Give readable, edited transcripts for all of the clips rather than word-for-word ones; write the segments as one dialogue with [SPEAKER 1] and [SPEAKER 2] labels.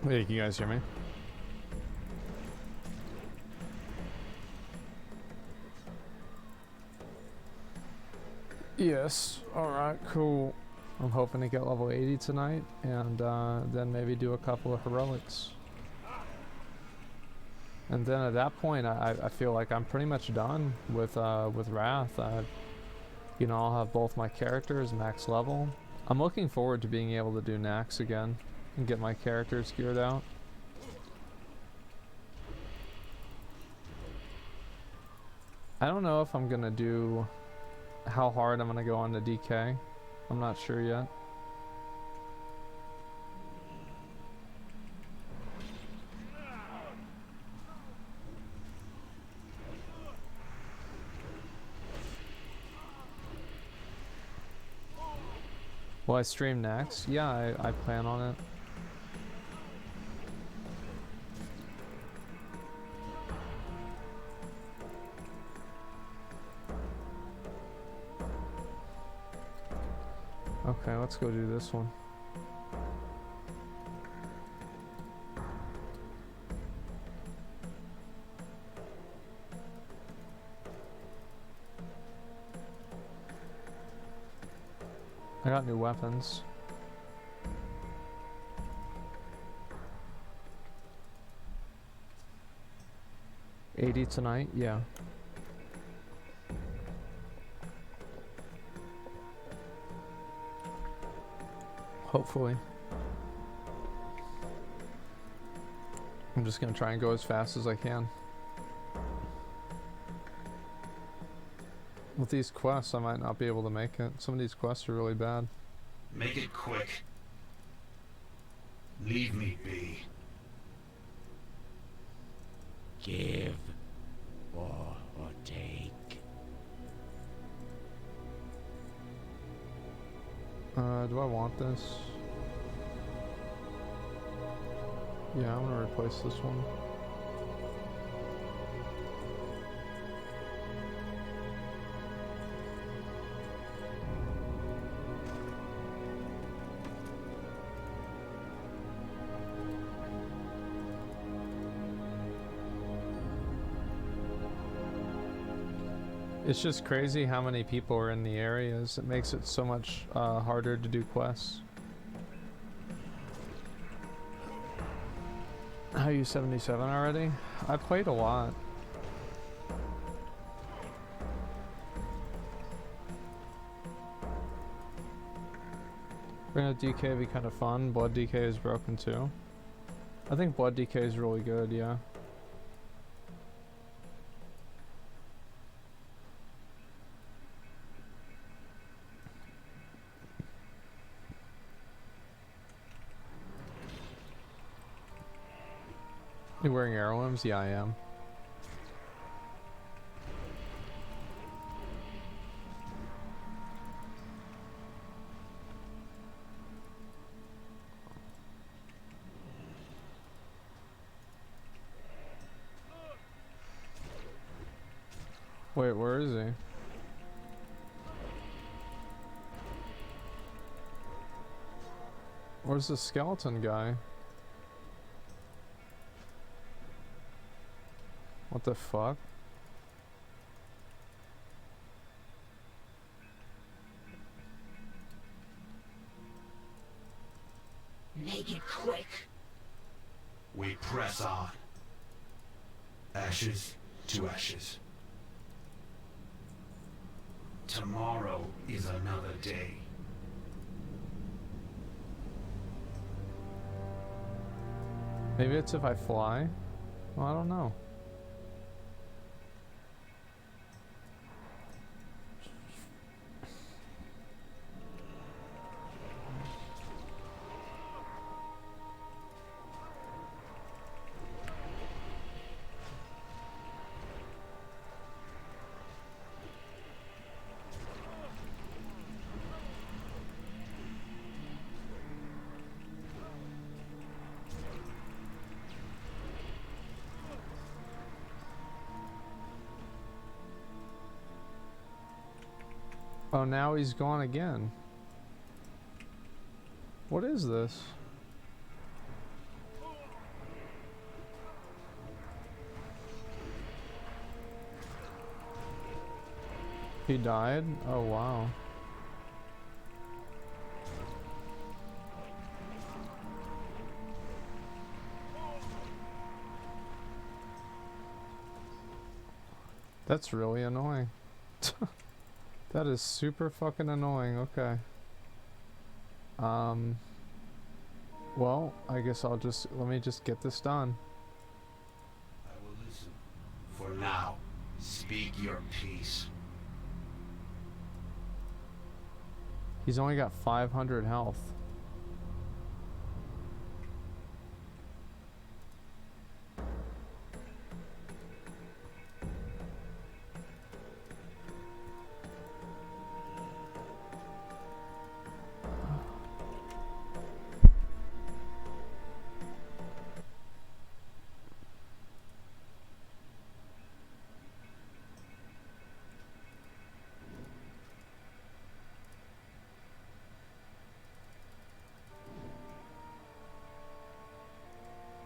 [SPEAKER 1] Hey, can you guys hear me? Yes. Alright, cool. I'm hoping to get level 80 tonight, and then maybe do a couple of heroics. And then at that point, I feel like I'm pretty much done with Wrath. You know, I'll have both my characters max level. I'm looking forward to being able to do Nax again and get my characters geared out. I don't know if I'm gonna do how hard I'm gonna go on the DK. I'm not sure yet. Will I stream next? Yeah, I plan on it. Okay, let's go do this one. I got new weapons. $80 tonight? Yeah. Hopefully. I'm just gonna try and go as fast as I can. With these quests, I might not be able to make it. Some of these quests are really bad.
[SPEAKER 2] Make it quick. Leave me be.
[SPEAKER 3] Give or take.
[SPEAKER 1] Do I want this? Yeah, I'm gonna replace this one. It's just crazy how many people are in the areas. It makes it so much harder to do quests. How are you 77 already? I played a lot. Granite DK would be kind of fun. Blood DK is broken too. I think Blood DK is really good, yeah. You wearing heirlooms? Yeah, I am. Wait, where is he? Where's the skeleton guy? What the fuck?
[SPEAKER 2] Make it quick. We press on. Ashes to ashes. Tomorrow is another day.
[SPEAKER 1] Maybe it's if I fly? Well, I don't know. Oh, now he's gone again. What is this? He died? Oh wow. That's really annoying. That is super fucking annoying. Okay. Well, I guess let me just get this done.
[SPEAKER 2] I will listen. For now, speak your piece.
[SPEAKER 1] He's only got 500 health.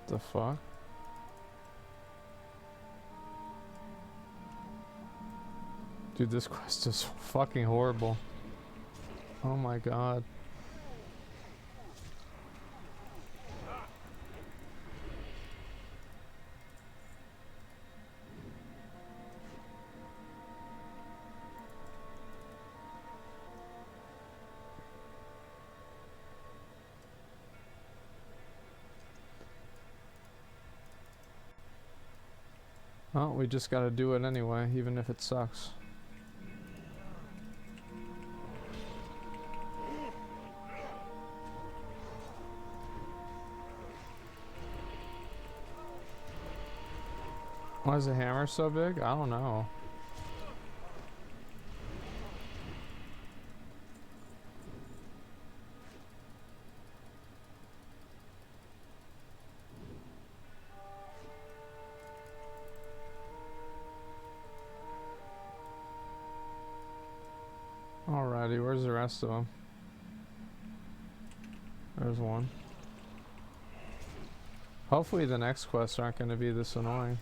[SPEAKER 1] The fuck? Dude, this quest is fucking horrible. Oh my god. Well, we just gotta do it anyway, even if it sucks. Why is the hammer so big? I don't know. Alrighty, where's the rest of them? There's one. Hopefully the next quests aren't going to be this annoying.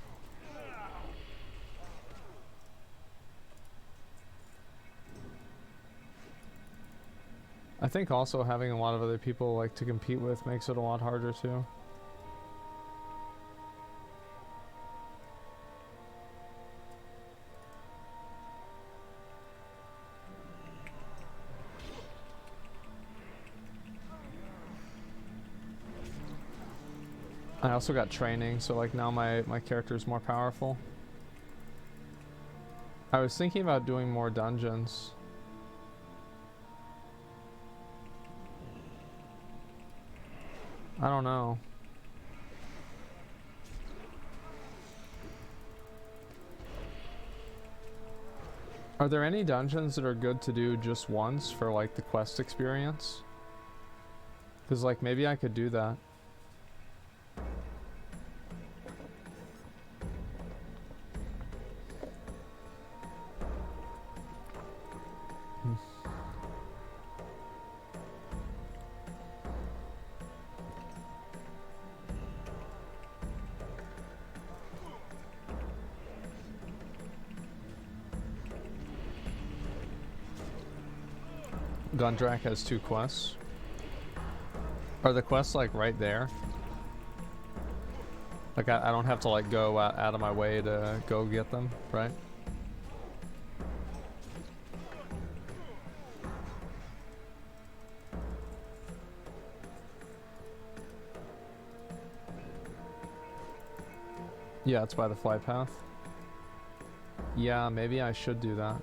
[SPEAKER 1] I think also having a lot of other people like to compete with makes it a lot harder too. I also got training, so like now my character is more powerful. I was thinking about doing more dungeons. I don't know. Are there any dungeons that are good to do just once for like the quest experience? Because like maybe I could do that. Gundrak has 2 quests. Are the quests like right there? Like I don't have to like go out of my way to go get them, right? Yeah, it's by the flight path. Yeah, maybe I should do that.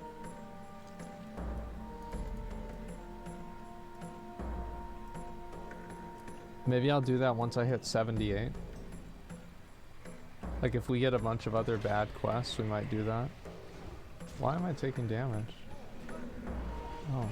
[SPEAKER 1] Maybe I'll do that once I hit 78. Like if we get a bunch of other bad quests, we might do that. Why am I taking damage? Oh.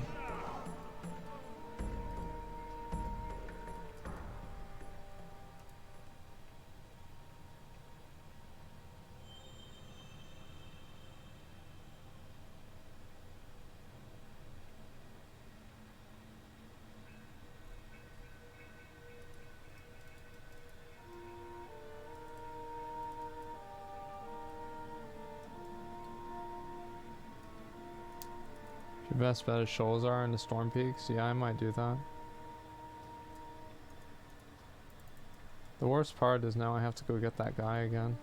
[SPEAKER 1] Your best bet is Sholazar into Storm Peaks? Yeah, I might do that. The worst part is now I have to go get that guy again.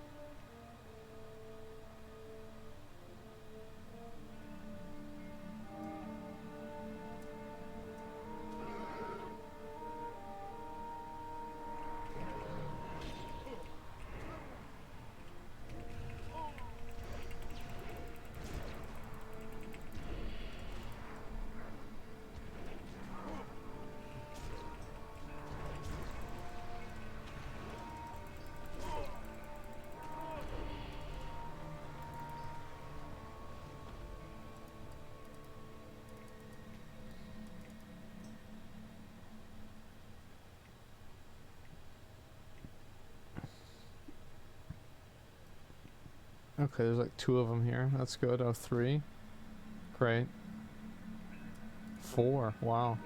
[SPEAKER 1] Okay, there's like 2 of them here. That's good. Oh, 3. Great. 4. Wow.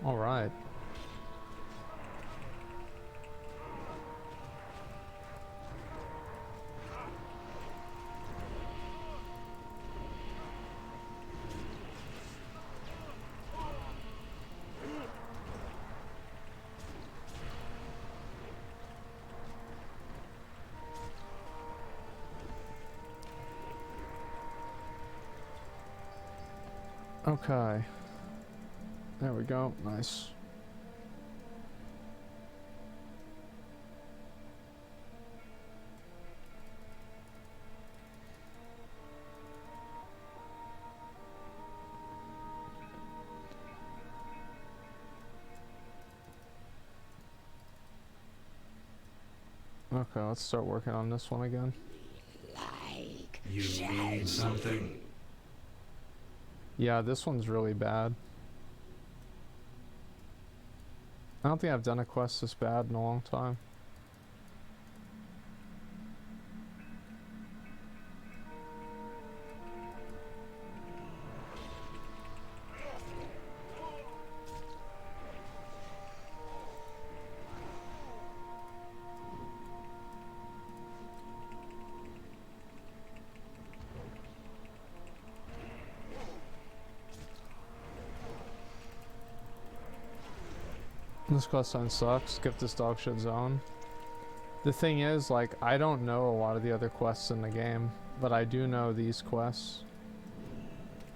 [SPEAKER 1] Alright. Okay. There we go. Nice. Okay, let's start working on this one again.
[SPEAKER 3] Like
[SPEAKER 2] You need something?
[SPEAKER 1] Yeah, this one's really bad. I don't think I've done a quest this bad in a long time. This quest line sucks. Skip this dog shit zone. The thing is, like, I don't know a lot of the other quests in the game, but I do know these quests.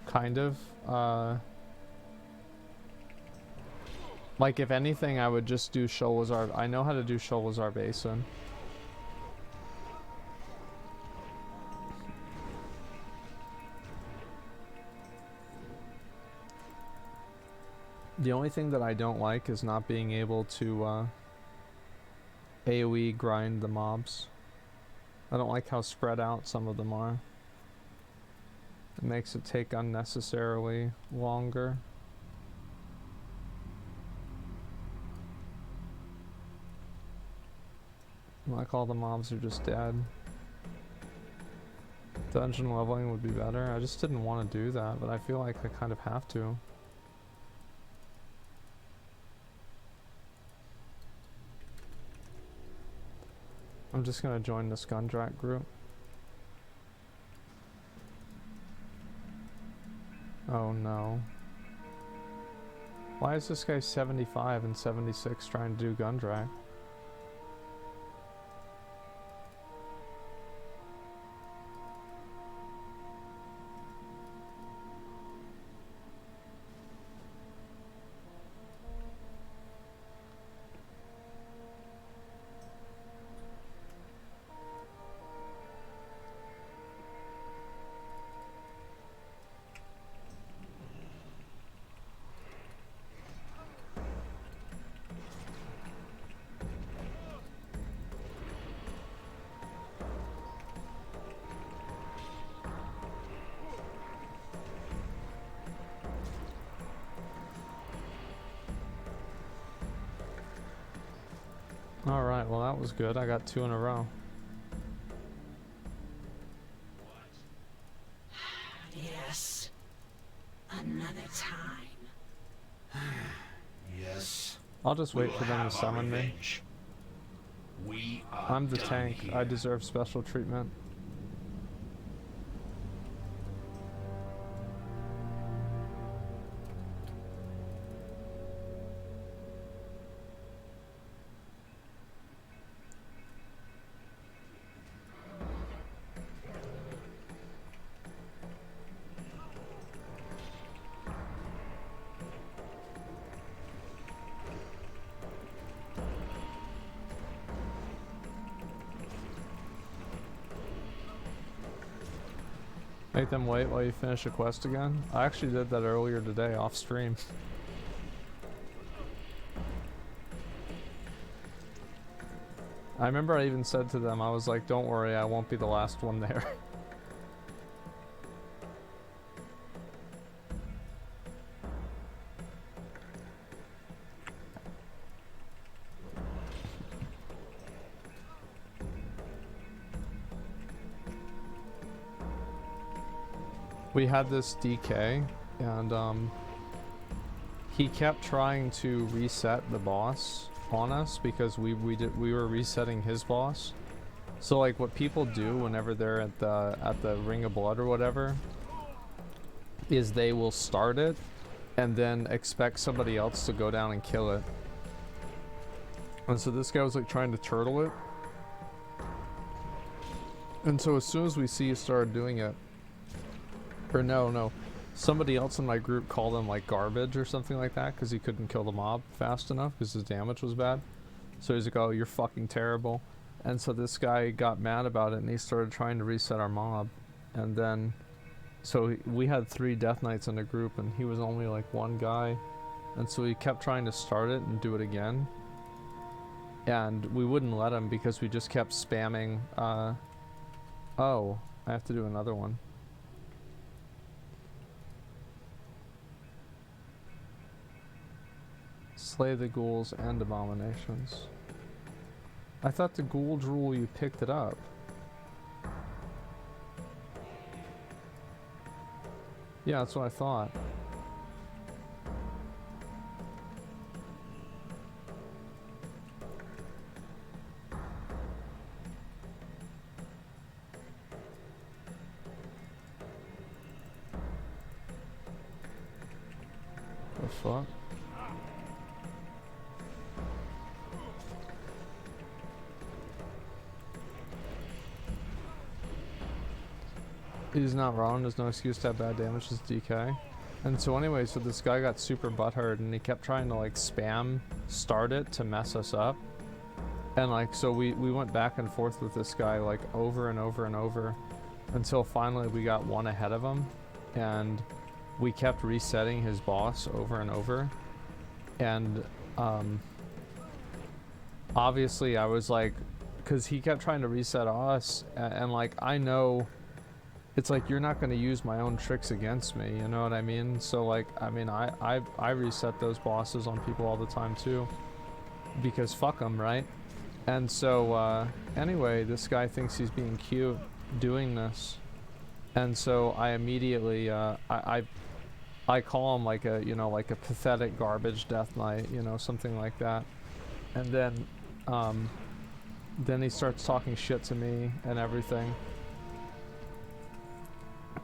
[SPEAKER 1] Kind of. Like, if anything, I would just do Sholazar. I know how to do Sholazar Basin. The only thing that I don't like is not being able to AoE grind the mobs. I don't like how spread out some of them are. It makes it take unnecessarily longer. Like all the mobs are just dead. Dungeon leveling would be better. I just didn't want to do that, but I feel like I kind of have to. I'm just gonna join this Gundrak group. Oh no. Why is this guy 75 and 76 trying to do Gundrak? Alright, well that was good. I got 2 in a row.
[SPEAKER 3] yes. Another time.
[SPEAKER 2] Yes.
[SPEAKER 1] I'll just wait
[SPEAKER 2] We'll
[SPEAKER 1] for them to
[SPEAKER 2] have our
[SPEAKER 1] summon me.
[SPEAKER 2] revenge. We are
[SPEAKER 1] I'm the
[SPEAKER 2] done
[SPEAKER 1] tank.
[SPEAKER 2] here.
[SPEAKER 1] I deserve special treatment. Make them wait while you finish a quest again? I actually did that earlier today off stream. I remember I even said to them, I was like, don't worry, I won't be the last one there. We had this DK, and he kept trying to reset the boss on us because we were resetting his boss. So like what people do whenever they're at the Ring of Blood or whatever is they will start it and then expect somebody else to go down and kill it. And so this guy was like trying to turtle it. And so as soon as we see you start doing it, or no, somebody else in my group called him like garbage or something like that because he couldn't kill the mob fast enough because his damage was bad. So he's like, oh, you're fucking terrible. And so this guy got mad about it and he started trying to reset our mob. And then, so we had 3 Death Knights in a group and he was only like 1 guy. And so he kept trying to start it and do it again. And we wouldn't let him because we just kept spamming, oh, I have to do another one. Slay the ghouls and abominations. I thought the ghoul drool you picked it up. Yeah, that's what I thought. The fuck? He's not wrong, there's no excuse to have bad damage as DK. And so anyway, so this guy got super butthurt and he kept trying to like spam start it to mess us up. And like, so we went back and forth with this guy like over and over and over until finally we got one ahead of him. And we kept resetting his boss over and over. And obviously I was like, because he kept trying to reset us and like, I know it's like you're not going to use my own tricks against me, you know what I mean? So like, I mean, I reset those bosses on people all the time too, because fuck them, right? And so anyway, this guy thinks he's being cute doing this, and so I immediately I call him like a, you know, like a pathetic garbage death knight, you know, something like that. And then he starts talking shit to me and everything.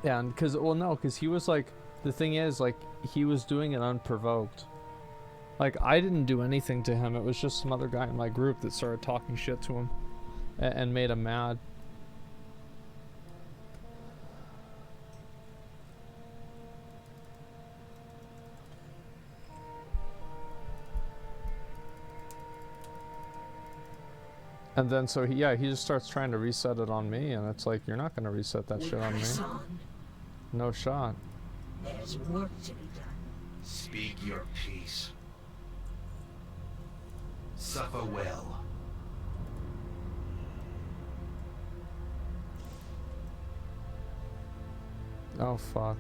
[SPEAKER 1] And because he was like, the thing is, like, he was doing it unprovoked. Like, I didn't do anything to him. It was just some other guy in my group that started talking shit to him and made him mad. And then so he just starts trying to reset it on me, and it's like, you're not gonna reset that shit on me. No shot.
[SPEAKER 3] There's work to be done.
[SPEAKER 2] Speak your piece. Suffer well.
[SPEAKER 1] Oh fuck.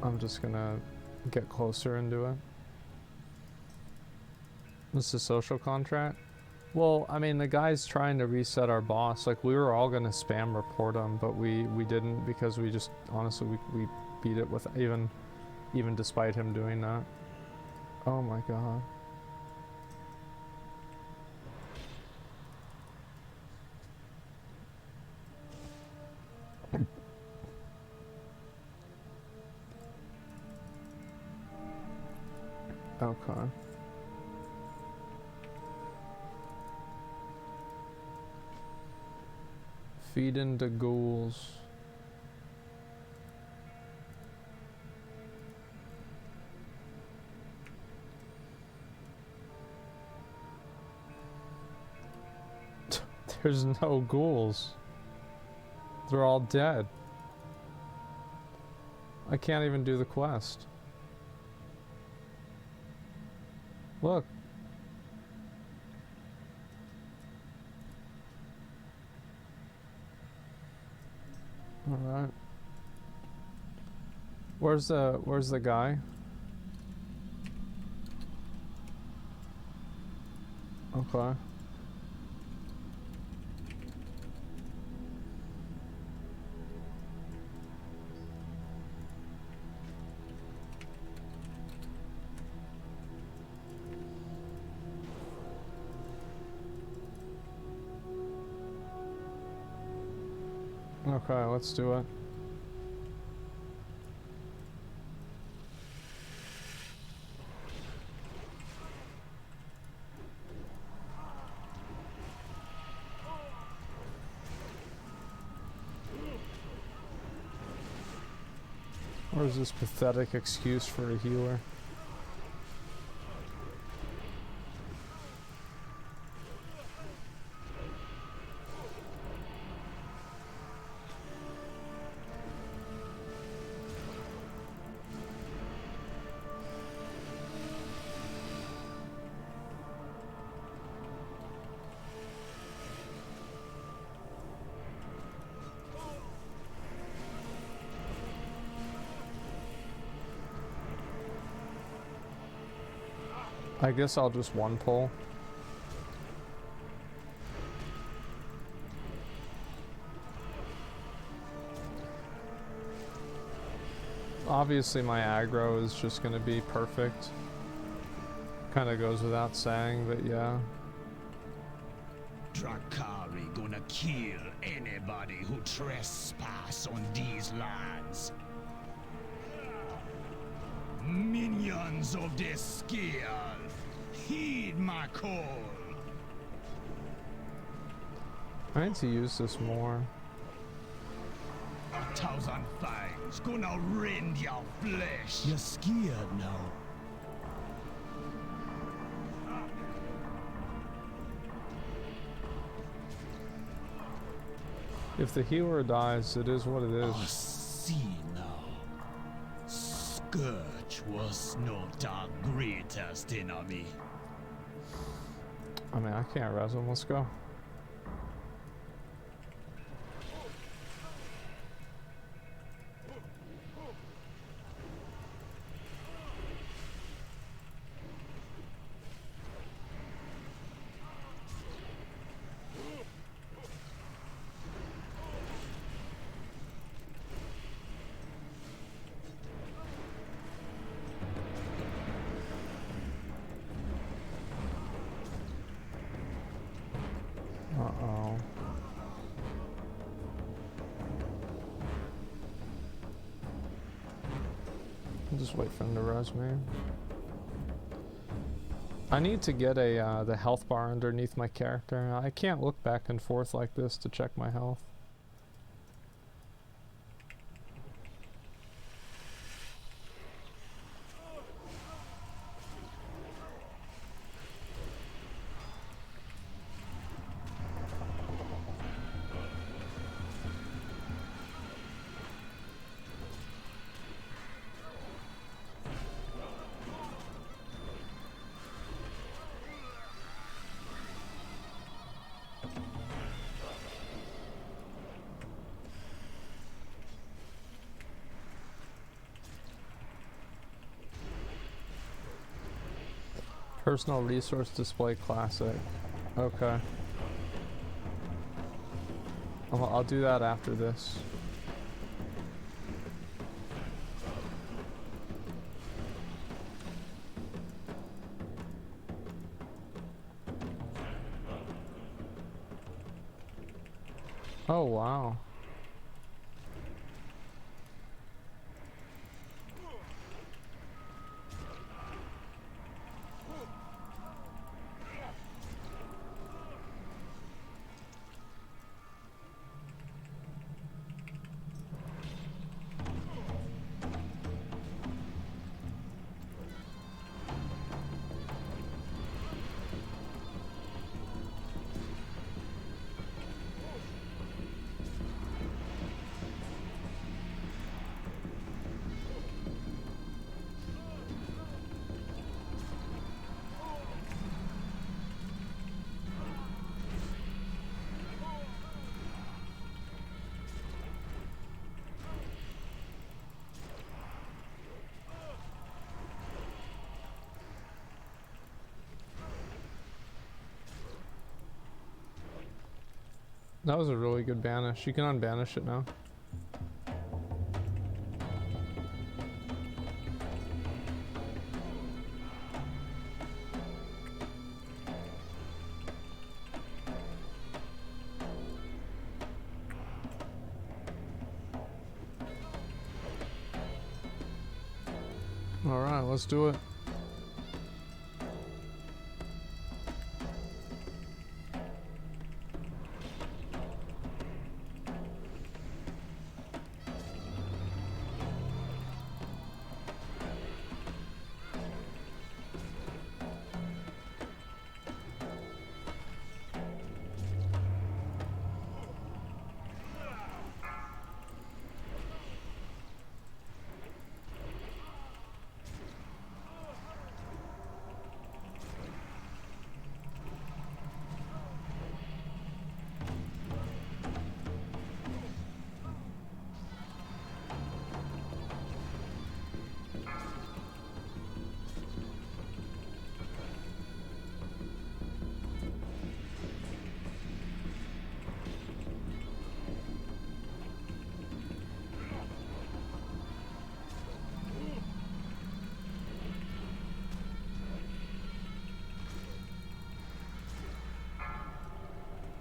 [SPEAKER 1] I'm just gonna get closer and do it. This is a social contract? Well, I mean, the guy's trying to reset our boss. Like, we were all gonna spam report him, but we didn't because we just, honestly, we beat it with even despite him doing that. Oh my god. Okay. Feed into ghouls. There's no ghouls. They're all dead. I can't even do the quest. Look. All right. Where's the guy? Okay. Okay, let's do it. Where's this pathetic excuse for a healer? I guess I'll just one pull. Obviously my aggro is just gonna be perfect. Kinda goes without saying, but yeah.
[SPEAKER 4] Drakari gonna kill anybody who trespass on these lands. Minions of the scale, heed my call.
[SPEAKER 1] I need to use this more.
[SPEAKER 4] 1,000 fangs gonna rend your flesh. You're scared now.
[SPEAKER 1] If the healer dies, it is what it is.
[SPEAKER 4] I see now. Scourge was not our greatest enemy.
[SPEAKER 1] I mean, I can't res him. Let's go. Uh-oh. I'll just wait for him to res me. I need to get a the health bar underneath my character. I can't look back and forth like this to check my health. Personal resource display classic. Okay. I'll do that after this. Oh, wow. That was a really good banish. You can unbanish it now. Alright, let's do it.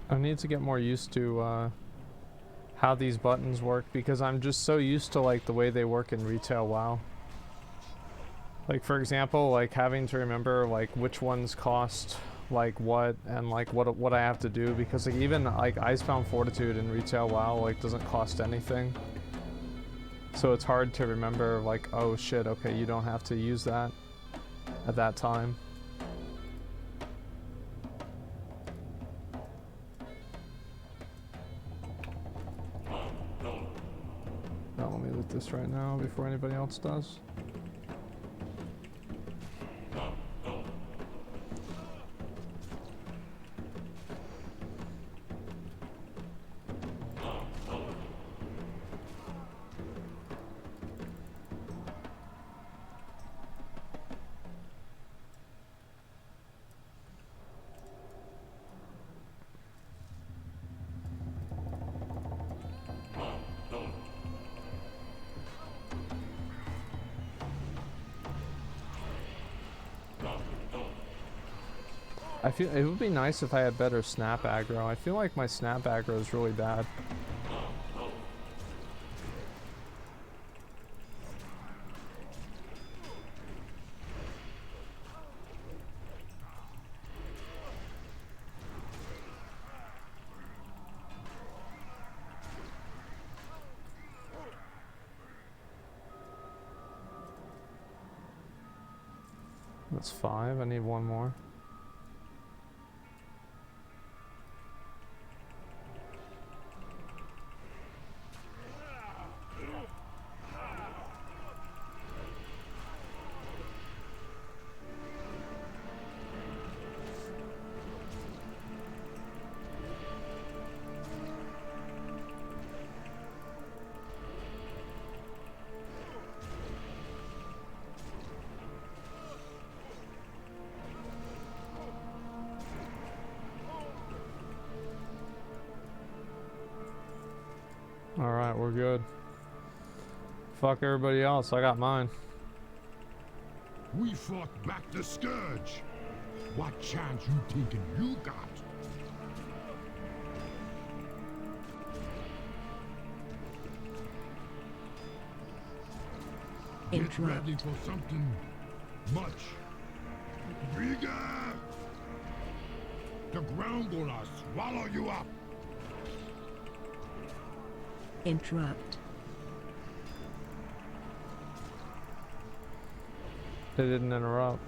[SPEAKER 1] I need to get more used to how these buttons work, because I'm just so used to like the way they work in retail WoW. Like for example, like having to remember like which ones cost like what, and like what I have to do, because like even like Icebound Fortitude in retail WoW like doesn't cost anything. So it's hard to remember like, oh shit, okay, you don't have to use that at that time. Now let me loot this right now before anybody else does. I feel it would be nice if I had better snap aggro. I feel like my snap aggro is really bad. That's 5. I need one more. Alright, we're good. Fuck everybody else, I got mine.
[SPEAKER 4] We fought back the Scourge. What chance you thinking you got? Get ready for something much bigger. The ground gonna swallow you up.
[SPEAKER 3] Interrupt.
[SPEAKER 1] They didn't interrupt.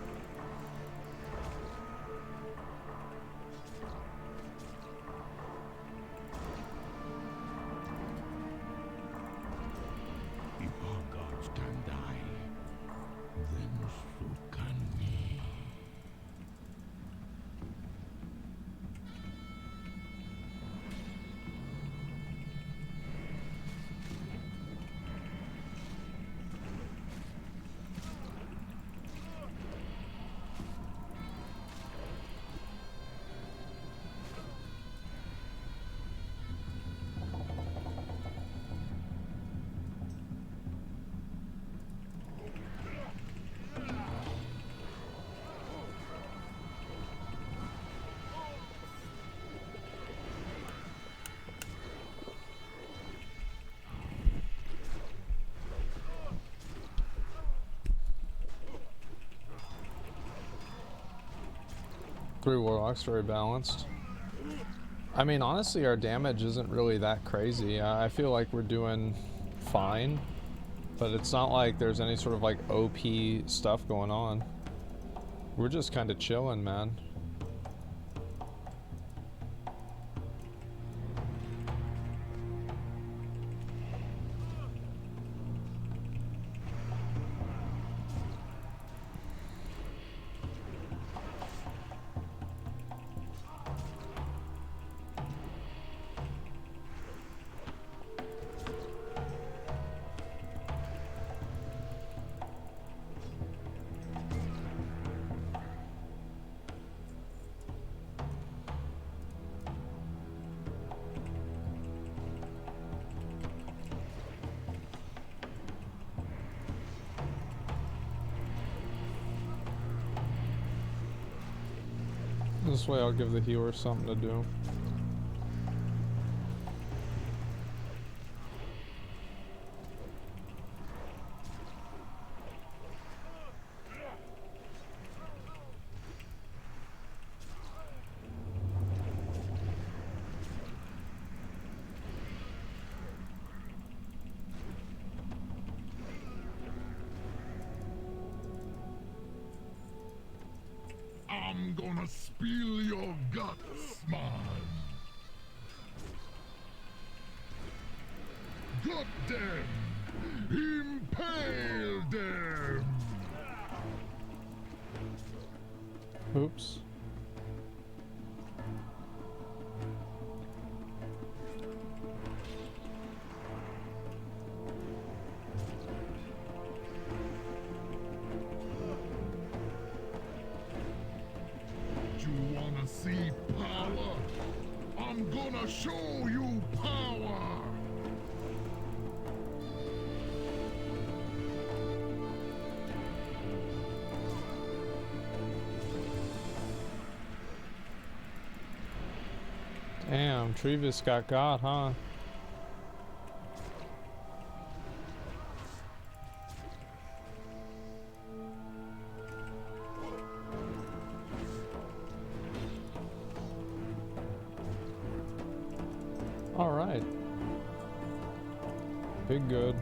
[SPEAKER 4] If our gods can die, then so can we.
[SPEAKER 1] 3 warlocks, very balanced. I mean, honestly, our damage isn't really that crazy. I feel like we're doing fine, but it's not like there's any sort of like OP stuff going on. We're just kind of chilling, man. This way I'll give the healer something to do.
[SPEAKER 4] I'm gonna spill your guts, man. Gut them! Impale them!
[SPEAKER 1] Oops.
[SPEAKER 4] See power? I'm gonna show you power!
[SPEAKER 1] Damn, Trevis got huh? Alright. Big good.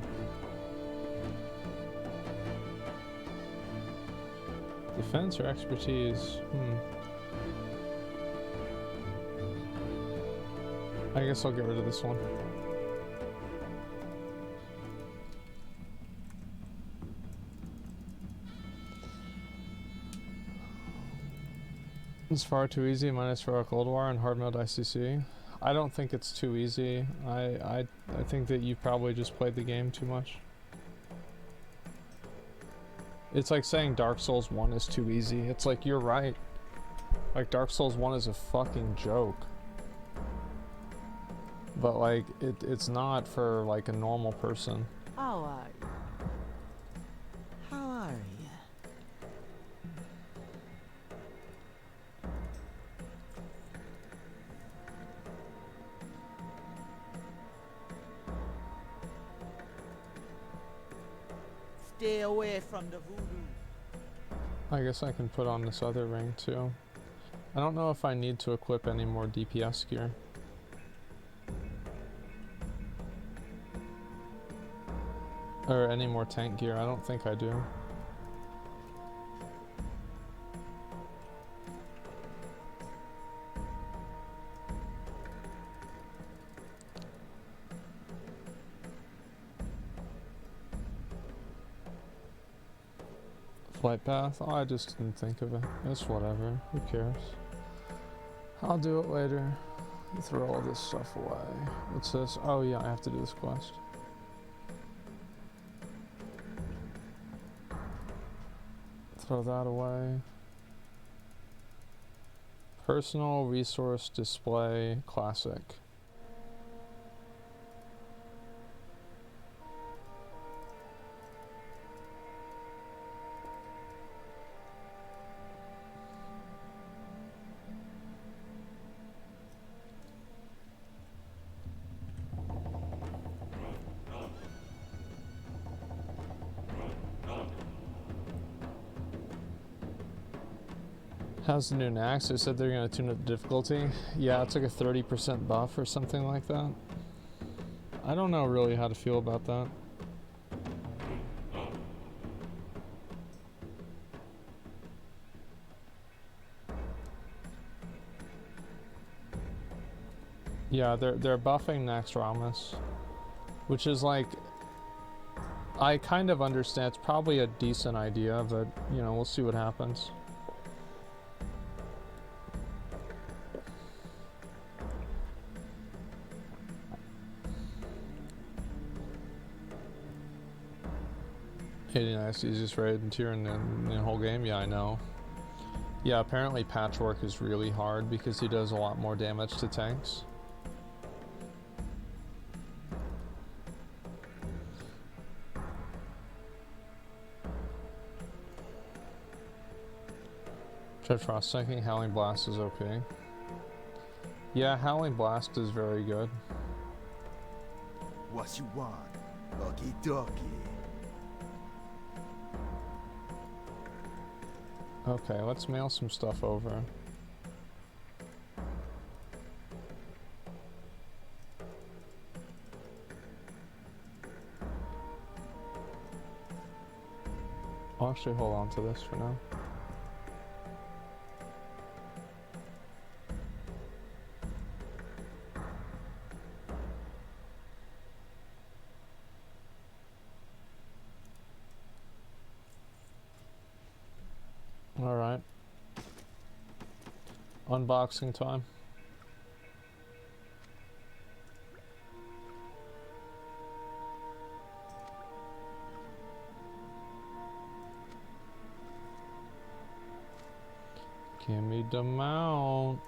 [SPEAKER 1] Defense or expertise? I guess I'll get rid of this one. It's far too easy, minus for Cold War and hard mode ICC. I don't think it's too easy. I think that you probably just played the game too much. It's like saying Dark Souls 1 is too easy. It's like, you're right. Like, Dark Souls 1 is a fucking joke. But like, it's not for like a normal person.
[SPEAKER 5] How are you? How are you? Stay away from the voodoo.
[SPEAKER 1] I guess I can put on this other ring too. I don't know if I need to equip any more DPS gear. Or any more tank gear, I don't think I do. Flight path? Oh, I just didn't think of it. It's whatever. Who cares? I'll do it later. Throw all this stuff away. What's this? Oh yeah, I have to do this quest. Throw that away. Personal resource display classic. How's the new Nax? They said they're going to tune up the difficulty. Yeah, it's like a 30% buff or something like that. I don't know really how to feel about that. Yeah, they're buffing Naxxramas, which is like, I kind of understand. It's probably a decent idea, but you know, we'll see what happens. Nice, easiest raid and tier in the whole game. Yeah, I know. Yeah, apparently Patchwork is really hard because he does a lot more damage to tanks. Tread Frost thinking Howling Blast is OP. Yeah, Howling Blast is very good.
[SPEAKER 6] What you want? Okie dokie.
[SPEAKER 1] Okay, let's mail some stuff over. I'll actually hold on to this for now. Alright. Unboxing time. Give me the mount.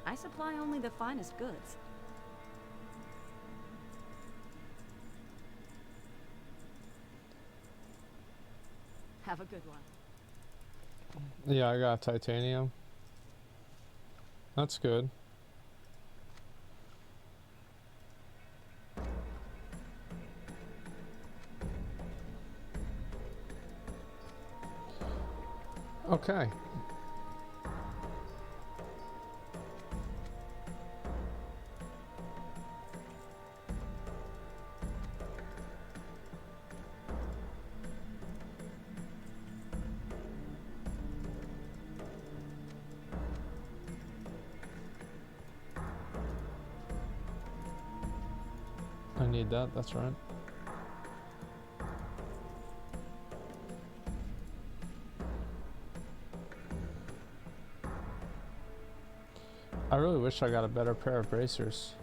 [SPEAKER 7] I supply only the finest goods. Have a good one.
[SPEAKER 1] Yeah, I got titanium. That's good. Okay. I need that, that's right. I really wish I got a better pair of bracers.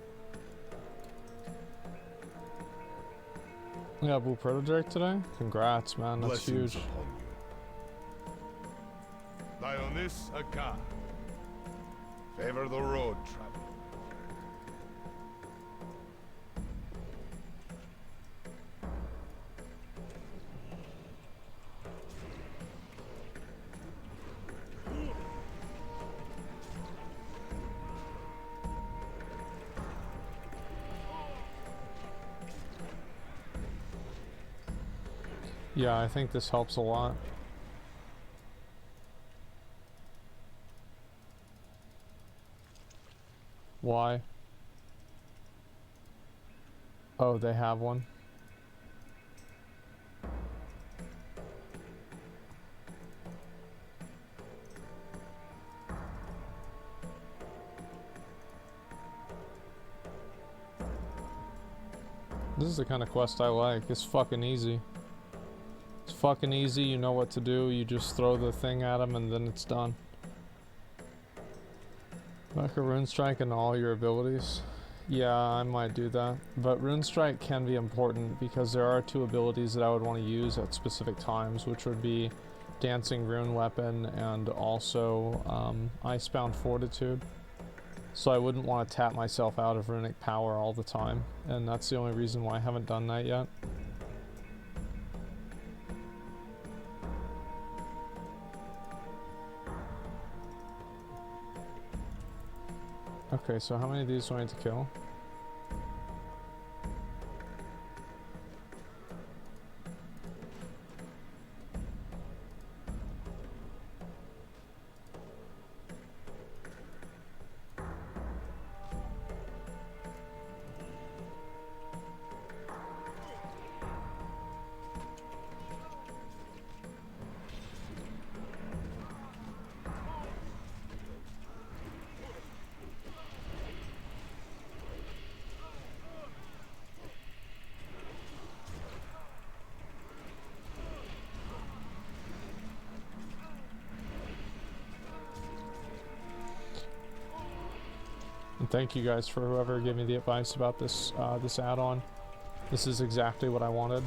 [SPEAKER 1] Yeah, Blue Proto Drake today? Congrats, man, that's
[SPEAKER 8] Blessings
[SPEAKER 1] huge.
[SPEAKER 8] upon you. Dionys Akka. Favor the road, traveler.
[SPEAKER 1] Yeah, I think this helps a lot. Why? Oh, they have one. This is the kind of quest I like. It's fucking easy. It's fucking easy, you know what to do. You just throw the thing at him and then it's done. Like a Rune Strike and all your abilities. Yeah, I might do that. But Rune Strike can be important because there are 2 abilities that I would want to use at specific times, which would be Dancing Rune Weapon and also Icebound Fortitude. So I wouldn't want to tap myself out of runic power all the time, and that's the only reason why I haven't done that yet. Okay, so how many of these do I need to kill? And thank you guys for whoever gave me the advice about this this add-on. This is exactly what I wanted.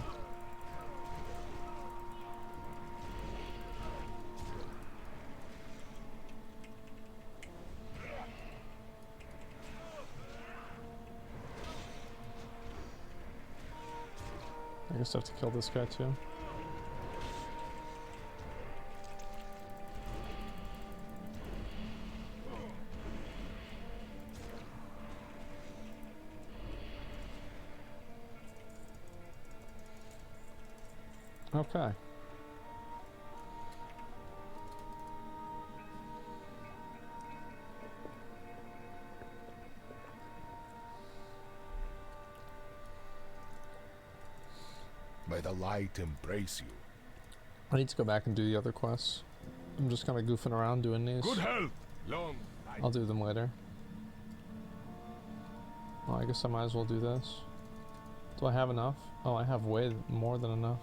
[SPEAKER 1] I guess I have to kill this guy too. Okay.
[SPEAKER 8] May the light embrace you.
[SPEAKER 1] I need to go back and do the other quests. I'm just kind of goofing around doing these.
[SPEAKER 8] Good health. Long life.
[SPEAKER 1] I'll do them later. Well, I guess I might as well do this. Do I have enough? Oh, I have way more than enough.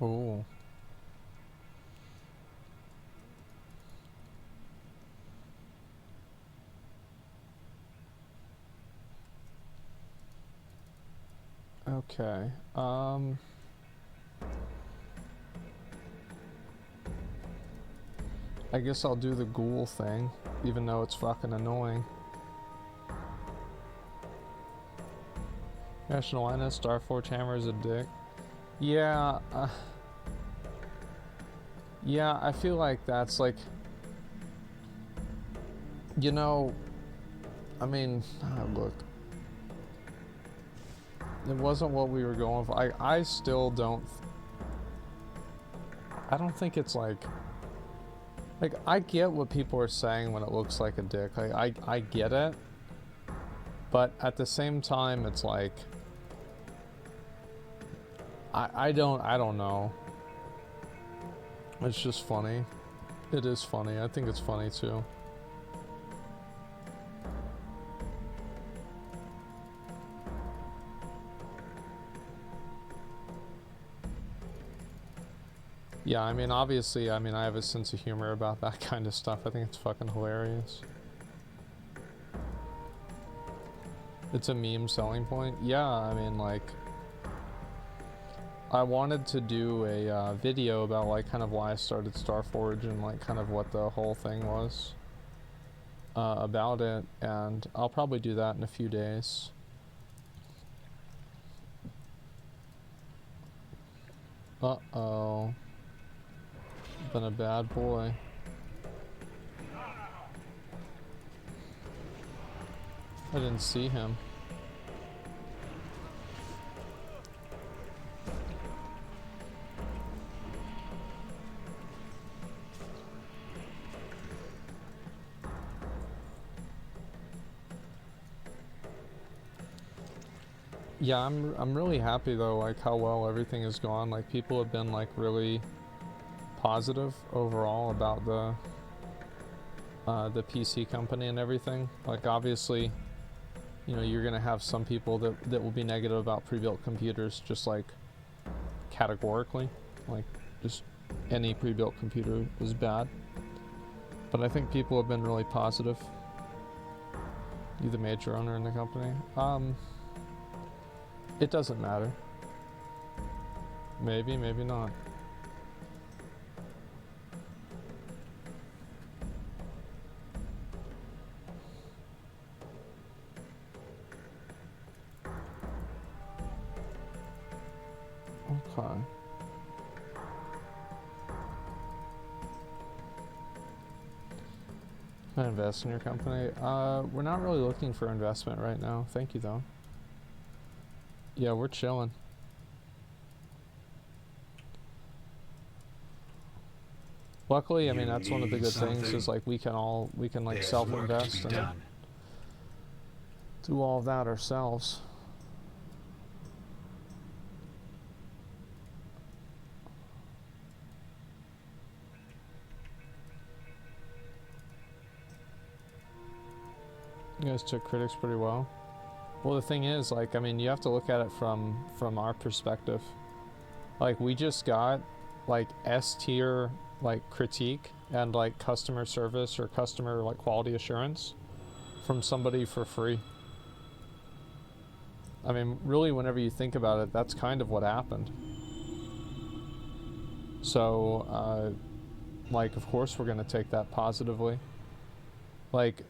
[SPEAKER 1] Oh. Okay. I guess I'll do the ghoul thing, even though it's fucking annoying. National Linus, Starforge Hammer is a dick. Yeah, yeah, I feel like that's like, you know, I mean, look, it wasn't what we were going for. I still don't, I don't think it's like I get what people are saying when it looks like a dick. Like, I get it, but at the same time, it's like, I don't know. It's just funny. It is funny. I think it's funny too. Yeah, I mean, obviously, I mean, I have a sense of humor about that kind of stuff. I think it's fucking hilarious. It's a meme selling point. Yeah, I mean, like, I wanted to do a video about, like, kind of why I started Starforge and, like, kind of what the whole thing was about it, and I'll probably do that in a few days. Uh-oh. Been a bad boy. I didn't see him. Yeah, I'm really happy though, like how well everything has gone. Like people have been like really positive overall about the PC company and everything. Like obviously, you know, you're gonna have some people that will be negative about pre-built computers, just like categorically, like just any pre-built computer is bad. But I think people have been really positive. You the major owner in the company? It doesn't matter. Maybe, maybe not. Okay. Can I invest in your company? We're not really looking for investment right now. Thank you though. Yeah, we're chilling. Luckily, I mean, that's one of the good things is like we can like self-invest and do all of that ourselves. You guys took critics pretty well. Well, the thing is, like, I mean, you have to look at it from our perspective. Like, we just got, like, S-tier, like, critique and, like, customer service or customer, like, quality assurance from somebody for free. I mean, really, whenever you think about it, that's kind of what happened. So, like, of course we're going to take that positively. Like,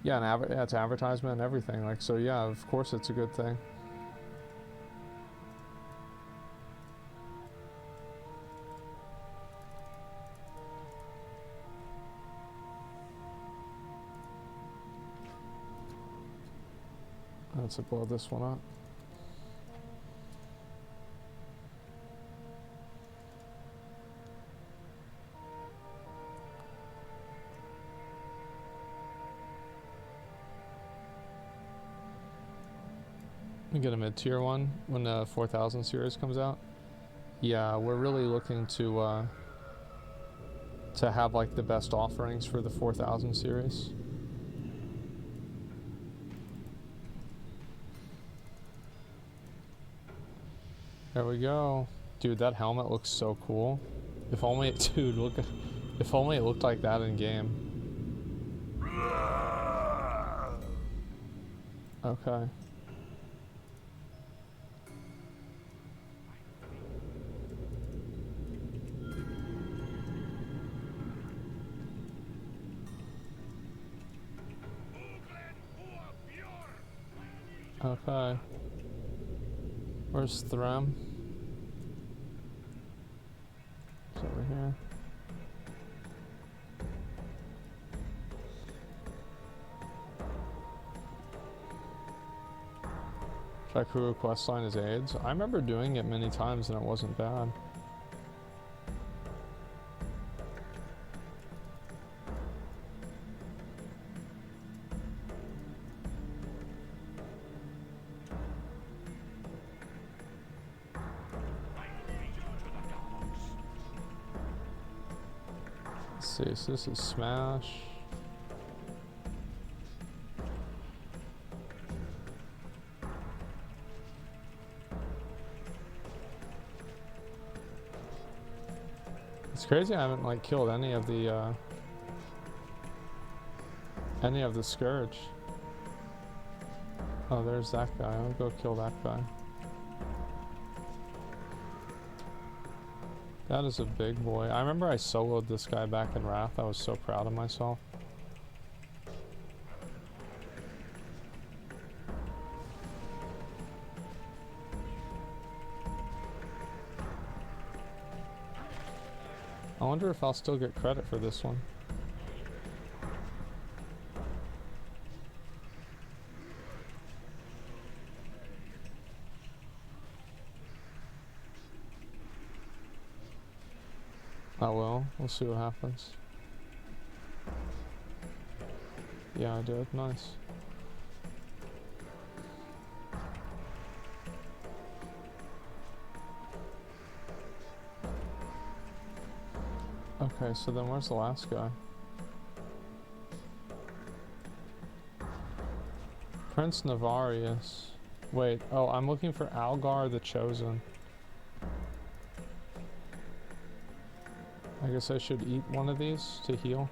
[SPEAKER 1] yeah, and it's advertisement and everything. Like, so yeah, of course it's a good thing. Let's blow this one up. You get a mid-tier one when the 4000 series comes out. Yeah, we're really looking to have like the best offerings for the 4000 series. There we go. Dude, that helmet looks so cool. If only it, dude, look, if only it looked like that in game. Okay. Okay. Where's Threm? It's over here. Jakuru questline is AIDS. I remember doing it many times and it wasn't bad. See, so this is Smash. It's crazy I haven't like killed any of the Scourge. Oh, there's that guy. I'll go kill that guy. That is a big boy. I remember I soloed this guy back in Wrath. I was so proud of myself. I wonder if I'll still get credit for this one. Oh well, we'll see what happens. Yeah, I did. Nice. Okay, so then where's the last guy? Prince Navarius. Wait, oh, I'm looking for Algar the Chosen. I guess I should eat one of these to heal.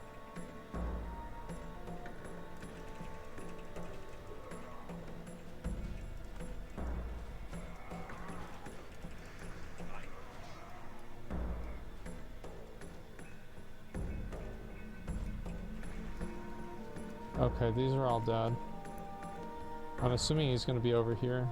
[SPEAKER 1] Okay, these are all dead. I'm assuming he's gonna be over here.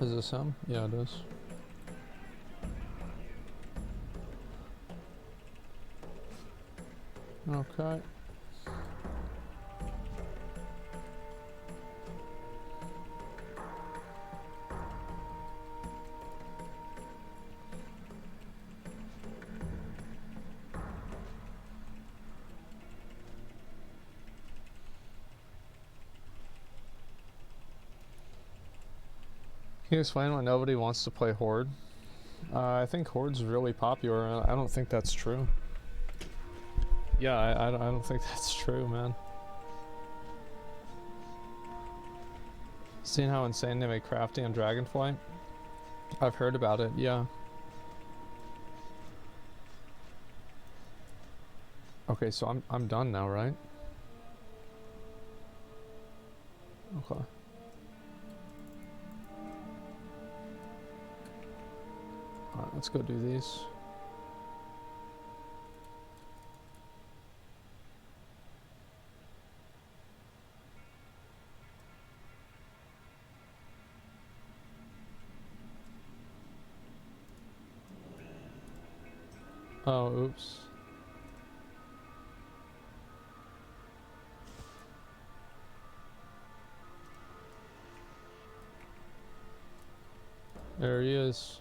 [SPEAKER 1] Is this him? Yeah, it is. Okay. Can you explain why nobody wants to play Horde? I think Horde's really popular. I don't think that's true. Yeah, I don't think that's true, man. Seen how insane they make crafting on Dragonflight? I've heard about it, yeah. Okay, so I'm done now, right? Okay. Alright, let's go do these. Oh, oops. There he is.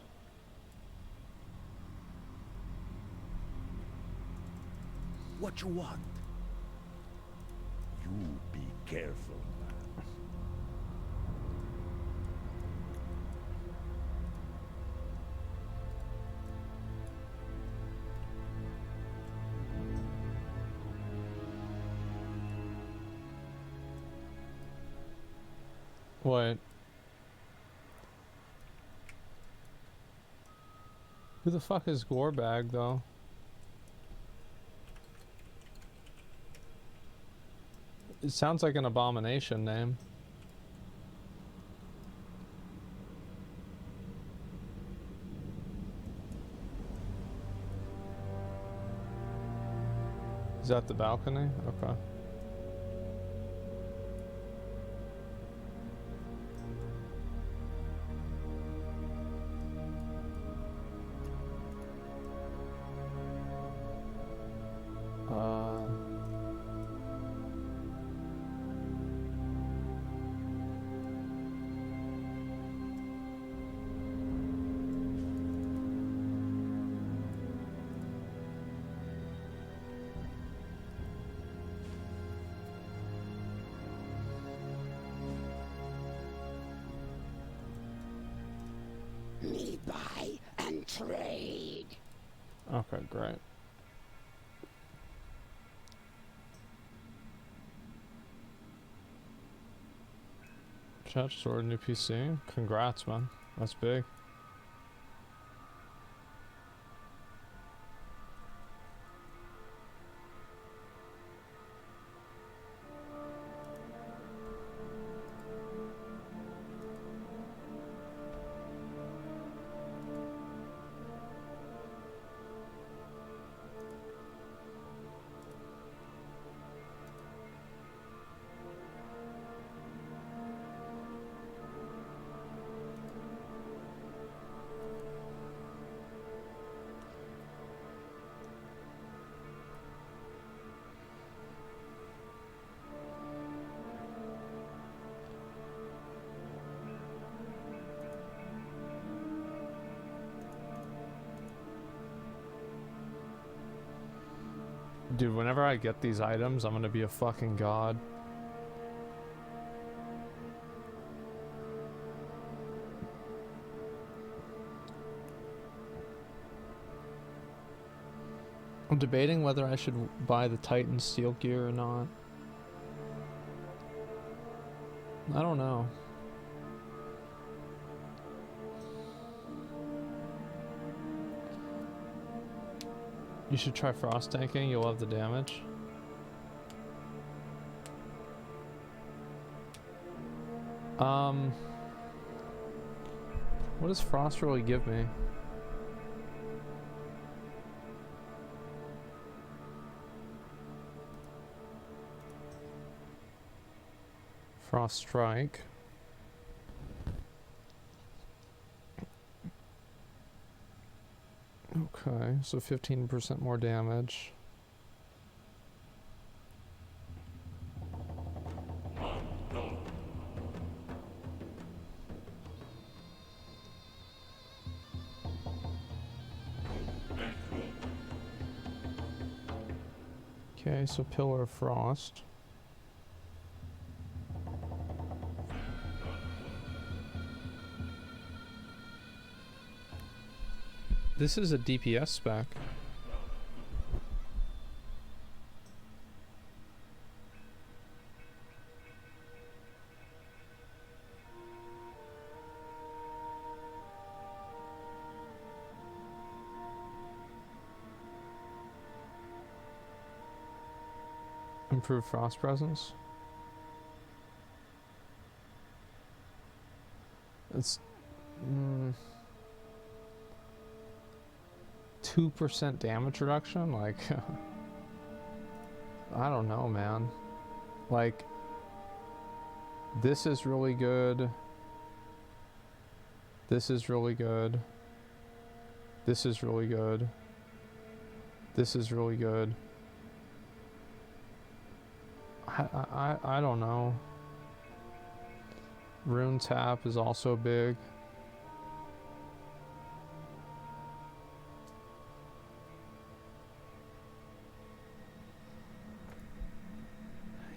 [SPEAKER 6] What you want?
[SPEAKER 9] You be careful, man.
[SPEAKER 1] What? Who the fuck is Gorebag, though? It sounds like an abomination name. Is that the balcony? Okay.
[SPEAKER 9] Me buy and trade.
[SPEAKER 1] Okay, great. Chat store new PC. Congrats, man. That's big. Dude, whenever I get these items, I'm gonna be a fucking god. I'm debating whether I should buy the Titan steel gear or not. I don't know. You should try frost tanking, you'll love the damage. What does frost really give me? Frost strike. Okay, so 15% more damage. Okay, so Pillar of Frost. This is a DPS spec. Improved frost presence. It's 2% damage reduction. Like, I don't know, man. Like, this is really good. This is really good. This is really good. This is really good. I don't know. Rune tap is also big.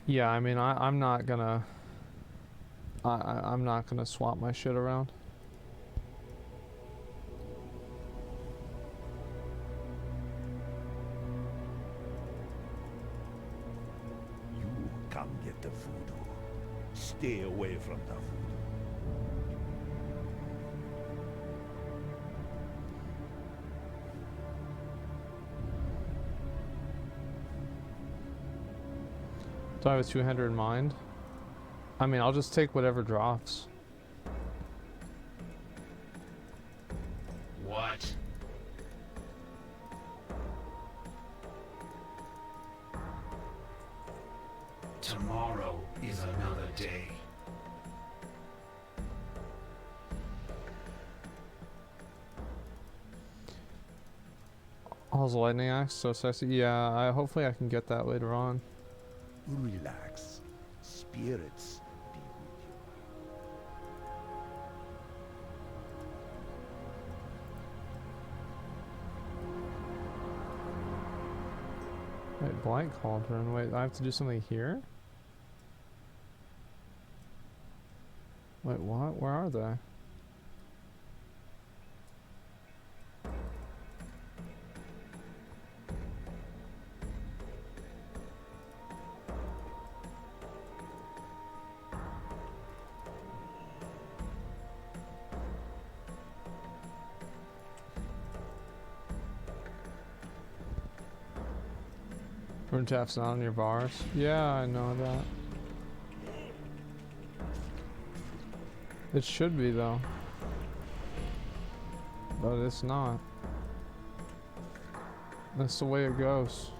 [SPEAKER 1] Yeah, I mean, I'm not gonna I'm not gonna swap my shit around.
[SPEAKER 9] Come get the voodoo. Stay away from the voodoo.
[SPEAKER 1] Do I have a 200 in mind? I mean, I'll just take whatever drops.
[SPEAKER 2] What? Tomorrow is another day.
[SPEAKER 1] All's lightning axe, so sexy. Yeah, hopefully I can get that later on.
[SPEAKER 9] Relax. Spirits be with you.
[SPEAKER 1] Wait, Blight Cauldron. Wait, I have to do something here? Wait, what? Where are they? Rune tap's not on your bars? Yeah, I know that. It should be though. But it's not. That's the way it goes.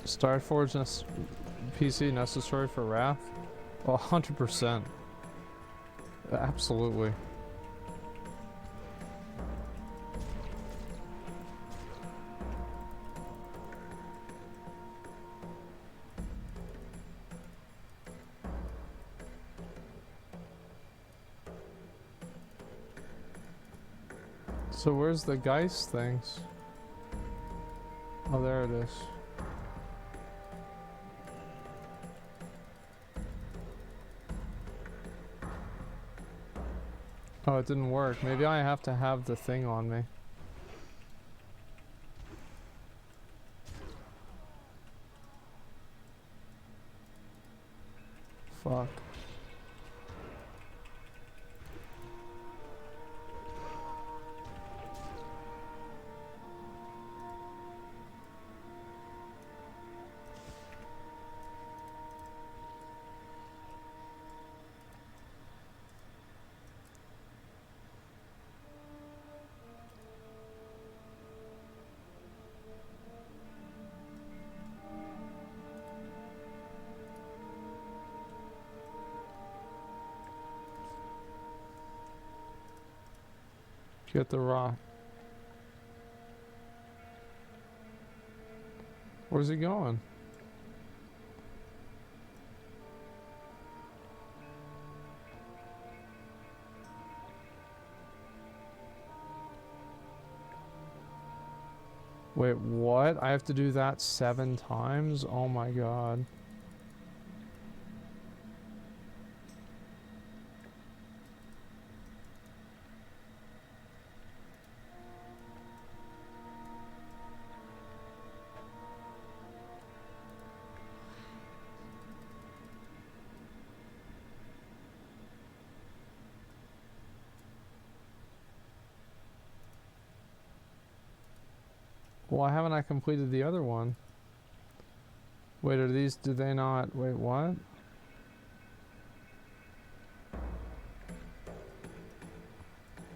[SPEAKER 1] Starforge PC necessary for Wrath? Well, 100%. Absolutely. So where's the Geist things? Oh, there it is. Oh, it didn't work. Maybe I have to have the thing on me. Fuck. Get the rock. Where's he going? Wait, what? I have to do that 7 times? Oh my god. Why haven't I completed the other one? Wait, are these, do they not, wait, what?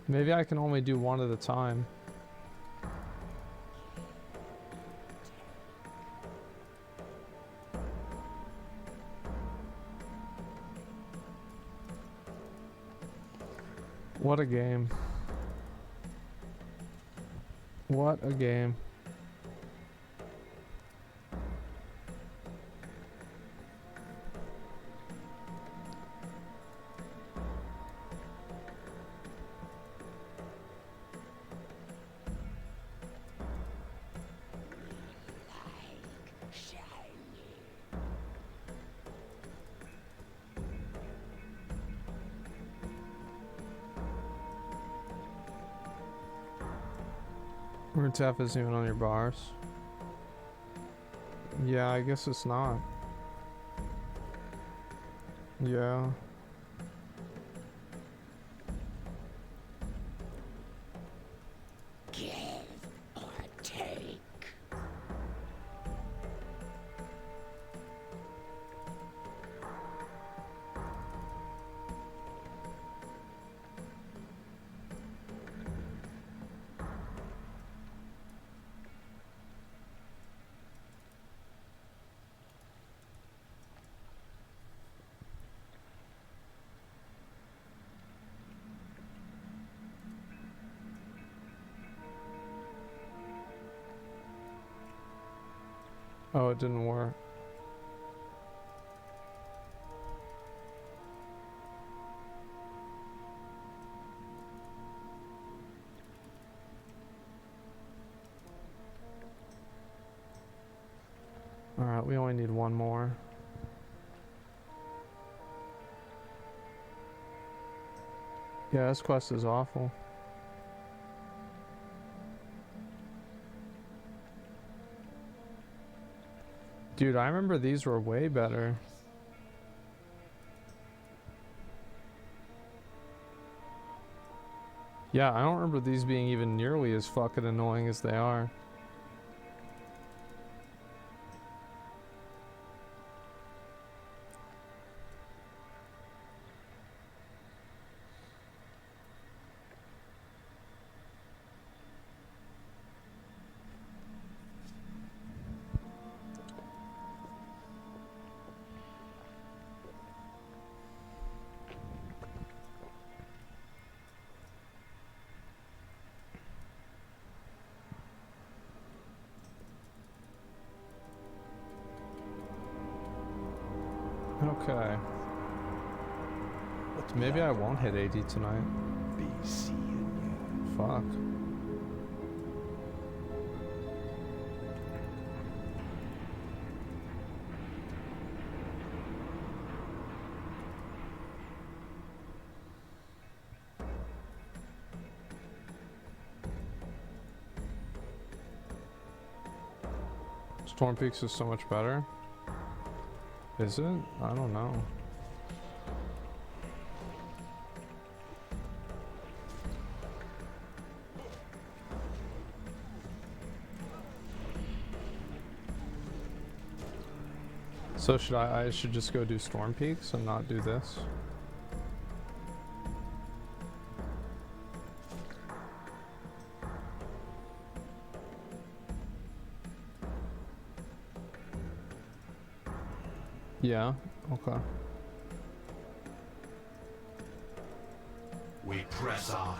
[SPEAKER 1] Maybe I can only do one at a time. What a game. What a game. Tap isn't even on your bars. Yeah, I guess it's not. Yeah.
[SPEAKER 6] Give or take.
[SPEAKER 1] Oh, it didn't work. Alright, we only need one more. Yeah, this quest is awful. Dude, I remember these were way better. Yeah, I don't remember these being even nearly as fucking annoying as they are. Okay. Maybe I won't hit 80 tonight.
[SPEAKER 9] Be seeing you.
[SPEAKER 1] Fuck. Storm Peaks is so much better. Is it? I don't know. So should I should just go do Storm Peaks and not do this? Yeah, okay.
[SPEAKER 2] We press on.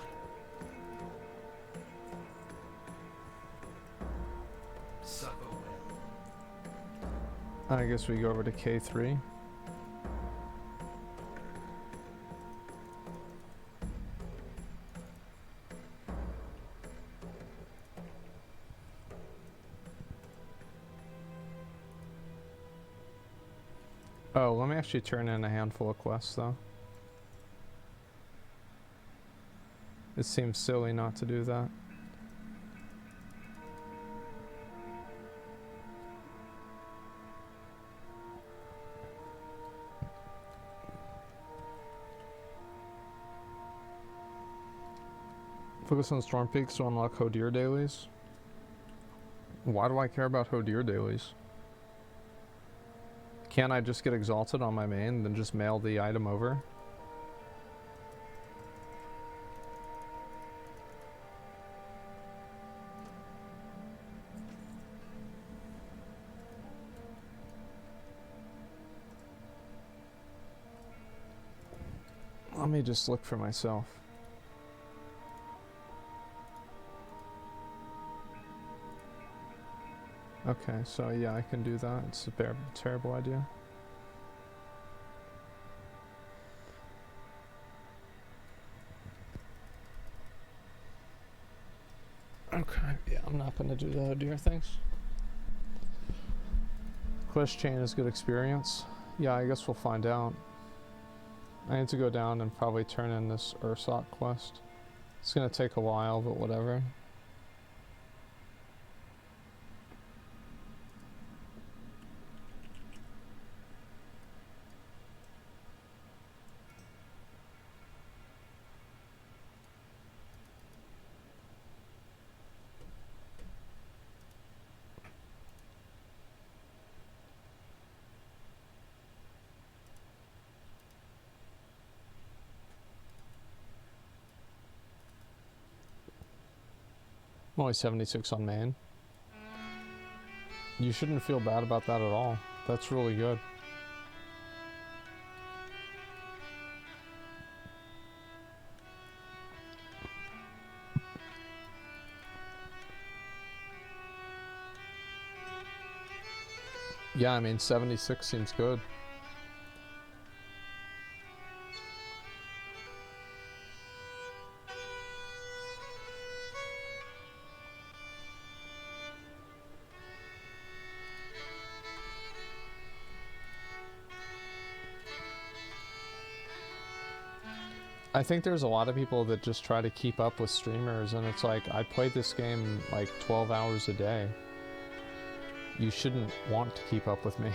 [SPEAKER 2] Suck away.
[SPEAKER 1] I guess we go over to K3. Oh, let me actually turn in a handful of quests though. It seems silly not to do that. Focus on Storm Peaks to unlock Hodir dailies. Why do I care about Hodir dailies? Can't I just get exalted on my main, then just mail the item over? Let me just look for myself. Okay, so yeah, I can do that. It's a terrible idea. Okay, yeah, I'm not gonna do the Hodir things. Quest chain is good experience. Yeah, I guess we'll find out. I need to go down and probably turn in this Ursot quest. It's gonna take a while, but whatever. I'm only 76 on main. You shouldn't feel bad about that at all. That's really good. Yeah, I mean 76 seems good. I think there's a lot of people that just try to keep up with streamers, and it's like, I play this game like 12 hours a day. You shouldn't want to keep up with me.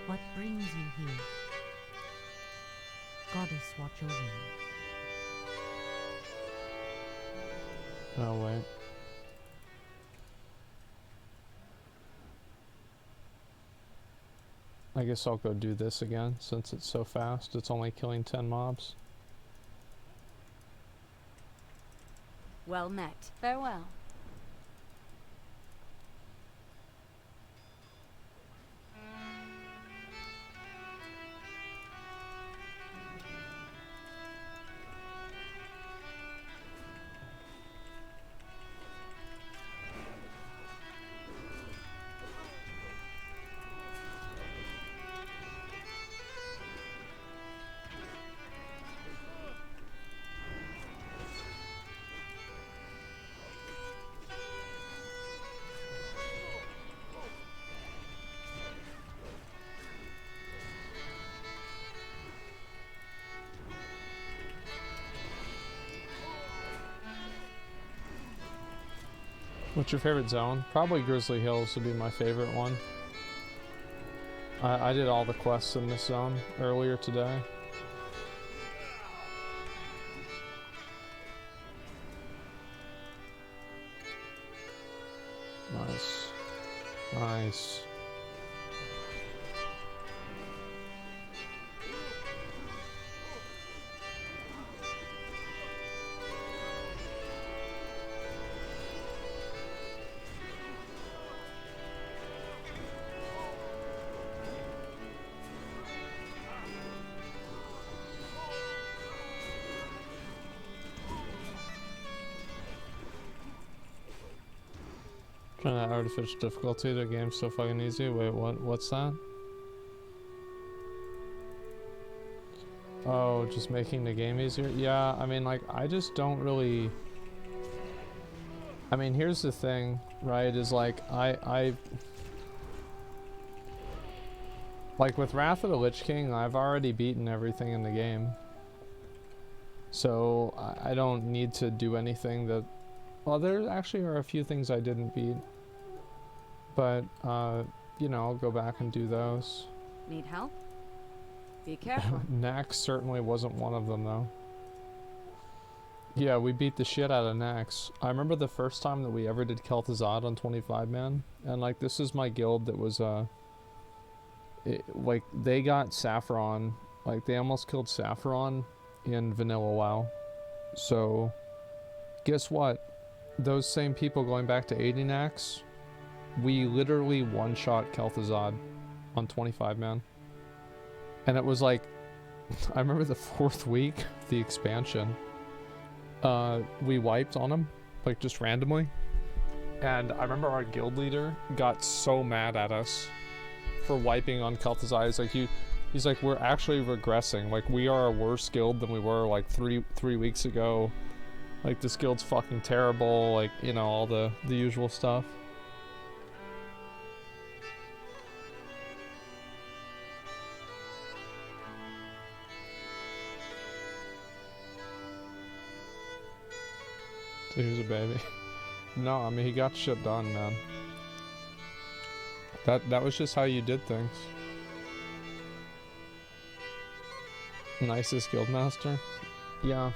[SPEAKER 3] What brings you here? Goddess watch over you.
[SPEAKER 1] Oh, wait. I guess I'll go do this again, since it's so fast. It's only killing 10 mobs.
[SPEAKER 7] Well met. Farewell.
[SPEAKER 1] What's your favorite zone? Probably Grizzly Hills would be my favorite one. I did all the quests in this zone earlier today. Nice. Nice. Trying to artificial difficulty, the game's so fucking easy. Wait, what's that? Oh, just making the game easier? Yeah, I mean, like, I just don't really... I mean, here's the thing, right, is like, like, with Wrath of the Lich King, I've already beaten everything in the game. So, I don't need to do anything that... Well, there actually are a few things I didn't beat. But, you know, I'll go back and do those.
[SPEAKER 7] Need help? Be careful.
[SPEAKER 1] Nax certainly wasn't one of them, though. Yeah, we beat the shit out of Nax. I remember the first time that we ever did Kel'Thuzad on 25-man. And, like, this is my guild that was, like, they got Saffron. Like, they almost killed Saffron in Vanilla WoW. So, guess what? Those same people going back to 80 Nax, we literally one-shot Kel'Thuzad on 25-man. And it was like, I remember the 4th week, the expansion, we wiped on him, like just randomly. And I remember our guild leader got so mad at us for wiping on Kel'Thuzad. He's like, we're actually regressing. Like, we are a worse guild than we were like three weeks ago. Like, this guild's fucking terrible, like, you know, all the usual stuff. So he was a baby. No, I mean, he got shit done, man. That was just how you did things. Nicest guildmaster? Yeah.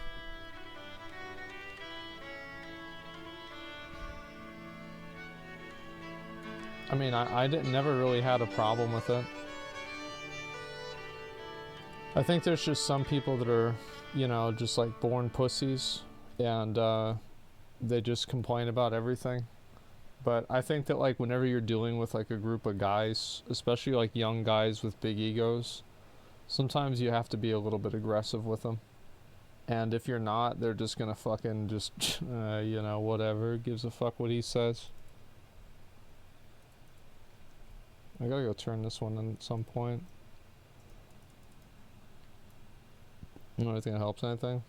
[SPEAKER 1] I mean, I never really had a problem with it. I think there's just some people that are, you know, just like born pussies, and they just complain about everything. But I think that, like, whenever you're dealing with like a group of guys, especially like young guys with big egos, sometimes you have to be a little bit aggressive with them. And if you're not, they're just gonna fucking just, you know, whatever, gives a fuck what he says. I gotta go turn this one in at some point. You know, anything that helps anything?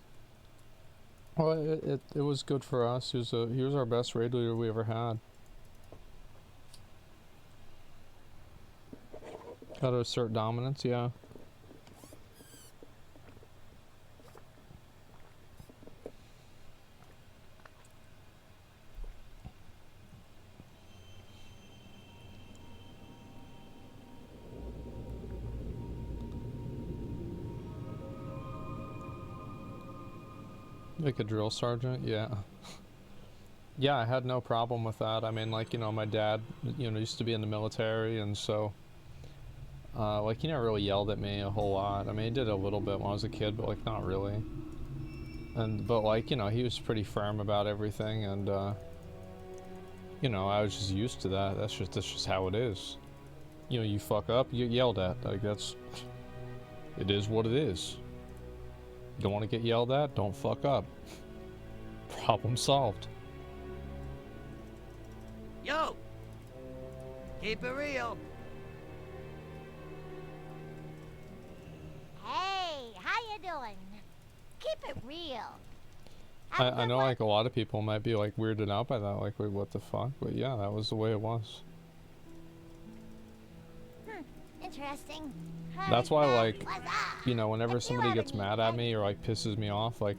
[SPEAKER 1] Well, it was good for us. He was our best raid leader we ever had. Gotta assert dominance, yeah. Like a drill sergeant, yeah. Yeah, I had no problem with that. I mean, like, you know, my dad, you know, used to be in the military, and so, like, he never really yelled at me a whole lot. I mean, he did a little bit when I was a kid, but, like, not really. But, like, you know, he was pretty firm about everything, and, you know, I was just used to that. That's just how it is. You know, you fuck up, you get yelled at. Like, it is what it is. Don't want to get yelled at? Don't fuck up. Problem solved.
[SPEAKER 6] Yo! Keep it real.
[SPEAKER 5] Hey, how you doing? Keep it real.
[SPEAKER 1] I know, like, a lot of people might be, like, weirded out by that. Like, wait, what the fuck? But yeah, that was the way it was.
[SPEAKER 5] Interesting.
[SPEAKER 1] That's why, like, you know, whenever somebody gets mad at me or, like, pisses me off, like,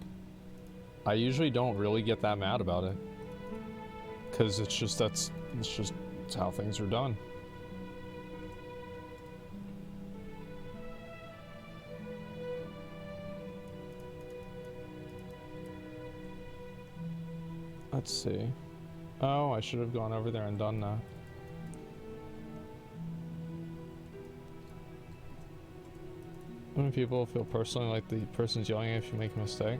[SPEAKER 1] I usually don't really get that mad about it. Because it's just it's how things are done. Let's see. Oh, I should have gone over there and done that. When people feel personally like the person's yelling if you make a mistake.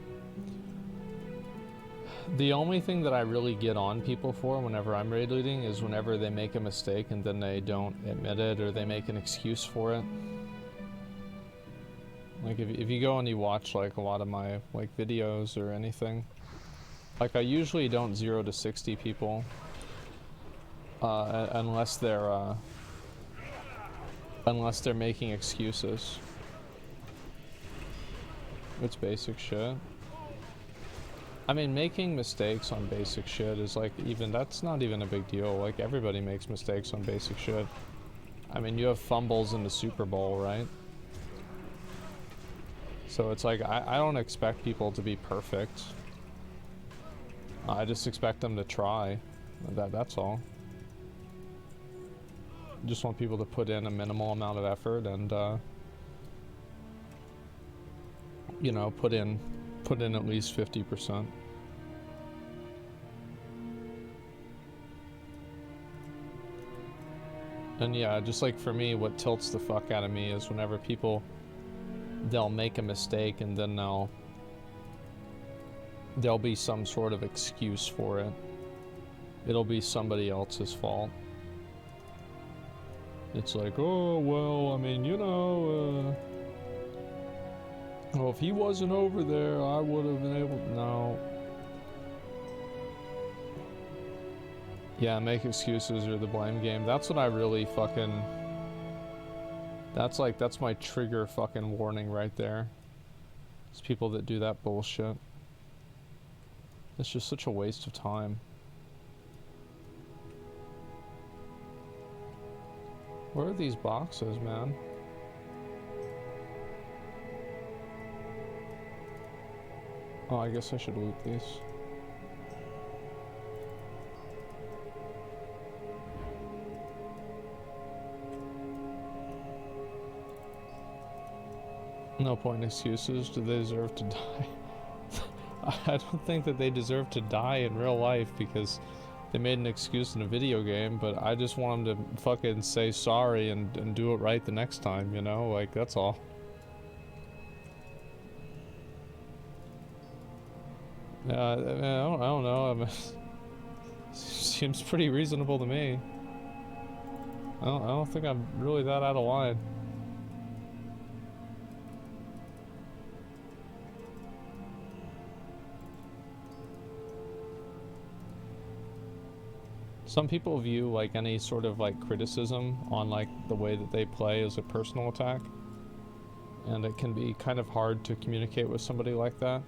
[SPEAKER 1] The only thing that I really get on people for whenever I'm raid leading is whenever they make a mistake and then they don't admit it or they make an excuse for it. Like if you go and you watch like a lot of my like videos or anything, like I usually don't 0 to 60 people unless they're making excuses. It's basic shit. I mean, making mistakes on basic shit is like that's not even a big deal. Like everybody makes mistakes on basic shit. I mean, you have fumbles in the Super Bowl, right? So it's like I don't expect people to be perfect. I just expect them to try. That's all. Just want people to put in a minimal amount of effort and you know, put in at least 50%. And yeah, just like for me, what tilts the fuck out of me is whenever they'll make a mistake and then there'll be some sort of excuse for it. It'll be somebody else's fault. It's like, oh, well, I mean, you know, well, if he wasn't over there, I would have been able to... No. Yeah, make excuses or the blame game. That's what I really fucking... That's my trigger fucking warning right there. It's people that do that bullshit. It's just such a waste of time. Where are these boxes, man? Oh, I guess I should loot these. No point in excuses. Do they deserve to die? I don't think that they deserve to die in real life because they made an excuse in a video game, but I just want them to fucking say sorry and do it right the next time, you know? Like, that's all. I don't know. I mean, seems pretty reasonable to me. I don't think I'm really that out of line. Some people view like any sort of like criticism on like the way that they play as a personal attack, and it can be kind of hard to communicate with somebody like that.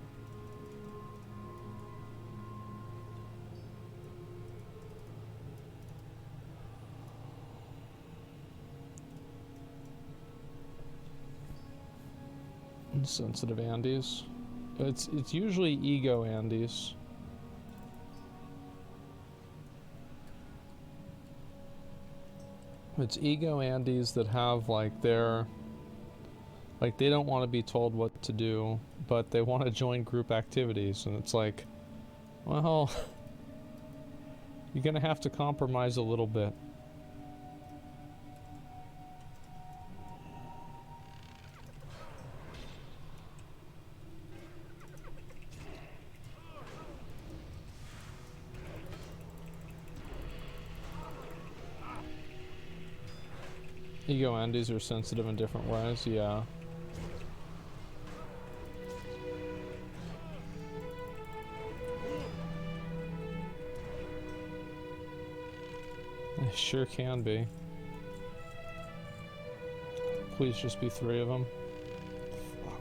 [SPEAKER 1] Sensitive Andes. It's usually ego Andes. It's ego Andes that have like they don't want to be told what to do, but they want to join group activities, and it's like, well, you're gonna have to compromise a little bit. Ego Andes are sensitive in different ways, yeah. They sure can be. Please just be 3 of them. Fuck.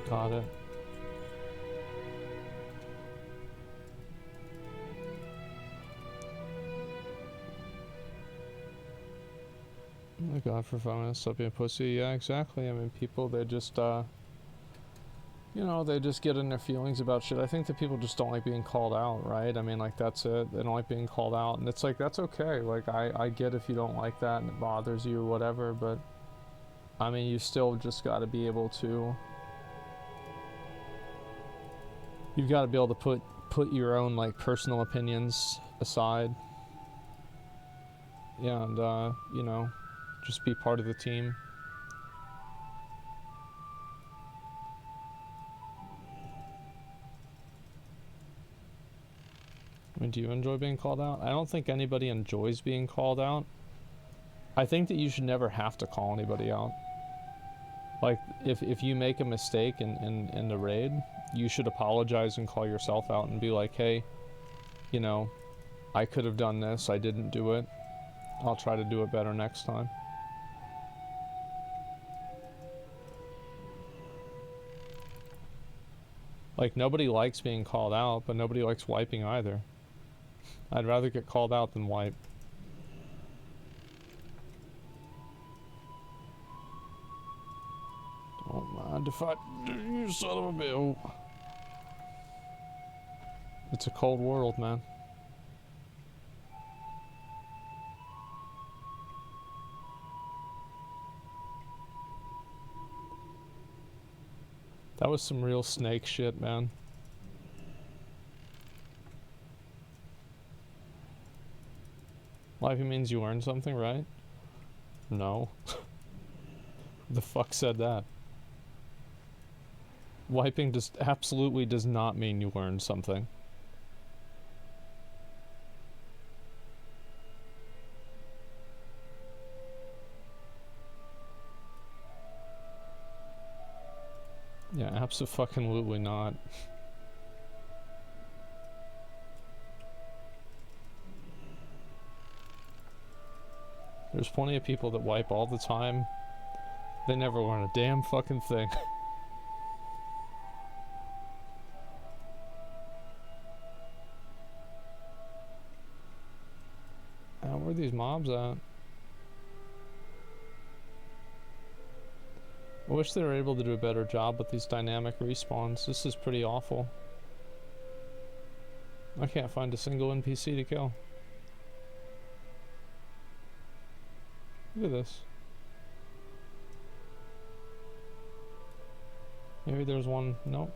[SPEAKER 1] Got it. Oh God, for 5 minutes, stop being a pussy. Yeah, exactly. I mean, people, they just, you know, they just get in their feelings about shit. I think that people just don't like being called out, right? I mean, like, that's it. They don't like being called out. And it's like, that's okay. Like, I get if you don't like that and it bothers you or whatever, but, I mean, you still just gotta be able to... You've gotta be able to put your own, like, personal opinions aside. Yeah, and, you know, just be part of the team. I mean, do you enjoy being called out? I don't think anybody enjoys being called out. I think that you should never have to call anybody out. Like, if you make a mistake in the raid, you should apologize and call yourself out and be like, hey, you know, I could have done this, I didn't do it. I'll try to do it better next time. Like, nobody likes being called out, but nobody likes wiping either. I'd rather get called out than wipe. Don't mind if I do, you son of a bitch. It's a cold world, man. That was some real snake shit, man. Wiping means you earned something, right? No. Who the fuck said that? Wiping just absolutely does not mean you earned something. Yeah, abso-fucking-lutely not. There's plenty of people that wipe all the time. They never learn a damn fucking thing. Where are these mobs at? I wish they were able to do a better job with these dynamic respawns. This is pretty awful. I can't find a single NPC to kill. Look at this. Maybe there's one. Nope.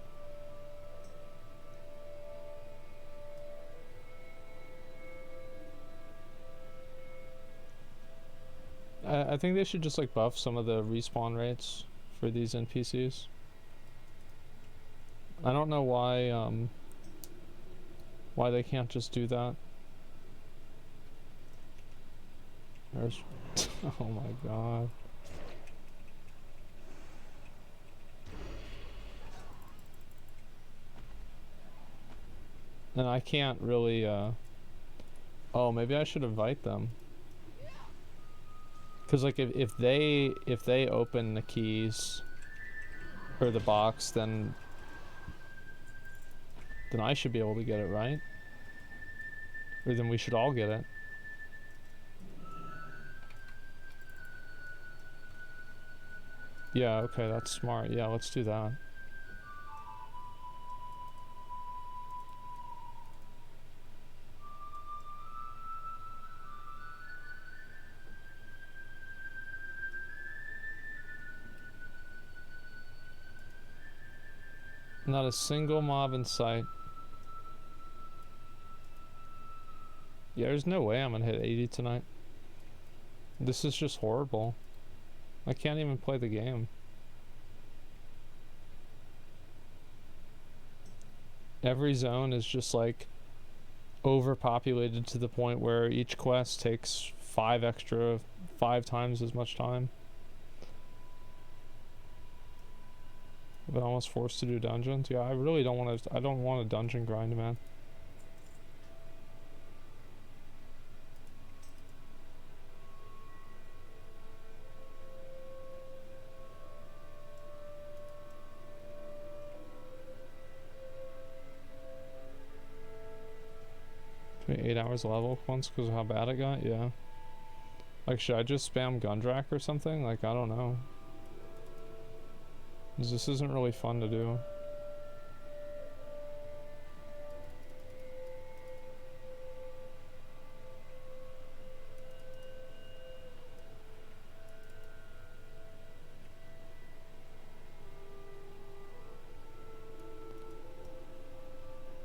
[SPEAKER 1] I think they should just like buff some of the respawn rates for these NPCs. I don't know why they can't just do that. There's oh my god. And I can't really oh, maybe I should invite them. Cause like if they open the keys or the box, then I should be able to get it, right? Or then we should all get it. Yeah, okay, that's smart. Yeah, let's do that. Not a single mob in sight. Yeah, there's no way I'm gonna hit 80 tonight. This is just horrible. I can't even play the game. Every zone is just like overpopulated to the point where each quest takes 5 times as much time. I've been almost forced to do dungeons. Yeah, I really don't want to. I don't want a dungeon grind, man. Took me 8 hours of level once because of how bad it got. Yeah, Like, should I just spam Gundrak or something? Like, I don't know. 'Cause this isn't really fun to do.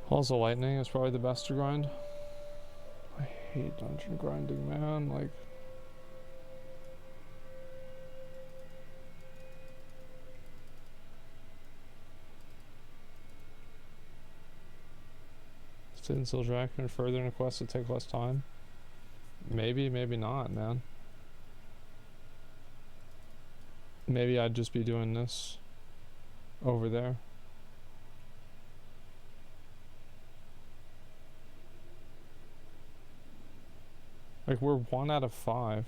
[SPEAKER 1] Halls of Lightning is probably the best to grind. I hate dungeon grinding, man. Like, stay in Sildrack and further in a quest to take less time. Maybe, maybe not, man. Maybe I'd just be doing this over there. Like, we're 1 out of 5.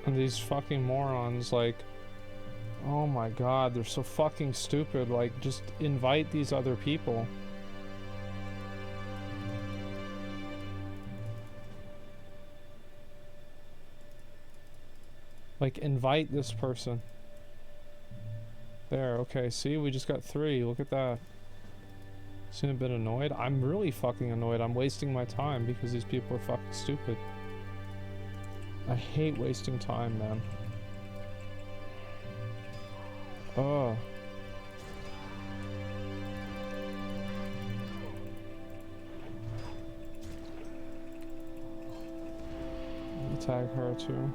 [SPEAKER 1] And these fucking morons, like, oh my god, they're so fucking stupid. Like, just invite these other people. Like, invite this person. There, okay, see, we just got 3, look at that. Seem a bit annoyed? I'm really fucking annoyed. I'm wasting my time because these people are fucking stupid. I hate wasting time, man. Oh. Tag her too.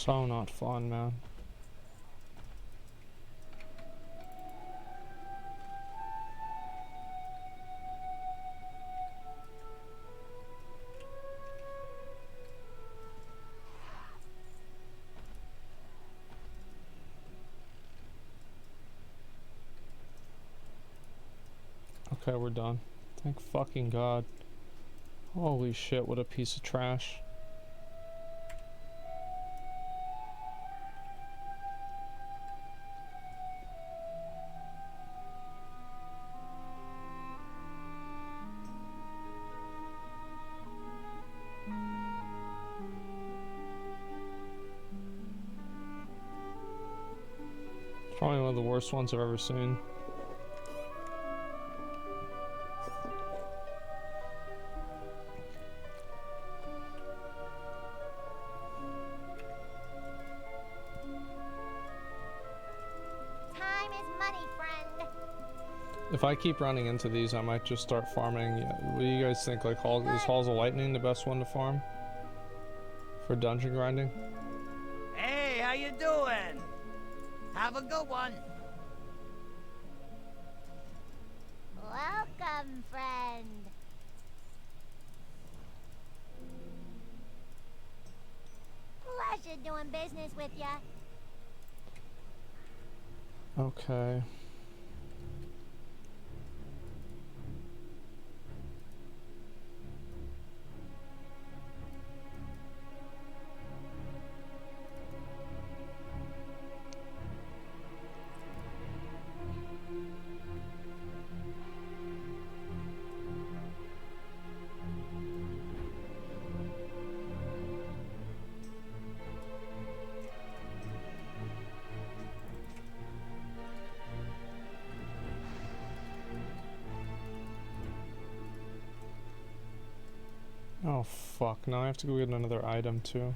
[SPEAKER 1] So not fun, man. Okay, we're done. Thank fucking God. Holy shit, what a piece of trash. Probably one of the worst ones I've ever seen.
[SPEAKER 10] Time is money, friend.
[SPEAKER 1] If I keep running into these, I might just start farming. Yeah, what do you guys think? Like, is Halls of Lightning the best one to farm? For dungeon grinding?
[SPEAKER 6] Hey, how you doing? Have a good one.
[SPEAKER 10] Welcome, friend. Pleasure doing business with ya.
[SPEAKER 1] Okay. Oh fuck, now I have to go get another item too.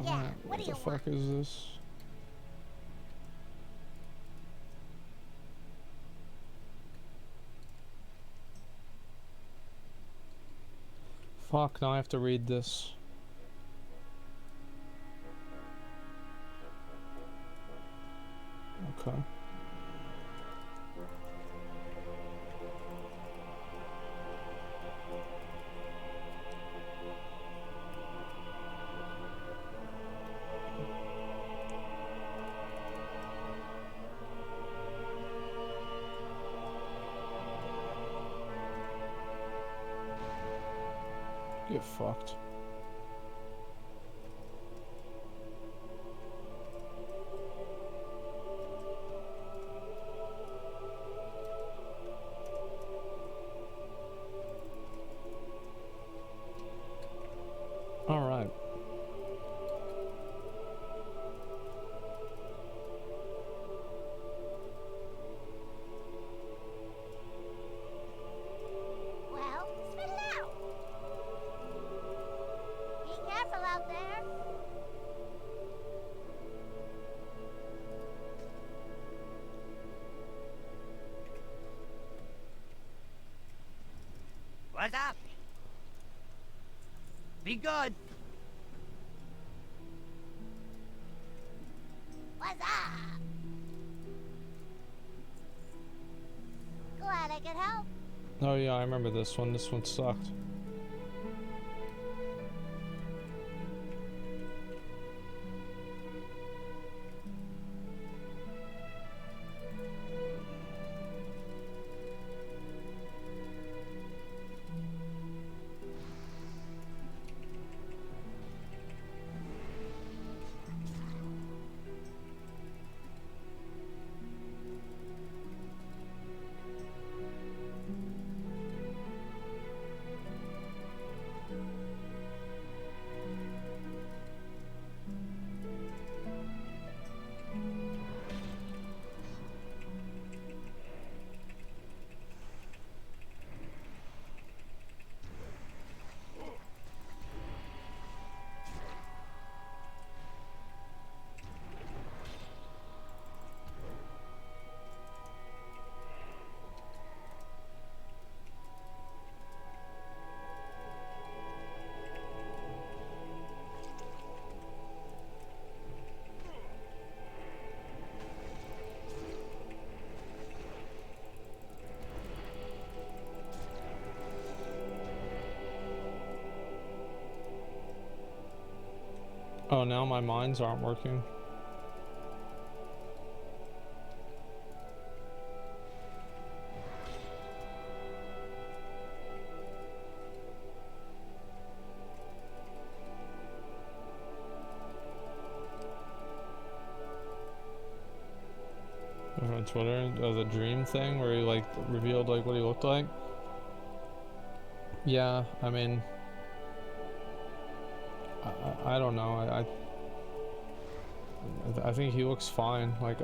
[SPEAKER 10] Yeah, what do you
[SPEAKER 1] What the fuck is this? Fuck, now I have to read this. Okay. Get fucked. All right.
[SPEAKER 10] Well, spit it out. Be careful out there.
[SPEAKER 6] What's up? Be good.
[SPEAKER 10] What's up? Glad I could help.
[SPEAKER 1] Oh yeah, I remember this one. This one sucked. Oh, now my mines aren't working. On Twitter, the dream thing where he like revealed like what he looked like. Yeah, I mean, I don't know. I think he looks fine. Like,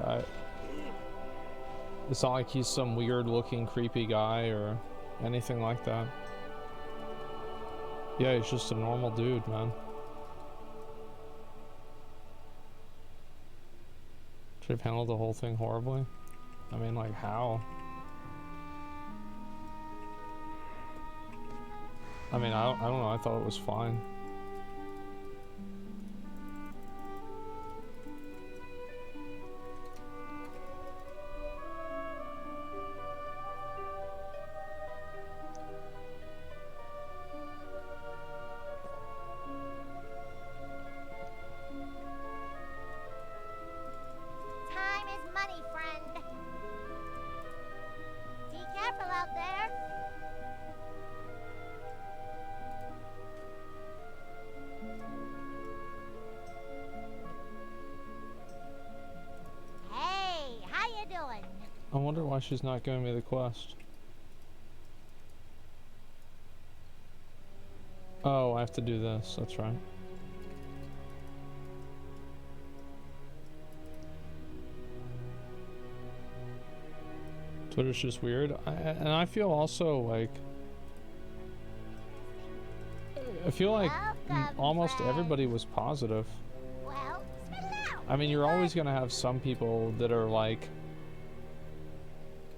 [SPEAKER 1] it's not like he's some weird looking creepy guy or anything like that. Yeah, he's just a normal dude, man. Should have handled the whole thing horribly. I mean, like, how? I mean, I don't know, I thought it was fine.
[SPEAKER 10] Time is money, friend. Be careful out there. Hey, how you doing?
[SPEAKER 1] I wonder why she's not giving me the quest. Oh, I have to do this, that's right. Twitter's just weird. And I feel also like... I feel like almost everybody was positive.
[SPEAKER 10] Well, spit it out.
[SPEAKER 1] I mean, you're always gonna have some people that are like,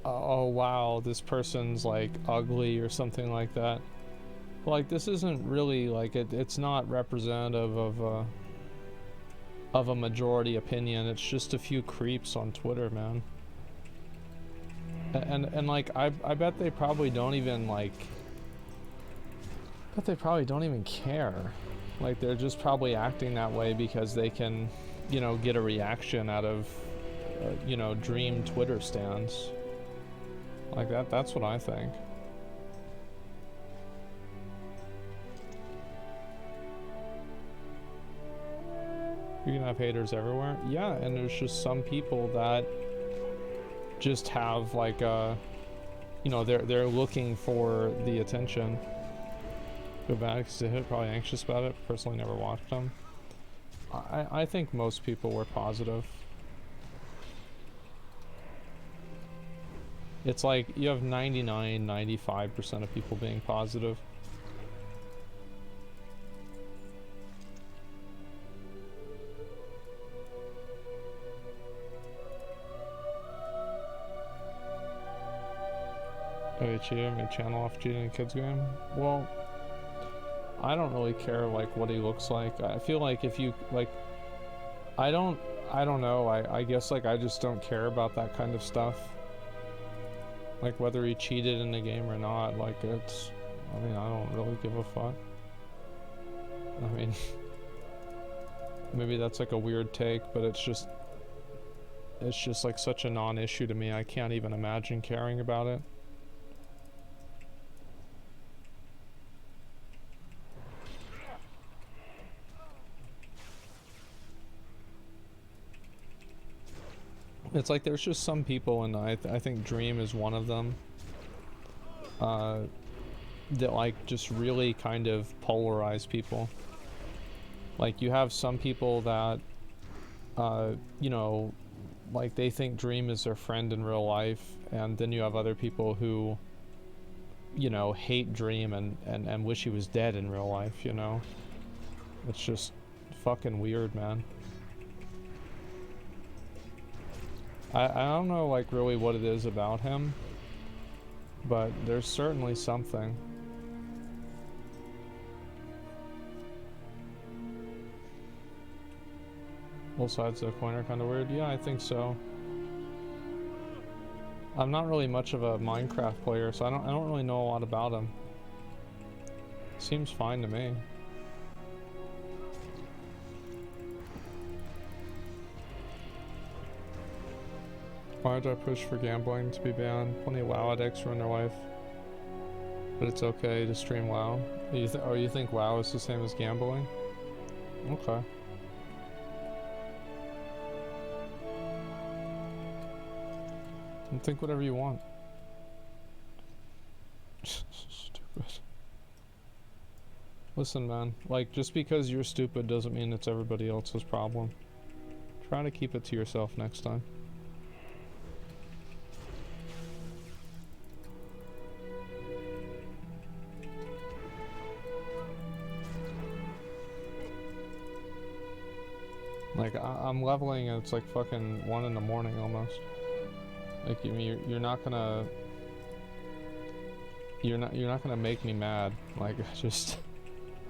[SPEAKER 1] oh wow, this person's like ugly or something like that. But, like, this isn't really like it's not representative of a majority opinion. It's just a few creeps on Twitter, man. And like I bet they probably don't even like. But they probably don't even care. Like, they're just probably acting that way because they can, you know, get a reaction out of, you know, dream Twitter stands. Like that's what I think. You can have haters everywhere. Yeah, and there's just some people that just have like you know, they're looking for the attention. Feel bad because they're probably anxious about it. Personally, never watched them. I think most people were positive. It's like you have 95% of people being positive. Oh, you cheated? Made channel off cheating in a kid's game? Well, I don't really care like what he looks like. I feel like if you like, I don't know. I guess like I just don't care about that kind of stuff. Like whether he cheated in the game or not, like it's, I mean, I don't really give a fuck. I mean, maybe that's like a weird take, but it's just like such a non-issue to me. I can't even imagine caring about it. It's like there's just some people, and I think Dream is one of them, that like just really kind of polarize people. Like you have some people that, you know, like they think Dream is their friend in real life, and then you have other people who, you know, hate Dream and wish he was dead in real life, you know? It's just fucking weird, man. I don't know like really what it is about him, but there's certainly something. Both sides of the coin are kind of weird. Yeah, I think so. I'm not really much of a Minecraft player, so I don't really know a lot about him. Seems fine to me. Why did I push for gambling to be banned? Plenty of WoW addicts ruin their life. But it's okay to stream WoW. You think WoW is the same as gambling? Okay. And think whatever you want. Stupid. Listen, man. Like, just because you're stupid doesn't mean it's everybody else's problem. Try to keep it to yourself next time. Like, I'm leveling and it's like fucking 1 in the morning almost. Like, you're not gonna... You're not gonna make me mad. Like,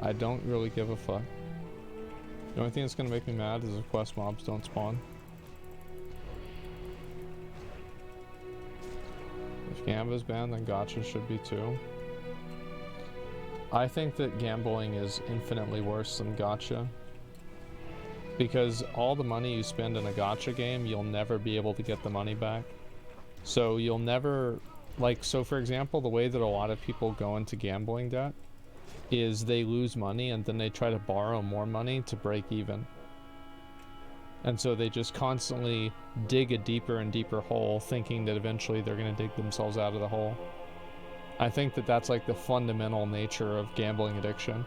[SPEAKER 1] I don't really give a fuck. The only thing that's gonna make me mad is if quest mobs don't spawn. If Gamba's banned, then gacha should be too. I think that gambling is infinitely worse than gacha. Because all the money you spend in a gacha game, you'll never be able to get the money back. So you'll never... Like, so for example, the way that a lot of people go into gambling debt is they lose money and then they try to borrow more money to break even. And so they just constantly dig a deeper and deeper hole, thinking that eventually they're going to dig themselves out of the hole. I think that that's like the fundamental nature of gambling addiction.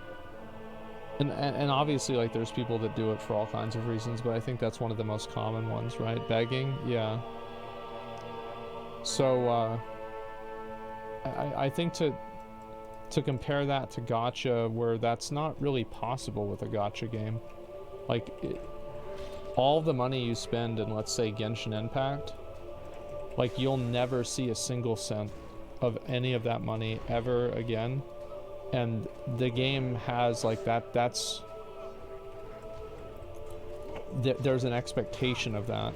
[SPEAKER 1] And obviously, like, there's people that do it for all kinds of reasons, but I think that's one of the most common ones, right? Begging? Yeah. So, I think to compare that to gacha, where that's not really possible with a gacha game. Like, all the money you spend in, let's say, Genshin Impact, like, you'll never see a single cent of any of that money ever again. And the game has, like, that's... There's an expectation of that.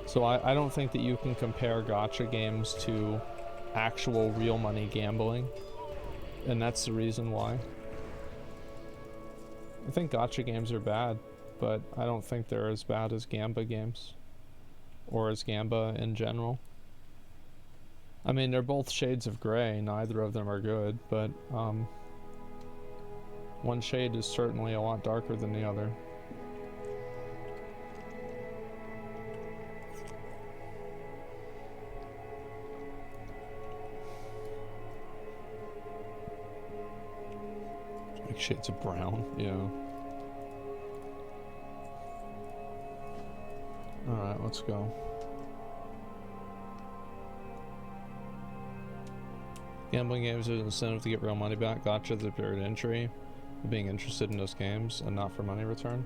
[SPEAKER 1] So I don't think that you can compare gacha games to actual real money gambling. And that's the reason why. I think gacha games are bad, but I don't think they're as bad as Gamba games. Or as Gamba in general. I mean, they're both shades of gray, neither of them are good, but one shade is certainly a lot darker than the other. Like shades of brown, yeah. Alright, let's go. Gambling games are an incentive to get real money back. Gotcha, the period entry. Being interested in those games and not for money return.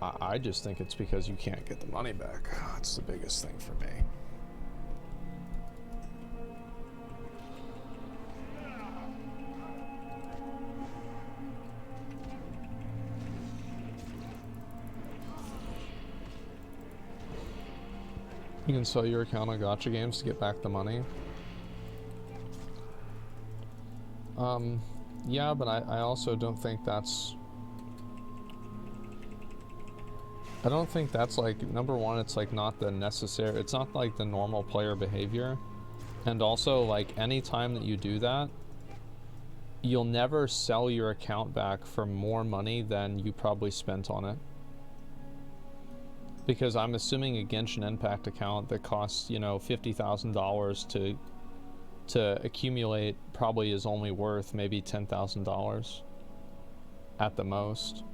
[SPEAKER 1] I just think it's because you can't get the money back. That's the biggest thing for me. You can sell your account on gacha games to get back the money. Yeah, but I also don't think that's... I don't think that's like, number one, it's like not the necessary, it's not like the normal player behavior. And also, like, anytime that you do that, you'll never sell your account back for more money than you probably spent on it. Because I'm assuming a Genshin Impact account that costs, you know, $50,000 to accumulate probably is only worth maybe $10,000 at the most.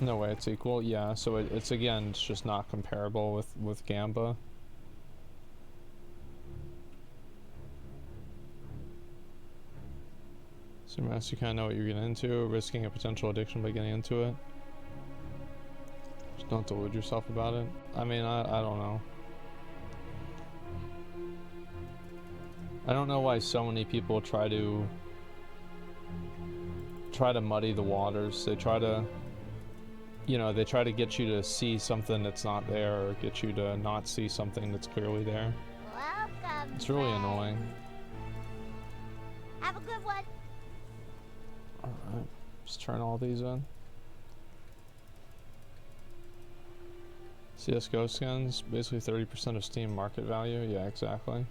[SPEAKER 1] No way it's equal. Yeah, so it's again, it's just not comparable with Gamba. So you kind of know what you're getting into, risking a potential addiction by getting into it. Just don't delude yourself about it. I mean, I don't know. I don't know why so many people try to muddy the waters. They try to, you know, they try to get you to see something that's not there, or get you to not see something that's clearly there.
[SPEAKER 10] Welcome.
[SPEAKER 1] It's really annoying.
[SPEAKER 10] Have a good one.
[SPEAKER 1] Alright, just turn all these in. CSGO skins, basically 30% of Steam market value. Yeah, exactly.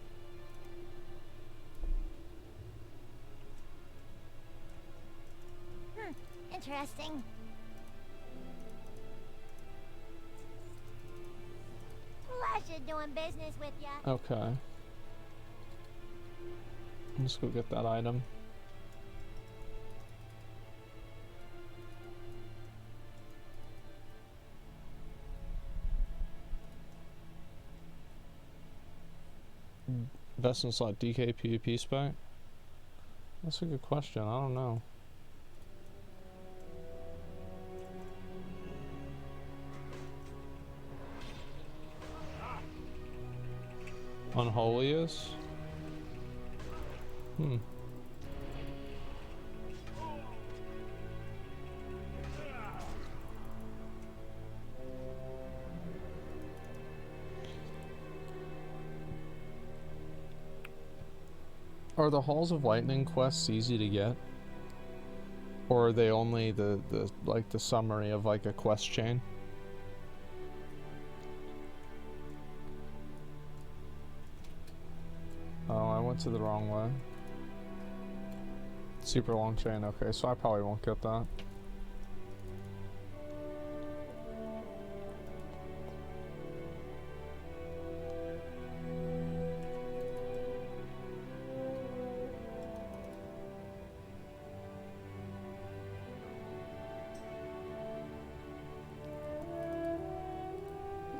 [SPEAKER 10] pleasure doing business with ya.
[SPEAKER 1] Okay. Let's go get that item. Best in slot DK PvP spec? That's a good question. I don't know. Unholiest? Hmm. Are the Halls of Lightning quests easy to get? Or are they only the like the summary of like a quest chain? Oh, I went to the wrong way. Super long chain, okay, so I probably won't get that.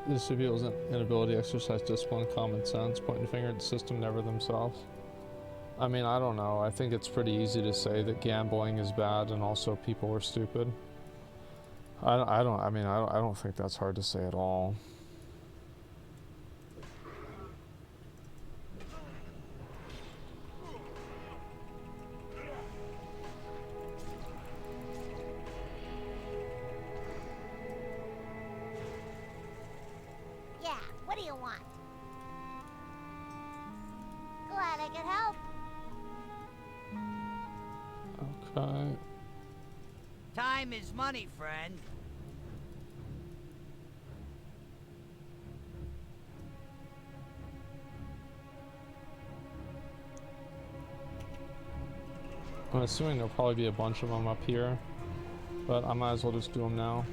[SPEAKER 1] This reveals an inability to exercise discipline, common sense, pointing the finger at the system, never themselves. I mean, I don't know. I think it's pretty easy to say that gambling is bad and also people are stupid. I don't think that's hard to say at all.
[SPEAKER 10] Yeah, what do you want? Glad I could help.
[SPEAKER 1] Okay.
[SPEAKER 6] Time is money, friend.
[SPEAKER 1] I'm assuming there'll probably be a bunch of them up here, but I might as well just do them now.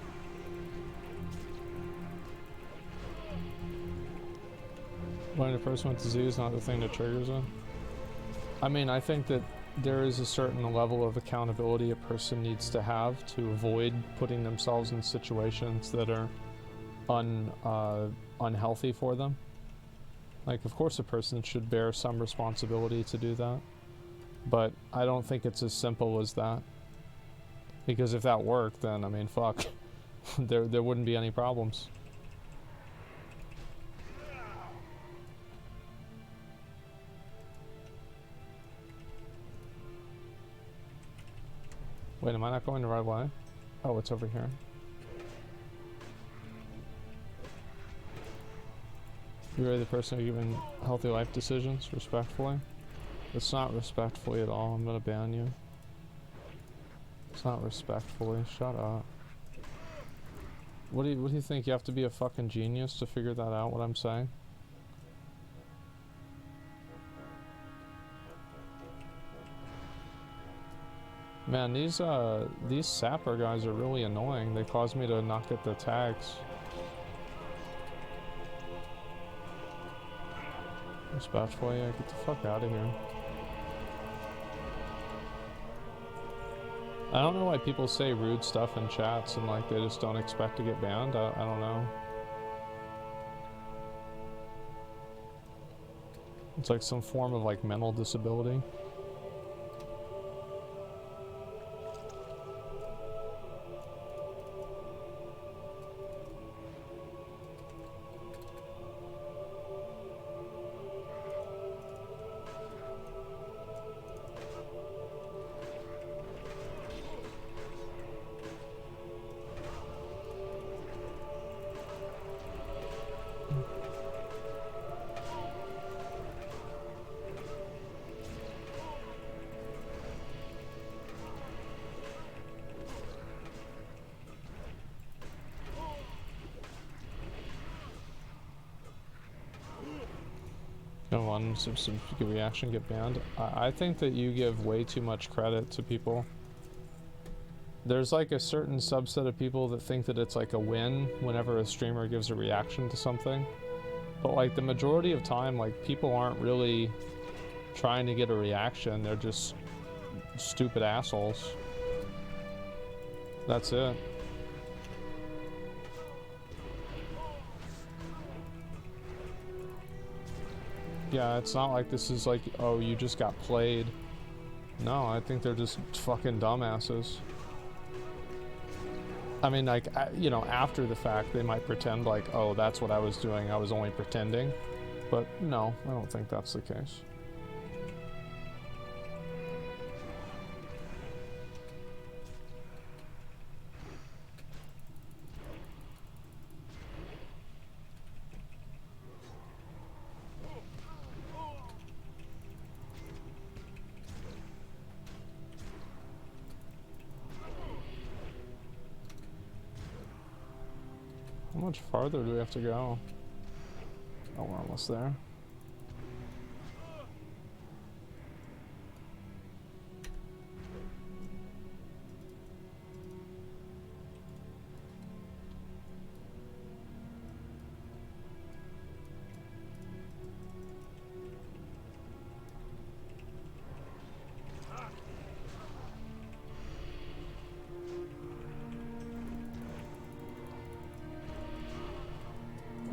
[SPEAKER 1] When a person with disease is not the thing that triggers it. I mean, I think that there is a certain level of accountability a person needs to have to avoid putting themselves in situations that are unhealthy for them. Like, of course a person should bear some responsibility to do that, but I don't think it's as simple as that. Because if that worked, then, I mean, fuck, there wouldn't be any problems. Wait, am I not going the right way? Oh, it's over here. You're really the person who given healthy life decisions respectfully? It's not respectfully at all. I'm gonna ban you. It's not respectfully. Shut up. What do you think? You have to be a fucking genius to figure that out, what I'm saying? Man, these sapper guys are really annoying. They cause me to not get the tags. Respectfully, yeah, get the fuck out of here. I don't know why people say rude stuff in chats and like they just don't expect to get banned. I don't know. It's like some form of like mental disability. Come on, some good reaction, get banned. I think that you give way too much credit to people. There's like a certain subset of people that think that it's like a win whenever a streamer gives a reaction to something. But like the majority of time, like people aren't really trying to get a reaction. They're just stupid assholes. That's it. Yeah, it's not like this is like, oh, you just got played. No, I think they're just fucking dumbasses. I mean, like, you know, after the fact, they might pretend like, oh, that's what I was doing. I was only pretending. But no, I don't think that's the case. How much farther do we have to go? Oh, we're almost there.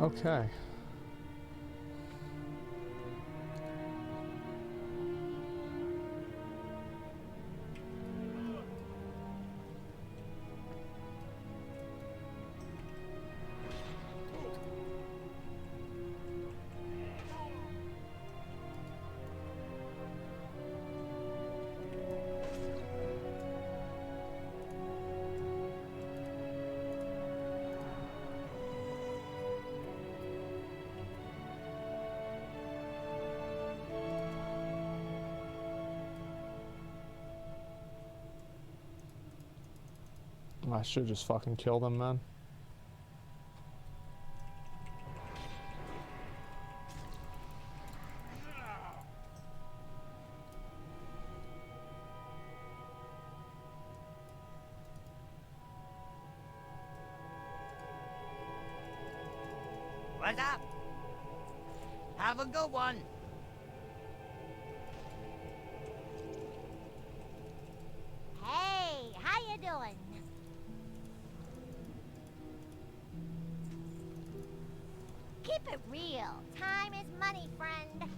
[SPEAKER 1] Okay. I should just fucking kill them, man.
[SPEAKER 6] What's up? Have a good one.
[SPEAKER 10] Hey, how you doing? Keep it real. Time is money, friend.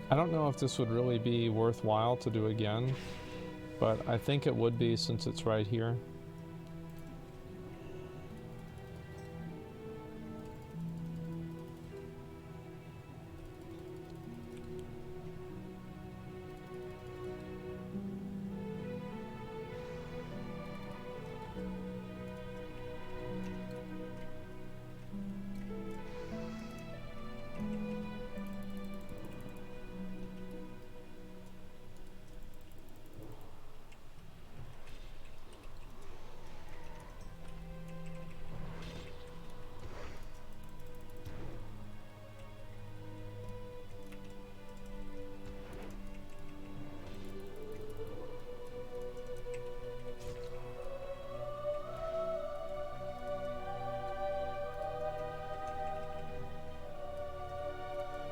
[SPEAKER 1] I don't know if this would really be worthwhile to do again, but I think it would be since it's right here.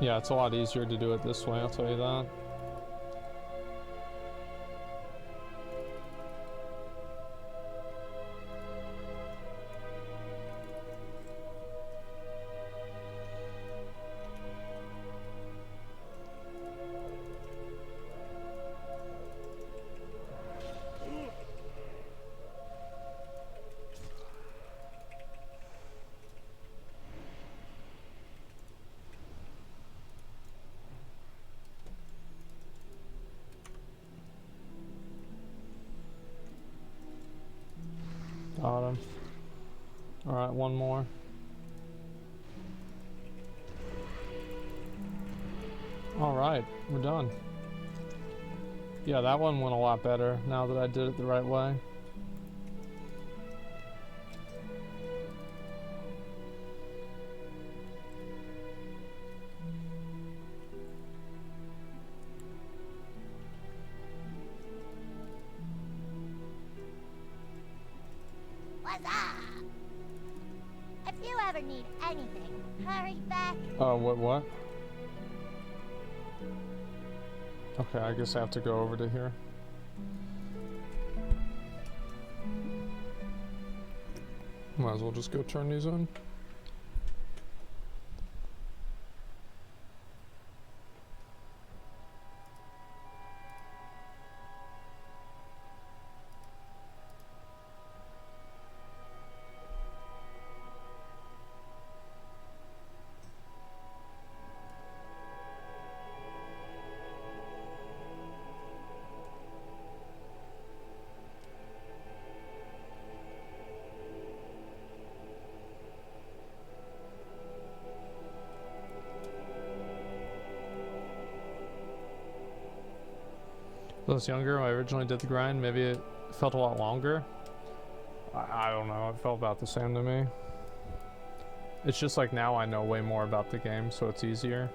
[SPEAKER 1] Yeah, it's a lot easier to do it this way, I'll tell you that. Got him. Alright, one more. Alright, we're done. Yeah, that one went a lot better now that I did it the right way.
[SPEAKER 10] What's up? If you ever need anything, hurry back.
[SPEAKER 1] Oh, what? Okay, I guess I have to go over to here. Might as well just go turn these in. When I was younger, when I originally did the grind, maybe it felt a lot longer. I don't know, it felt about the same to me. It's just like now I know way more about the game, so it's easier.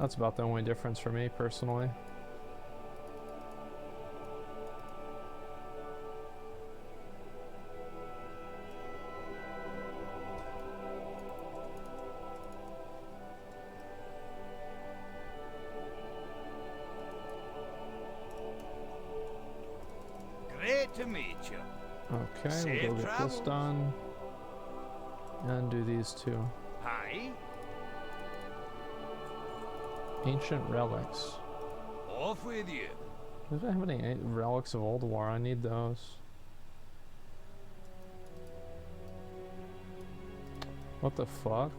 [SPEAKER 1] That's about the only difference for me, personally.
[SPEAKER 6] To meet you.
[SPEAKER 1] Okay,
[SPEAKER 6] Safe
[SPEAKER 1] we'll go get
[SPEAKER 6] travels.
[SPEAKER 1] this done. And do these two.
[SPEAKER 6] Hi.
[SPEAKER 1] Ancient relics.
[SPEAKER 6] Off with you.
[SPEAKER 1] Does it have any relics of Old War? I need those. What the fuck?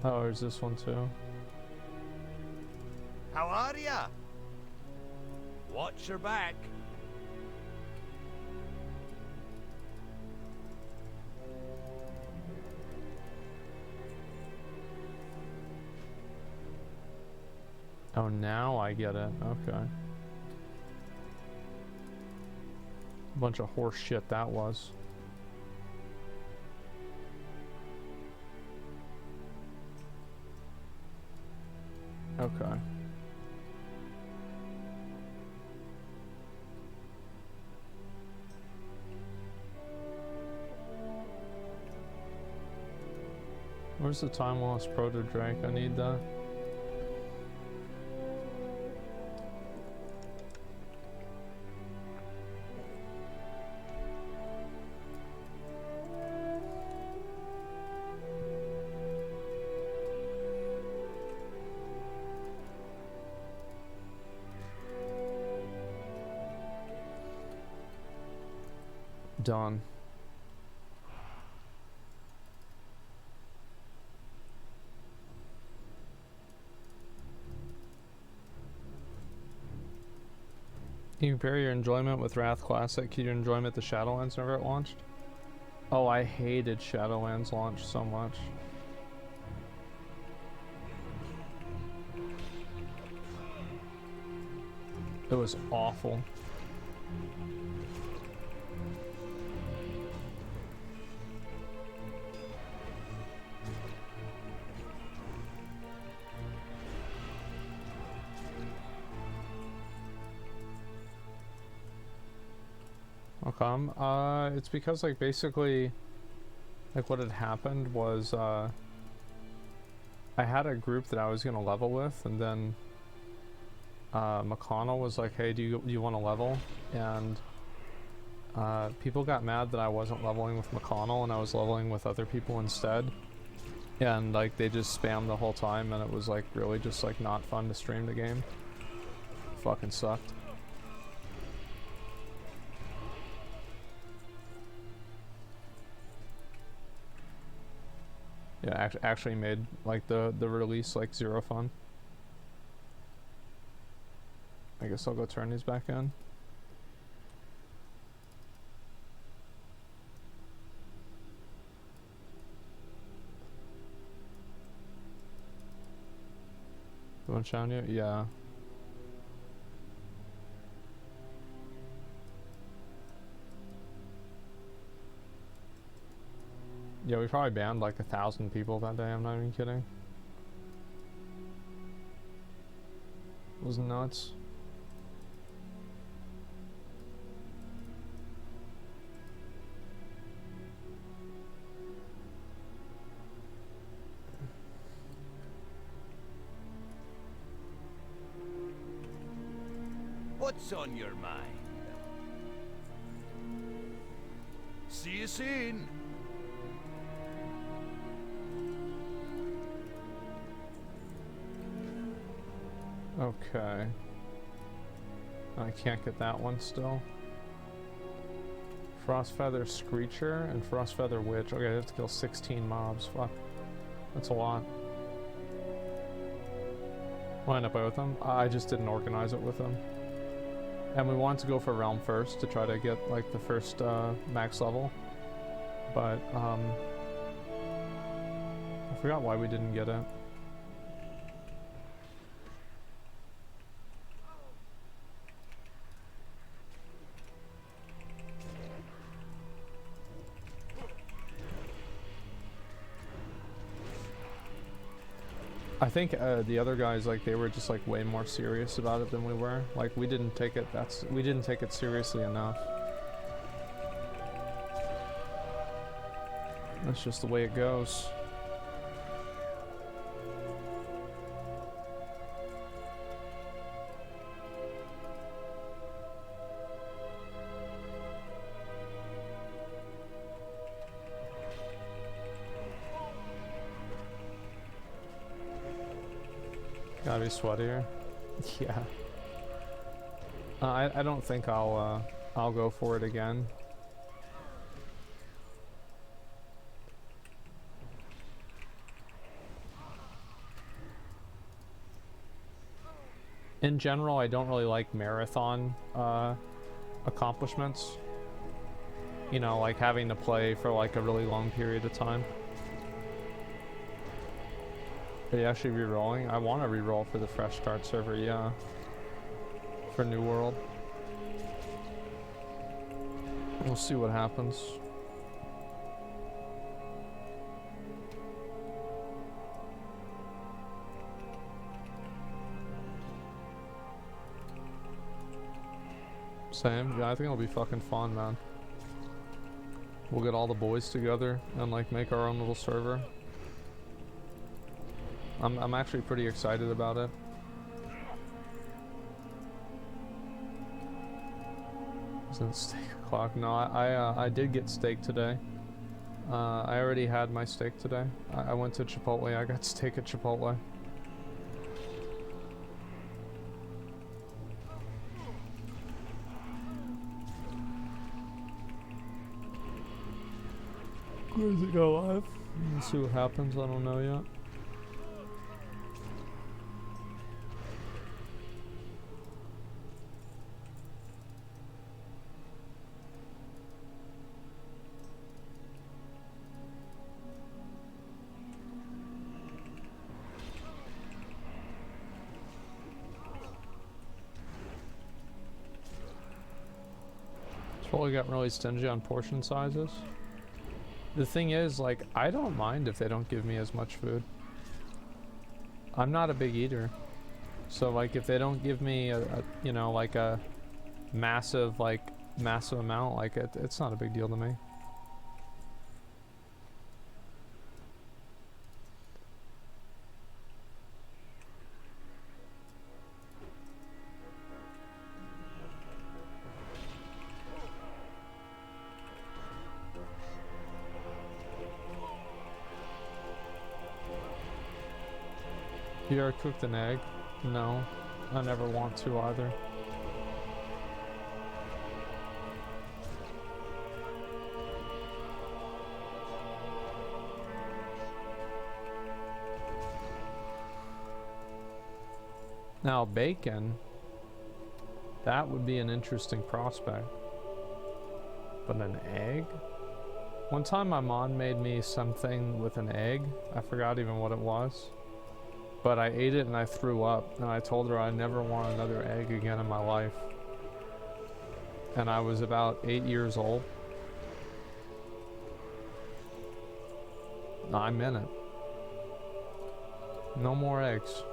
[SPEAKER 1] Oh, there's this one too.
[SPEAKER 6] How are ya? Watch your back.
[SPEAKER 1] Oh, now I get it. Okay. Bunch of horse shit that was. Okay. Where's the time lost proto drink? I need that. Done. Can you compare your enjoyment with Wrath Classic to your enjoyment the Shadowlands whenever it launched? Oh, I hated Shadowlands launch so much. It was awful. It's because like basically like what had happened was I had a group that I was gonna level with, and then Mcconnell was like, hey, do you want to level? And people got mad that I wasn't leveling with Mcconnell and I was leveling with other people instead, and like they just spammed the whole time, and it was like really just like not fun to stream the game. Fucking sucked. Yeah, actually made like the release like zero fun. I guess I'll go turn these back in. You want to shout you? Yeah. Yeah, we probably banned like 1,000 people that day, I'm not even kidding. It was nuts.
[SPEAKER 6] What's on your mind? See you soon.
[SPEAKER 1] Okay. I can't get that one still. Frostfeather Screecher and Frostfeather Witch. Okay, I have to kill 16 mobs. Fuck. That's a lot. Will I end up with them? I just didn't organize it with them. And we wanted to go for Realm first to try to get like the first max level. But I forgot why we didn't get it. I think the other guys, like, they were just like way more serious about it than we were. Like, we didn't take it seriously enough. That's just the way it goes. Gotta be sweatier. Yeah. I don't think I'll go for it again. In general, I don't really like marathon accomplishments. You know, like having to play for like a really long period of time. Are you actually re-rolling? I want to re-roll for the fresh start server, yeah. For New World. We'll see what happens. Same, yeah, I think it'll be fucking fun, man. We'll get all the boys together and like make our own little server. I'm actually pretty excited about it. Isn't steak o'clock? No, I did get steak today. I already had my steak today. I went to Chipotle. I got steak at Chipotle. Where does it go live? Let's see what happens. I don't know yet. Chipotle got really stingy on portion sizes. The thing is, like, I don't mind if they don't give me as much food. I'm not a big eater. So, like, if they don't give me you know, like a massive amount, like, it's not a big deal to me. You ever cooked an egg? No, I never want to either. Now bacon, that would be an interesting prospect. But an egg? One time my mom made me something with an egg. I forgot even what it was. But I ate it and I threw up, and I told her I never want another egg again in my life. And I was about 8 years old. I meant it. No more eggs.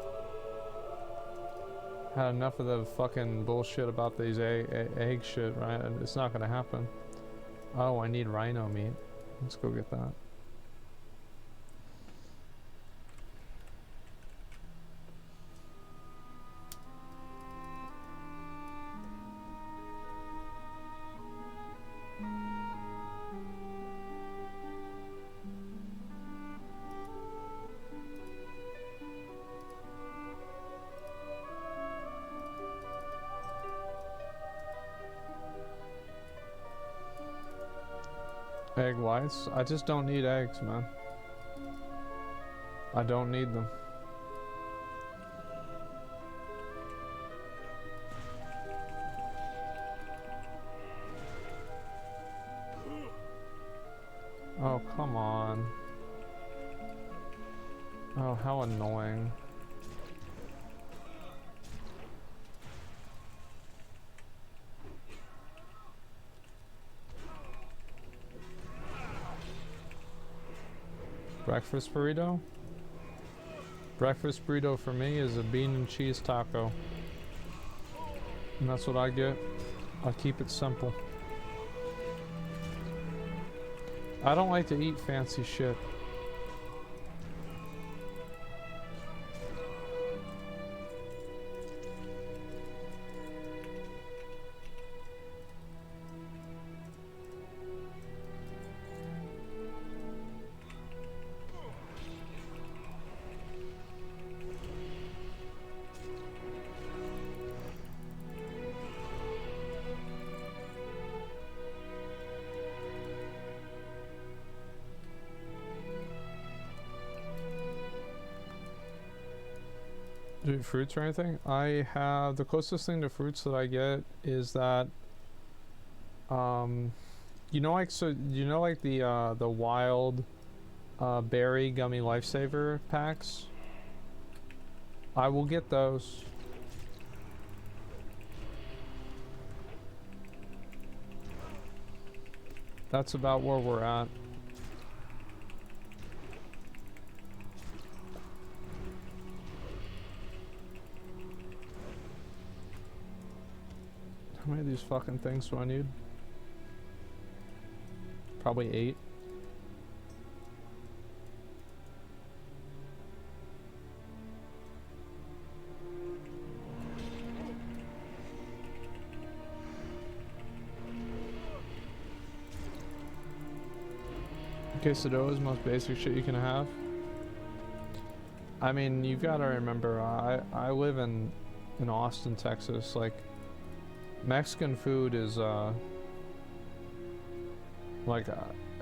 [SPEAKER 1] Had enough of the fucking bullshit about these egg shit, right? It's not gonna happen. Oh, I need rhino meat. Let's go get that. Egg whites? I just don't need eggs, man. I don't need them. Oh, come on. Oh, how annoying. Breakfast burrito? Breakfast burrito for me is a bean and cheese taco. And that's what I get. I keep it simple. I don't like to eat fancy shit. Do you eat fruits or anything? I have the closest thing to fruits that I get is that you know, like, so you know, like the wild berry gummy lifesaver packs. I will get those. That's about where we're at. How many of these fucking things do I need? Probably 8. Quesadilla is the most basic shit you can have. I mean, you've got to remember, I live in Austin, Texas. Like, Mexican food is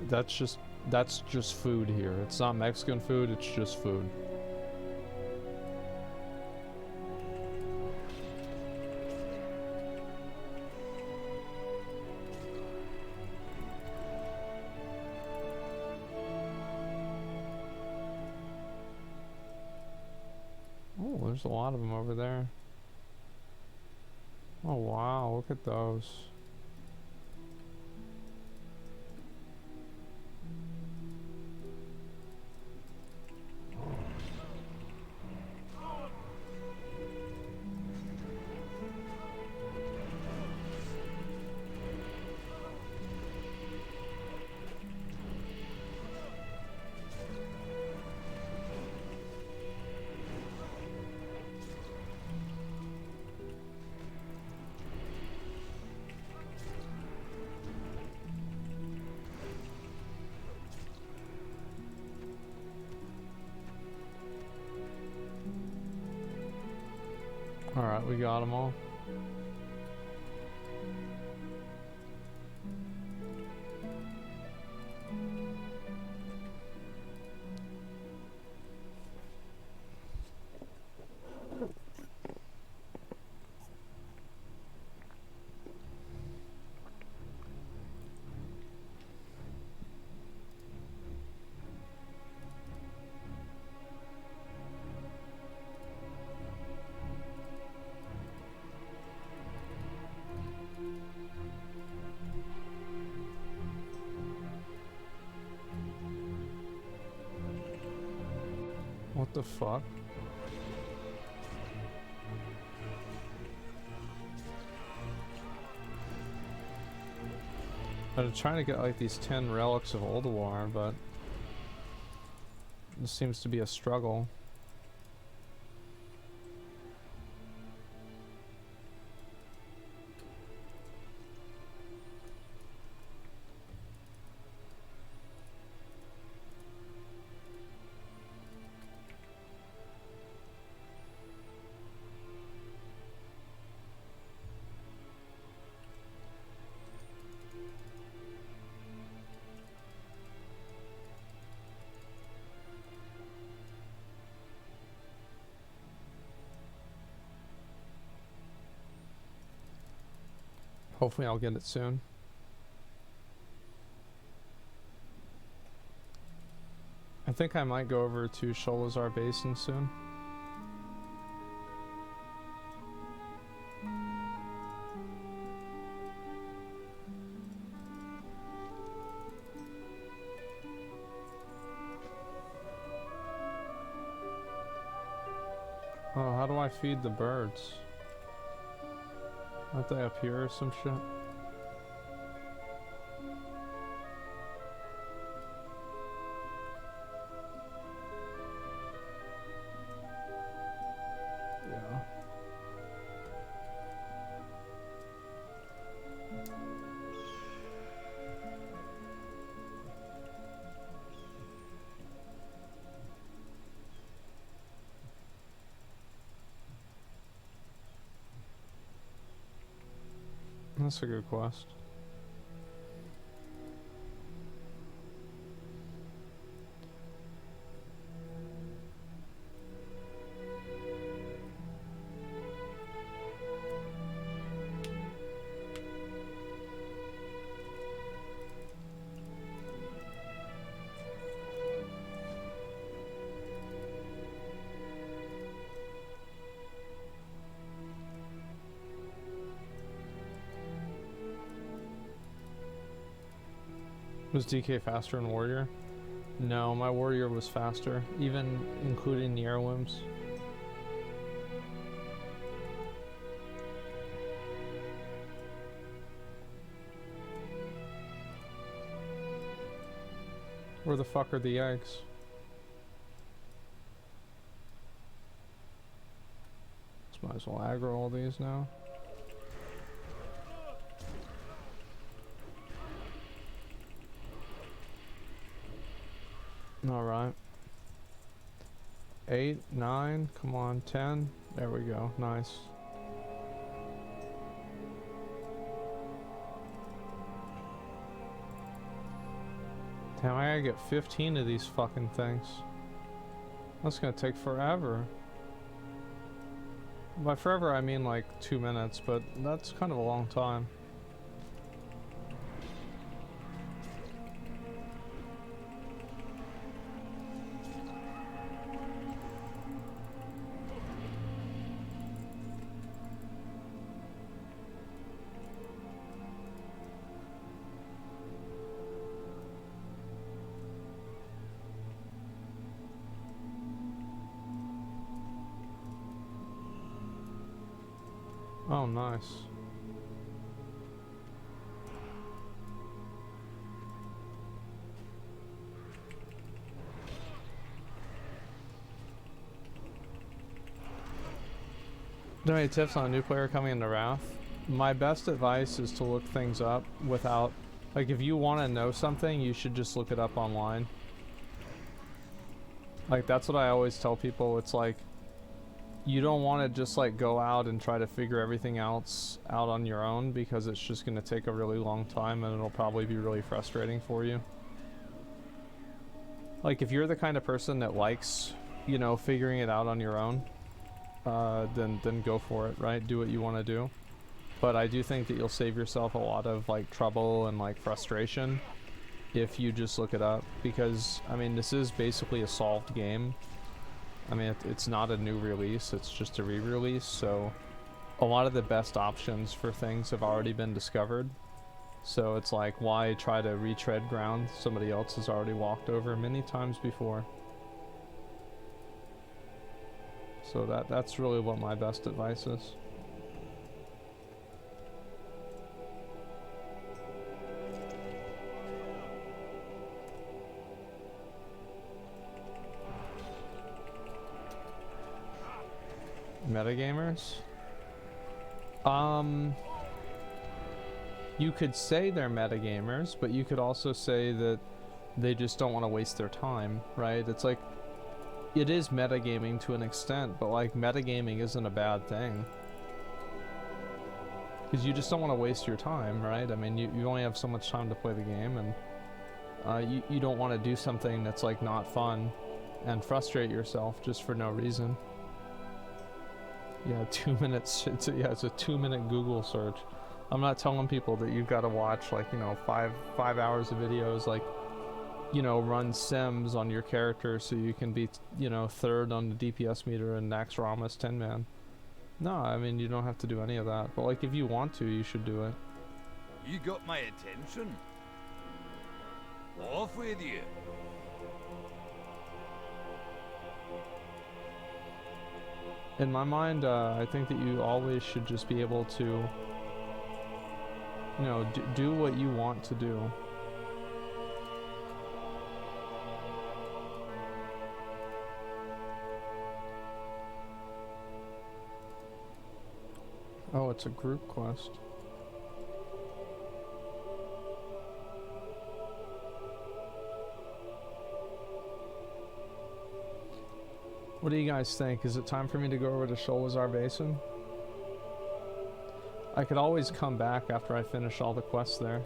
[SPEAKER 1] that's just food here. It's not Mexican food, it's just food. Oh, there's a lot of them over there. Oh wow, look at those. Alright, we got them all. What the fuck? I'm trying to get like these 10 relics of Old War, but this seems to be a struggle. Hopefully I'll get it soon. I think I might go over to Sholazar Basin soon. Oh, how do I feed the birds? Aren't they up here or some shit? Yeah. That's a good quest. Was DK faster in Warrior? No, my Warrior was faster, even including the airwooms. Where the fuck are the eggs? Just might as well aggro all these now. Alright. 8, 9, come on, 10. There we go, nice. Damn, I gotta get 15 of these fucking things. That's gonna take forever. By forever I mean like 2 minutes, but that's kind of a long time. Oh, nice. Do any tips on a new player coming into Wrath? My best advice is to look things up without, like, if you want to know something, you should just look it up online. Like, that's what I always tell people. It's like, you don't want to just like go out and try to figure everything else out on your own, because it's just going to take a really long time and it'll probably be really frustrating for you. Like, if you're the kind of person that likes, you know, figuring it out on your own, then go for it, right? Do what you want to do. But I do think that you'll save yourself a lot of like trouble and like frustration if you just look it up, because I mean, this is basically a solved game. I mean, it's not a new release, it's just a re-release, so a lot of the best options for things have already been discovered. So it's like, why try to retread ground somebody else has already walked over many times before? So that's really what my best advice is. Metagamers? You could say they're metagamers, but you could also say that they just don't want to waste their time, right? It's like, it is metagaming to an extent, but like, metagaming isn't a bad thing. Because you just don't want to waste your time, right? I mean, you only have so much time to play the game, and you don't want to do something that's like not fun and frustrate yourself just for no reason. Yeah, 2 minutes. It's a 2-minute Google search. I'm not telling people that you've got to watch like, you know, five hours of videos, like, you know, run sims on your character so you can be, you know, third on the DPS meter and Nax Rama's 10 man. No, I mean, you don't have to do any of that. But like, if you want to, you should do it.
[SPEAKER 8] You got my attention. Off with you.
[SPEAKER 1] In my mind, I think that you always should just be able to, you know, do what you want to do. Oh, it's a group quest. What do you guys think? Is it time for me to go over to Sholazar Basin? I could always come back after I finish all the quests there.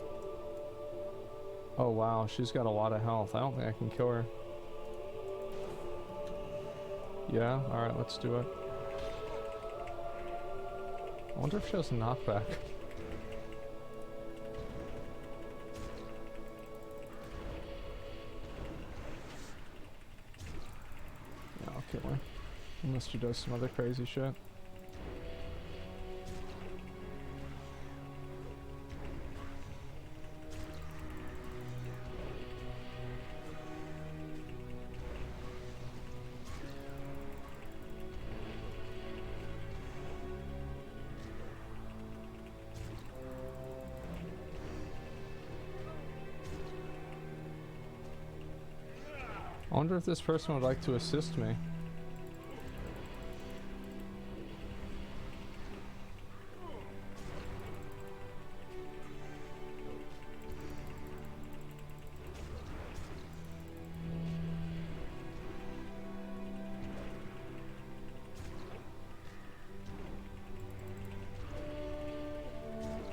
[SPEAKER 1] Oh wow, she's got a lot of health. I don't think I can kill her. Yeah? Alright, let's do it. I wonder if she has a knockback. Yeah, I'll kill her. Unless she does some other crazy shit. I wonder if this person would like to assist me.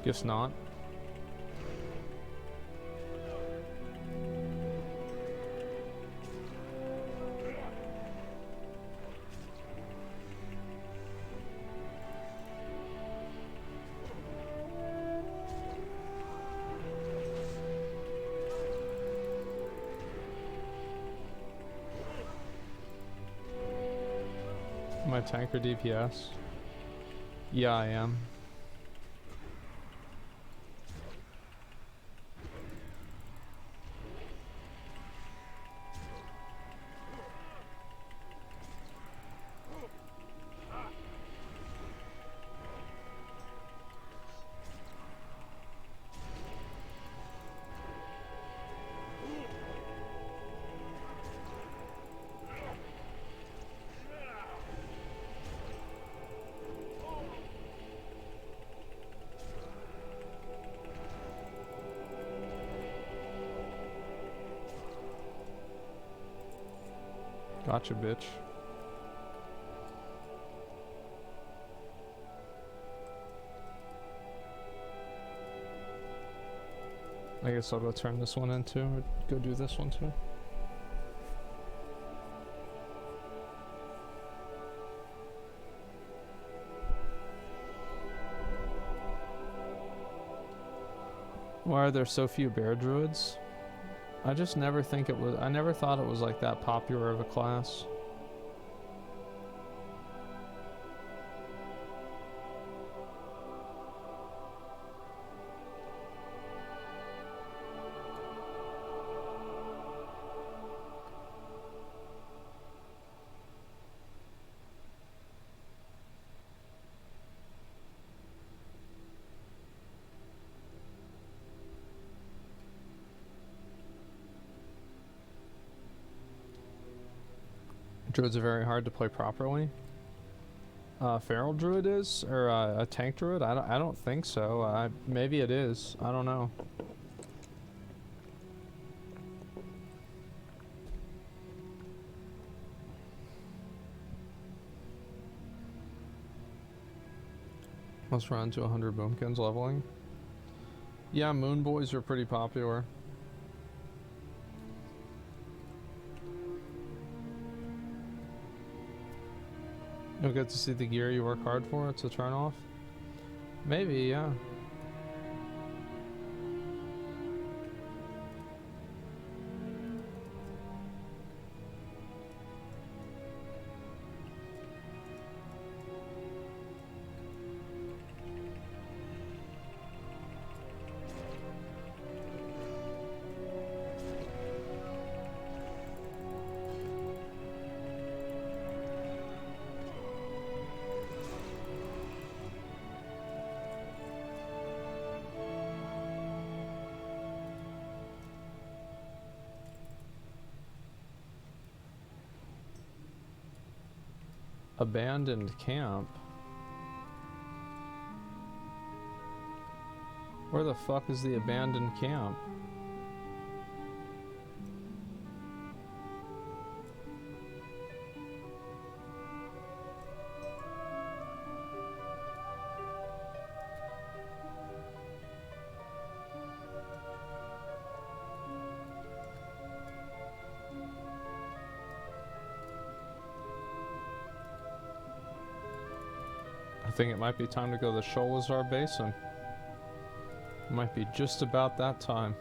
[SPEAKER 1] Guess not. Am I tank or DPS? Yeah, I am. Gotcha, bitch. I guess I'll go turn this one in too, or go do this one too. Why are there so few bear druids? I just never think it was, I never thought it was like that popular of a class. Druids are very hard to play properly. Feral druid is, or a tank druid? I don't think so. Maybe it is. I don't know. Let's run to 100 boomkins leveling. Yeah, moon boys are pretty popular. You'll get to see the gear you work hard for. It's a turn off. Maybe, yeah. Abandoned camp? Where the fuck is the abandoned camp? I think it might be time to go to the Sholazar Basin. It might be just about that time.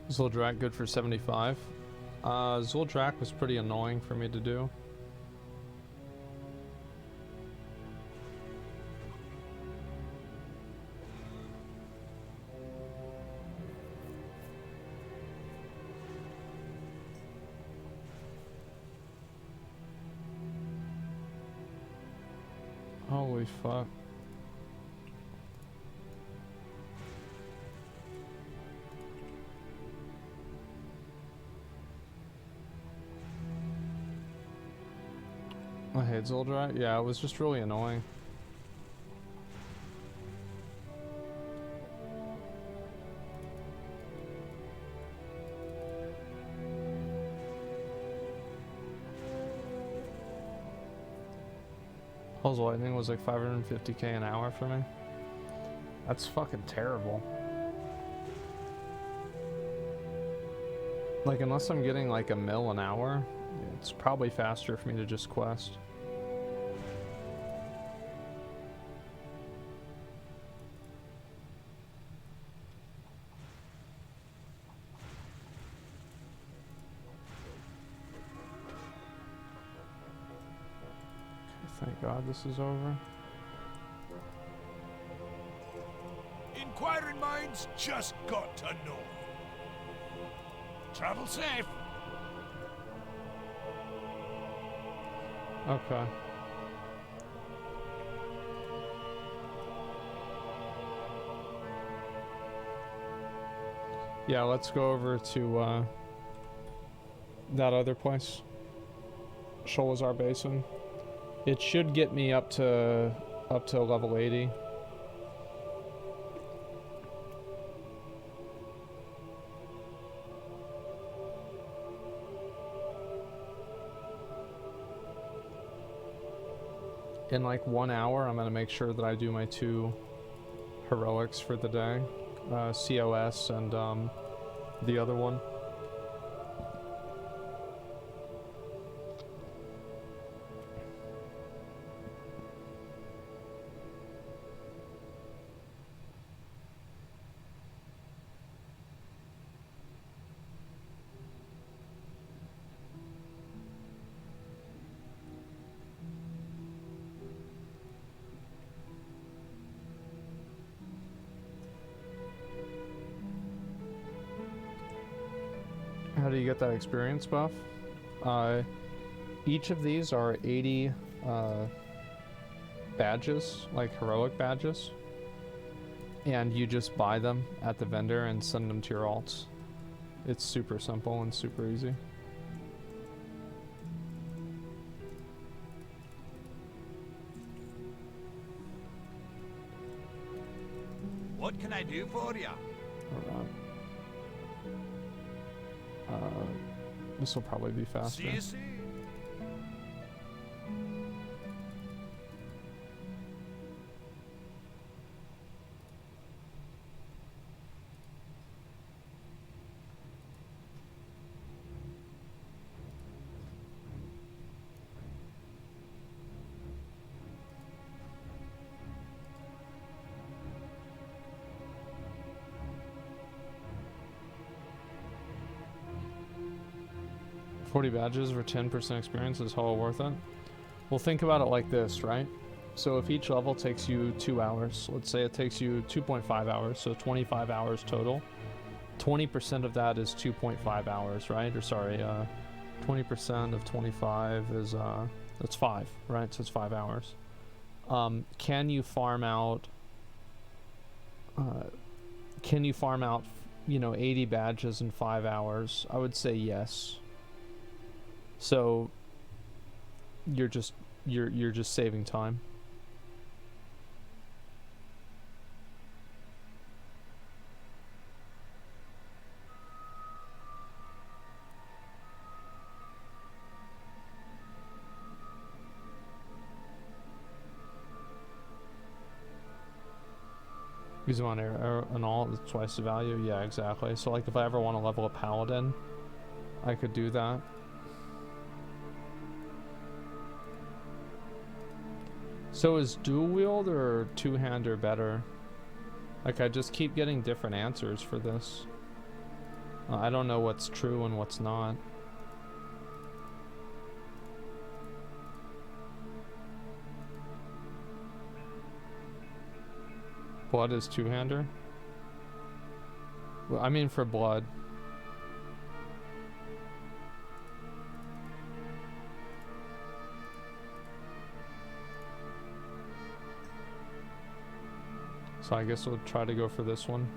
[SPEAKER 1] Zuldrak good for 75. Zuldrak was pretty annoying for me to do. Holy fuck. I hate Zuldrak. Yeah, it was just really annoying. Pulse Lightning was like 550k an hour for me. That's fucking terrible. Like, unless I'm getting like a mil an hour, it's probably faster for me to just quest. Thank God this is over.
[SPEAKER 8] Inquiring minds just got to know. Travel safe.
[SPEAKER 1] Okay. Yeah, let's go over to that other place. Sholazar Basin. It should get me up to level 80. In like 1 hour, I'm gonna make sure that I do my 2 heroics for the day, COS and the other one. How do you get that experience buff? Each of these are 80 badges, like heroic badges, and you just buy them at the vendor and send them to your alts. It's super simple and super easy.
[SPEAKER 6] What can I do for you?
[SPEAKER 1] This will probably be faster.
[SPEAKER 6] See you soon.
[SPEAKER 1] $40 badges for 10% experience is hella worth it. Well, think about it like this, right? So if each level takes you 2 hours, let's say it takes you 2.5 hours, so 25 hours total. 20% of that is 2.5 hours, right? Or sorry, 20% of 25 is, that's 5, right? So it's 5 hours. Can you farm out, you know, 80 badges in 5 hours? I would say yes. So you're just saving time. Use them on air and all, it's twice the value. Yeah, exactly. So like if I ever want to level a paladin, I could do that. So is dual wield or two-hander better? Like I just keep getting different answers for this. I don't know what's true and what's not. Blood is two-hander? Well, I mean for blood. So I guess we'll try to go for this one.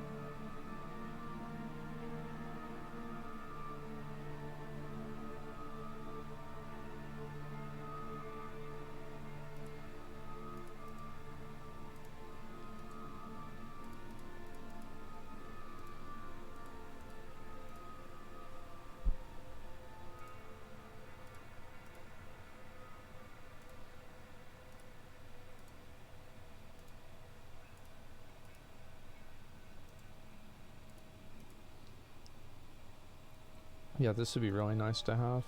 [SPEAKER 1] Yeah, this would be really nice to have.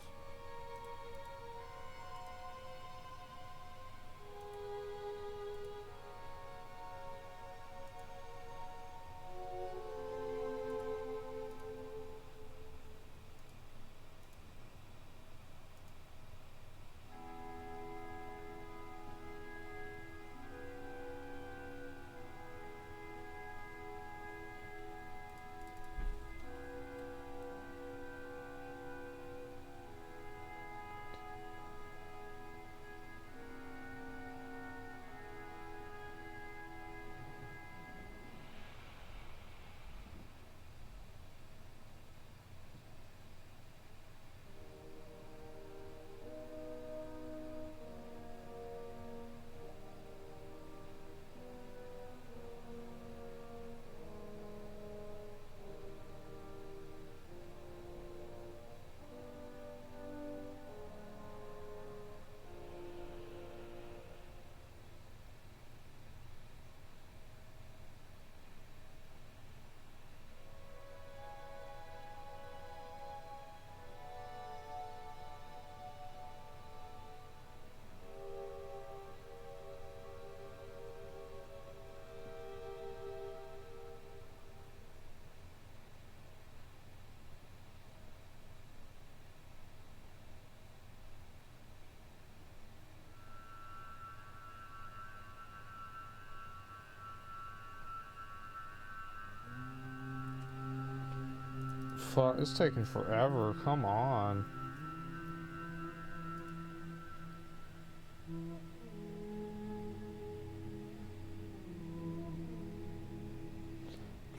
[SPEAKER 1] Fuck, it's taking forever. Come on.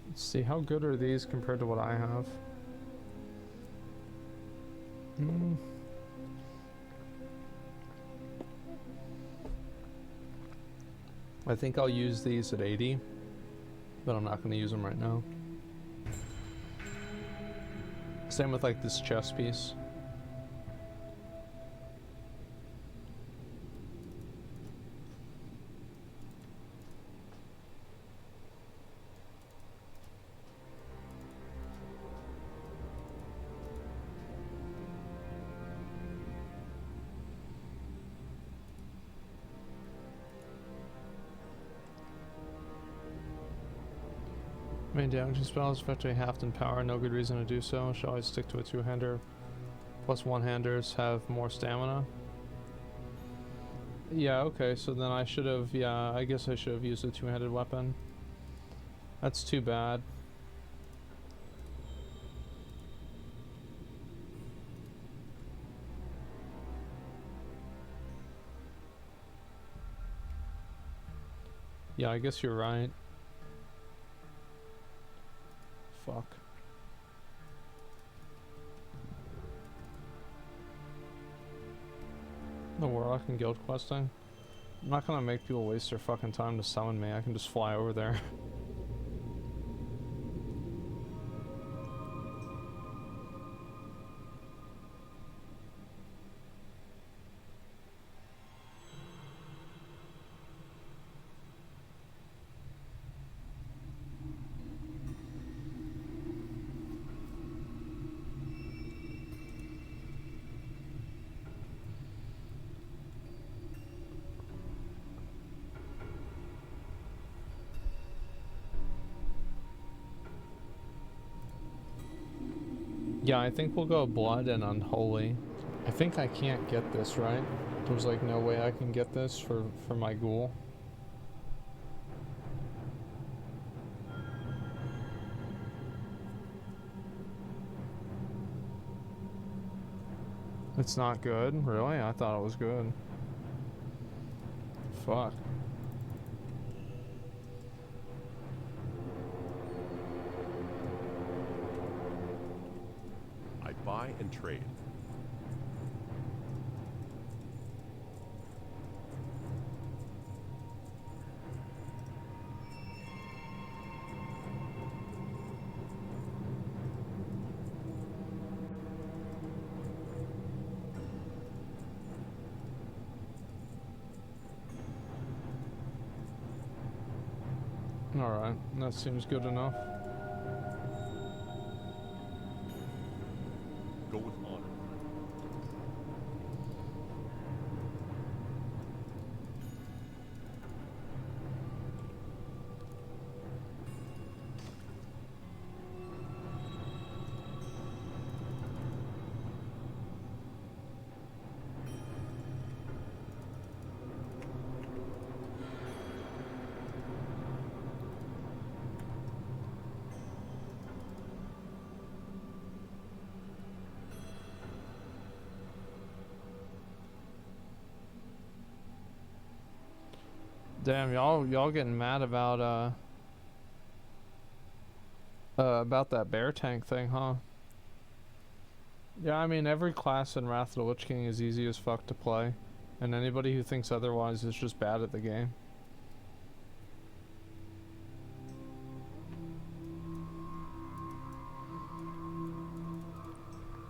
[SPEAKER 1] Let's see, how good are these compared to what I have? I think I'll use these at 80. but I'm not going to use them right now. Same with like this chest piece. Main damaging spells effectively halved in power, no good reason to do so. Shall I stick to a two-hander? Plus one-handers have more stamina. Yeah, okay, so then I should have, yeah, I guess I should have used a two-handed weapon. That's too bad. Yeah, I guess you're right. Fuck. The Warlock and guild questing. I'm not gonna make people waste their fucking time to summon me. I can just fly over there. Yeah, I think we'll go blood and unholy. I think I can't get this, right? There's like no way I can get this for my ghoul. It's not good? Really? I thought it was good. Fuck.
[SPEAKER 11] Buy and trade.
[SPEAKER 1] Alright, that seems good enough.
[SPEAKER 11] Go with honor.
[SPEAKER 1] Damn, y'all getting mad about that bear tank thing, huh? Yeah, I mean every class in Wrath of the Lich King is easy as fuck to play, and anybody who thinks otherwise is just bad at the game.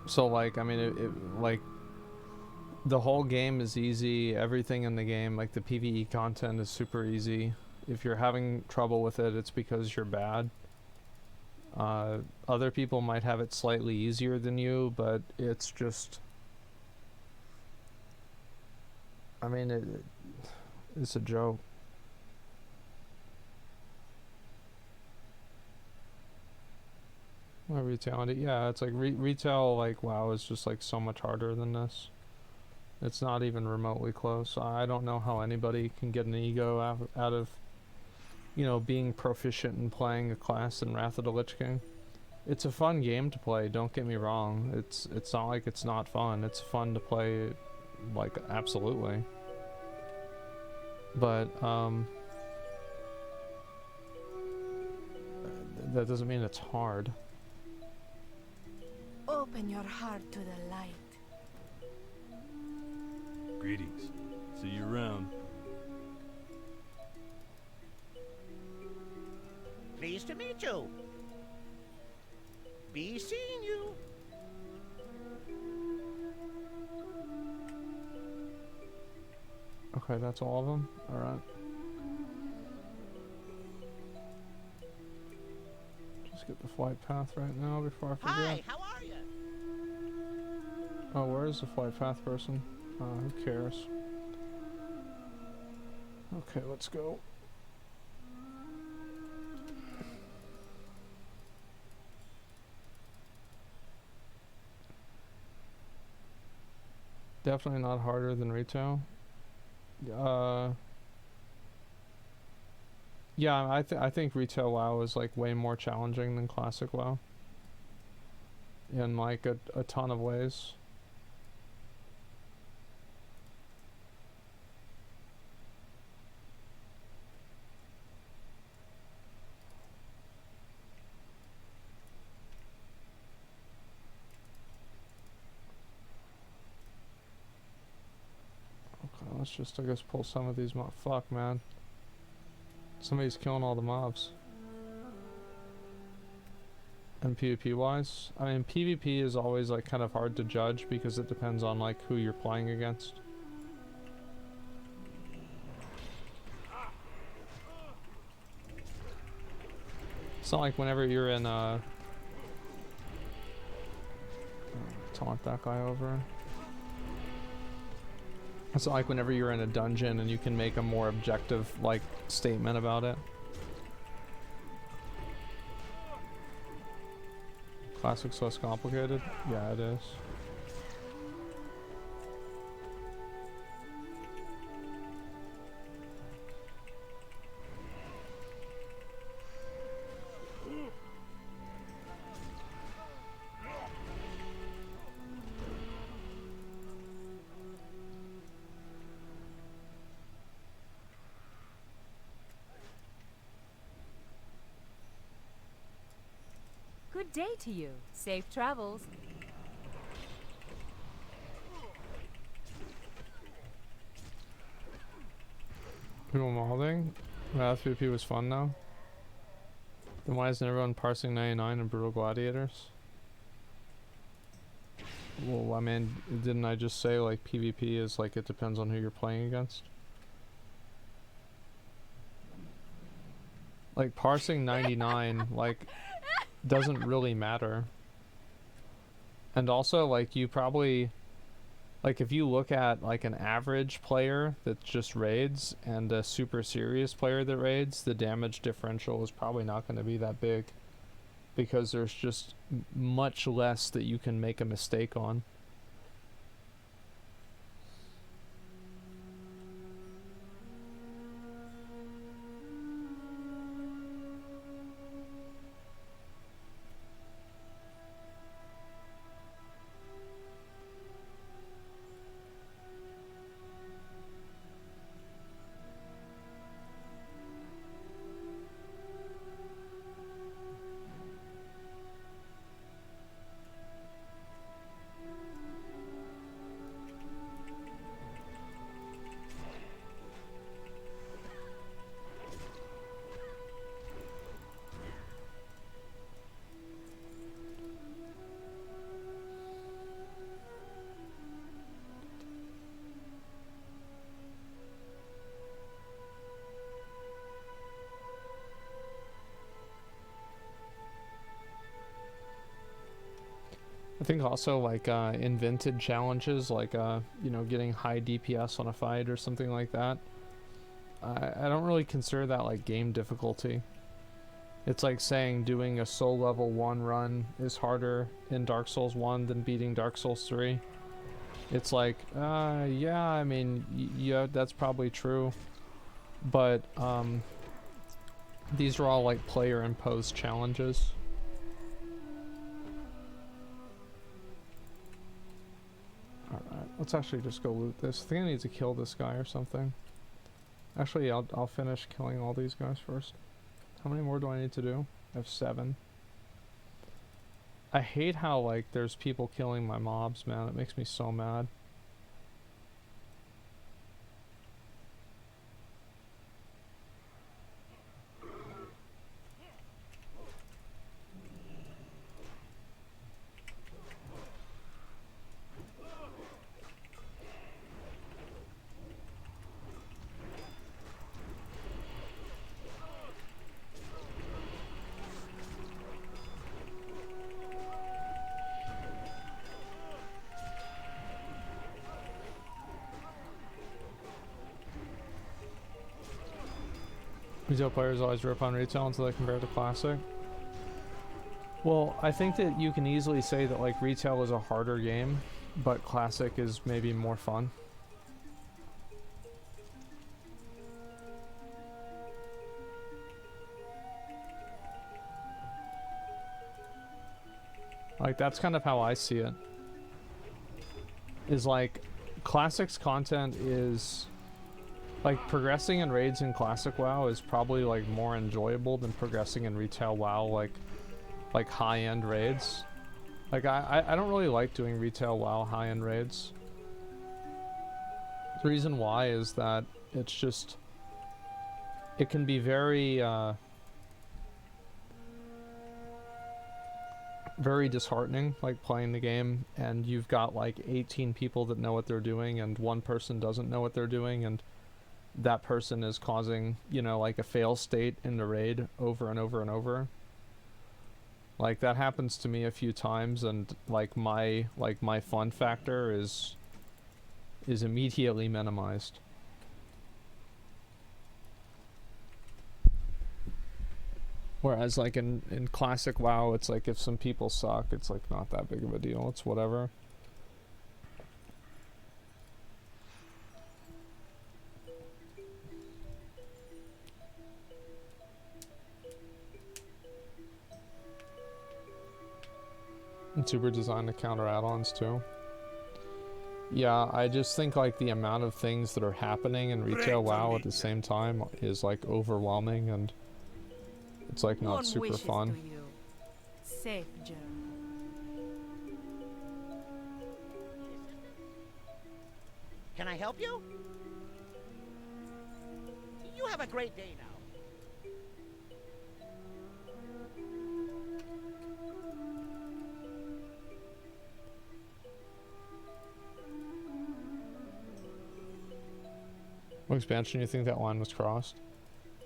[SPEAKER 1] So like, I mean, like the whole game is easy. Everything in the game, like the PvE content, is super easy. If you're having trouble with it, it's because you're bad. Other people might have it slightly easier than you, but it's just, I mean, it's a joke. Well, retail, yeah, it's like retail, like WoW is just like so much harder than this. It's not even remotely close. I don't know how anybody can get an ego out of, you know, being proficient in playing a class in Wrath of the Lich King. It's a fun game to play, don't get me wrong. It's not like it's not fun. It's fun to play, like, absolutely. But, that doesn't mean it's hard.
[SPEAKER 12] Open your heart to the light.
[SPEAKER 13] Greetings. See you around.
[SPEAKER 6] Pleased to meet you. Be seeing you.
[SPEAKER 1] Okay, that's all of them? Alright. Just get the flight path right now before I forget.
[SPEAKER 6] Hi, how are you?
[SPEAKER 1] Oh, where is the flight path person? Who cares? Okay, let's go. Definitely not harder than retail. Yeah, I think retail WoW is like way more challenging than classic WoW. In like a ton of ways. Let's just, I guess, pull some of these fuck, man. Somebody's killing all the mobs. And PvP wise, I mean, PvP is always like kind of hard to judge because it depends on like who you're playing against. It's not like whenever you're in taunt that guy over. It's not like whenever you're in a dungeon and you can make a more objective, like, statement about it. Classic's less complicated? Yeah, it is.
[SPEAKER 14] Good day to you. Safe travels.
[SPEAKER 1] People modding? Wrath PvP was fun though. Then why isn't everyone parsing 99 and Brutal Gladiators? Well, I mean, didn't I just say like PvP is like it depends on who you're playing against? Like parsing 99 like doesn't really matter. And also like you probably like if you look at like an average player that just raids and a super serious player that raids, the damage differential is probably not going to be that big because there's just much less that you can make a mistake on. I think also like invented challenges like you know, getting high DPS on a fight or something like that. I don't really consider that like game difficulty. It's like saying doing a soul level 1 run is harder in Dark Souls 1 than beating Dark Souls 3. It's like, yeah, I mean, yeah, that's probably true. But these are all like player imposed challenges. Alright, let's actually just go loot this. I think I need to kill this guy or something. Actually, I'll finish killing all these guys first. How many more do I need to do? I have 7. I hate how, like, there's people killing my mobs, man. It makes me so mad. Retail players always rip on retail until they compare it to classic. Well, I think that you can easily say that like retail is a harder game, but classic is maybe more fun. Like that's kind of how I see it. Is like classic's content is like progressing in raids in classic WoW is probably like more enjoyable than progressing in retail WoW, like high-end raids. Like I don't really like doing retail WoW high-end raids. The reason why is that it's just, it can be very very disheartening, like playing the game and you've got like 18 people that know what they're doing and one person doesn't know what they're doing, and that person is causing, you know, like a fail state in the raid over and over and over. Like that happens to me a few times, and like my fun factor is immediately minimized. Whereas like in classic WoW, it's like if some people suck, it's like not that big of a deal, it's whatever. And super designed to counter add-ons too. Yeah, I just think like the amount of things that are happening in retail WoW at the same time is like overwhelming, and it's like not super fun.
[SPEAKER 12] Safe journey.
[SPEAKER 6] Can I help you? You have a great day now.
[SPEAKER 1] What expansion do you think that line was crossed?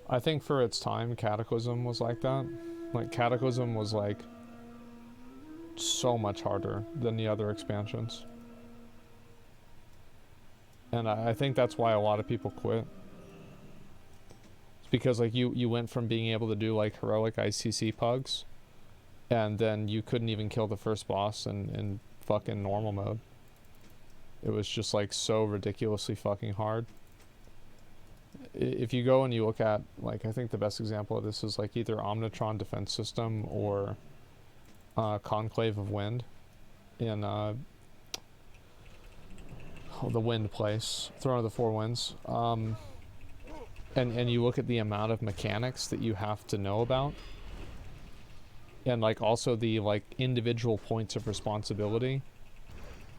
[SPEAKER 1] I think for its time, Cataclysm was like that. Like, Cataclysm was like so much harder than the other expansions. And I think that's why a lot of people quit. It's because like you went from being able to do like heroic ICC pugs, and then you couldn't even kill the first boss in fucking normal mode. It was just like so ridiculously fucking hard. If you go and you look at, like, I think the best example of this is like either Omnitron Defense System or Conclave of Wind in the Wind place, Throne of the Four Winds. And you look at the amount of mechanics that you have to know about, and like also the like individual points of responsibility,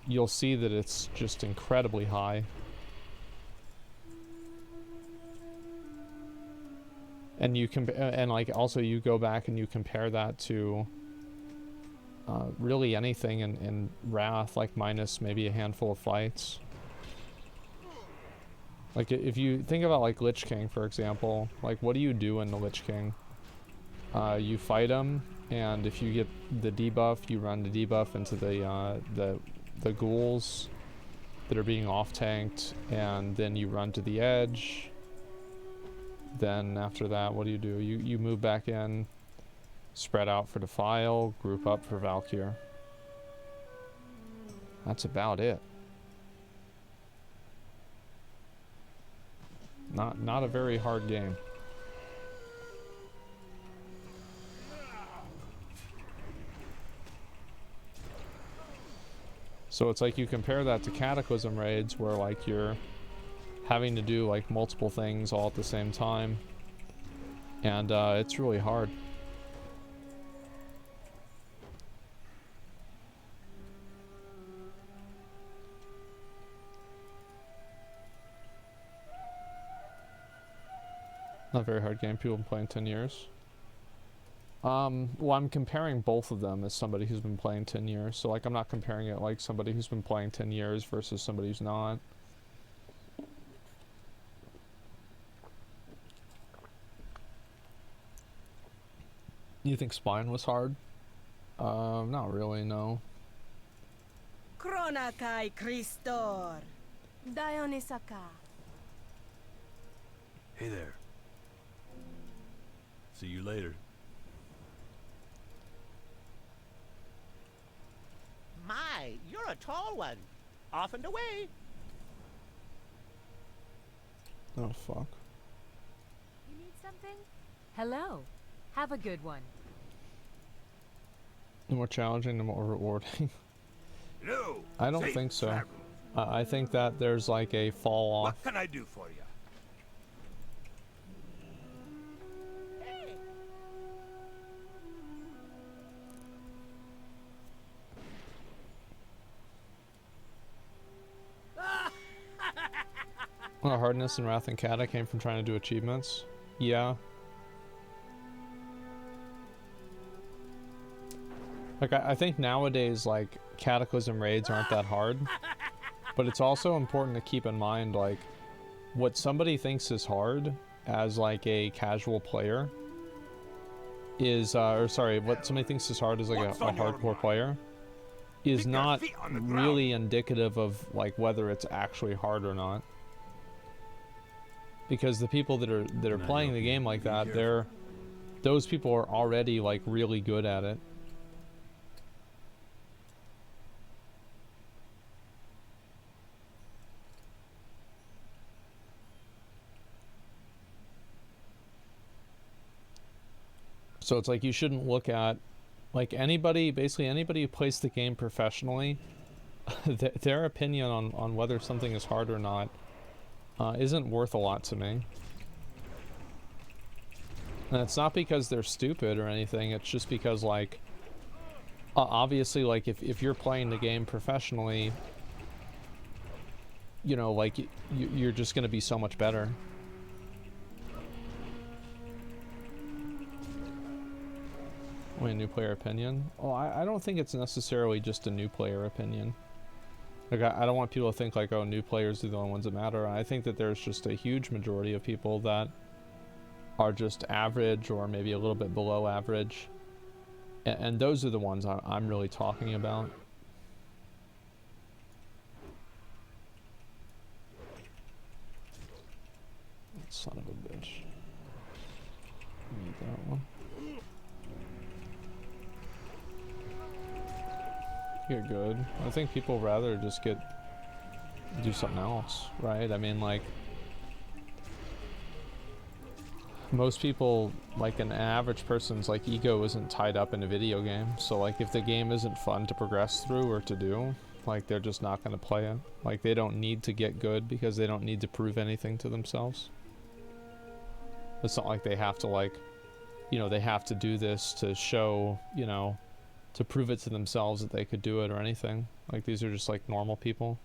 [SPEAKER 1] you'll see that it's just incredibly high. And you and like also you go back and you compare that to really anything in Wrath, like minus maybe a handful of fights. Like if you think about like Lich King, for example, like what do you do in the Lich King? You fight him, and if you get the debuff, you run the debuff into the ghouls that are being off-tanked, and then you run to the edge. Then after that, what do? You move back in, spread out for Defile, group up for Valkyr. That's about it. Not a very hard game. So it's like you compare that to Cataclysm raids where like you're having to do like multiple things all at the same time, and it's really hard. Not a very hard game. People have been playing 10 years. Well, I'm comparing both of them as somebody who's been playing 10 years. So like I'm not comparing it like somebody who's been playing 10 years versus somebody who's not. You think Spine was hard? Not really, no.
[SPEAKER 12] Kronakai Christor. Dionysaka.
[SPEAKER 13] Hey there. See you later.
[SPEAKER 6] My, you're a tall one. Off and away.
[SPEAKER 1] Oh, fuck.
[SPEAKER 14] You need something? Hello. Have a good one.
[SPEAKER 1] The more challenging, the more rewarding.
[SPEAKER 9] No,
[SPEAKER 1] I don't think so. I think that there's like a fall off.
[SPEAKER 9] What can I do for you?
[SPEAKER 1] Well, hardness and wrath and kata came from trying to do achievements. Yeah. Like, I think nowadays, like, Cataclysm raids aren't that hard. But it's also important to keep in mind, like, what somebody thinks is hard as, like, a casual player is, or sorry, what somebody thinks is hard as, like, a hardcore player is not really indicative of, like, whether it's actually hard or not. Because the people that are playing the game like that, those people are already, like, really good at it. So it's like you shouldn't look at, like, anybody, basically anybody who plays the game professionally, their opinion on whether something is hard or not isn't worth a lot to me. And it's not because they're stupid or anything, it's just because, like, obviously, like, if you're playing the game professionally, you know, like, you're just going to be so much better. Wait, new player opinion? Oh, I don't think it's necessarily just a new player opinion. Like, I don't want people to think, like, oh, new players are the only ones that matter. I think that there's just a huge majority of people that are just average or maybe a little bit below average. And those are the ones I'm really talking about. Son of a bitch. Need that one. You're good. I think people rather just do something else, right? I mean, like, most people, like, an average person's, like, ego isn't tied up in a video game. So, like, if the game isn't fun to progress through or to do, like, they're just not going to play it. Like, they don't need to get good because they don't need to prove anything to themselves. It's not like they have to, like, you know, they have to do this to show, you know, to prove it to themselves that they could do it or anything. Like, these are just, like, normal people.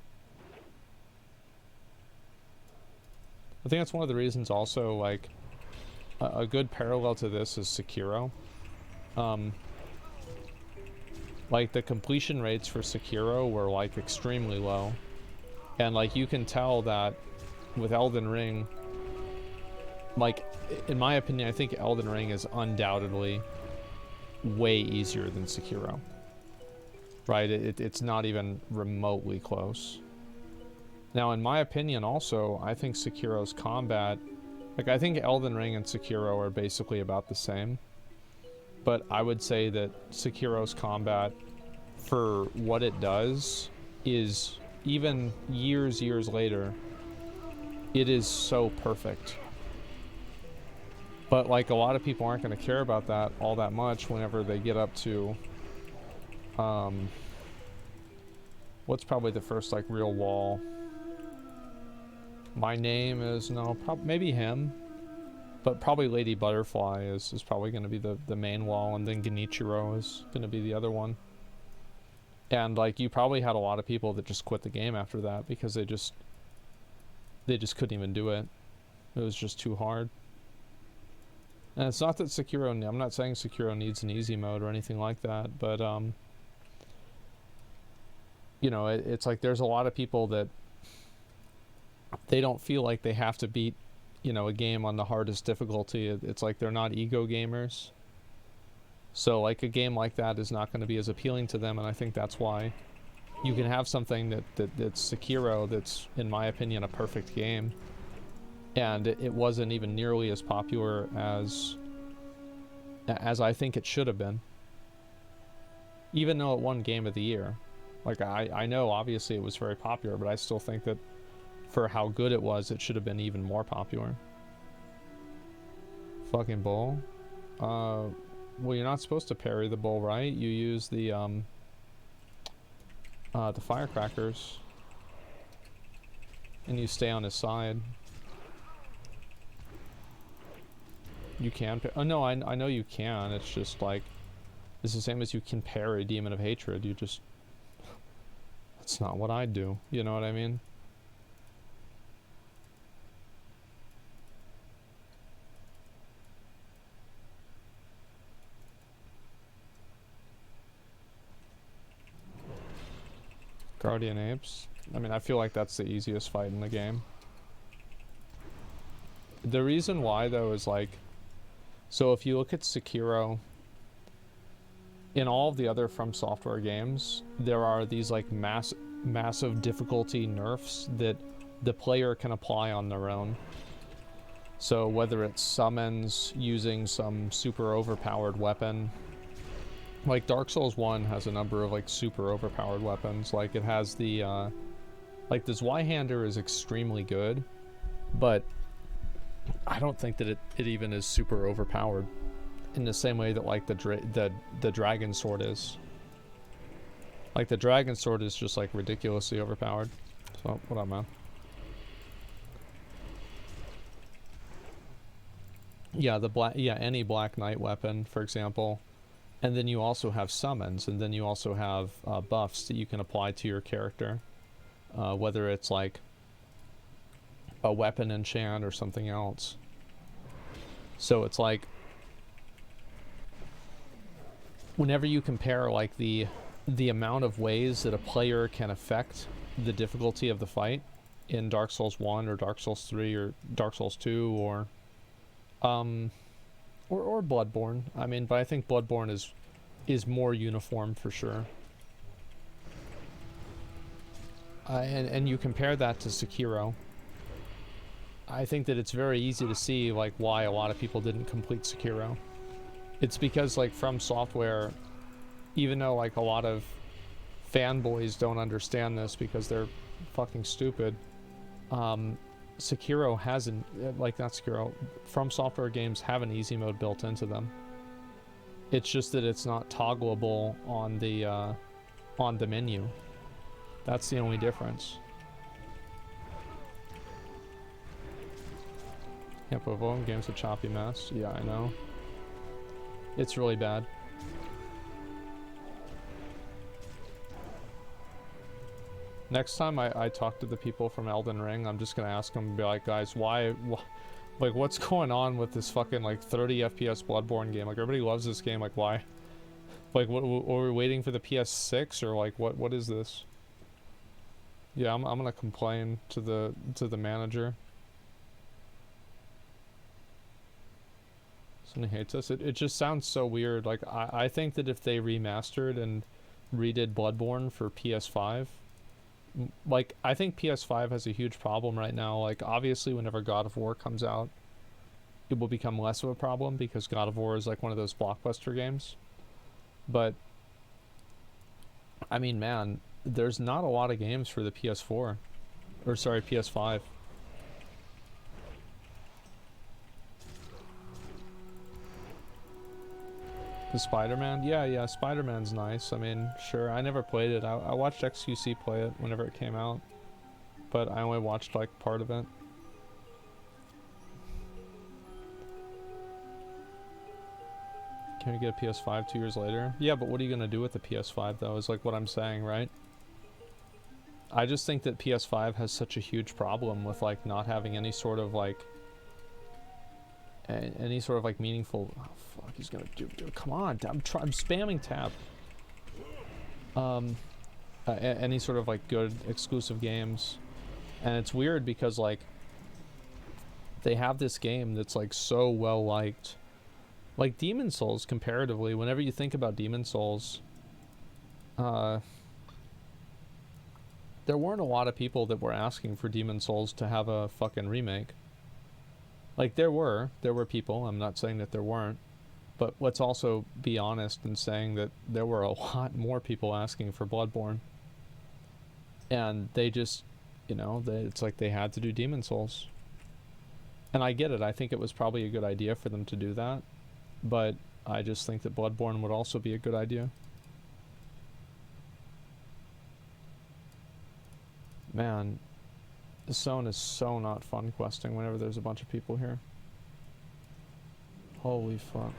[SPEAKER 1] I think that's one of the reasons also, like, a good parallel to this is Sekiro. Like, the completion rates for Sekiro were, like, extremely low. And, like, you can tell that with Elden Ring, like, in my opinion, I think Elden Ring is undoubtedly way easier than Sekiro. Right? It's not even remotely close. Now, in my opinion also, I think Sekiro's combat, like, I think Elden Ring and Sekiro are basically about the same. But I would say that Sekiro's combat, for what it does, is, even years later, it is so perfect. But, like, a lot of people aren't going to care about that all that much whenever they get up to, what's probably the first, like, real wall? My name is, no, maybe him. But probably Lady Butterfly is probably going to be the main wall, and then Genichiro is going to be the other one. And, like, you probably had a lot of people that just quit the game after that because they just couldn't even do it. It was just too hard. And it's not that Sekiro, I'm not saying Sekiro needs an easy mode or anything like that, but, you know, it's like there's a lot of people that they don't feel like they have to beat, you know, a game on the hardest difficulty. It's like they're not ego gamers. So, like, a game like that is not going to be as appealing to them, and I think that's why you can have something that's Sekiro that's, in my opinion, a perfect game. And it wasn't even nearly as popular as as I think it should have been. Even though it won Game of the Year. Like, I know obviously it was very popular, but I still think that for how good it was, it should have been even more popular. Fucking bull. Well, you're not supposed to parry the bull, right? You use the firecrackers. And you stay on his side. You can oh no, I know you can. It's just like, it's the same as you can parry Demon of Hatred. You just... That's not what I do. You know what I mean? Guardian Apes. I mean, I feel like that's the easiest fight in the game. The reason why, though, is like... So if you look at Sekiro... In all of the other From Software games, there are these like massive difficulty nerfs that the player can apply on their own. So whether it's summons using some super overpowered weapon, like Dark Souls 1 has a number of like super overpowered weapons. Like it has the like the Zweihander is extremely good, but I don't think that it even is super overpowered. In the same way that like the dragon sword is. Like the dragon sword is just like ridiculously overpowered. So what up, man? Yeah, any Black Knight weapon, for example. And then you also have summons, and then you also have buffs that you can apply to your character. Whether it's like a weapon enchant or something else. So it's like whenever you compare like the amount of ways that a player can affect the difficulty of the fight in Dark Souls 1 or Dark Souls 3 or Dark Souls 2 or Bloodborne. I mean, but I think Bloodborne is more uniform for sure. And you compare that to Sekiro. I think that it's very easy to see like why a lot of people didn't complete Sekiro. It's because like From Software, even though like a lot of fanboys don't understand this because they're fucking stupid, Sekiro hasn't, like not Sekiro, From Software games have an easy mode built into them. It's just that it's not toggleable on the menu. That's the only difference. Can't put volume games a choppy mess. Yeah, I know. It's really bad. Next time I talk to the people from Elden Ring, I'm just gonna ask them and be like, guys, why like, what's going on with this fucking like 30 FPS Bloodborne game? Like, everybody loves this game. Like, why? Like, what are we waiting for the PS6 or like what is this? Yeah, I'm gonna complain to the manager. Somebody hates us. It just sounds so weird. Like, I think that if they remastered and redid Bloodborne for PS5, like, I think PS5 has a huge problem right now. Like, obviously, whenever God of War comes out, it will become less of a problem because God of War is like one of those blockbuster games. But, I mean, man, there's not a lot of games for the PS4. Or, sorry, PS5. The Spider-Man? Yeah, Spider-Man's nice. I mean, sure, I never played it. I watched XQC play it whenever it came out. But I only watched, like, part of it. Can we get a PS5 2 years later? Yeah, but what are you gonna do with the PS5, though, is, like, what I'm saying, right? I just think that PS5 has such a huge problem with, like, not having any sort of, like, meaningful... Oh, fuck, he's gonna do... Come on, I'm spamming tab. Any sort of, like, good exclusive games. And it's weird because, like, they have this game that's, like, so well-liked. Like, Demon Souls, comparatively, whenever you think about Demon Souls, there weren't a lot of people that were asking for Demon Souls to have a fucking remake. Like, there were people, I'm not saying that there weren't, But let's also be honest in saying that there were a lot more people asking for Bloodborne. And they just, you know, it's like they had to do Demon Souls. And I get it. I think it was probably a good idea for them to do that. But I just think that Bloodborne would also be a good idea. Man, this zone is so not fun questing whenever there's a bunch of people here. Holy fuck.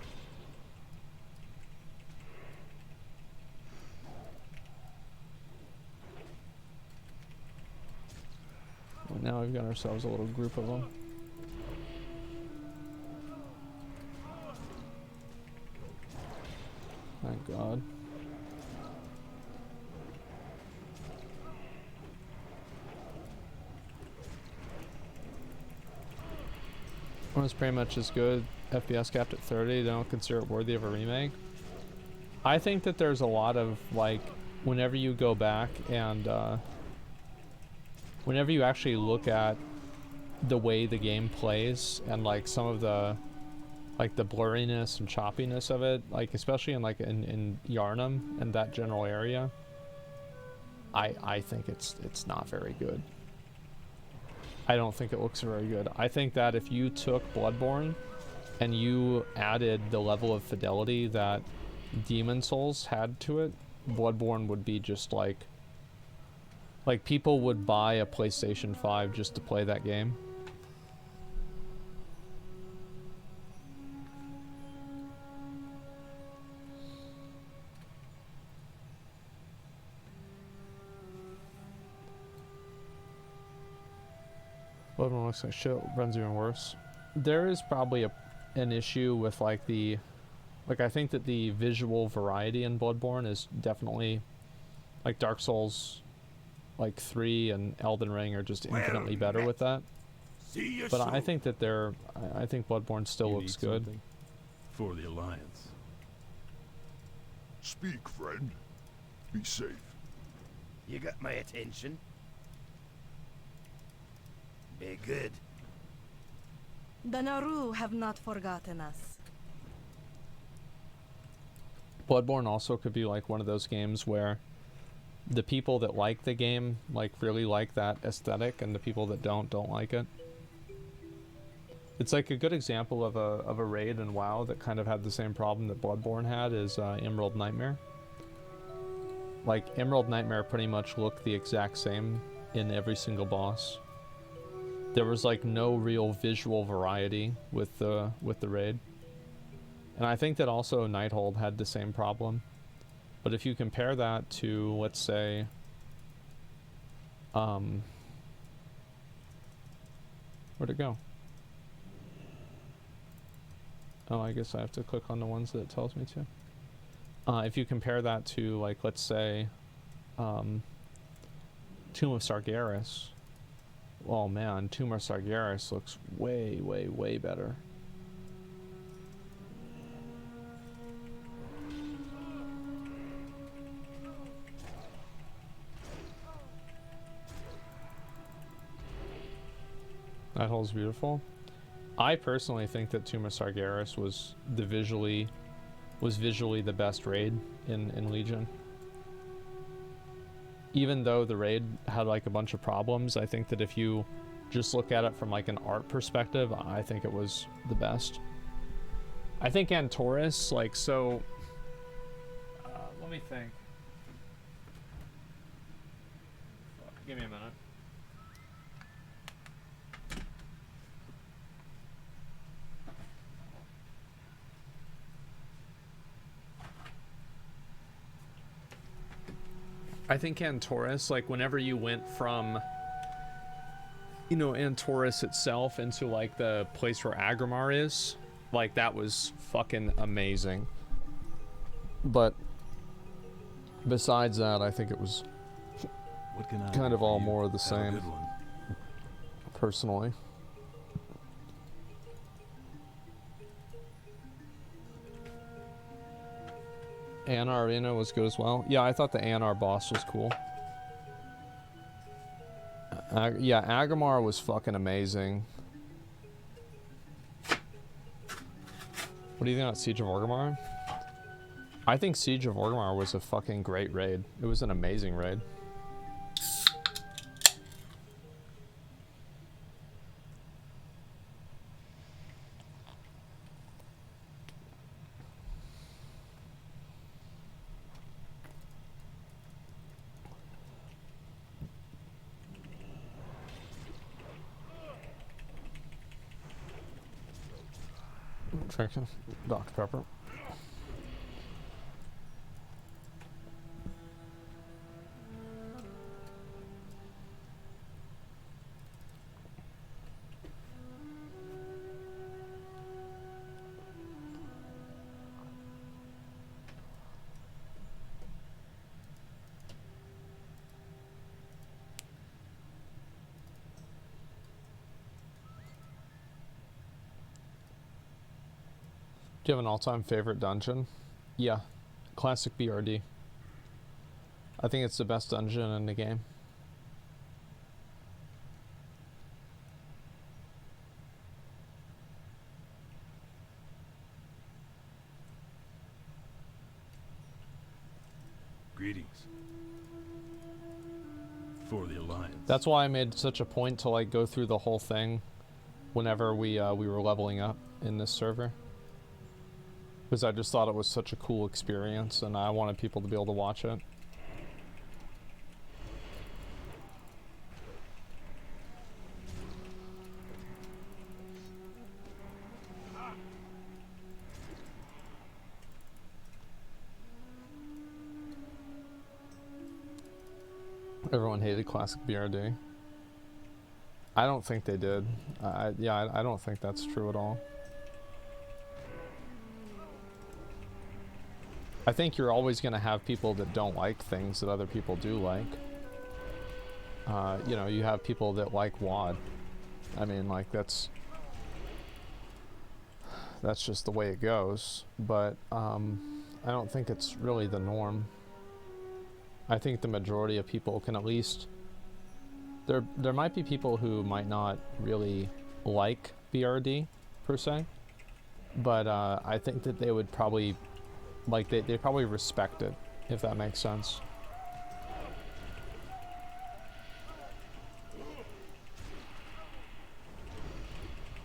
[SPEAKER 1] Well, now we've got ourselves a little group of them. Thank God. One is pretty much as good. FPS capped at 30. They don't consider it worthy of a remake. I think that there's a lot of, like, whenever you go back and whenever you actually look at the way the game plays and like some of the like the blurriness and choppiness of it, like especially in Yharnam and that general area, I think it's not very good. I don't think it looks very good. I think that if you took Bloodborne and you added the level of fidelity that Demon Souls had to it, Bloodborne would be just like people would buy a PlayStation 5 just to play that game. Bloodborne looks like shit, runs even worse. There is probably an issue with like I think that the visual variety in Bloodborne is definitely like Dark Souls like 3 and Elden Ring are just infinitely better with that. But I think that I think Bloodborne still looks good.
[SPEAKER 13] For the Alliance.
[SPEAKER 4] Speak, friend. Be safe.
[SPEAKER 6] You got my attention. Be good.
[SPEAKER 12] The Naru have not forgotten us.
[SPEAKER 1] Bloodborne also could be like one of those games where the people that like the game like really like that aesthetic, and the people that don't like it. It's like a good example of a raid in WoW that kind of had the same problem that Bloodborne had is Emerald Nightmare. Like Emerald Nightmare pretty much looked the exact same in every single boss. There was like no real visual variety with the raid. And I think that also Nighthold had the same problem. But if you compare that to, let's say, where'd it go? Oh, I guess I have to click on the ones that it tells me to. If you compare that to, like, let's say, Tomb of Sargeras. Oh man, Tomb of Sargeras looks way, way, way better. That hole's beautiful. I personally think that Tomb of Sargeras was visually the best raid in Legion. Even though the raid had like a bunch of problems, I think that if you just look at it from like an art perspective, I think it was the best. I think Antorus, like, so let me think. Give me a minute. I think Antorus, like whenever you went from, you know, Antorus itself into like the place where Agrimar is, like that was fucking amazing. But besides that, I think it was kind of all more of the same, personally. Anar Arena was good as well. Yeah, I thought the Anar boss was cool. Yeah, Agrimar was fucking amazing. What do you think about Siege of Orgrimmar? I think Siege of Orgrimmar was a fucking great raid. It was an amazing raid. Drinking Dr. Pepper. Do you have an all-time favorite dungeon? Yeah, Classic BRD. I think it's the best dungeon in the game.
[SPEAKER 13] Greetings. For the Alliance.
[SPEAKER 1] That's why I made such a point to like go through the whole thing whenever we were leveling up in this server. Because I just thought it was such a cool experience and I wanted people to be able to watch it. Everyone hated Classic BRD. I don't think they did. I don't think that's true at all. I think you're always going to have people that don't like things that other people do like. You know, you have people that like WoD. I mean, like, that's just the way it goes. But I don't think it's really the norm. I think the majority of people can at least... There might be people who might not really like BRD, per se. But I think that they would probably... Like, they probably respect it, if that makes sense.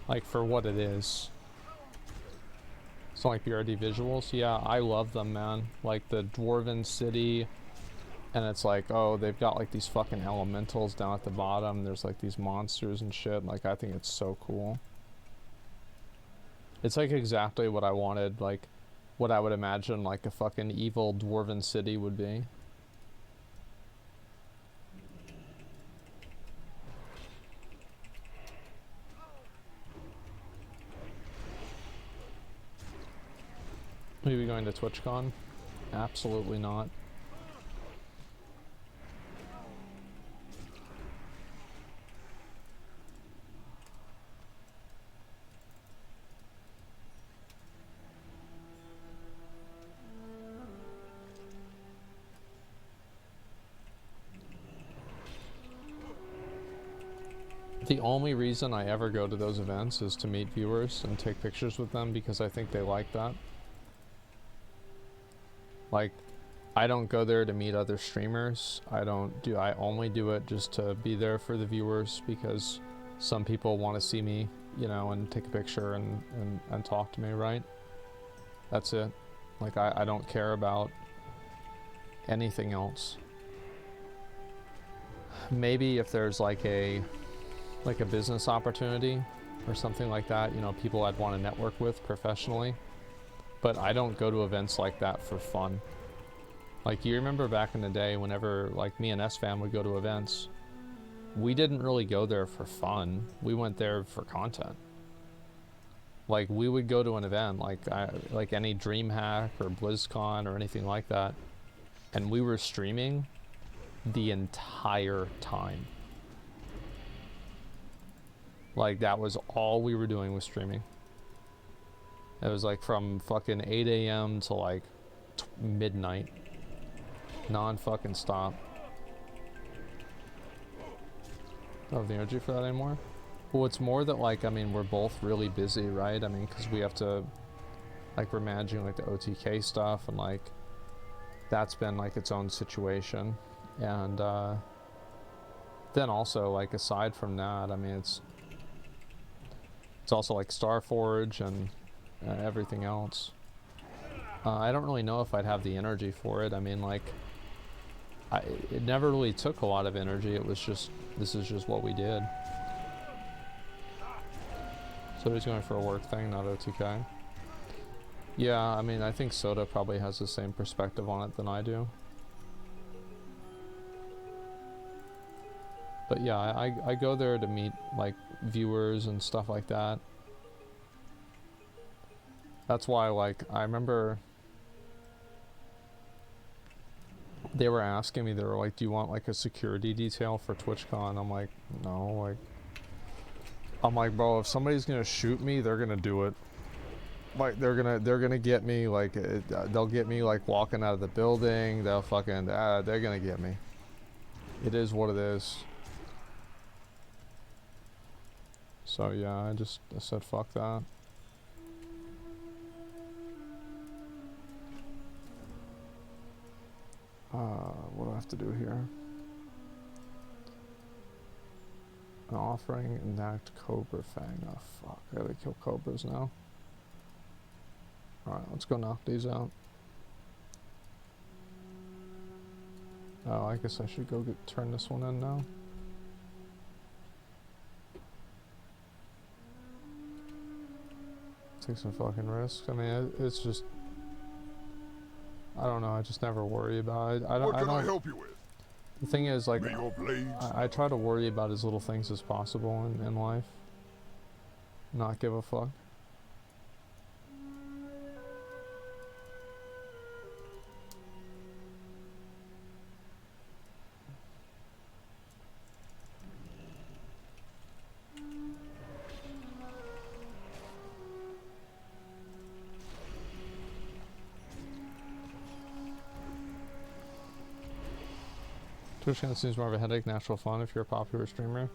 [SPEAKER 1] Like, for what it is. It's not like BRD visuals. Yeah, I love them, man. Like, the Dwarven City, and it's like, oh, they've got, like, these fucking elementals down at the bottom. There's, like, these monsters and shit. Like, I think it's so cool. It's, like, exactly what I wanted, like... What I would imagine like a fucking evil dwarven city would be. Are we going to TwitchCon? Absolutely not. The only reason I ever go to those events is to meet viewers and take pictures with them because I think they like that. Like, I don't go there to meet other streamers. I only do it just to be there for the viewers because some people want to see me, you know, and take a picture and talk to me, right? That's it. Like, I don't care about anything else. Maybe if there's like a business opportunity or something like that, you know, people I'd want to network with professionally. But I don't go to events like that for fun. Like, you remember back in the day whenever, like, me and S-Fam would go to events, we didn't really go there for fun. We went there for content. Like, we would go to an event, like any DreamHack or BlizzCon or anything like that, and we were streaming the entire time. Like, that was all we were doing was streaming. It was like from fucking 8 a.m. to like midnight. Non-fucking stop. Don't have the energy for that anymore. Well, it's more that, like, I mean, we're both really busy, right? I mean, because we have to like we're managing like the OTK stuff, and like that's been like its own situation. And then also like aside from that, I mean it's also like Starforge and everything else. I don't really know if I'd have the energy for it. I mean, like it never really took a lot of energy. It was just, this is just what we did. So he's going for a work thing, not OTK. Yeah, I mean, I think Soda probably has the same perspective on it than I do. But yeah, I go there to meet like viewers and stuff like that. That's why, like, I remember they were asking me, they were like, do you want like a security detail for TwitchCon? I'm like, no, like, I'm like, bro, if somebody's gonna shoot me, they're gonna do it. Like, they're gonna get me, like, they'll get me, like, walking out of the building, they'll fucking, they're gonna get me. It is what it is. So yeah, I said fuck that. What do I have to do here? An offering, enact Cobra Fang. Oh fuck, I gotta kill cobras now. Alright, let's go knock these out. Oh, I guess I should go turn this one in now. Take some fucking risks. I mean, it's just, I don't know, I just never worry about it.
[SPEAKER 8] What can I help you with?
[SPEAKER 1] The thing is, like,
[SPEAKER 8] May your blades
[SPEAKER 1] I try to worry about as little things as possible in life. Not give a fuck. Twitch channel seems more of a headache, natural fun if you're a popular streamer.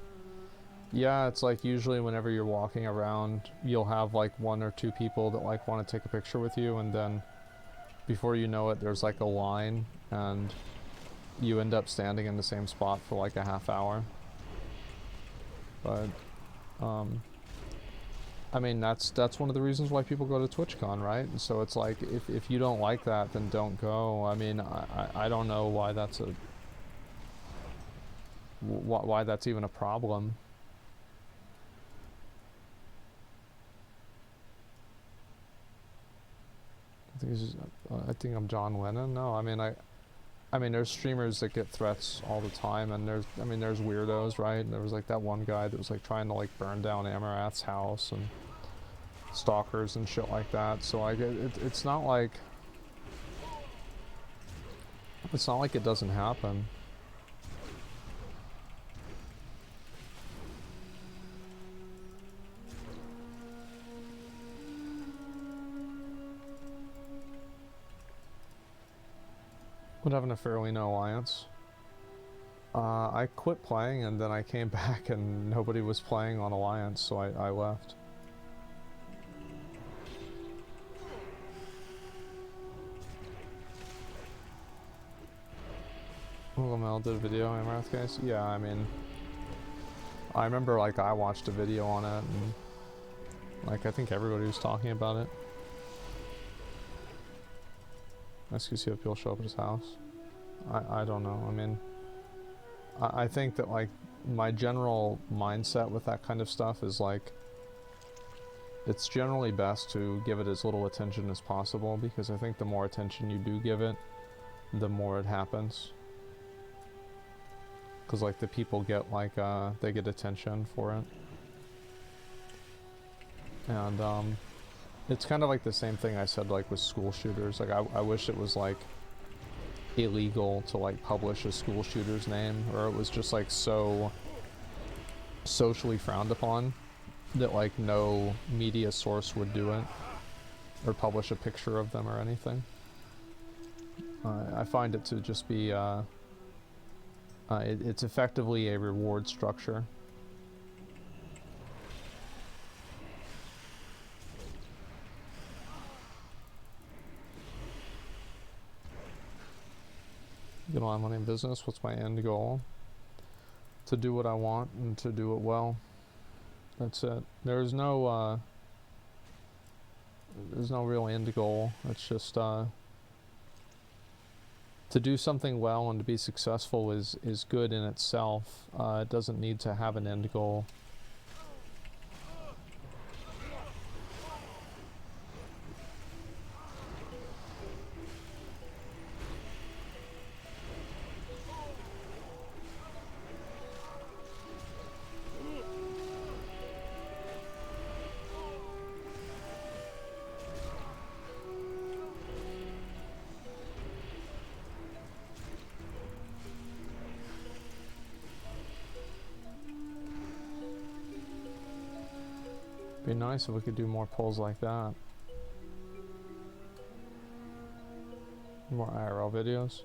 [SPEAKER 1] Yeah, it's like usually whenever you're walking around, you'll have like 1 or 2 people that like want to take a picture with you, and then before you know it, there's like a line, and you end up standing in the same spot for like a half hour. But, I mean, that's one of the reasons why people go to TwitchCon, right? And so it's like, if you don't like that, then don't go. I mean, I don't know why that's why that's even a problem. I think I'm John Lennon. No, I mean there's streamers that get threats all the time, and there's weirdos, right? And there was like that one guy that was like trying to like burn down Amarath's house, and stalkers and shit like that. So like it's not like it doesn't happen. What happened to Fairly No Alliance? I quit playing, and then I came back and nobody was playing on Alliance, so I left. Mel did a video on Amarath guys? Yeah, I mean, I remember like I watched a video on it, and like I think everybody was talking about it. Nice to see if people show up at his house. I don't know. I mean, I think that like my general mindset with that kind of stuff is like, it's generally best to give it as little attention as possible, because I think the more attention you do give it, the more it happens. Because like the people get like they get attention for it, and it's kind of like the same thing I said like with school shooters. Like I wish it was like illegal to like publish a school shooter's name, or it was just like so socially frowned upon that like no media source would do it or publish a picture of them or anything. I find it to just be it's effectively a reward structure. You don't have money in business. What's my end goal? To do what I want and to do it well. That's it. There's no real end goal. It's just to do something well and to be successful is good in itself. It doesn't need to have an end goal. Be nice if we could do more polls like that. More IRL videos.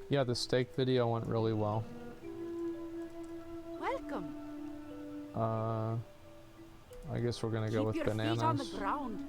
[SPEAKER 1] Yeah, the steak video went really well.
[SPEAKER 7] Welcome.
[SPEAKER 1] I guess we're gonna go with
[SPEAKER 7] Keep your
[SPEAKER 1] bananas.
[SPEAKER 7] feet on the ground.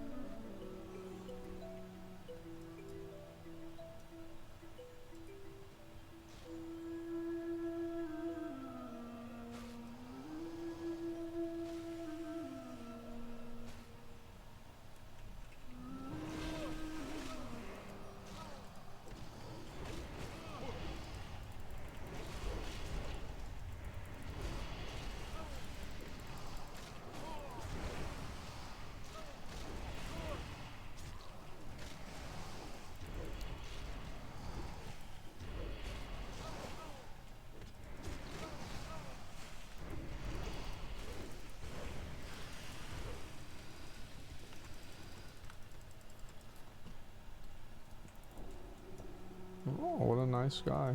[SPEAKER 7] Oh, what a nice guy.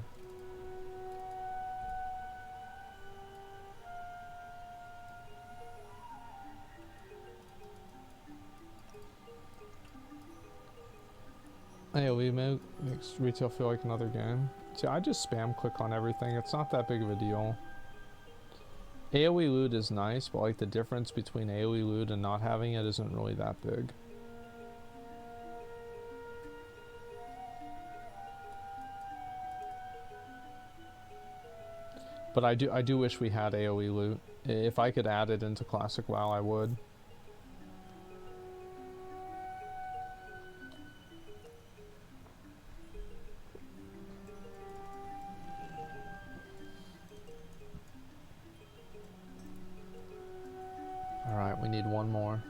[SPEAKER 7] AoE makes retail feel like another game. See, I just spam click on everything. It's not that big of a deal. AoE loot is nice, but like the difference between AoE loot and not having it isn't really that big. But I do wish we had AoE loot. If I could add it into Classic WoW, I would. Alright, we need one more.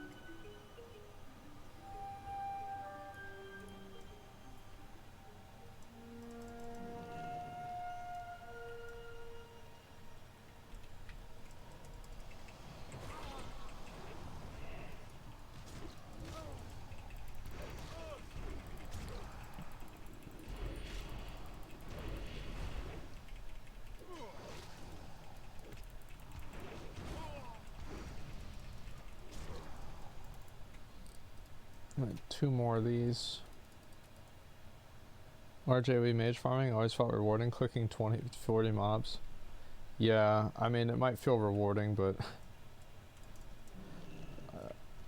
[SPEAKER 7] Two more of these. RJW mage farming always felt rewarding, clicking 20 to 40 mobs. Yeah, I mean it might feel rewarding, but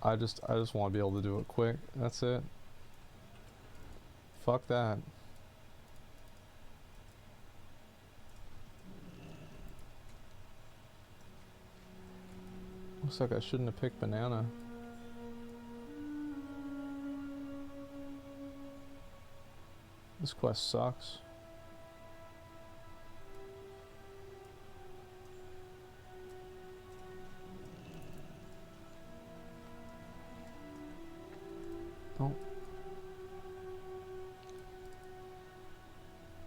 [SPEAKER 7] I just want to be able to do it quick. That's it. Fuck that. Looks like I shouldn't have picked banana. This quest sucks. Oh.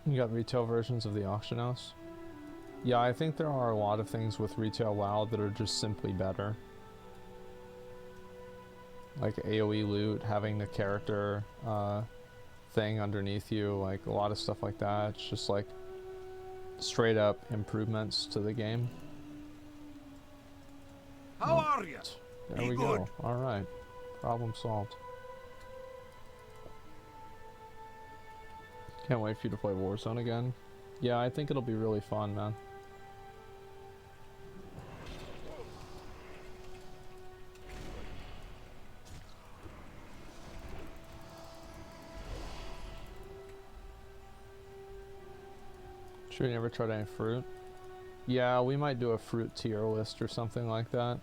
[SPEAKER 7] You got retail versions of the auction house? Yeah, I think there are a lot of things with retail WoW that are just simply better. Like AoE loot, having the character, thing underneath you, like a lot of stuff like that. It's just like straight up improvements to the game.
[SPEAKER 2] How are you?
[SPEAKER 1] There we go. Alright. Problem solved. Can't wait for you to play Warzone again. Yeah, I think it'll be really fun, man.
[SPEAKER 7] Should we never try any fruit? Yeah, we might do a fruit tier list or something like that.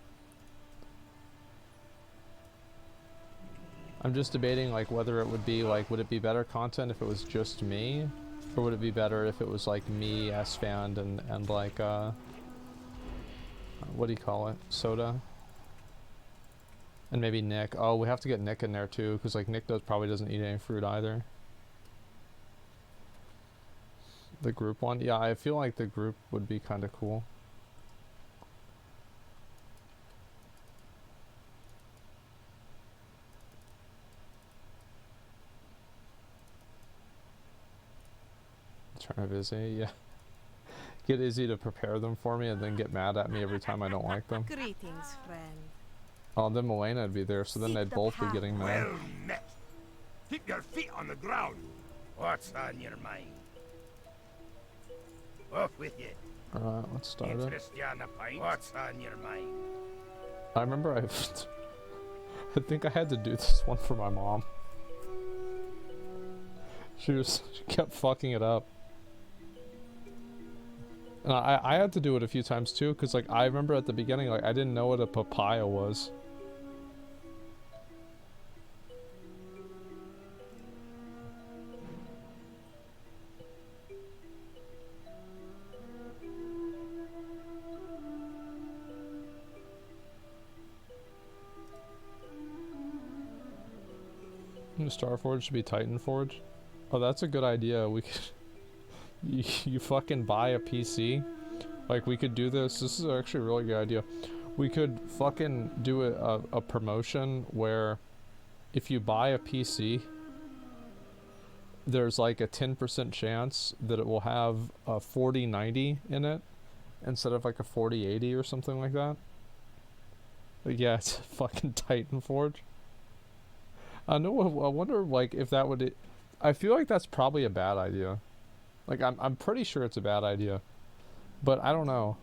[SPEAKER 7] I'm just debating like whether it would be like, would it be better content if it was just me? Or would it be better if it was like me, S-Fan, and like, what do you call it? Soda? And maybe Nick. Oh, we have to get Nick in there too, because like Nick probably doesn't eat any fruit either. The group one? Yeah, I feel like the group would be kind of cool. Trying to Izzy, yeah. Get Izzy to prepare them for me and then get mad at me every time I don't like them.
[SPEAKER 12] Greetings, friend.
[SPEAKER 7] Oh, then Melena would be there, so then they'd both be getting mad.
[SPEAKER 9] Well met. Keep your feet on the ground. What's on your mind? Off with you.
[SPEAKER 7] Alright, let's start it.
[SPEAKER 9] Interest you on a pint? What's on your mind?
[SPEAKER 7] I remember I think I had to do this one for my mom. She kept fucking it up. And I had to do it a few times too, because like I remember at the beginning, like I didn't know what a papaya was. Starforge should be Titanforge. Oh, that's a good idea. We could you fucking buy a PC. Like we could do this. This is actually a really good idea. We could fucking do a promotion where if you buy a PC, there's like a 10% chance that it will have a 4090 in it instead of like a 4080 or something like that. But yeah, it's fucking Titanforge. I wonder like if that would. I feel like that's probably a bad idea. Like I'm pretty sure it's a bad idea, but I don't know.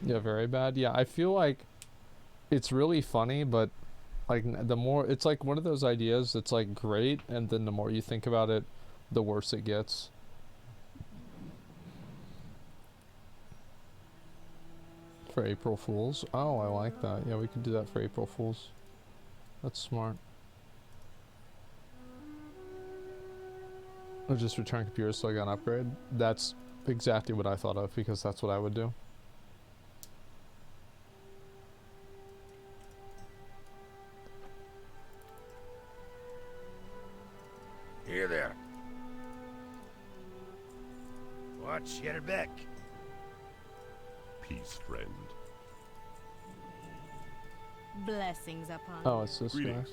[SPEAKER 7] Yeah, very bad. Yeah, I feel like it's really funny, but like the more it's like one of those ideas that's like great, and then the more you think about it, the worse it gets. For April Fools. Oh, I like that. Yeah, we could do that for April Fools. That's smart. Or just return computers so I got an upgrade. That's exactly what I thought of, because that's what I would do.
[SPEAKER 9] Here there. Watch your back.
[SPEAKER 11] Peace, friend.
[SPEAKER 12] Blessings upon
[SPEAKER 7] Oh, it's this guy.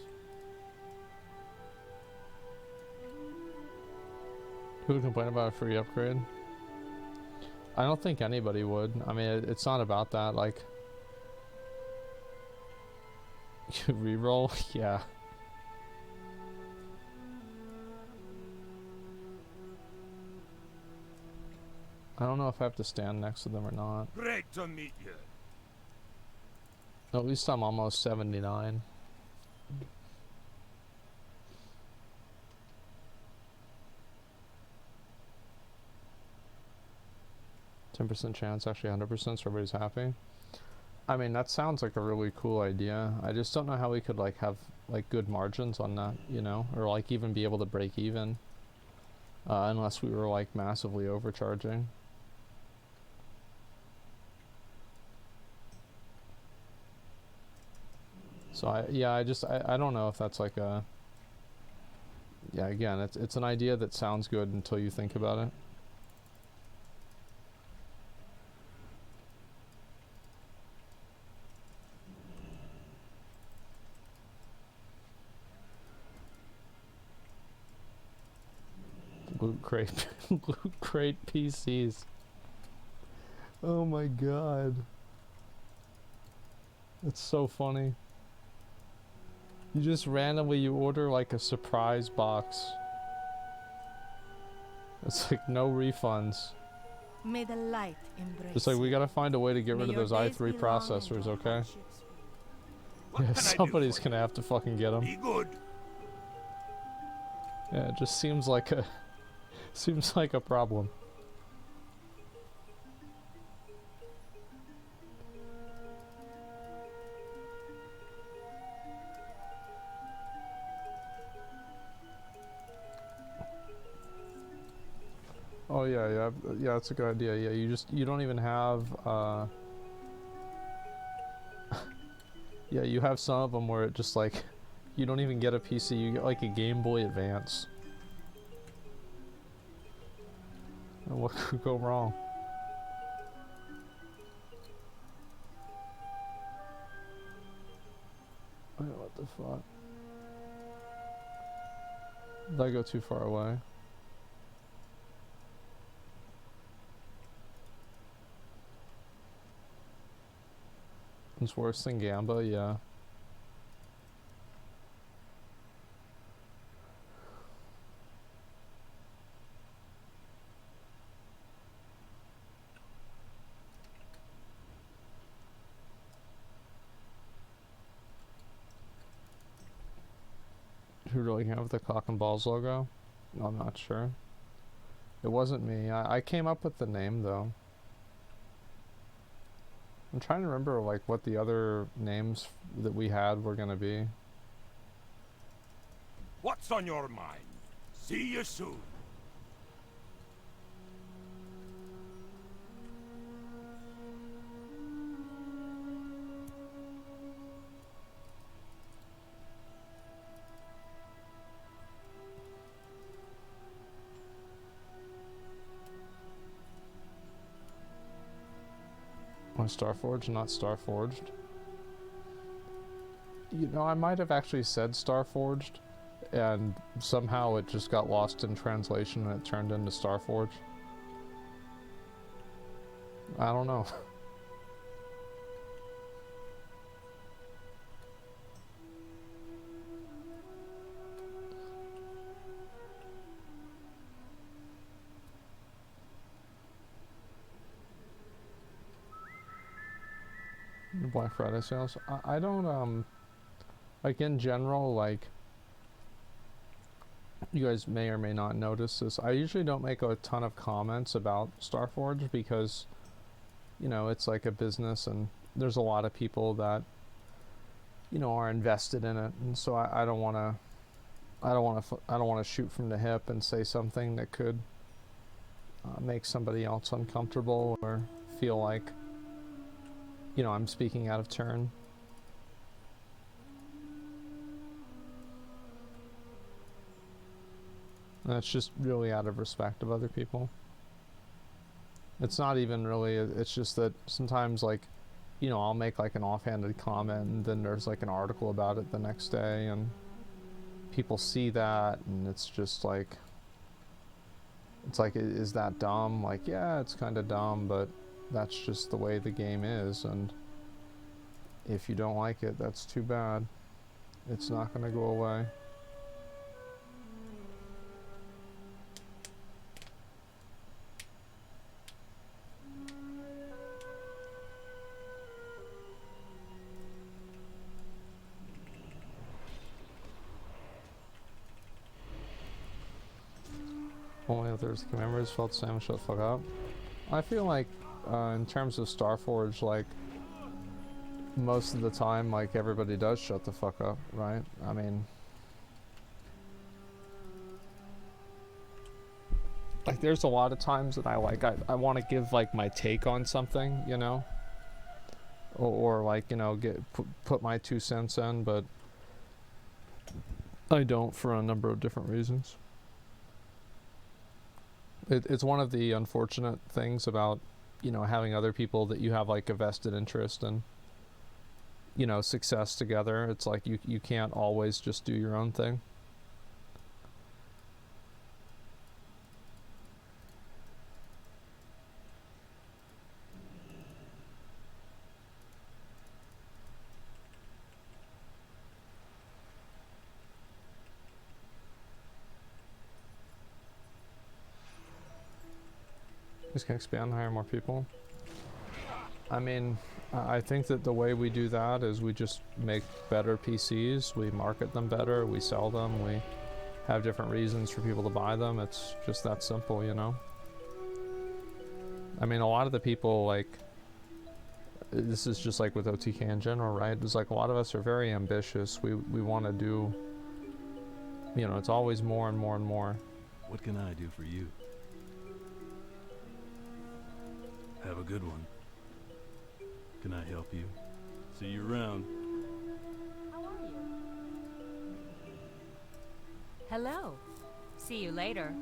[SPEAKER 7] Who would complain about a free upgrade? I don't think anybody would. I mean, it's not about that. Like, reroll, yeah. I don't know if I have to stand next to them or not.
[SPEAKER 9] Great to meet you.
[SPEAKER 7] At least I'm almost 79. %10 chance, actually 100%, so everybody's happy. I mean, that sounds like a really cool idea. I just don't know how we could like have like good margins on that, you know, or like even be able to break even, unless we were like massively overcharging. So I don't know if that's like a, yeah, again, it's an idea that sounds good until you think about it. Loot crate, loot crate PCs. Oh my god. It's so funny. You just randomly, you order like a surprise box. It's like no refunds.
[SPEAKER 12] May the light embrace.
[SPEAKER 7] It's like we gotta find a way to get rid of those i3 processors, okay? Yeah, somebody's gonna have to fucking get them.
[SPEAKER 9] Be good.
[SPEAKER 7] Yeah, it just seems like a problem. Oh yeah, that's a good idea. Yeah, you don't even have yeah, you have some of them where it just like you don't even get a PC, you get like a Game Boy Advance. And what could go wrong? Wait, what the fuck? Did I go too far away? It's worse than Gamba, yeah. Who do I have the cock and balls logo? I'm not sure. It wasn't me. I came up with the name though. I'm trying to remember like what the other names that we had were gonna be.
[SPEAKER 9] What's on your mind? See you soon.
[SPEAKER 7] Starforged, not Starforged. You know, I might have actually said Starforged, and somehow it just got lost in translation and it turned into Starforged. I don't know. Black Friday sales. I don't like in general, like you guys may or may not notice this, I usually don't make a ton of comments about Starforged because, you know, it's like a business and there's a lot of people that, you know, are invested in it, and so I don't want to shoot from the hip and say something that could make somebody else uncomfortable or feel like, you know, I'm speaking out of turn. And that's just really out of respect of other people. It's not even really, it's just that sometimes, like, you know, I'll make like an offhanded comment and then there's like an article about it the next day and people see that and it's just like, it's like, is that dumb? Like, yeah, it's kind of dumb, but that's just the way the game is, and if you don't like it, that's too bad. It's not going to go away. Only others members felt Sam shut the fuck up. I feel like in terms of Starforge, like most of the time, like everybody does shut the fuck up, right? I mean, like there's a lot of times that I want to give like my take on something, you know, or like, you know, put my 2 cents in, but I don't for a number of different reasons. It's one of the unfortunate things about, you know, having other people that you have like a vested interest in, you know, success together. It's like you can't always just do your own thing. Just can expand, hire more people. I mean, I think that the way we do that is we just make better PCs, we market them better, we sell them, we
[SPEAKER 1] have different reasons for people to buy them. It's just that simple, you know? I mean, a lot of the people, like, this is just like with OTK in general, right? It's like a lot of us are very ambitious. We want to do, you know, it's always more and more and more.
[SPEAKER 13] What can I do for you? Have a good one. Can I help you? See you around.
[SPEAKER 14] How are you? Hello. See you later.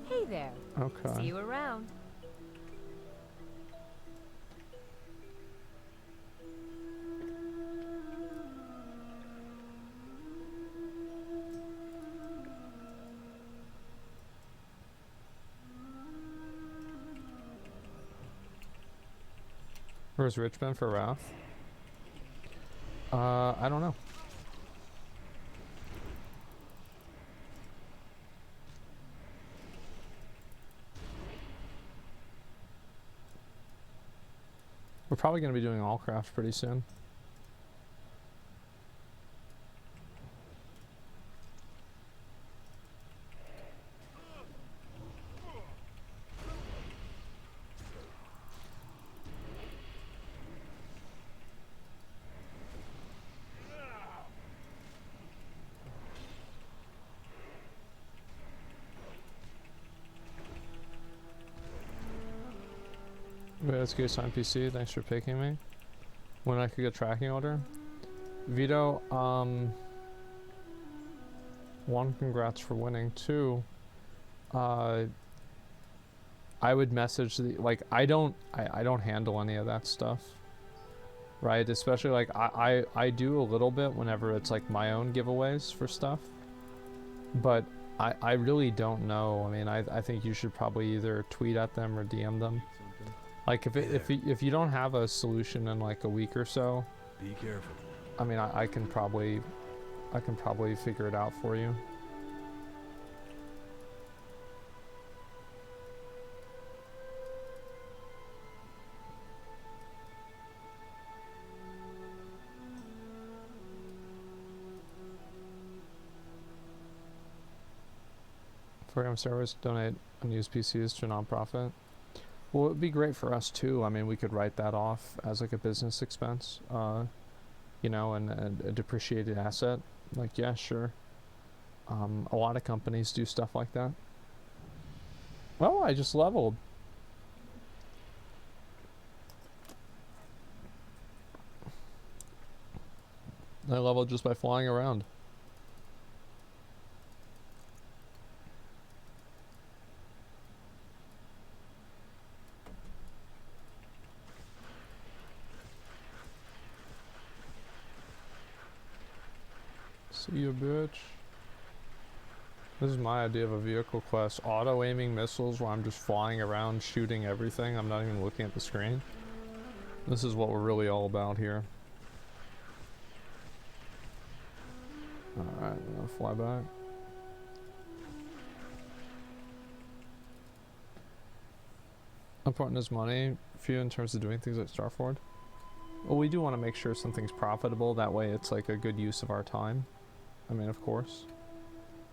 [SPEAKER 14] Hey there.
[SPEAKER 1] Okay.
[SPEAKER 14] See you around.
[SPEAKER 1] Where's Richmond for Wrath? I don't know. We're probably going to be doing all craft pretty soon. Let's go sign PC. Thanks for picking me. When I could get tracking order. Vito, one, congrats for winning. Two, I would message the, like, I don't handle any of that stuff. Right? Especially like I do a little bit whenever it's like my own giveaways for stuff. But I really don't know. I mean, I think you should probably either tweet at them or DM them. Like if you don't have a solution in like a week or so,
[SPEAKER 13] be careful.
[SPEAKER 1] I mean, I can probably figure it out for you. Program servers donate unused PCs to a nonprofit. Well, it'd be great for us too. I mean, we could write that off as like a business expense, you know, and a depreciated asset. Like, yeah, sure. A lot of companies do stuff like that. Oh, I just leveled. I leveled just by flying around. See you, bitch. This is my idea of a vehicle quest. Auto-aiming missiles where I'm just flying around shooting everything. I'm not even looking at the screen. This is what we're really all about here. Alright, I'm gonna fly back. How important is money for you in terms of doing things like Starfield? Well, we do want to make sure something's profitable. That way it's like a good use of our time. I mean, of course.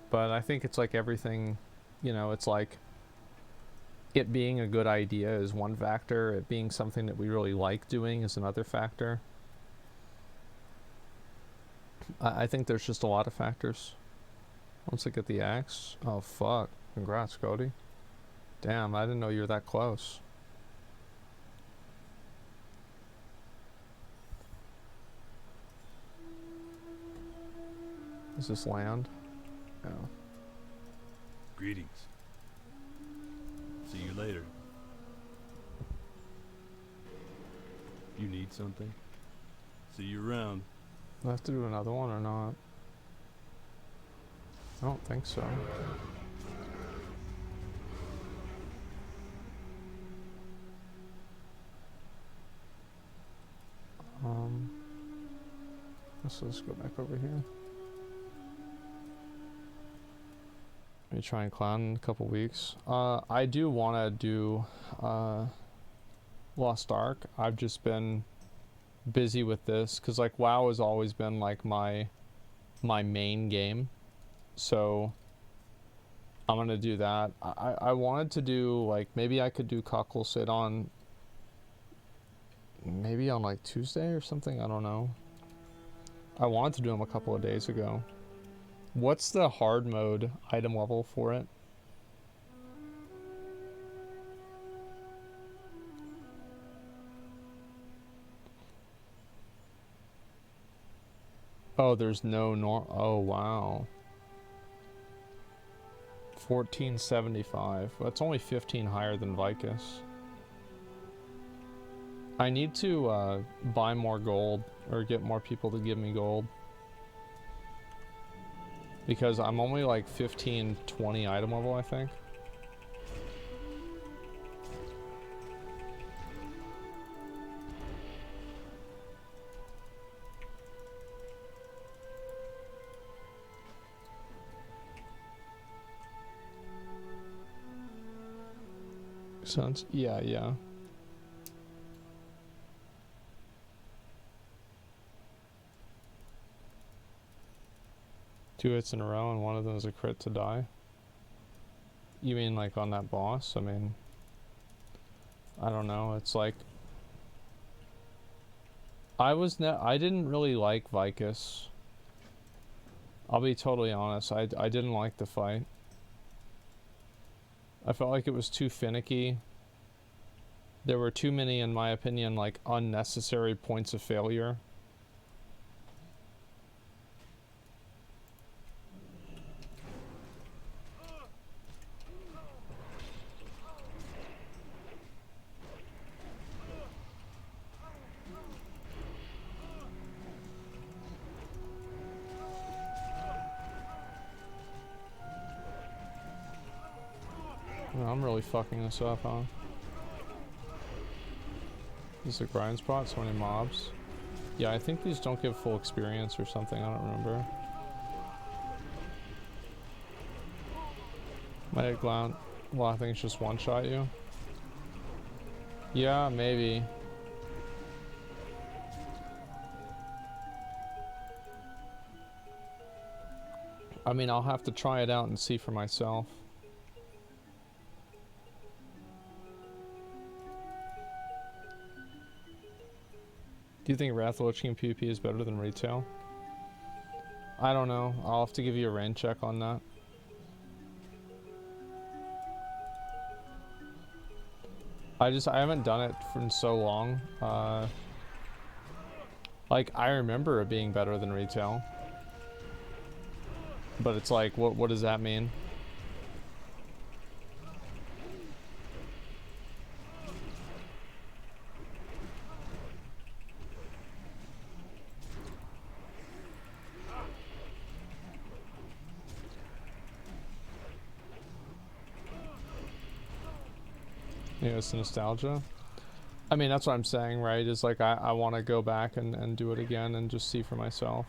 [SPEAKER 1] But I think it's like everything, you know, it's like it being a good idea is one factor. It being something that we really like doing is another factor. I think there's just a lot of factors. Once I get the axe. Oh, fuck. Congrats, Cody. Damn, I didn't know you were that close. Is this land? No.
[SPEAKER 13] Greetings. See you later. You need something? See you around.
[SPEAKER 1] Do I have to do another one or not? I don't think so. Let's go back over here. Let me try and clown in a couple weeks. I do want to do Lost Ark. I've just been busy with this because like WoW has always been like my main game. So
[SPEAKER 7] I'm gonna do that. I wanted to do, like, maybe I could do Cockle Sit on, maybe on like Tuesday or something, I don't know. I wanted to do them a couple of days ago. What's the hard mode item level for it? Oh, there's no oh wow. 1475. That's only 15 higher than Vicus. I need to buy more gold, or get more people to give me gold. Because I'm only like 15, 20 item level, I think. Sounds, yeah. Two hits in a row and one of them is a crit to die. You mean like on that boss? I mean, I don't know. It's like I didn't really like Vicus. I'll be totally honest. I didn't like the fight. I felt like it was too finicky. There were too many, in my opinion, like unnecessary points of failure. I'm really fucking this up, huh? This is a grind spot, so many mobs. Yeah, I think these don't give full experience or something, I don't remember. Might have gone, well, I think it's just one shot you. Yeah, maybe. I mean, I'll have to try it out and see for myself. Do you think Wrath of the Lich King PvP is better than retail? I don't know. I'll have to give you a rain check on that. I haven't done it for so long. Like, I remember it being better than retail. But it's like, what does that mean? Yeah, it's nostalgia. I mean, that's what I'm saying, right? Is like, I want to go back and do it again and just see for myself.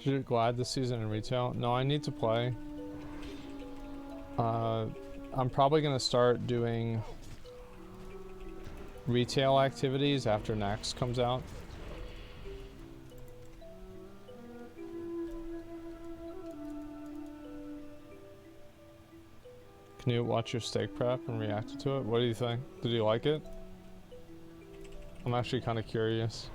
[SPEAKER 7] Did you glide this season in retail? No, I need to play. I'm probably gonna start doing retail activities after Nax comes out. Can you watch your steak prep and react to it? What do you think? Did you like it? I'm actually kind of curious.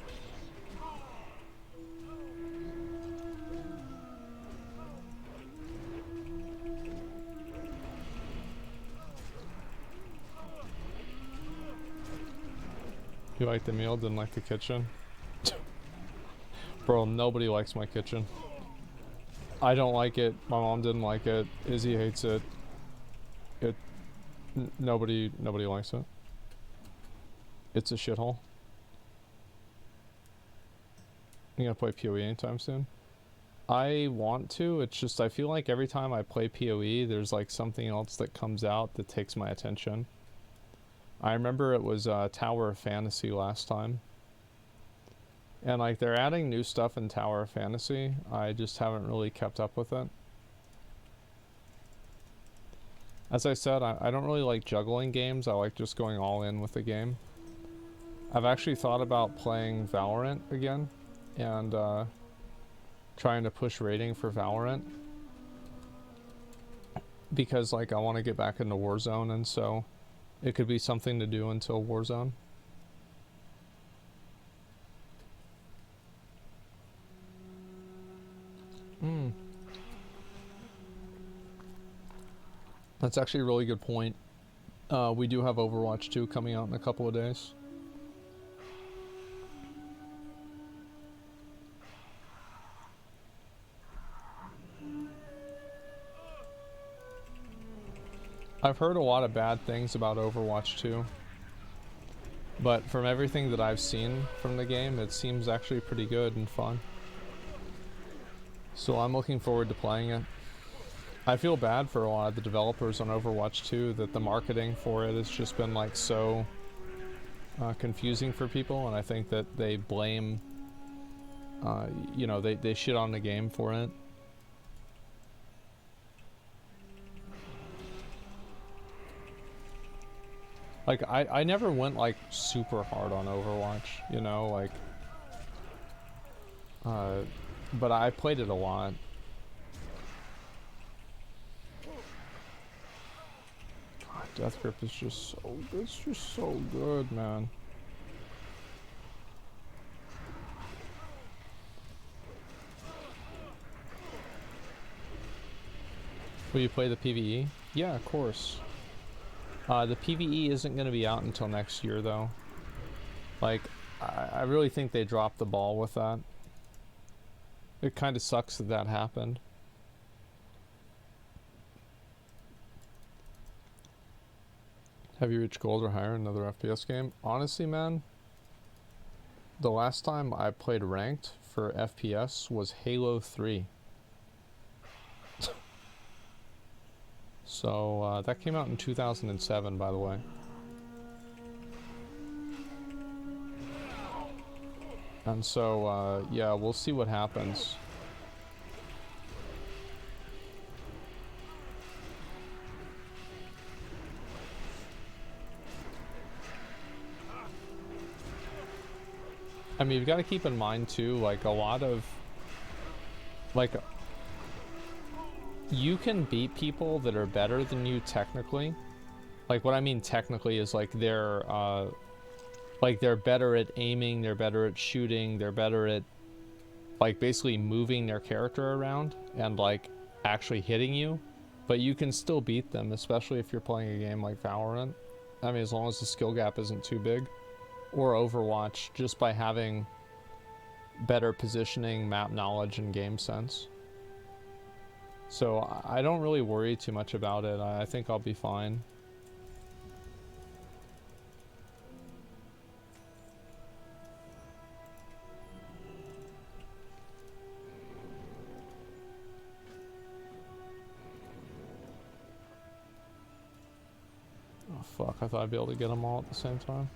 [SPEAKER 7] You liked the meal, didn't like the kitchen? Bro, nobody likes my kitchen. I don't like it. My mom didn't like it. Izzy hates it. Nobody likes it. It's a shithole. You gonna play PoE anytime soon? I want to, it's just I feel like every time I play PoE, there's like something else that comes out that takes my attention. I remember it was Tower of Fantasy last time. And like they're adding new stuff in Tower of Fantasy. I just haven't really kept up with it. As I said, I don't really like juggling games. I like just going all in with the game. I've actually thought about playing Valorant again and trying to push rating for Valorant because like I want to get back into Warzone, and so it could be something to do until Warzone. That's actually a really good point. We do have Overwatch 2 coming out in a couple of days. I've heard a lot of bad things about Overwatch 2, but from everything that I've seen from the game, it seems actually pretty good and fun. So I'm looking forward to playing it. I feel bad for a lot of the developers on Overwatch 2 that the marketing for it has just been like so confusing for people, and I think that they blame, you know, they shit on the game for it. Like, I never went, like, super hard on Overwatch, you know, like, but I played it a lot. God, Death Grip is just so, it's just so good, man. Will you play the PvE? Yeah, of course. The PvE isn't going to be out until next year, though. Like, I really think they dropped the ball with that. It kind of sucks that that happened. Have you reached gold or higher in another FPS game? Honestly, man, the last time I played ranked for FPS was Halo 3. So, that came out in 2007, by the way. And so, yeah, we'll see what happens. I mean, you've got to keep in mind, too, like, a lot of... Like... You can beat people that are better than you technically. Like, what I mean technically is, like, they're better at aiming, they're better at shooting, they're better at, like, basically moving their character around and, like, actually hitting you. But you can still beat them, especially if you're playing a game like Valorant. I mean, as long as the skill gap isn't too big. Or Overwatch, just by having better positioning, map knowledge, and game sense. So I don't really worry too much about it. I think I'll be fine. Oh fuck, I thought I'd be able to get them all at the same time.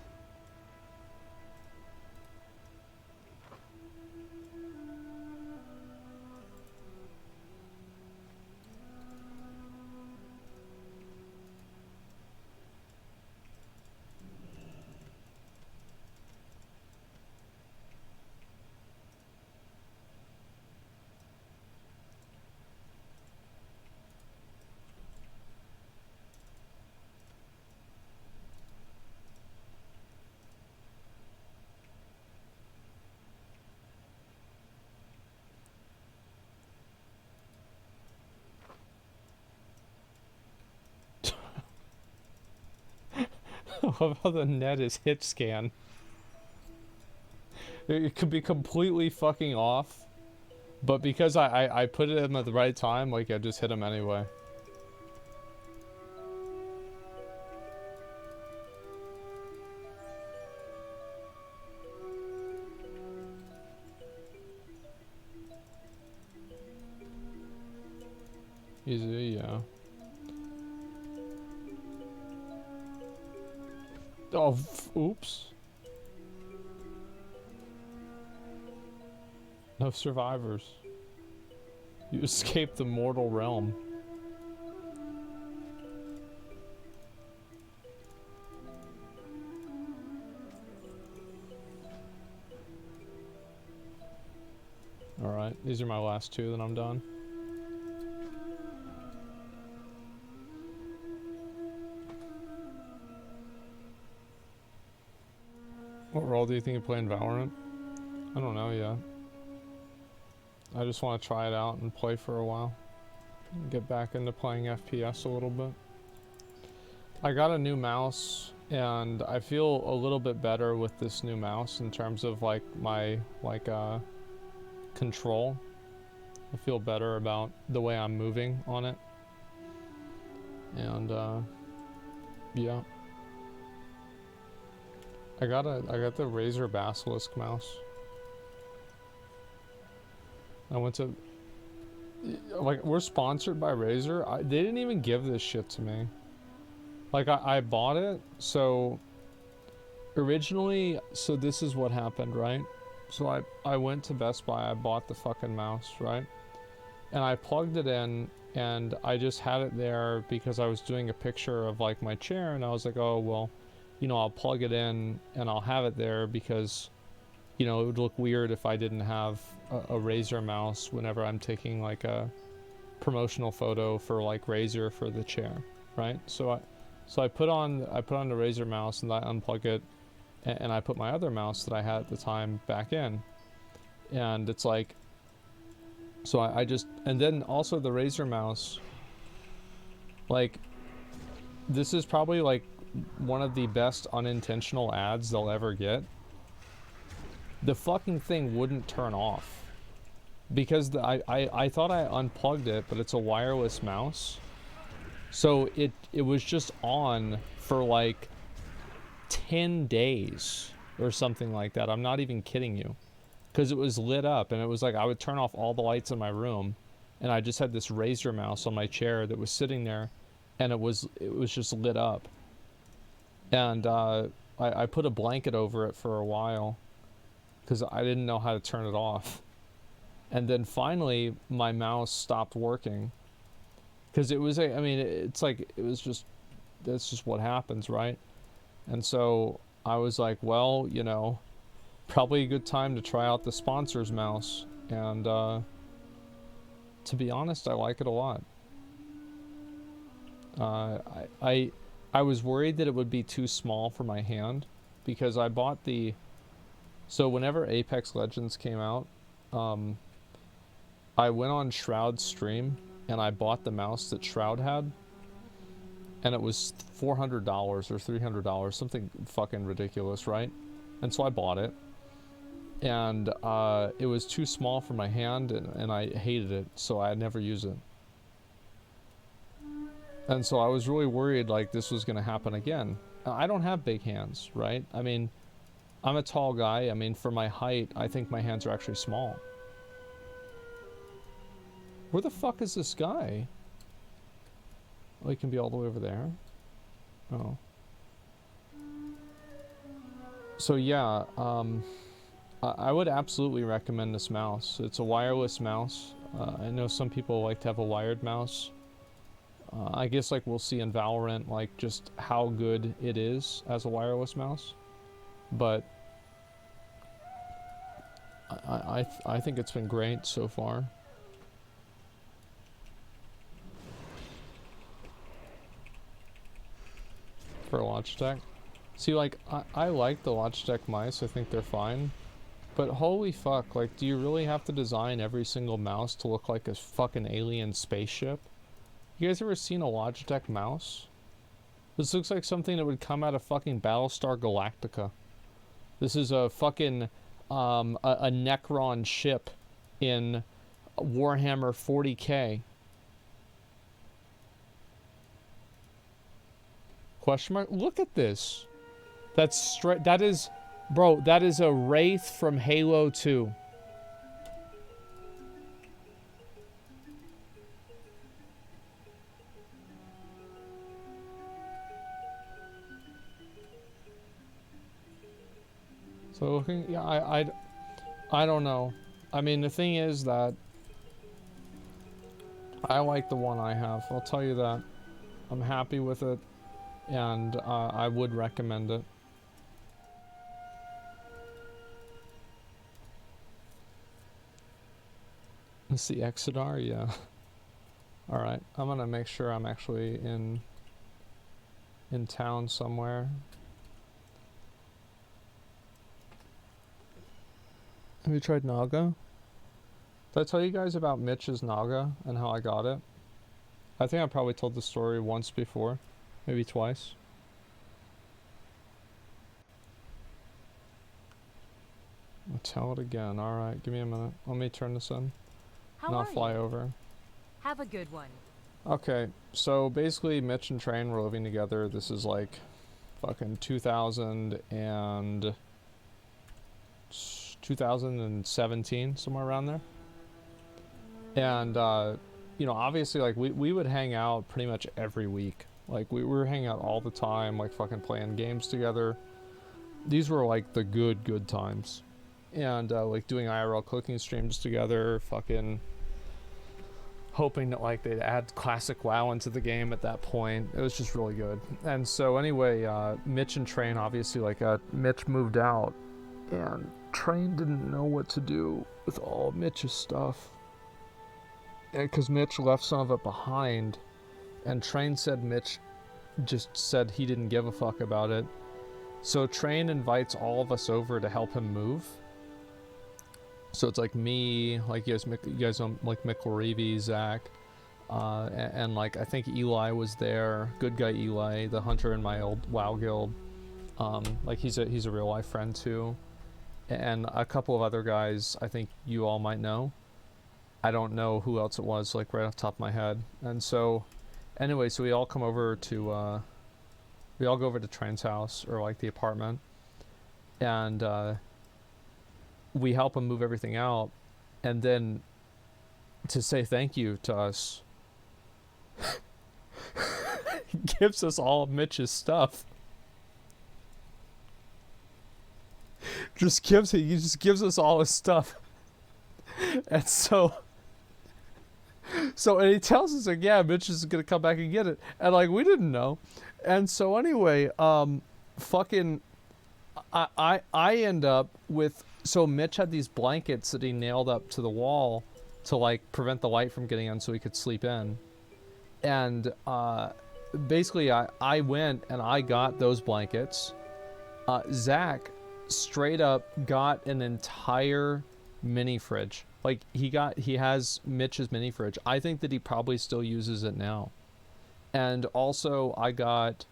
[SPEAKER 7] I love how the net is hit scan. It could be completely fucking off, but because I put it in at the right time, like, I just hit him anyway. Easy, yeah. Oh, oops. No survivors. You escaped the mortal realm. Alright, these are my last two, then I'm done. What role do you think you play in Valorant? I don't know yet. I just want to try it out and play for a while. Get back into playing FPS a little bit. I got a new mouse and I feel a little bit better with this new mouse in terms of like my control. I feel better about the way I'm moving on it. And yeah. I got the Razer Basilisk mouse. I went to, like, we're sponsored by Razer. They didn't even give this shit to me. Like, I bought it, so originally, so this is what happened, right? So I went to Best Buy, I bought the fucking mouse, right? And I plugged it in, and I just had it there because I was doing a picture of, like, my chair, and I was like, oh, well, you know, I'll plug it in, and I'll have it there because, you know, it would look weird if I didn't have a Razer mouse whenever I'm taking like a promotional photo for like Razer for the chair, right? So I put on the Razer mouse and I unplug it, and I put my other mouse that I had at the time back in, and it's like, so I just, and then also the Razer mouse, like, this is probably like one of the best unintentional ads they'll ever get. The fucking thing wouldn't turn off because I thought I unplugged it, but it's a wireless mouse, so it was just on for like 10 days or something like that. I'm not even kidding you, because it was lit up, and it was like I would turn off all the lights in my room, and I just had this Razer mouse on my chair that was sitting there, and it was just lit up, and I put a blanket over it for a while because I didn't know how to turn it off. And then finally my mouse stopped working because it was I mean, it's like, it was just, that's just what happens, right? And so I was like, well, you know, probably a good time to try out the sponsor's mouse, and to be honest, I like it a lot. I was worried that it would be too small for my hand because I bought the, so whenever Apex Legends came out, I went on Shroud's stream and I bought the mouse that Shroud had, and it was $400 or $300, something fucking ridiculous, right? And so I bought it, and it was too small for my hand, and I hated it, so I never used it. And so I was really worried like this was gonna happen again. I don't have big hands, right? I mean, I'm a tall guy. I mean, for my height, I think my hands are actually small. Where the fuck is this guy? Oh, he can be all the way over there. Oh. So yeah, I would absolutely recommend this mouse. It's a wireless mouse. I know some people like to have a wired mouse. I guess like we'll see in Valorant like just how good it is as a wireless mouse. But I think it's been great so far. For Logitech. See, like, I like the Logitech mice. I think they're fine. But holy fuck, like, do you really have to design every single mouse to look like a fucking alien spaceship? You guys ever seen a Logitech mouse? This looks like something that would come out of fucking Battlestar Galactica. This is a fucking, a Necron ship in Warhammer 40K. Question mark? Look at this. That's straight. That is, bro, that is a Wraith from Halo 2. So looking, yeah, I don't know. I mean, the thing is that I like the one I have. I'll tell you that. I'm happy with it, and I would recommend it. Let's see, Exidar, yeah. Alright, I'm gonna make sure I'm actually in town somewhere. Have you tried Naga? Did I tell you guys about Mitch's Naga and how I got it? I think I probably told the story once before, maybe twice. I'll tell it again. Alright, give me a minute. Let me turn this in.
[SPEAKER 14] How
[SPEAKER 7] and I'll
[SPEAKER 14] are
[SPEAKER 7] fly
[SPEAKER 14] you?
[SPEAKER 7] over.
[SPEAKER 14] Have a good one.
[SPEAKER 7] Okay, so basically Mitch and Train were living together. This is like fucking 2017, somewhere around there. And, you know, obviously, like, we would hang out pretty much every week. Like, we were hanging out all the time, like, fucking playing games together. These were, like, the good times. And, like, doing IRL cooking streams together, fucking hoping that, like, they'd add Classic WoW into the game at that point. It was just really good. And so, anyway, Mitch and Train, obviously, like, Mitch moved out, and Train didn't know what to do with all Mitch's stuff. Because Mitch left some of it behind, and Train said Mitch just said he didn't give a fuck about it. So Train invites all of us over to help him move. So it's like me, like you guys like McElreevy, Zach, and like I think Eli was there, good guy Eli, the hunter in my old WoW guild. Like he's a real life friend too, and a couple of other guys I think you all might know. I don't know who else it was, like right off the top of my head. And so, anyway, so we all come over to, we all go over to Train's house, or like the apartment, and we help him move everything out, and then to say thank you to us, he gives us all of Mitch's stuff. He just gives us all his stuff. And so and he tells us like, yeah, Mitch is gonna come back and get it, and like we didn't know. And so anyway, fucking I end up with, so Mitch had these blankets that he nailed up to the wall to like prevent the light from getting in so he could sleep in. And basically I went and I got those blankets. Zach straight up got an entire mini fridge. Like he has Mitch's mini fridge. I think that he probably still uses it now. And also I got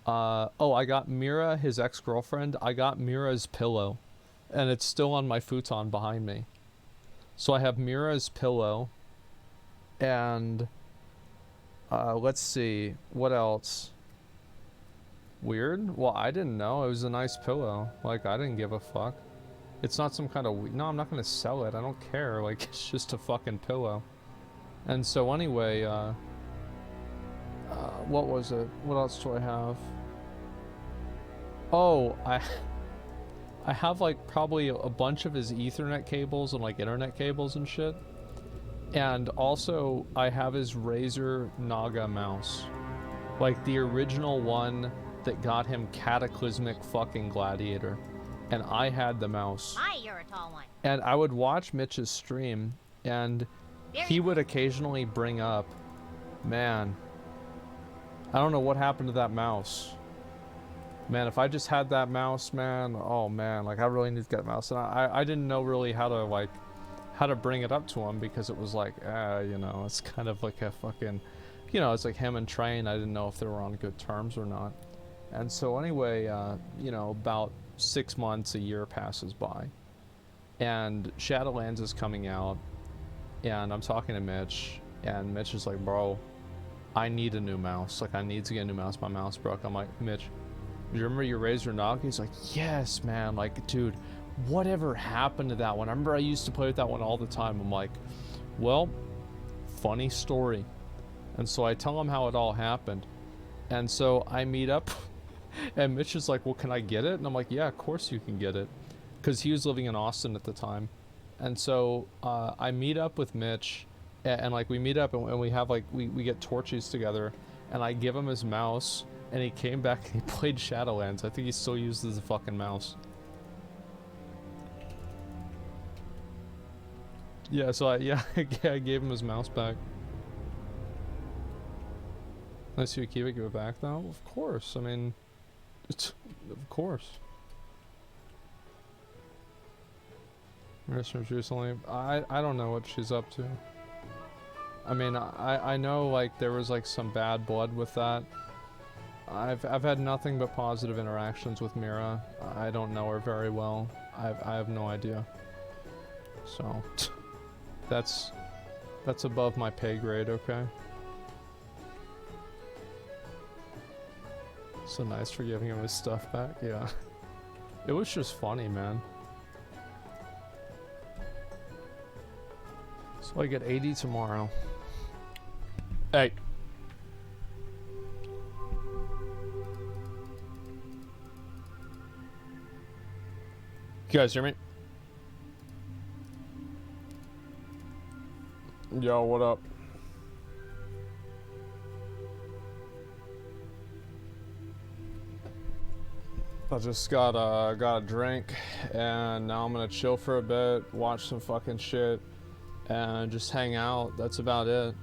[SPEAKER 7] I got Mira, his ex-girlfriend. I got Mira's pillow, and it's still on my futon behind me. So I have Mira's pillow, and let's see what else. Weird. Well, I didn't know it was a nice pillow. Like I didn't give a fuck. It's not some kind of... No, I'm not going to sell it. I don't care. Like, it's just a fucking pillow. And so anyway, what was it? What else do I have? Oh, I have, like, probably a bunch of his Ethernet cables and, like, internet cables and shit. And also, I have his Razer Naga mouse. Like, the original one that got him Cataclysmic fucking Gladiator. And I had the mouse.
[SPEAKER 10] Hi, you're a tall one.
[SPEAKER 7] And I would watch Mitch's stream, and he would occasionally bring up, man, I don't know what happened to that mouse. Man, if I just had that mouse, man, oh man, like I really need to get a mouse. And I didn't know really how to bring it up to him, because it was like, you know, it's kind of like a fucking, you know, it's like him and Train. I didn't know if they were on good terms or not. And so anyway, you know, about 6 months, a year passes by, and Shadowlands is coming out, and I'm talking to Mitch, and Mitch is like, bro, I need a new mouse. Like, I need to get a new mouse. My mouse broke. I'm like, Mitch, do you remember your Razer Naga? He's like, yes, man. Like, dude, whatever happened to that one? I remember I used to play with that one all the time. I'm like, well, funny story. And so I tell him how it all happened. And so I meet up, and Mitch is like, well, can I get it? And I'm like, yeah, of course you can get it.
[SPEAKER 1] because he was living in Austin at the time. And so I meet up with Mitch, and like we meet up and we have like we get torches together, and I give him his mouse, and he came back and he played Shadowlands. I think he still uses the fucking mouse. Yeah, so I gave him his mouse back. Unless you keep it, give it back though. Of course, I mean, of course. Recently, I don't know what she's up to. I mean, I know like there was like some bad blood with that. I've had nothing but positive interactions with Mira. I don't know her very well. I have no idea. So that's above my pay grade, okay? So nice for giving him his stuff back. Yeah. It was just funny, man. So I get 80 tomorrow. Hey. You guys hear me? Yo, what up? I just got a drink, and now I'm gonna chill for a bit, watch some fucking shit, and just hang out. That's about it.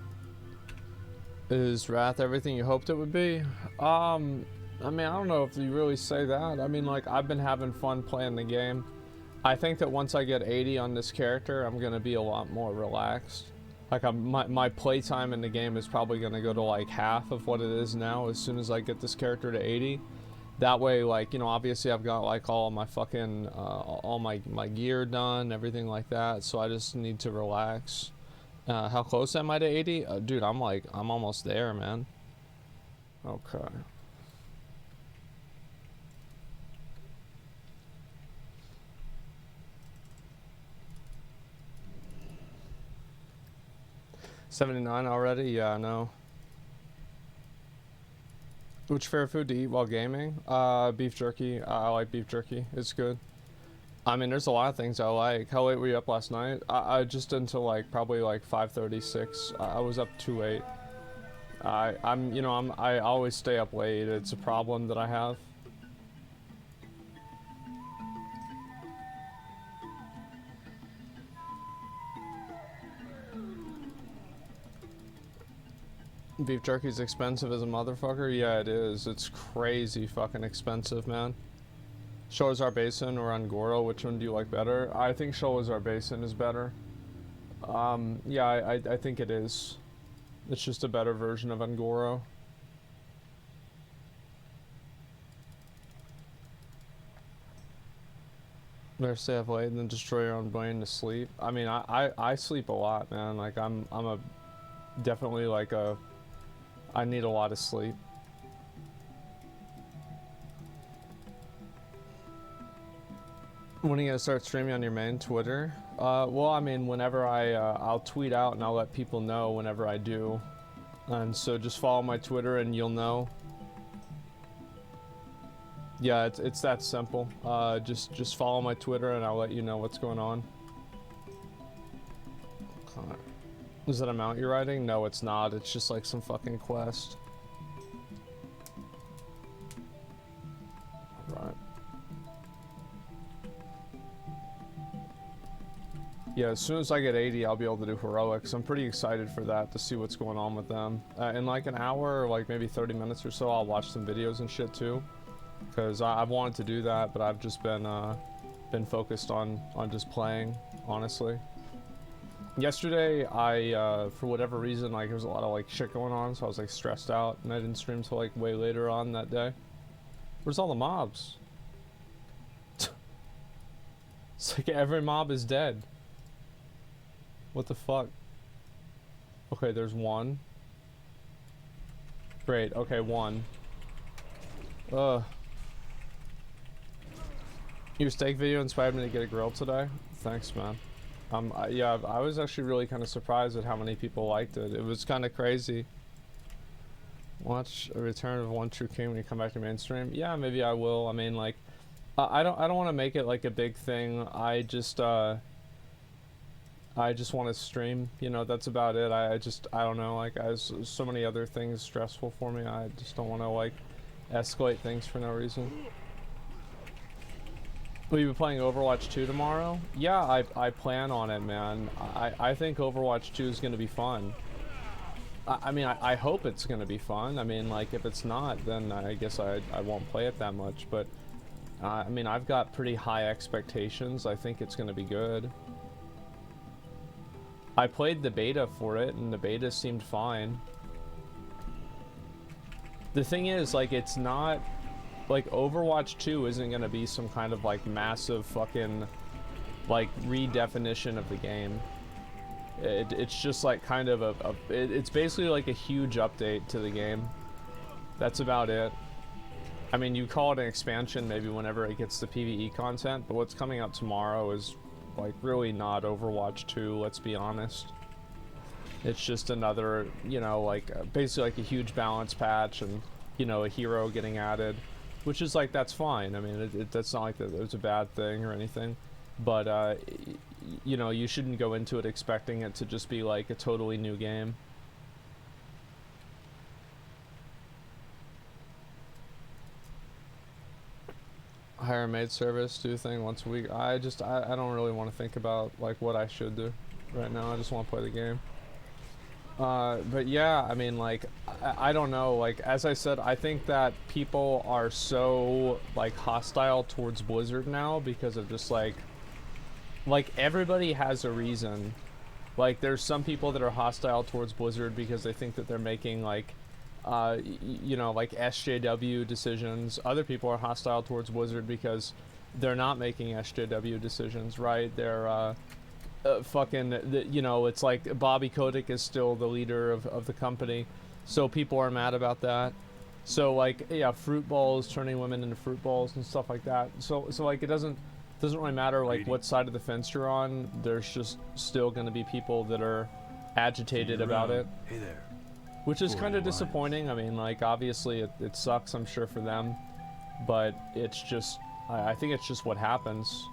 [SPEAKER 1] Is Wrath everything you hoped it would be? I mean, I don't know if you really say that. I mean, like, I've been having fun playing the game. I think that once I get 80 on this character, I'm gonna be a lot more relaxed. Like, my playtime in the game is probably gonna go to like half of what it is now as soon as I get this character to 80. That way, like, you know, obviously I've got like all my fucking all my gear done, everything like that, so I just need to relax. How close am I to 80? Dude, I'm almost there, man. Okay. $79 already? Yeah, I know. Which favorite food to eat while gaming? Beef jerky. I like beef jerky. It's good. I mean, there's a lot of things I like. How late were you up last night? I just until like probably like 5:36. I was up too late. I always stay up late. It's a problem that I have. Beef jerky's expensive as a motherfucker? Yeah, it is. It's crazy fucking expensive, man. Sholazar Basin or Angora, which one do you like better? I think Sholazar Basin is better. Yeah, I think it is. It's just a better version of Angora. Better stay up late and then destroy your own brain to sleep. I mean, I sleep a lot, man. Like, I'm a definitely like a... I need a lot of sleep. When are you gonna start streaming on your main Twitter? Well, I mean, whenever I'll tweet out and I'll let people know whenever I do. And so just follow my Twitter and you'll know. Yeah, it's that simple. Just follow my Twitter and I'll let you know what's going on. Is that a mount you're riding? No, it's not. It's just like some fucking quest. Right. Yeah, as soon as I get 80, I'll be able to do heroics. I'm pretty excited for that, to see what's going on with them. In like an hour or like maybe 30 minutes or so, I'll watch some videos and shit too. Because I've wanted to do that, but I've just been focused on just playing, honestly. Yesterday, for whatever reason, like, there was a lot of, like, shit going on, so I was, like, stressed out, and I didn't stream till, like, way later on that day. Where's all the mobs? It's like every mob is dead. What the fuck? Okay, there's one. Great, okay, one. Ugh. Your steak video inspired me to get a grill today. Thanks, man. Yeah, I was actually really kind of surprised at how many people liked it. It was kind of crazy. Watch a return of One True King when you come back to mainstream. Yeah, maybe I will. I mean, like,
[SPEAKER 7] I don't want to make it like a big thing. I just want to stream, you know, that's about it. I don't know, like, so many other things stressful for me. I just don't want to, like, escalate things for no reason. Will you be playing Overwatch 2 tomorrow? Yeah, I plan on it, man. I think Overwatch 2 is going to be fun. I mean, I hope it's going to be fun. I mean, like, if it's not, then I guess I won't play it that much. But, I mean, I've got pretty high expectations. I think it's going to be good. I played the beta for it, and the beta seemed fine. The thing is, like, it's not... Like, Overwatch 2 isn't gonna be some kind of, like, massive fucking, like, redefinition of the game. It's just, like, kind of it's basically, like, a huge update to the game. That's about it. I mean, you call it an expansion maybe whenever it gets the PvE content, but what's coming out tomorrow is, like, really not Overwatch 2, let's be honest. It's just another, you know, like, basically, like, a huge balance patch and, you know, a hero getting added. Which is, like, that's fine. I mean, that's not like that it's a bad thing or anything. But, you know, you shouldn't go into it expecting it to just be, like, a totally new game. Hire a maid service, do a thing once a week. I don't really want to think about, like, what I should do right now. I just want to play the game. But yeah, I mean, like, I don't know, like, as I said, I think that people are so, like, hostile towards Blizzard now because of just, like, everybody has a reason. Like, there's some people that are hostile towards Blizzard because they think that they're making, like, you know, like, SJW decisions. Other people are hostile towards Blizzard because they're not making SJW decisions, right? They're, you know, it's like Bobby Kotick is still the leader of the company, so people are mad about that. So, like, yeah, fruit balls, turning women into fruit balls and stuff like that. So like, it doesn't really matter, like, what side of the fence you're on. There's just still going to be people that are agitated about it.
[SPEAKER 13] Hey there.
[SPEAKER 7] Which is kind of disappointing. I mean, like, obviously it sucks, I'm sure, for them, but it's just, I think it's just what happens.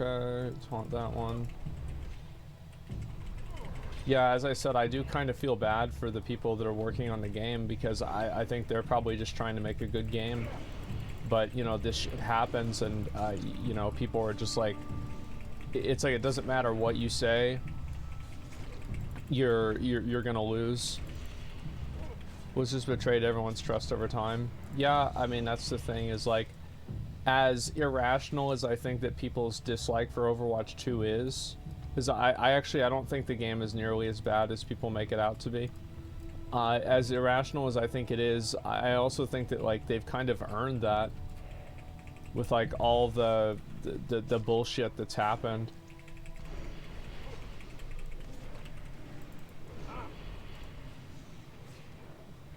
[SPEAKER 7] Okay, taunt that one. Yeah, as I said, I do kind of feel bad for the people that are working on the game because I think they're probably just trying to make a good game. But, you know, this shit happens and, you know, people are just like, it's like it doesn't matter what you say, you're gonna lose. Was just betrayed everyone's trust over time. Yeah, I mean, that's the thing, is like, as irrational as I think that people's dislike for Overwatch 2 is, because I don't think the game is nearly as bad as people make it out to be. As irrational as I think it is, I also think that, like, they've kind of earned that with, like, all the bullshit that's happened.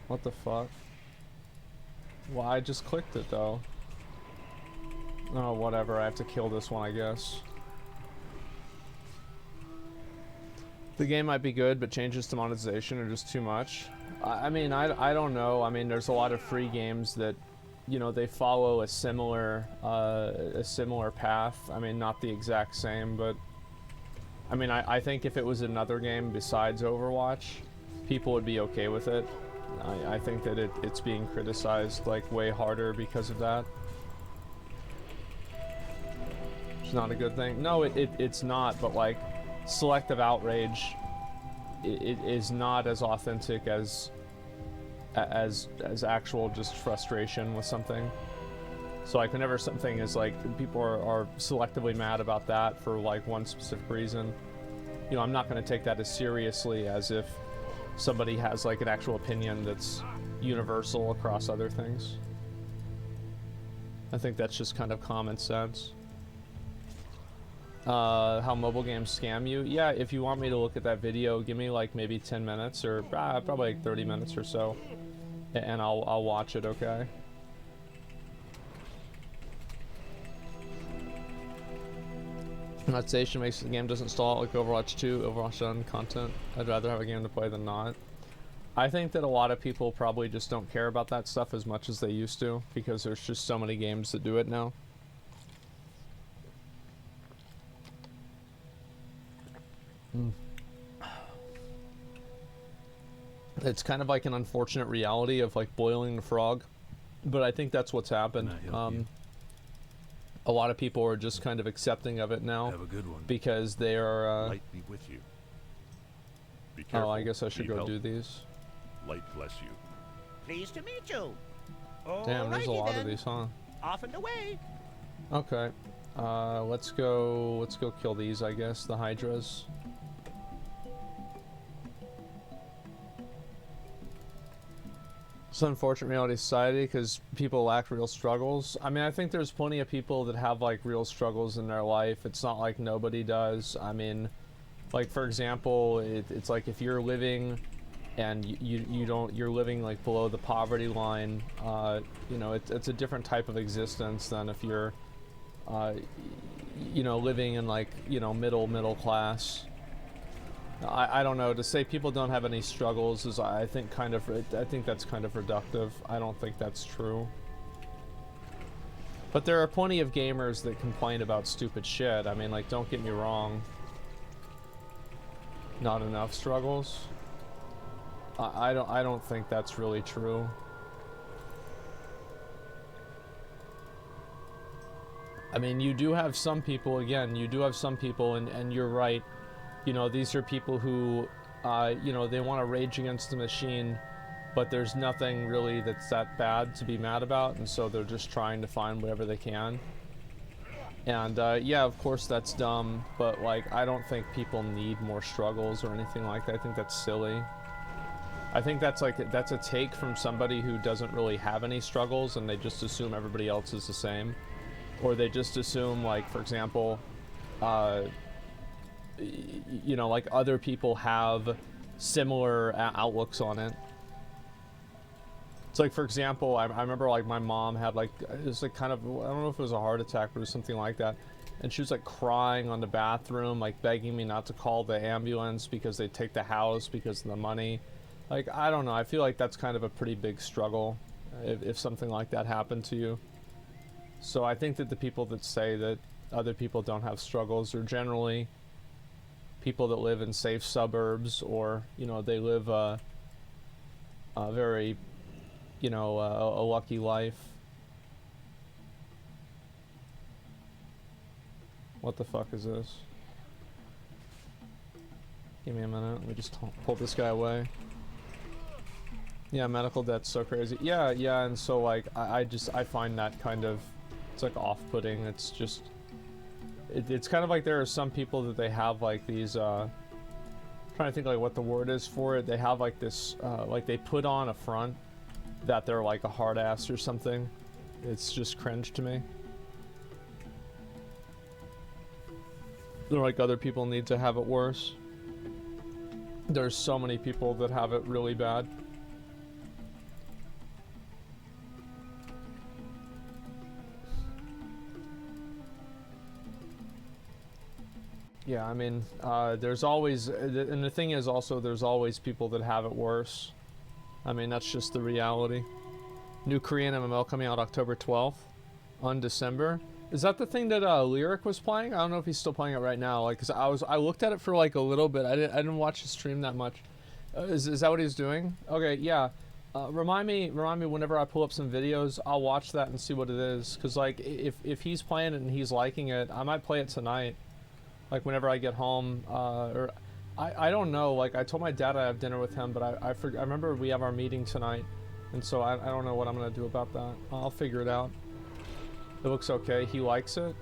[SPEAKER 7] What the fuck? Well, I just clicked it though. Oh, whatever, I have to kill this one, I guess. The game might be good, but changes to monetization are just too much. I mean, I don't know. I mean, there's a lot of free games that, you know, they follow a similar path. I mean, not the exact same, but I mean, I think if it was another game besides Overwatch, people would be okay with it. I think that it's being criticized, like, way harder because of that. It's not a good thing. No, it's not, but, like, selective outrage, it is not as authentic as actual just frustration with something. So, like, whenever something is, like, people are selectively mad about that for, like, one specific reason, you know, I'm not going to take that as seriously as if somebody has, like, an actual opinion that's universal across other things. I think that's just kind of common sense. How mobile games scam you? Yeah, if you want me to look at that video, give me, like, maybe 10 minutes or probably like 30 minutes or so, and I'll watch it, okay? Monetization makes the game doesn't stall like Overwatch 2. Overwatch done content. I'd rather have a game to play than not.
[SPEAKER 1] I think that a lot of people probably just don't care about that stuff as much as they used to, because there's just so many games that do it now. It's kind of like an unfortunate reality of like boiling the frog, but I think that's what's happened. A lot of people are just kind of accepting of it now.
[SPEAKER 13] Have a good one.
[SPEAKER 1] Because they are.
[SPEAKER 11] Light be with you. Be careful.
[SPEAKER 1] Oh, I guess I should go do these.
[SPEAKER 11] Light bless you.
[SPEAKER 6] Pleased to meet you.
[SPEAKER 1] Damn, there's a
[SPEAKER 6] Alrighty
[SPEAKER 1] lot
[SPEAKER 6] then.
[SPEAKER 1] of these, huh?
[SPEAKER 6] Off and away.
[SPEAKER 1] Okay. Let's go kill these, I guess, the hydras. It's an unfortunate reality of society because people lack real struggles. I mean, I think there's plenty of people that have like real struggles in their life. It's not like nobody does. I mean, like for example, it's like if you're living and you're living like below the poverty line, you know, it's a different type of existence than if you're you know, living in like, you know, middle class. I don't know, to say people don't have any struggles is I think that's kind of reductive. I don't think that's true. But there are plenty of gamers that complain about stupid shit. I mean, like, don't get me wrong. Not enough struggles. I don't think that's really true. I mean, you do have some people, again, and you're right. You know, these are people who, you know, they want to rage against the machine, but there's nothing really that's that bad to be mad about, and so they're just trying to find whatever they can. And, yeah, of course that's dumb, but, like, I don't think people need more struggles or anything like that. I think that's silly. I think that's a take from somebody who doesn't really have any struggles, and they just assume everybody else is the same. Or they just assume, like, for example, you know, like other people have similar outlooks on it. It's like, for example, I remember like my mom had like, it was like kind of, I don't know if it was a heart attack, but it was something like that. And she was like crying on the bathroom, like begging me not to call the ambulance because they'd take the house because of the money. Like, I don't know. I feel like that's kind of a pretty big struggle if something like that happened to you. So I think that the people that say that other people don't have struggles are generally people that live in safe suburbs, or, you know, they live a very, you know, a lucky life. What the fuck is this? Give me a minute. Let me just pull this guy away. Yeah, medical debt's so crazy. Yeah, and so like I find that kind of, it's like off-putting. It's just, it's kind of like there are some people that they have like these, trying to think like what the word is for it. They have like this, like they put on a front that they're like a hard ass or something. It's just cringe to me. They're like other people need to have it worse. There's so many people that have it really bad. Yeah, I mean, there's always, and the thing is also, there's always people that have it worse. I mean, that's just the reality. New Korean MMO coming out October 12th on December. Is that the thing that Lyric was playing? I don't know if he's still playing it right now. Like, 'cause I looked at it for like a little bit. I didn't watch his stream that much. Is that what he's doing? Okay, yeah. Remind me whenever I pull up some videos, I'll watch that and see what it is. 'Cause like, if he's playing it and he's liking it, I might play it tonight. Like whenever I get home, or I don't know. Like I told my dad I have dinner with him, but I remember we have our meeting tonight, and so I don't know what I'm gonna do about that. I'll figure it out. It looks okay. He likes it,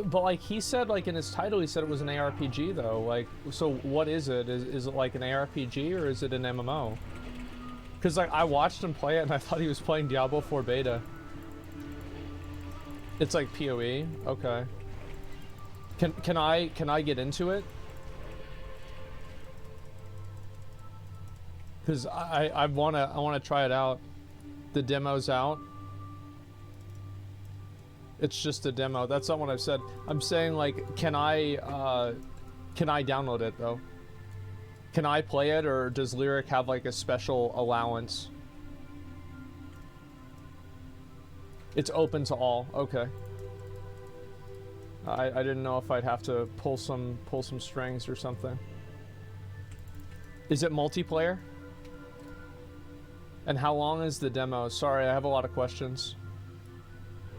[SPEAKER 1] but like he said, like in his title, he said it was an ARPG though. Like, so what is it? Is it like an ARPG or is it an MMO? Because like I watched him play it and I thought he was playing Diablo 4 beta. It's like PoE. Okay. Can I get into it? Because I wanna try it out. The demo's out. It's just a demo. That's not what I've said. I'm saying like, can I download it though?
[SPEAKER 7] Can I play it, or does Lyric have like a special allowance? It's open to all. Okay. I didn't know if I'd have to pull some strings or something. Is it multiplayer? And how long is the demo? Sorry, I have a lot of questions.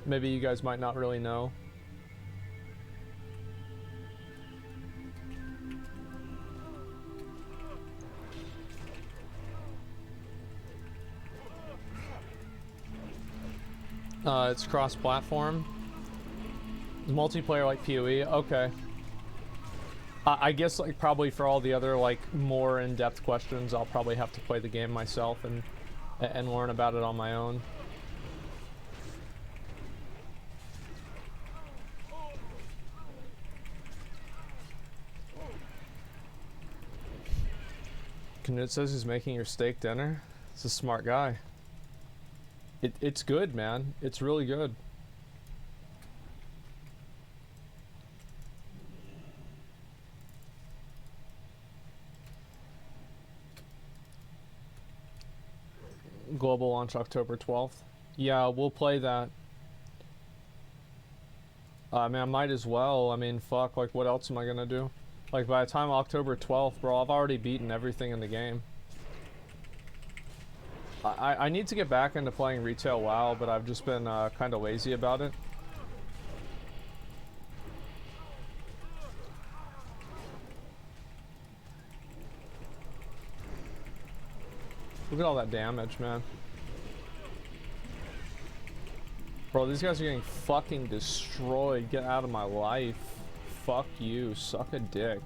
[SPEAKER 7] Maybe you guys might not really know. It's cross-platform. Multiplayer like PoE. Okay. I guess like probably for all the other like more in-depth questions, I'll probably have to play the game myself and learn about it on my own. Knut says he's making your steak dinner. It's a smart guy. It's good, man. It's really good. Global launch October 12th. Yeah, we'll play that. I mean, I might as well. I mean, fuck, like, what else am I gonna do? Like, by the time October 12th, bro, I've already beaten everything in the game. I need to get back into playing retail WoW, but I've just been kind of lazy about it. Look at all that damage, man. Bro, these guys are getting fucking destroyed. Get out of my life. Fuck you. Suck a dick.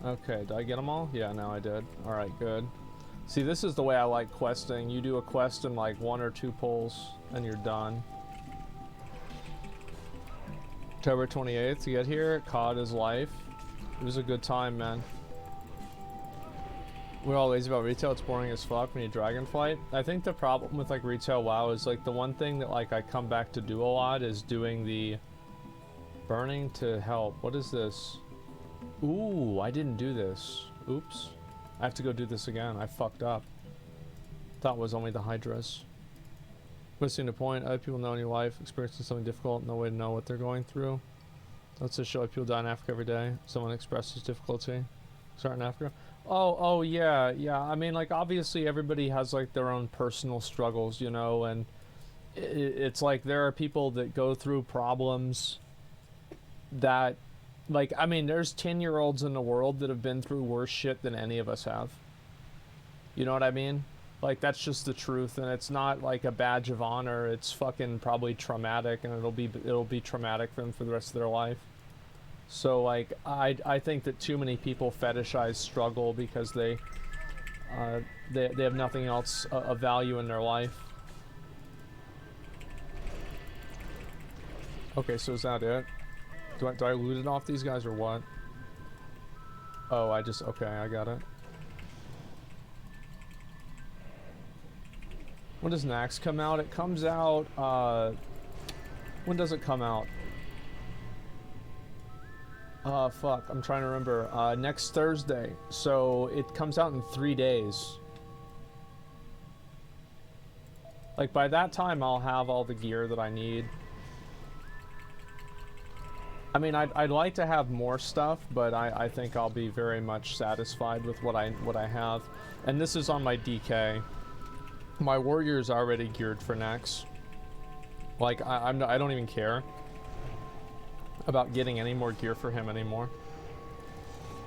[SPEAKER 7] Okay, did I get them all? Yeah, no, I did. Alright, good. See, this is the way I like questing. You do a quest in like 1 or 2 pulls, and you're done. October 28th to get here. COD is life. It was a good time, man. We're all lazy about retail. It's boring as fuck. We need Dragonflight. I think the problem with like retail WoW is like the one thing that like I come back to do a lot is doing the burning to help. What is this? Ooh, I didn't do this. Oops. I have to go do this again. I fucked up. Thought it was only the Hydras. Missing the point. Other people know in your life experiencing something difficult. No way to know what they're going through. Let's just show like people die in Africa every day. Someone expresses difficulty. Start in Africa. Oh yeah. I mean, like, obviously everybody has like their own personal struggles, you know, and it's like there are people that go through problems that, like, I mean, there's 10-year-olds in the world that have been through worse shit than any of us have. You know what I mean? Like, that's just the truth, and it's not like a badge of honor. It's fucking probably traumatic, and it'll be traumatic for them for the rest of their life. So, like, I think that too many people fetishize struggle because they have nothing else of value in their life. Okay, so is that it? Do I loot it off these guys or what? Oh, okay, I got it. When does Nax come out? It comes out, when does it come out? Fuck, I'm trying to remember. Next Thursday. So it comes out in 3 days. Like, by that time, I'll have all the gear that I need. I mean, I'd like to have more stuff, but I think I'll be very much satisfied with what I have. And this is on my DK. My warrior's already geared for next. Like, I don't even care about getting any more gear for him anymore.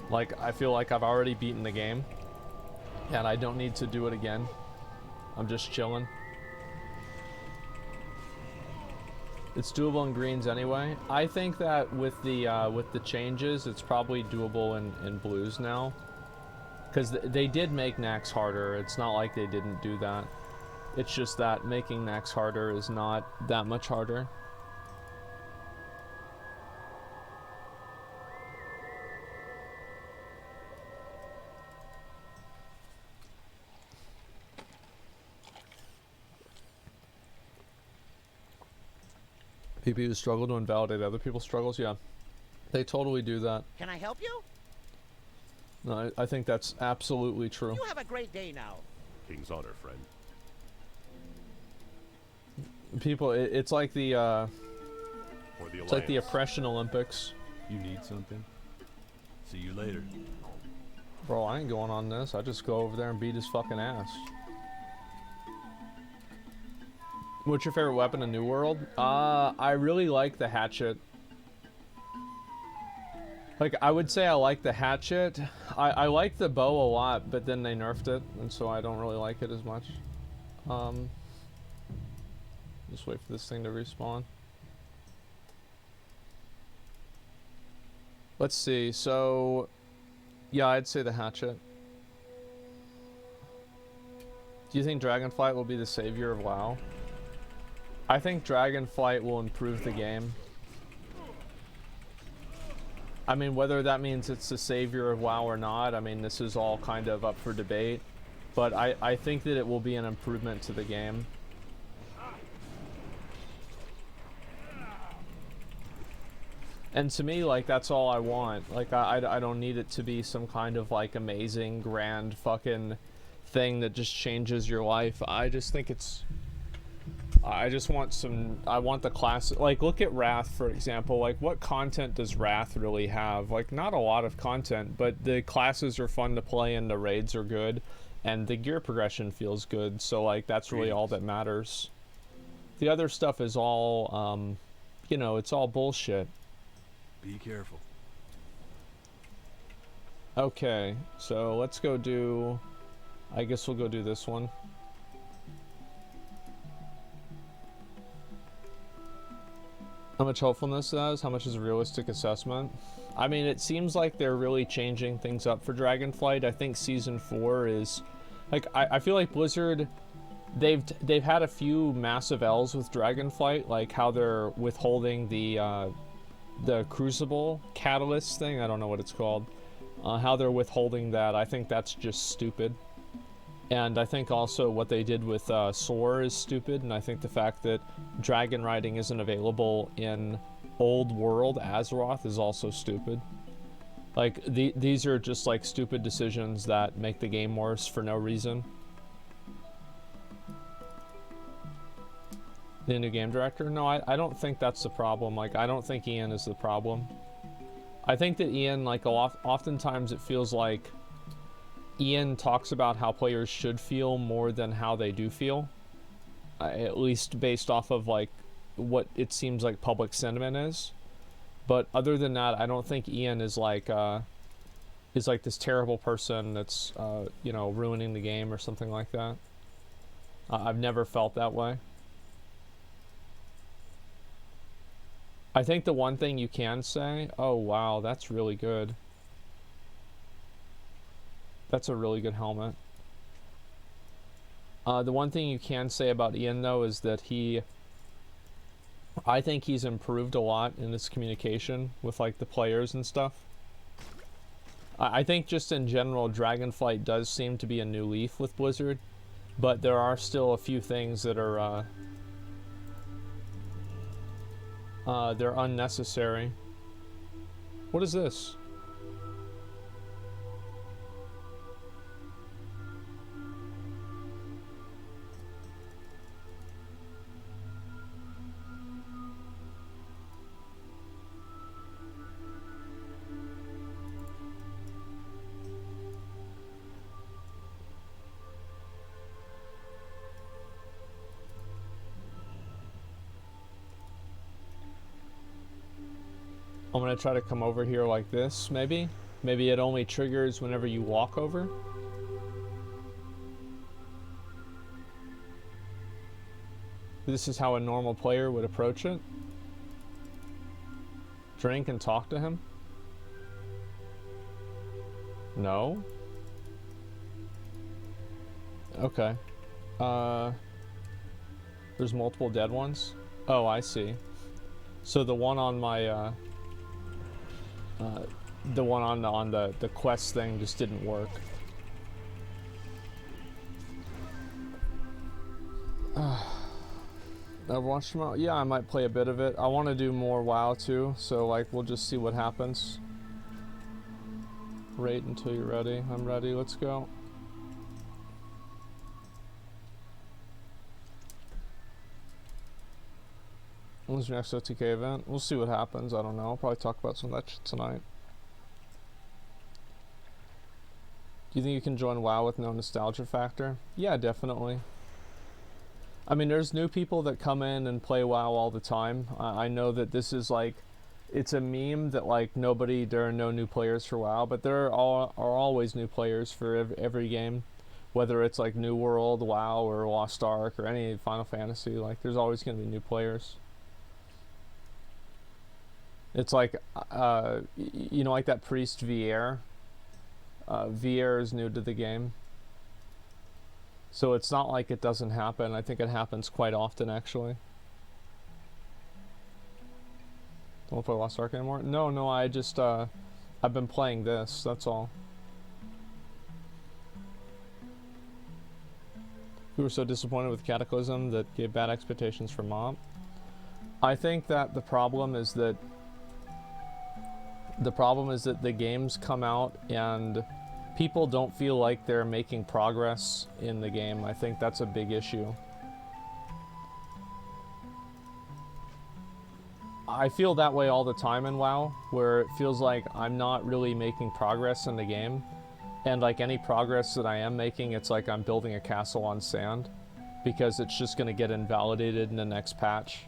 [SPEAKER 7] Like, I feel like I've already beaten the game, and I don't need to do it again. I'm just chilling. It's doable in greens anyway. I think that with the changes, it's probably doable in blues now, because they did make Nax harder. It's not like they didn't do that. It's just that making Nax harder is not that much harder. People who struggle to invalidate other people's struggles, yeah. They totally do that.
[SPEAKER 6] Can I help you?
[SPEAKER 1] No, I think that's absolutely true.
[SPEAKER 6] You have a great day now.
[SPEAKER 11] King's honor, friend.
[SPEAKER 1] People, it's like the it's like the
[SPEAKER 11] Alliance.
[SPEAKER 1] oppression Olympics.
[SPEAKER 13] You need something? See you later.
[SPEAKER 1] Bro, I ain't going on this. I just go over there and beat his fucking ass. What's your favorite weapon in New World? I really like the hatchet. Like, I would say I like the hatchet. I like the bow a lot, but then they nerfed it, and so I don't really like it as much. Just wait for this thing to respawn. Let's see, so... yeah, I'd say the hatchet. Do you think Dragonflight will be the savior of WoW? I think Dragonflight will improve the game. I mean, whether that means it's the savior of WoW or not, I mean, this is all kind of up for debate. But I think that it will be an improvement to the game. And to me, like, that's all I want. Like, I don't need it to be some kind of, like, amazing, grand fucking thing that just changes your life. I just think it's... I just want some... I want the class... Like, look at Wrath, for example. Like, what content does Wrath really have? Like, not a lot of content, but the classes are fun to play and the raids are good. And the gear progression feels good. So, like, that's really all that matters. The other stuff is all, you know, it's all bullshit.
[SPEAKER 13] Be careful.
[SPEAKER 1] Okay, so let's go do... I guess we'll go do this one. How much hopefulness does? How much is a realistic assessment? I mean, it seems like they're really changing things up for Dragonflight. I think Season 4 is... Like, I feel like Blizzard... They've had a few massive L's with Dragonflight, like how they're withholding the Crucible Catalyst thing, I don't know what it's called, how they're withholding that. I think that's just stupid. And I think also what they did with Soar is stupid, and I think the fact that dragon riding isn't available in Old World Azeroth is also stupid. Like, these are just like stupid decisions that make the game worse for no reason. The new game director? No, I don't think that's the problem. Like, I don't think Ian is the problem. I think that Ian, like, oftentimes it feels like Ian talks about how players should feel more than how they do feel. At least based off of, like, what it seems like public sentiment is. But other than that, I don't think Ian is like this terrible person that's, you know, ruining the game or something like that. I've never felt that way. I think the one thing you can say, oh wow, that's really good. That's a really good helmet. The one thing you can say about Ian though is that I think he's improved a lot in his communication with like the players and stuff. I think just in general, Dragonflight does seem to be a new leaf with Blizzard, but there are still a few things that are they're unnecessary. What is this? I'm gonna try to come over here like this, maybe? Maybe it only triggers whenever you walk over? This is how a normal player would approach it? Drink and talk to him? No? Okay. There's multiple dead ones? Oh, I see. So the one on my, the one on the quest thing just didn't work. Overwatch tomorrow? Yeah, I might play a bit of it. I want to do more WoW too, so like we'll just see what happens.
[SPEAKER 7] Rate until you're ready. I'm ready. Let's go. When's your next OTK event? We'll see what happens. I don't know. I'll probably talk about some of that shit tonight. Do you think you can join WoW with no nostalgia factor? Yeah, definitely. I mean, there's new people that come in and play WoW all the time. I know that this is like, it's a meme that like there are no new players for WoW, but there are always new players for every game. Whether it's like New World, WoW, or Lost Ark, or any Final Fantasy, like there's always going to be new players. It's like, you know, like that priest Vier. Vier is new to the game. So it's not like it doesn't happen. I think it happens quite often, actually. Don't play Lost Ark anymore? No, I just, I've been playing this, that's all. We were so disappointed with Cataclysm that gave bad expectations for Mob. I think that the problem is that the games come out and people don't feel like they're making progress in the game. I think that's a big issue. I feel that way all the time in WoW, where it feels like I'm not really making progress in the game. And like any progress that I am making, it's like I'm building a castle on sand, because it's just gonna get invalidated in the next patch.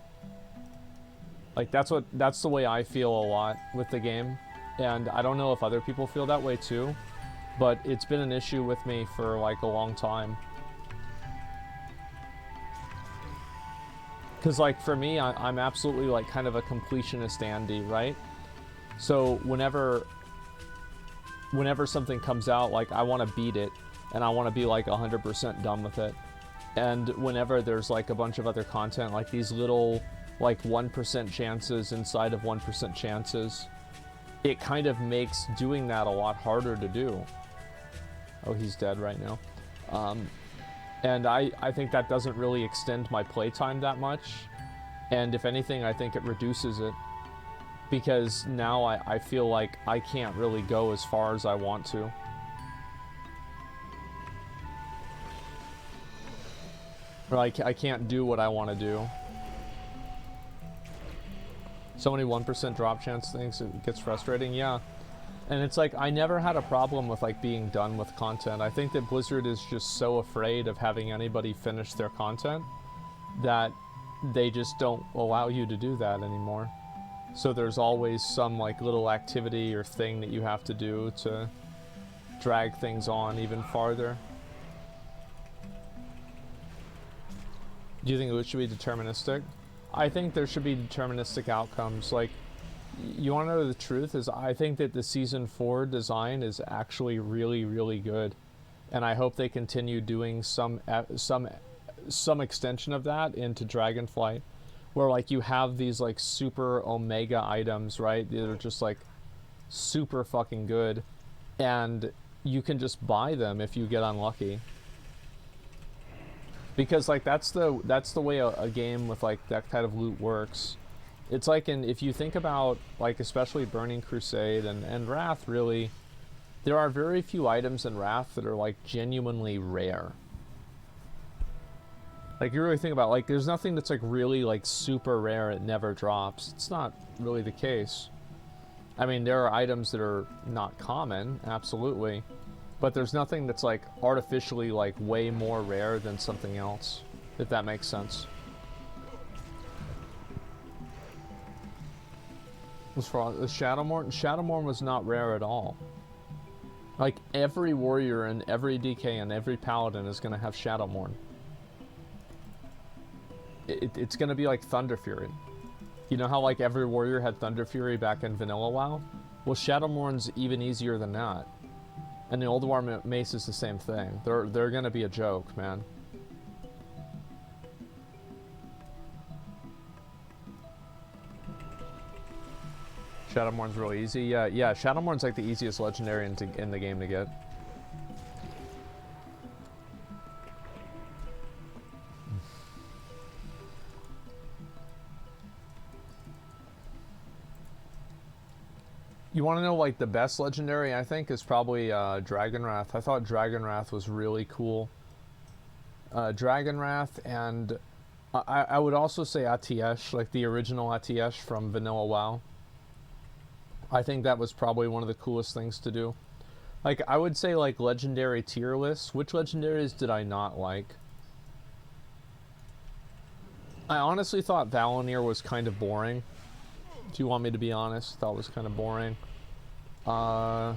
[SPEAKER 7] Like that's the way I feel a lot with the game. And I don't know if other people feel that way too, but it's been an issue with me for like a long time. Because like for me, I'm absolutely like kind of a completionist Andy, right? So whenever something comes out, like I want to beat it and I want to be like 100% done with it. And whenever there's like a bunch of other content, like these little like 1% chances inside of 1% chances, it kind of makes doing that a lot harder to do. Oh, he's dead right now. And I think that doesn't really extend my playtime that much. And if anything, I think it reduces it. Because now I feel like I can't really go as far as I want to. Or I can't do what I want to do. So many 1% drop chance things, it gets frustrating, yeah. And it's like, I never had a problem with like being done with content. I think that Blizzard is just so afraid of having anybody finish their content that they just don't allow you to do that anymore. So there's always some like little activity or thing that you have to do to drag things on even farther. Do you think it should be deterministic? I think there should be deterministic outcomes. Like, you want to know the truth is I think that the Season 4 design is actually really, really good. And I hope they continue doing some extension of that into Dragonflight. Where like you have these like super Omega items, right? They're just like super fucking good. And you can just buy them if you get unlucky. Because like that's the way a game with like that kind of loot works. It's like if you think about like especially Burning Crusade and Wrath, really, there are very few items in Wrath that are like genuinely rare. Like you really think about like there's nothing that's like really like super rare, it never drops. It's not really the case. I mean, there are items that are not common, absolutely. But there's nothing that's like artificially like way more rare than something else, if that makes sense. As far as Shadowmourne was not rare at all. Like every warrior and every DK and every paladin is gonna have Shadowmourne. It's gonna be like Thunder Fury. You know how like every warrior had Thunder Fury back in Vanilla WoW? Well, Shadowmourn's even easier than that. And the Old War Mace is the same thing. They're gonna be a joke, man. Shadowmourn's really easy. Yeah, Shadowmourn's like the easiest legendary in the game to get. You want to know like the best legendary? I think is probably Dragonwrath. I thought Dragonwrath was really cool. Dragonwrath, and I would also say Atiesh, like the original Atiesh from Vanilla WoW. I think that was probably one of the coolest things to do. Like, I would say, like, legendary tier lists. Which legendaries did I not like? I honestly thought Valonir was kind of boring. If you want me to be honest, thought it was kind of boring. I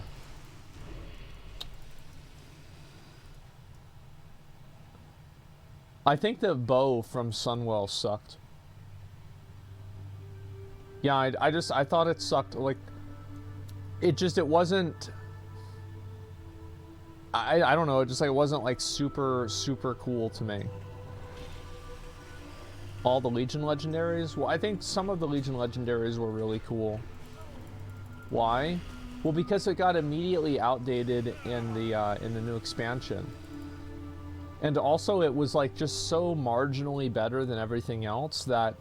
[SPEAKER 7] think the bow from Sunwell sucked. Yeah, I thought it sucked. Like, it wasn't... I don't know, it just like wasn't like super cool to me. All the Legion legendaries? Well, I think some of the Legion legendaries were really cool. Why? Well, because it got immediately outdated in the new expansion. And also it was like just so marginally better than everything else that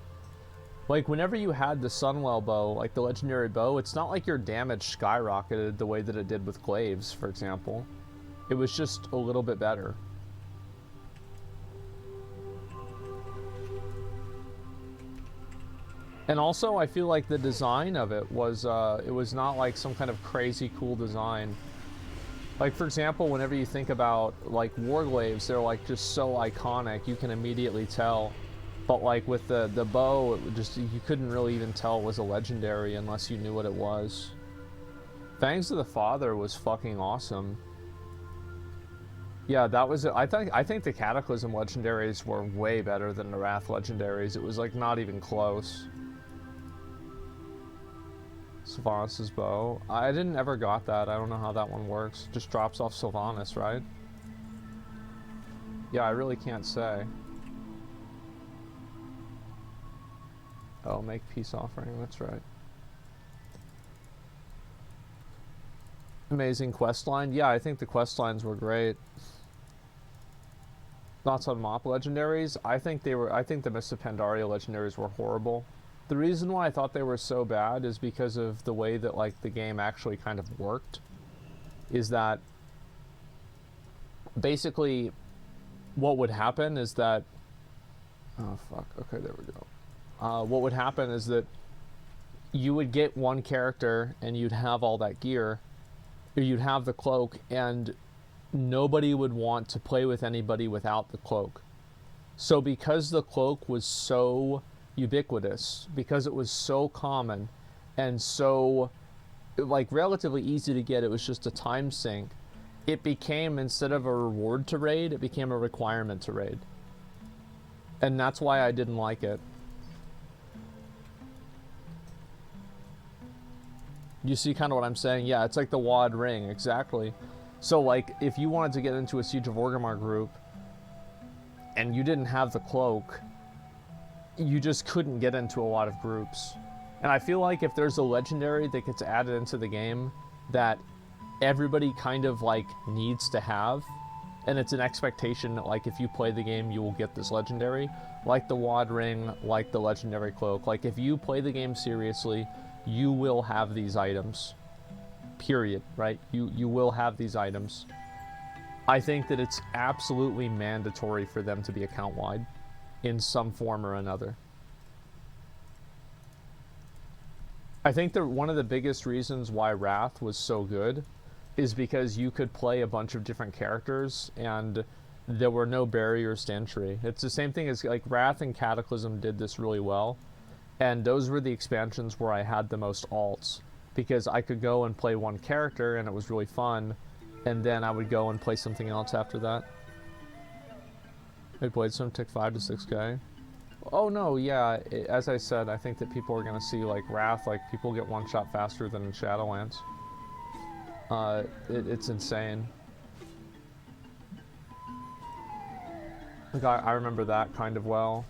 [SPEAKER 7] like whenever you had the Sunwell bow, like the legendary bow, it's not like your damage skyrocketed the way that it did with glaives, for example. It was just a little bit better. And also, I feel like the design of it was not like some kind of crazy cool design. Like, for example, whenever you think about, like, Warglaives, they're, like, just so iconic, you can immediately tell. But, like, with the bow, it just, you couldn't really even tell it was a legendary unless you knew what it was. Fangs of the Father was fucking awesome. Yeah, that was it. I think the Cataclysm legendaries were way better than the Wrath legendaries. It was, like, not even close. Sylvanas' bow. I didn't ever got that. I don't know how that one works. Just drops off Sylvanas, right? Yeah, I really can't say. Oh, make peace offering. That's right. Amazing questline. Yeah, I think the questlines were great. Thoughts on MOP legendaries? I think the Mists of Pandaria legendaries were horrible. The reason why I thought they were so bad is because of the way that, like, the game actually kind of worked. Is that basically what would happen is that... Oh, fuck. Okay, there we go. What would happen is that you would get one character and you'd have all that gear, or you'd have the cloak, and nobody would want to play with anybody without the cloak. So because the cloak was so ubiquitous, because it was so common and so like relatively easy to get, it was just a time sink, it became, instead of a reward to raid, it became a requirement to raid. And that's why I didn't like it. You see kind of what I'm saying? Yeah, it's like the WoD ring, exactly. So like if you wanted to get into a Siege of Orgrimmar group and you didn't have the cloak, you just couldn't get into a lot of groups. And I feel like if there's a legendary that gets added into the game that everybody kind of like needs to have, and it's an expectation that like if you play the game you will get this legendary, like the WoD ring, like the legendary cloak, like if you play the game seriously, you will have these items. Period, right? You will have these items. I think that it's absolutely mandatory for them to be account-wide in some form or another. I think that one of the biggest reasons why Wrath was so good is because you could play a bunch of different characters and there were no barriers to entry. It's the same thing as like Wrath and Cataclysm did this really well, and those were the expansions where I had the most alts, because I could go and play one character and it was really fun, and then I would go and play something else after that. I played some tick 5 to 6k. Oh no, yeah, as I said, I think that people are gonna see like Wrath, like people get one shot faster than in Shadowlands. It's insane. Like I remember that kind of well.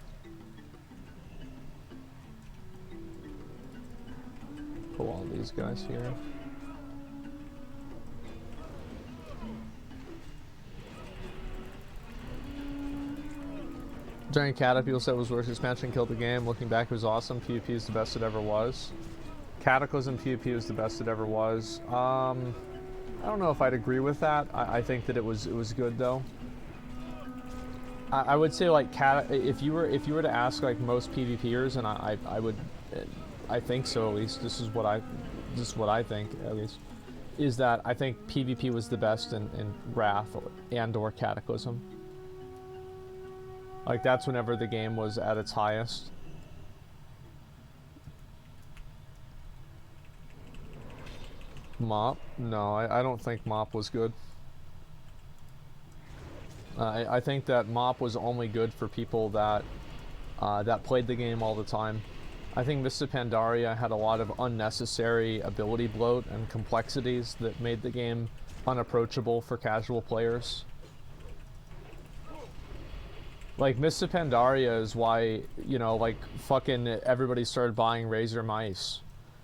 [SPEAKER 7] Pull all these guys here. Giant Cat, people said it was worst expansion, killed the game. Looking back, it was awesome. PvP is the best it ever was.
[SPEAKER 1] Cataclysm PvP was the best it ever was. I don't know if I'd agree with that. I think that it was good though. I would say like if you were to ask like most PvPers, and I would, I think so at least. This is what I think at least, is that I think PvP was the best in Wrath and/or Cataclysm. Like that's whenever the game was at its highest. Mop? No, I don't think Mop was good. I think that Mop was only good for people that that played the game all the time. I think Mists of Pandaria had a lot of unnecessary ability bloat and complexities that made the game unapproachable for casual players. Like, Mists of Pandaria is why, you know, like, fucking everybody started buying Razer mice.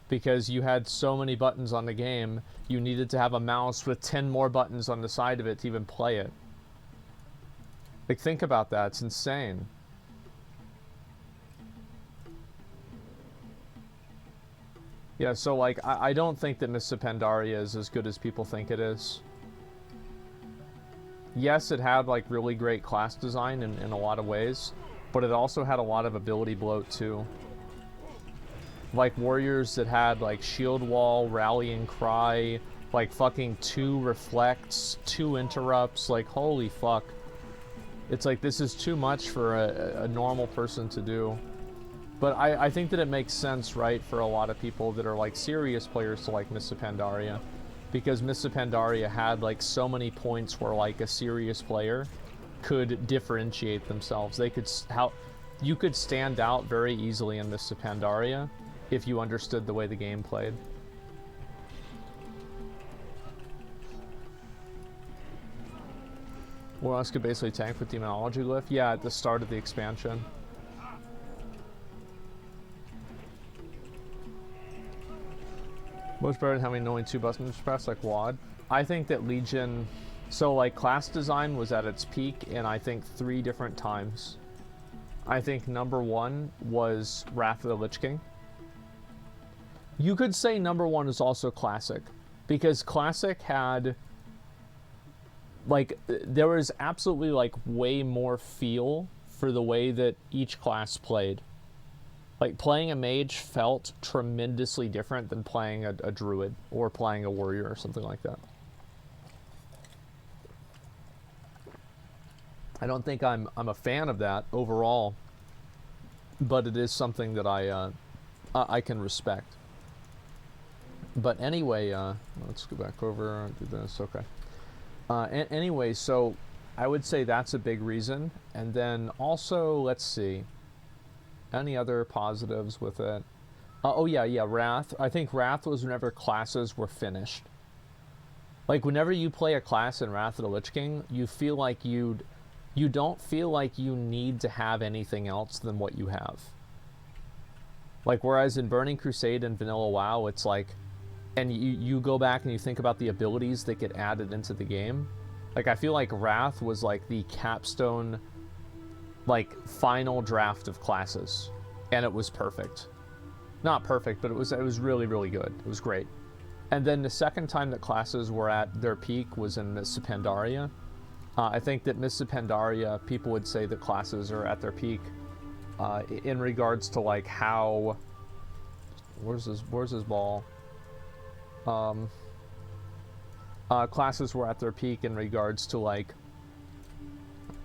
[SPEAKER 1] Because you had so many buttons on the game, you needed to have a mouse with 10 more buttons on the side of it to even play it. Like, think about that. It's insane. Yeah, so, like, I don't think that Mists of Pandaria is as good as people think it is. Yes, it had, like, really great class design in a lot of ways, but it also had a lot of ability bloat, too. Like, warriors that had, like, shield wall, rallying cry, like, fucking 2 reflects, 2 interrupts, like, holy fuck. It's like, this is too much for a normal person to do. But I think that it makes sense, right, for a lot of people that are, like, serious players to like Mists of Pandaria. Because Mists of Pandaria had, like, so many points where, like, a serious player could differentiate themselves. They could, you could stand out very easily in Mists of Pandaria if you understood the way the game played. War else could basically tank with Demonology Glyph? Yeah, at the start of the expansion. Much better than having only 2 buttons to press, like WoD. I think that Legion... So, like, class design was at its peak in, I think, 3 different times. I think number 1 was Wrath of the Lich King. You could say number 1 is also Classic. Because Classic had... Like, there was absolutely, like, way more feel for the way that each class played. Like, playing a mage felt tremendously different than playing a druid or playing a warrior or something like that. I don't think I'm a fan of that overall, but it is something that I can respect. But anyway, let's go back over and do this. Okay. Anyway, so I would say that's a big reason. And then also, let's see. Any other positives with it? Oh yeah, Wrath. I think Wrath was whenever classes were finished. Like, whenever you play a class in Wrath of the Lich King, you feel like you don't feel like you need to have anything else than what you have. Like, whereas in Burning Crusade and Vanilla WoW, it's like, and you go back and you think about the abilities that get added into the game. Like, I feel like Wrath was like the capstone, like, final draft of classes, and it was perfect. Not perfect, but it was really, really good. It was great. And then the second time that classes were at their peak was in Mists of Pandaria. I think that Mists of Pandaria, people would say that classes are at their peak in regards to, like, how... Where's his ball? Classes were at their peak in regards to, like,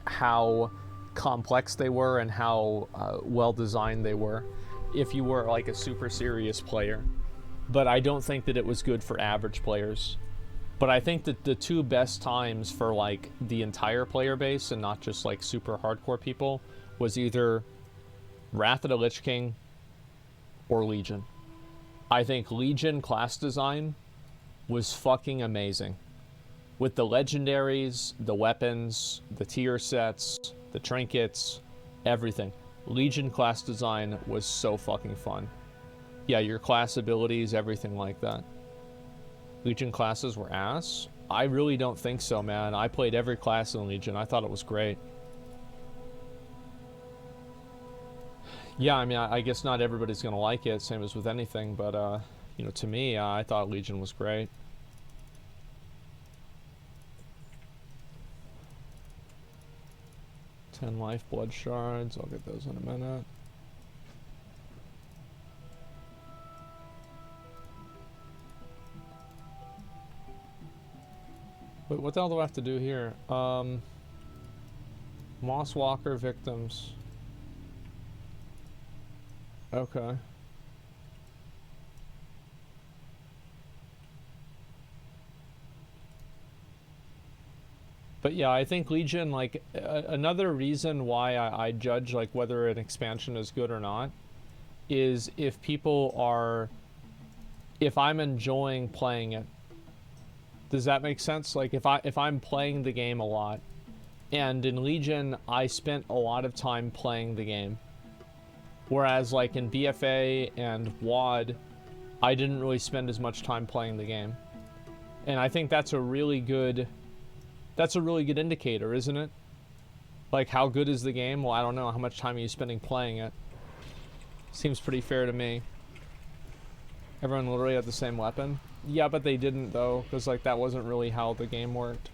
[SPEAKER 1] how complex they were and how well designed they were if you were, like, a super serious player. But I don't think that it was good for average players. But I think that the 2 best times for, like, the entire player base and not just, like, super hardcore people was either Wrath of the Lich King or Legion. I think Legion class design was fucking amazing. With the legendaries, the weapons, the tier sets, the trinkets, everything. Legion class design was so fucking fun. Yeah, your class abilities, everything like that. Legion classes were ass? I really don't think so, man. I played every class in Legion. I thought it was great. Yeah, I mean, I guess not everybody's gonna like it, same as with anything, but,
[SPEAKER 7] you know, to me, I thought Legion was great. Ten life blood shards. I'll get those in a minute. Wait, what the hell do I have to do here? Mosswalker victims. Okay. But yeah, I think Legion, like, another reason why I judge, like, whether an expansion is good or not is if people are, if I'm enjoying playing it. Does that make sense? Like, if I'm playing the game a lot, and in Legion, I spent a lot of time playing the game. Whereas, like, in BFA and WoD, I didn't really spend as much time playing the game. And I think that's a really good indicator, isn't it? Like, how good is the game? Well, I don't know. How much time are you spending playing it? Seems pretty fair to me. Everyone literally had the same weapon. Yeah, but they didn't, though, because, like, that wasn't really how the game worked.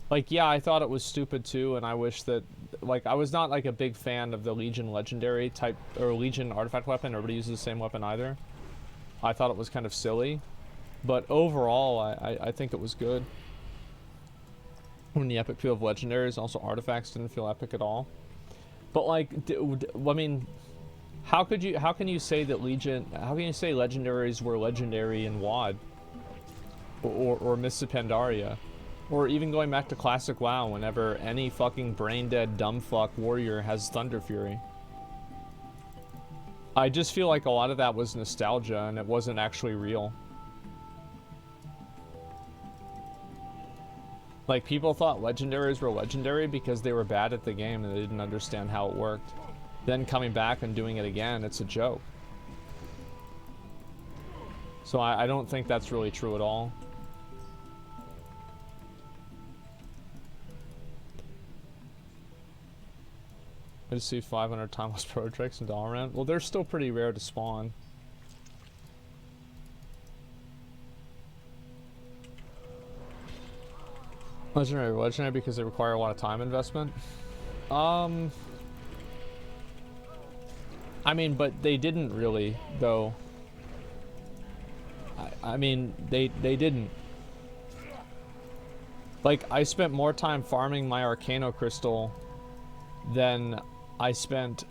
[SPEAKER 7] Like, yeah, I thought it was stupid, too, and I wish that, like, I was not, like, a big fan of the Legion Legendary type, or Legion Artifact weapon. Everybody uses the same weapon either. I thought it was kind of silly. But overall, I think it was good. When the epic feel of legendaries, also artifacts didn't feel epic at all. But, like, I mean, how can you say that how can you say legendaries were legendary in WoD? Or Mists of Pandaria? Or even going back to Classic WoW, whenever any fucking brain-dead dumbfuck warrior has Thunder Fury. I just feel like a lot of that was nostalgia, and it wasn't actually real. Like, people thought legendaries were legendary because they were bad at the game and they didn't understand how it worked. Then coming back and doing it again, it's a joke. So I don't think that's really true at all. I just see 500 timeless projects in Dalaran. Well, they're still pretty rare to spawn. Legendary because they require a lot of time investment. I mean, but they didn't really, though. I mean, they didn't. Like, I spent more time farming my Arcano Crystal than I spent,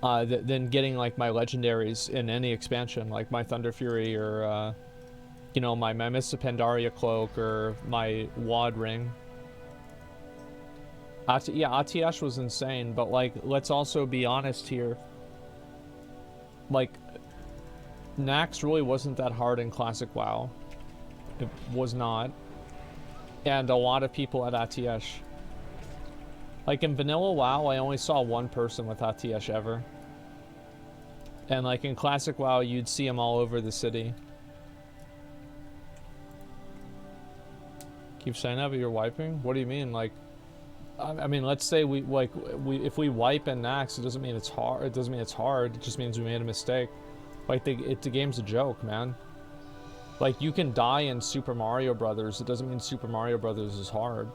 [SPEAKER 7] than getting, like, my legendaries in any expansion, like my Thunder Fury or, you know, my Mists of Pandaria cloak or my WoD ring. Yeah, Atiash was insane, but, like, let's also be honest here. Like, Nax really wasn't that hard in Classic WoW. It was not. And a lot of people had Atiash. Like, in Vanilla WoW, I only saw one person with Atiash ever. And, like, in Classic WoW, you'd see them all over the city. Keep saying that, but you're wiping? What do you mean? Like, I mean, let's say if we wipe in Nax, it doesn't mean it's hard. It doesn't mean it's hard. It just means we made a mistake. Like, the game's a joke, man. Like, you can die in Super Mario Brothers. It doesn't mean Super Mario Brothers is hard.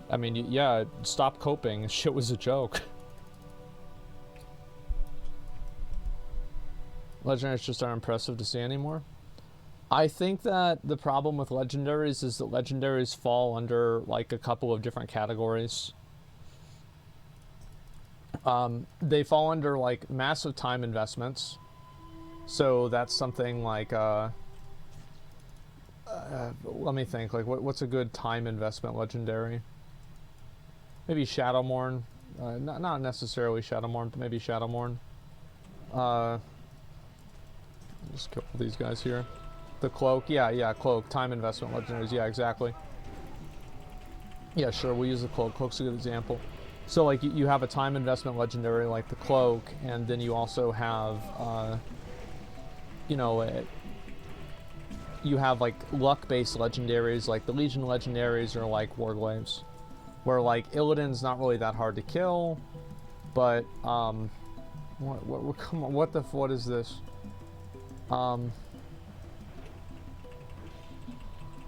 [SPEAKER 7] I mean, yeah, stop coping. Shit was a joke. Legendaries just aren't impressive to see anymore. I think that the problem with legendaries is that legendaries fall under, like, a couple of different categories. They fall under, like, massive time investments. So that's something like, let me think, like, what's a good time investment legendary? Maybe Shadowmourne. Not necessarily Shadowmourne, but maybe Shadowmourne. Just kill these guys here. The cloak, yeah, cloak, time investment, legendaries, yeah, exactly. Yeah, sure, we'll use the cloak. Cloak's a good example. So, like, you have a time investment legendary like the cloak, and then you also have, you know, you have, like, luck-based legendaries like the Legion legendaries or like Warglaves, where, like, Illidan's not really that hard to kill, but Come on, what is this?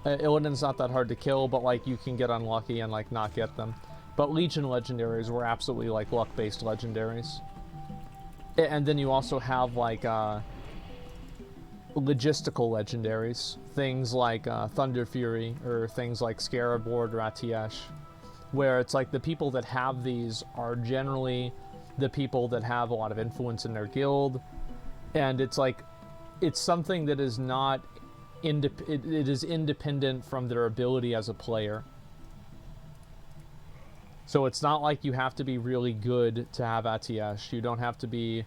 [SPEAKER 7] Illidan's not that hard to kill, but like you can get unlucky and like not get them. But Legion legendaries were absolutely like luck-based legendaries. And then you also have like logistical legendaries, things like Thunder Fury or things like Scarab Lord or Atiesh, where it's like the people that have these are generally the people that have a lot of influence in their guild, and it's like it's something that is not it is independent from their ability as a player. So it's not like you have to be really good to have Atiesh. You don't have to be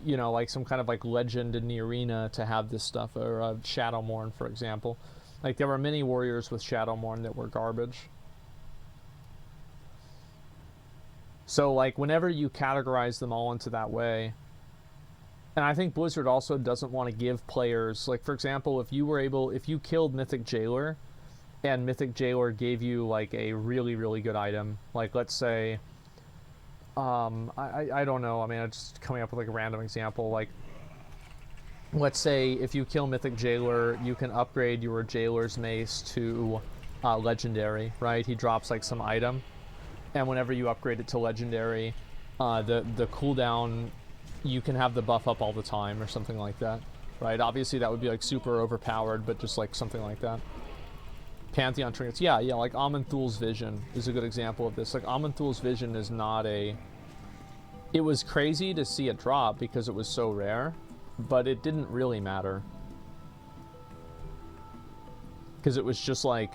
[SPEAKER 7] you know, like some kind of like legend in the arena to have this stuff, or Shadowmourne, for example. Like there were many warriors with Shadowmourne that were garbage. So like whenever you categorize them all into that way, and I think Blizzard also doesn't want to give players, like for example, if you killed Mythic Jailer and Mythic Jailer gave you like a really, really good item, like let's say, I don't know, I mean, I'm just coming up with like a random example, like let's say if you kill Mythic Jailer, you can upgrade your Jailer's Mace to Legendary, right? He drops like some item, and whenever you upgrade it to Legendary, the cooldown, you can have the buff up all the time or something like that, right? Obviously that would be like super overpowered, but just like something like that. Pantheon trinkets, yeah, like Aman'Thul's Vision is a good example of this. Like Aman'Thul's Vision is not a... It was crazy to see it drop because it was so rare, but it didn't really matter. Because it was just like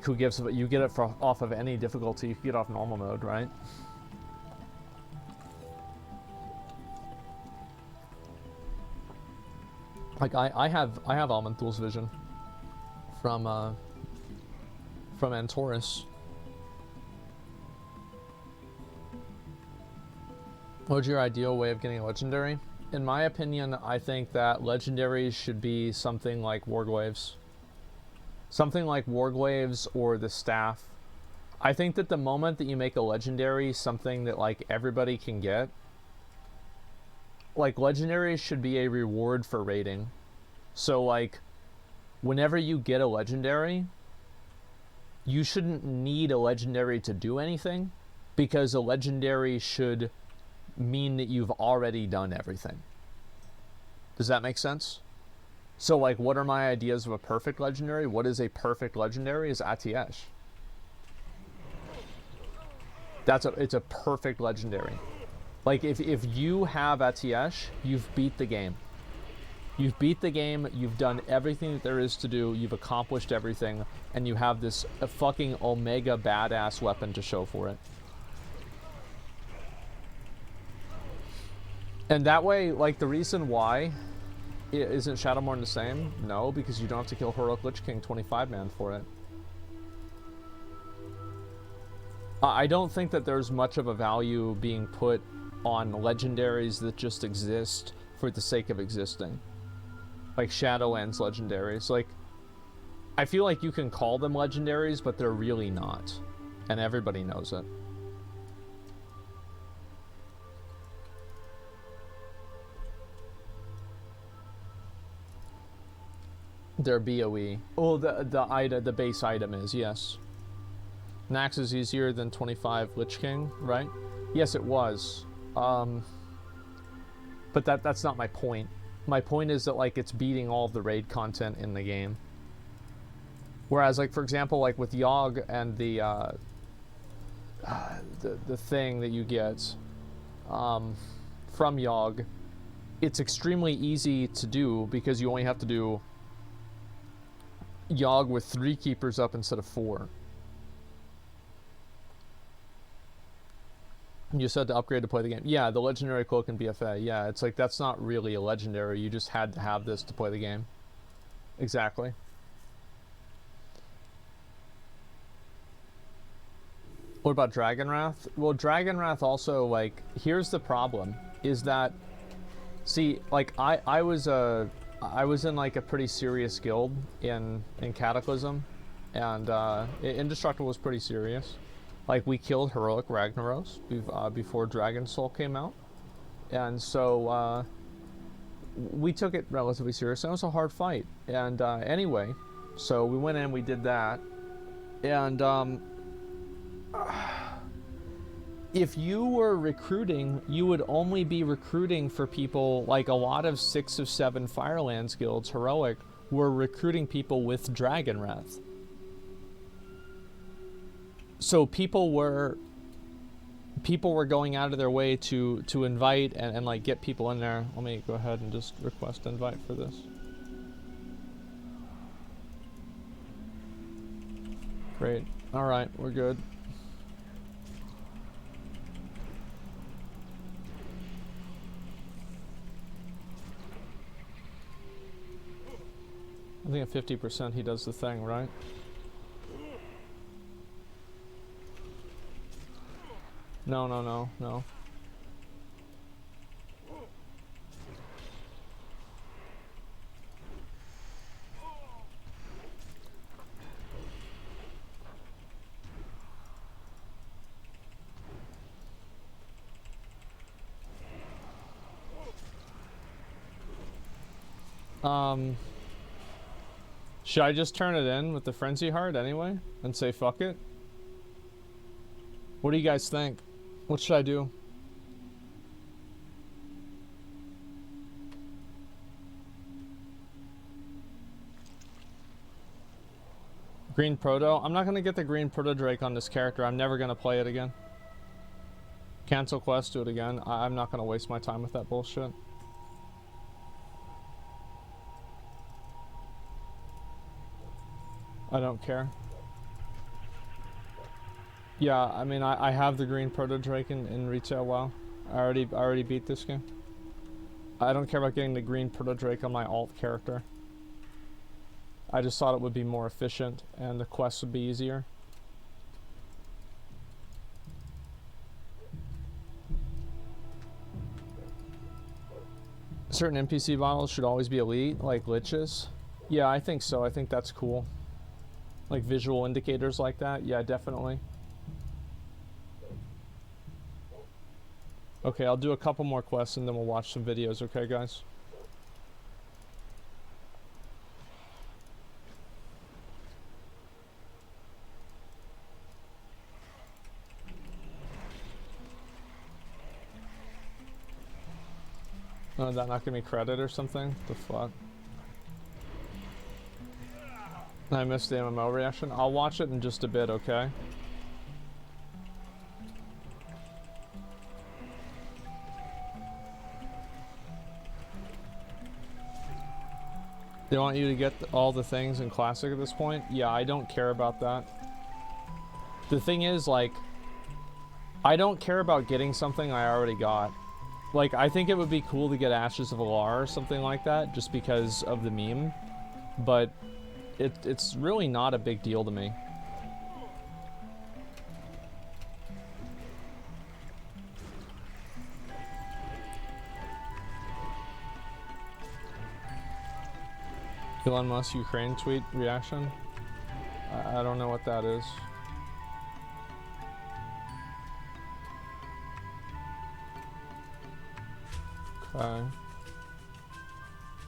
[SPEAKER 7] who gives it? You get it off of any difficulty. You can get off normal mode, right? Like I have Aman'Thul's Vision from Antorus. What's your ideal way of getting a legendary? In my opinion, I think that legendaries should be something like Warglaves. Something like Warglaves or the Staff. I think that the moment that you make a legendary something that like everybody can get, like legendaries should be a reward for raiding. So like whenever you get a legendary, you shouldn't need a legendary to do anything, because a legendary should mean that you've already done everything. Does that make sense? So like what are my ideas of a perfect legendary? What is a perfect legendary? Is Atiesh. It's a perfect legendary. Like if you have Atiesh, you've beat the game. You've beat the game, you've done everything that there is to do, you've accomplished everything, and you have this fucking omega badass weapon to show for it. And that way, like the reason why, isn't Shadowmourne the same? No, because you don't have to kill Heroic Lich King 25-man for it. I don't think that there's much of a value being put on legendaries that just exist for the sake of existing. Like Shadowlands legendaries. Like, I feel like you can call them legendaries, but they're really not. And everybody knows it. They're BOE. Oh, the base item is, yes. Nax is easier than 25 Lich King, right? Yes, it was. But that's not my point. My point is that like it's beating all of the raid content in the game. Whereas like for example like with Yogg and the thing that you get from Yogg, it's extremely easy to do because you only have to do Yogg with 3 keepers up instead of 4. You said to upgrade to play the game. Yeah, the legendary cloak and BFA. Yeah, it's like that's not really a legendary. You just had to have this to play the game. Exactly. What about Dragonwrath? Well, Dragonwrath also, like, here's the problem, is that, see, like, I was in, like, a pretty serious guild in Cataclysm, and Indestructible was pretty serious.
[SPEAKER 1] Like, we killed Heroic Ragnaros before Dragon Soul came out. And so, we took it relatively serious. It was a hard fight. And anyway, so we went in, we did that. And if you were recruiting, you would only be recruiting for people, like a lot of 6 of 7 Firelands guilds, Heroic, were recruiting people with Dragon Wrath. So people were going out of their way to invite and like get people in there. Let me go ahead and just request invite for this. Great. All right, we're good. I think at 50% he does the thing, right? No. Should I just turn it in with the Frenzy Heart anyway and say fuck it? What do you guys think? What should I do? Green Proto? I'm not going to get the Green Proto Drake on this character. I'm never going to play it again. Cancel quest, do it again. I'm not going to waste my time with that bullshit. I don't care. Yeah, I mean, I have the Green Proto Drake in retail WoW. I already beat this game. I don't care about getting the Green Proto Drake on my alt character. I just thought it would be more efficient and the quests would be easier. Certain NPC models should always be elite, like liches. Yeah, I think so. I think that's cool. Like visual indicators like that. Yeah, definitely. Okay, I'll do a couple more quests and then we'll watch some videos, okay guys? Oh, is that not giving me credit or something? The fuck? I missed the MMO reaction. I'll watch it in just a bit, okay? They want you to get all the things in Classic at this point? Yeah, I don't care about that. The thing is, like, I don't care about getting something I already got. Like, I think it would be cool to get Ashes of Alar or something like that, just because of the meme. But it's really not a big deal to me. Elon Musk Ukraine tweet reaction? I don't know what that is. Okay.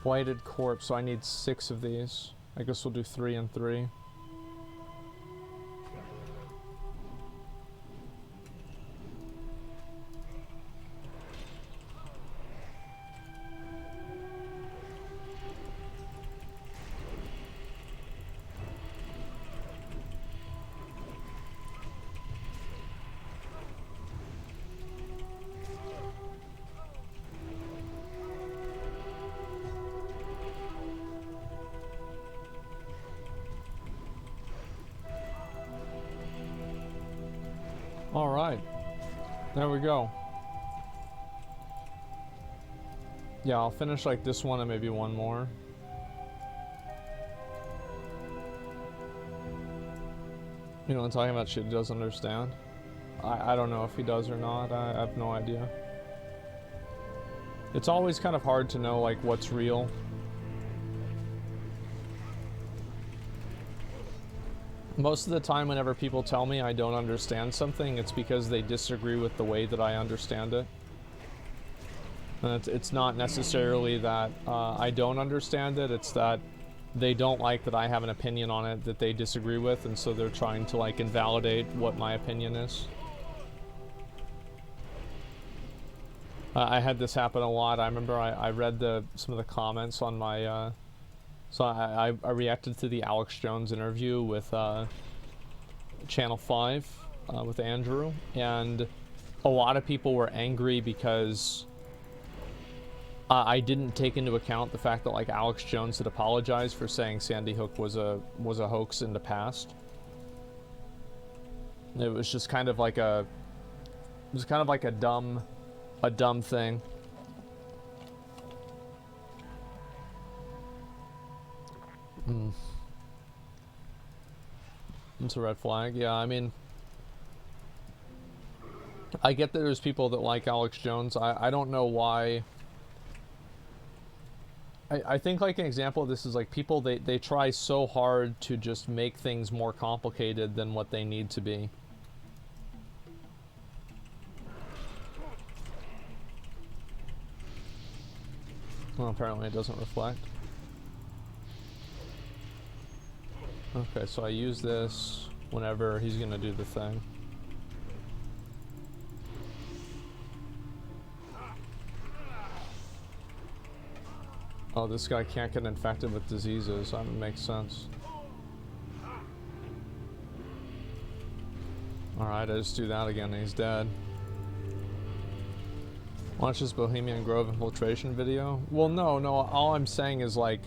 [SPEAKER 1] Blighted Corpse, so I need 6 of these. I guess we'll do 3 and 3. Alright. There we go. Yeah, I'll finish like this one and maybe one more. You know, I'm talking about shit he doesn't understand. I don't know if he does or not. I have no idea. It's always kind of hard to know like what's real.
[SPEAKER 7] Most of the time whenever people tell me I don't understand something, it's because they disagree with the way that I understand it. And it's not necessarily that I don't understand it, it's that they don't like that I have an opinion on it that they disagree with, and so they're trying to like invalidate what my opinion is. I had this happen a lot. I remember I read some of the comments on my so I reacted to the Alex Jones interview with Channel 5 with Andrew, and a lot of people were angry because I didn't take into account the fact that like Alex Jones had apologized for saying Sandy Hook was a hoax in the past. It was just kind of like a dumb thing. It's a red flag. Yeah, I mean, I get that there's people that like Alex Jones. I don't know why. I think like an example of this is like people, they try so hard to just make things more complicated than what they need to be. Well, apparently it doesn't reflect. Okay, so I use this whenever he's gonna do the thing. Oh, this guy can't get infected with diseases. That makes sense. Alright, I just do that again and he's dead. Watch this Bohemian Grove infiltration video? Well, no, all I'm saying is like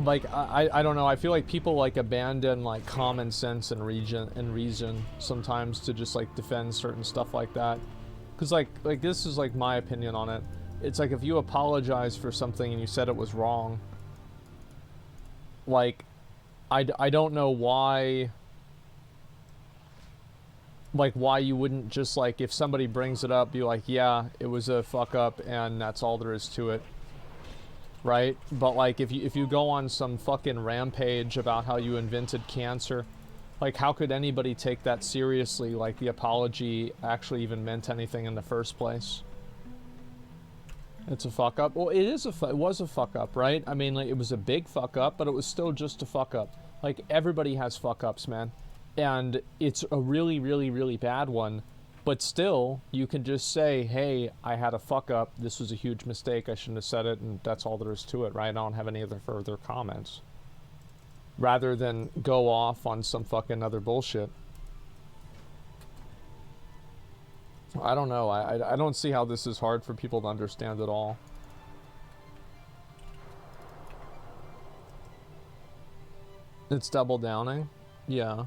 [SPEAKER 7] I don't know, I feel like people like abandon like common sense and reason sometimes to just like defend certain stuff like that. Because like this is like my opinion on it. It's like if you apologize for something and you said it was wrong, like I don't know why, like why you wouldn't just like, if somebody brings it up, be like, yeah, it was a fuck up and that's all there is to it, right? But like if you go on some fucking rampage about how you invented cancer, like how could anybody take that seriously, like the apology actually even meant anything in the first place? It's a fuck up. Well, it was a fuck up, right? I mean, like, it was a big fuck up, but it was still just a fuck up. Like, everybody has fuck ups, man. And it's a really, really, really bad one. But still, you can just say, hey, I had a fuck up. This was a huge mistake. I shouldn't have said it, and that's all there is to it, right? I don't have any other further comments. Rather than go off on some fucking other bullshit. I don't know. I don't see how this is hard for people to understand at all. It's double downing. Yeah.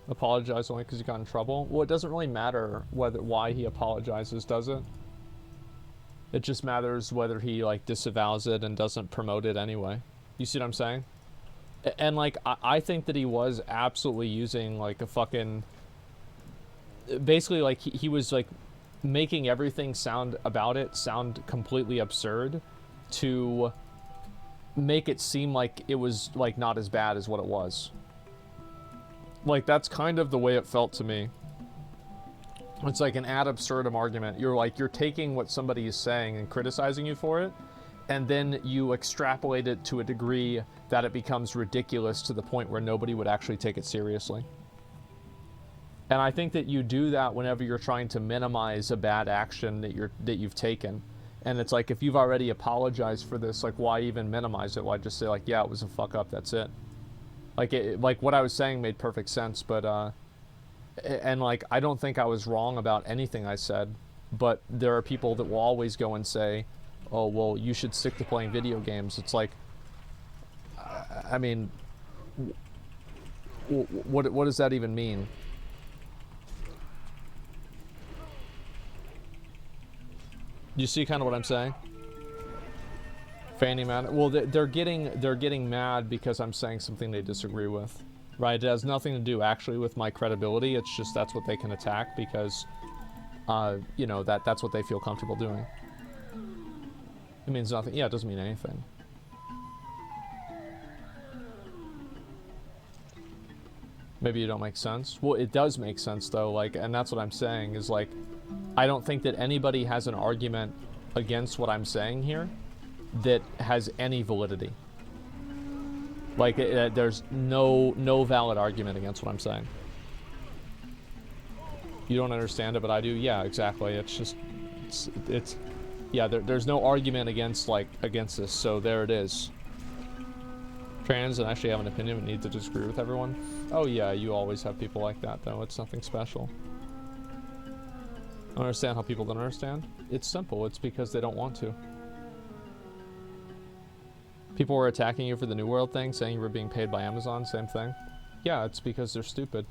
[SPEAKER 7] Apologize only because he got in trouble. Well, it doesn't really matter why he apologizes, does it? It just matters whether he like disavows it and doesn't promote it anyway. You see what I'm saying? And like I think that he was absolutely using like a fucking, basically like he was like making everything sound completely absurd to make it seem like it was like not as bad as what it was. Like that's kind of the way it felt to me. It's like an ad absurdum argument. You're taking what somebody is saying and criticizing you for it, and then you extrapolate it to a degree that it becomes ridiculous to the point where nobody would actually take it seriously. And I think that you do that whenever you're trying to minimize a bad action that you've taken. And it's like, if you've already apologized for this, like why even minimize it? Why just say like, yeah, it was a fuck up, that's it. Like like what I was saying made perfect sense, but and like I don't think I was wrong about anything I said, but there are people that will always go and say, oh, well, you should stick to playing video games. It's like, I mean, what does that even mean? You see kind of what I'm saying? Fanny man. Well, they're getting mad because I'm saying something they disagree with, right? It has nothing to do actually with my credibility. It's just that's what they can attack because, you know, that's what they feel comfortable doing. It means nothing. Yeah, it doesn't mean anything.
[SPEAKER 1] Maybe you don't make sense. Well, it does make sense though, like, and that's what I'm saying is like, I don't think that anybody has an argument against what I'm saying here that has any validity. Like, there's no valid argument against what I'm saying. You don't understand it, but I do. Yeah, exactly. It's just, it's yeah, there's no argument against, like, against this, so there it is. Trans and actually have an opinion but need to disagree with everyone. Oh yeah, you always have people like that though. It's nothing special. I don't understand how people don't understand. It's simple. It's because they don't want to. People were attacking you for the New World thing, saying you were being paid by Amazon. Same thing. Yeah, it's because they're stupid.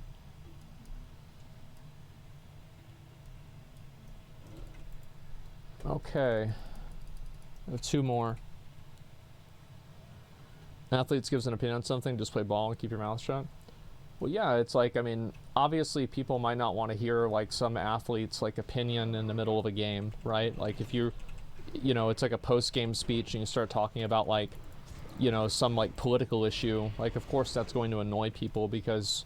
[SPEAKER 1] Okay. I have 2 more. Athletes gives an opinion on something, just play ball and keep your mouth shut. Well, yeah, it's like, I mean, obviously people might not want to hear, like, some athlete's, like, opinion in the middle of a game, right? Like, if you know, it's like a post-game speech and you start talking about, like, you know, some, like, political issue, like, of course that's going to annoy people because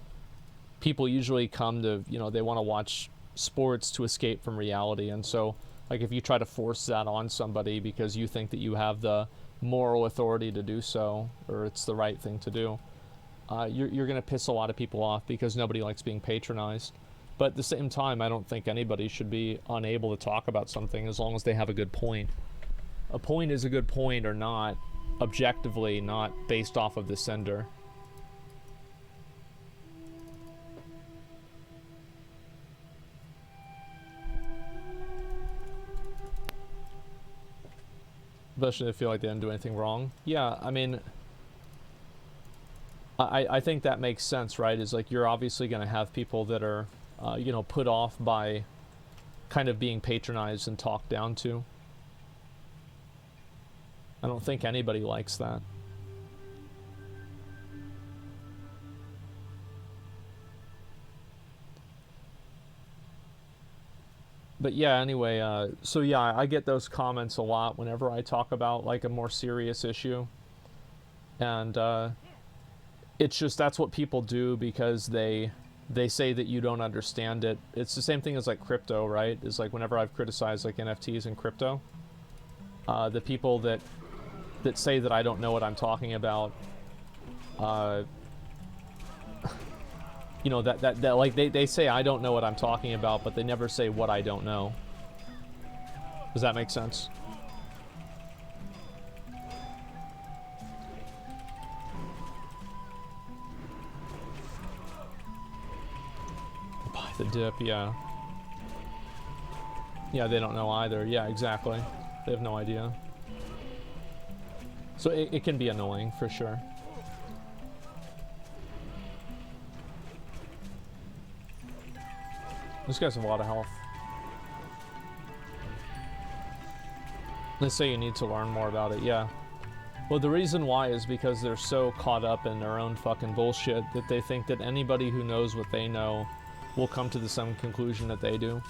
[SPEAKER 1] people usually come to, you know, they want to watch sports to escape from reality. And so, like, if you try to force that on somebody because you think that you have the moral authority to do so, or it's the right thing to do, you're going to piss a lot of people off because nobody likes being patronized. But at the same time, I don't think anybody should be unable to talk about something as long as they have a good point. A point is a good point or not, objectively, not based off of the sender. Especially if they feel like they didn't do anything wrong. Yeah, I mean, I think that makes sense, right? Is like, you're obviously going to have people that are, you know, put off by kind of being patronized and talked down to. I don't think anybody likes that. But yeah, anyway, so yeah, I get those comments a lot whenever I talk about, like, a more serious issue. And it's just, that's what people do because they say that you don't understand it. It's the same thing as, like, crypto, right? It's like, whenever I've criticized, like, NFTs and crypto, the people that say that I don't know what I'm talking about, you know, that like, they say I don't know what I'm talking about, but they never say what I don't know. Does that make sense? Buy the dip, yeah. Yeah, they don't know either. Yeah, exactly. They have no idea. So it can be annoying, for sure. This guy's a lot of health. They say you need to learn more about it, yeah. Well, the reason why is because they're so caught up in their own fucking bullshit that they think that anybody who knows what they know will come to the same conclusion that they do.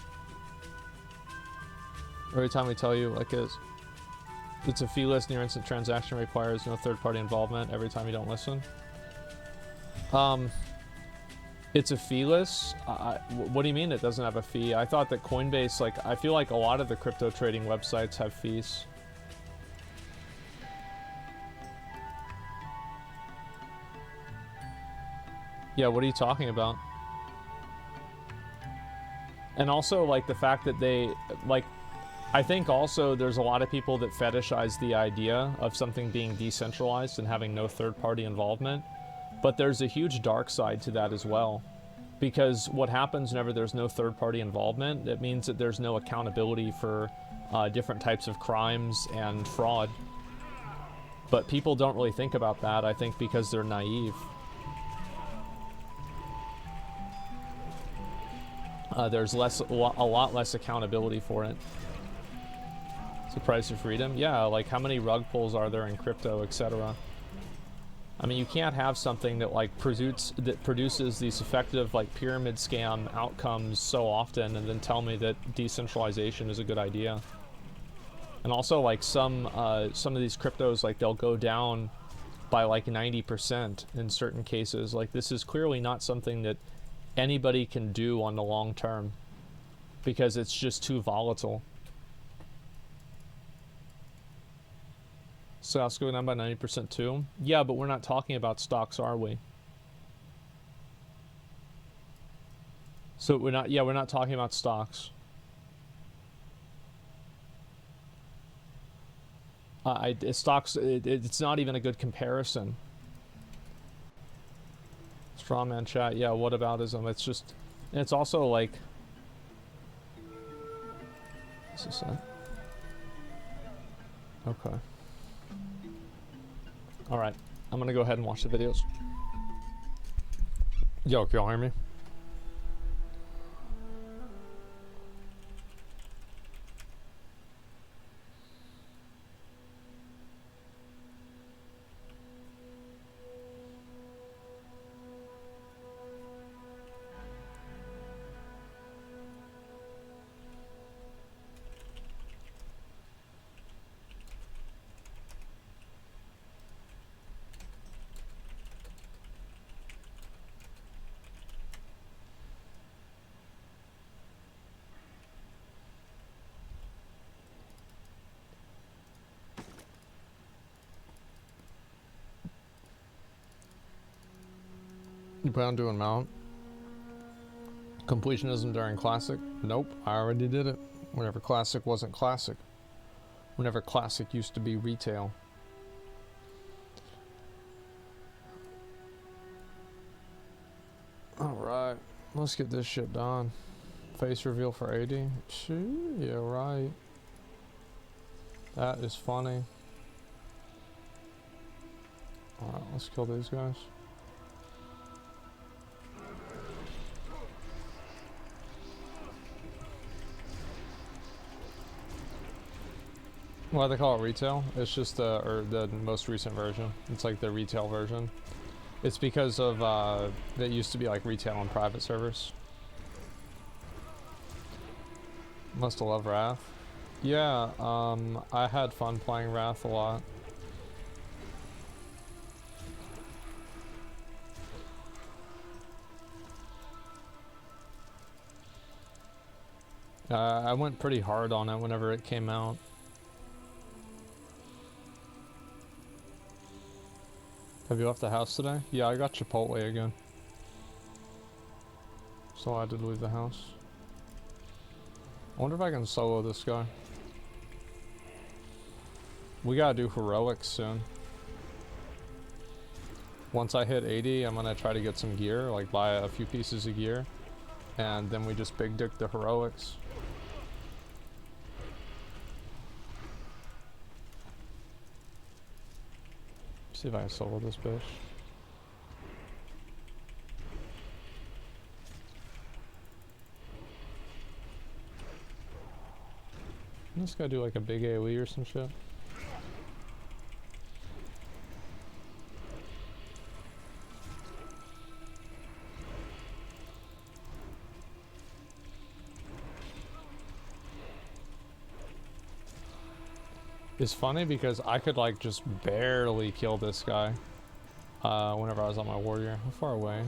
[SPEAKER 1] Every time we tell you, like, it's a feeless near instant transaction, requires no third-party involvement every time you don't listen. It's a feeless? What do you mean it doesn't have a fee? I thought that Coinbase, like, I feel like a lot of the crypto trading websites have fees. Yeah, what are you talking about? And also, like, the fact that they, like, I think also there's a lot of people that fetishize the idea of something being decentralized and having no third-party involvement. But there's a huge dark side to that as well. Because what happens whenever there's no third-party involvement, it means that there's no accountability for different types of crimes and fraud. But people don't really think about that, I think, because they're naive. There's a lot less accountability for it. It's the price of freedom? Yeah, like, how many rug pulls are there in crypto, etc.? I mean, you can't have something that, like, produces these effective, like, pyramid scam outcomes so often and then tell me that decentralization is a good idea. And also, like, some of these cryptos, like, they'll go down
[SPEAKER 7] by like 90% in certain cases. Like, this is clearly not something that anybody can do on the long term because it's just too volatile. Stocks going down by 90% too? Yeah, but we're not talking about stocks, are we? So we're not talking about stocks. Stocks, it's not even a good comparison. Strawman chat, yeah, whataboutism. It's just, it's also like, what's this at? Okay. Alright, I'm gonna go ahead and watch the videos. Yo, can y'all hear me? You plan on doing mount? Completionism during Classic? Nope, I already did it. Whenever Classic wasn't Classic. Whenever Classic used to be retail. Alright, let's get this shit done. Face reveal for 80? Shoo, yeah, right. That is funny. Alright, let's kill these guys. Why they call it retail? It's just the most recent version. It's like the retail version. It's because of that used to be like retail and private servers. Must have loved Wrath. Yeah, I had fun playing Wrath a lot. I went pretty hard on it whenever it came out. Have you left the house today? Yeah, I got Chipotle again. So I did leave the house. I wonder if I can solo this guy. We gotta do heroics soon. Once I hit 80, I'm gonna try to get some gear, like buy a few pieces of gear. And then we just big dick the heroics. See if I can solo this bitch. I'm just gonna do like a big AoE or some shit. It's funny because I could like just barely kill this guy whenever I was on my warrior. How far away?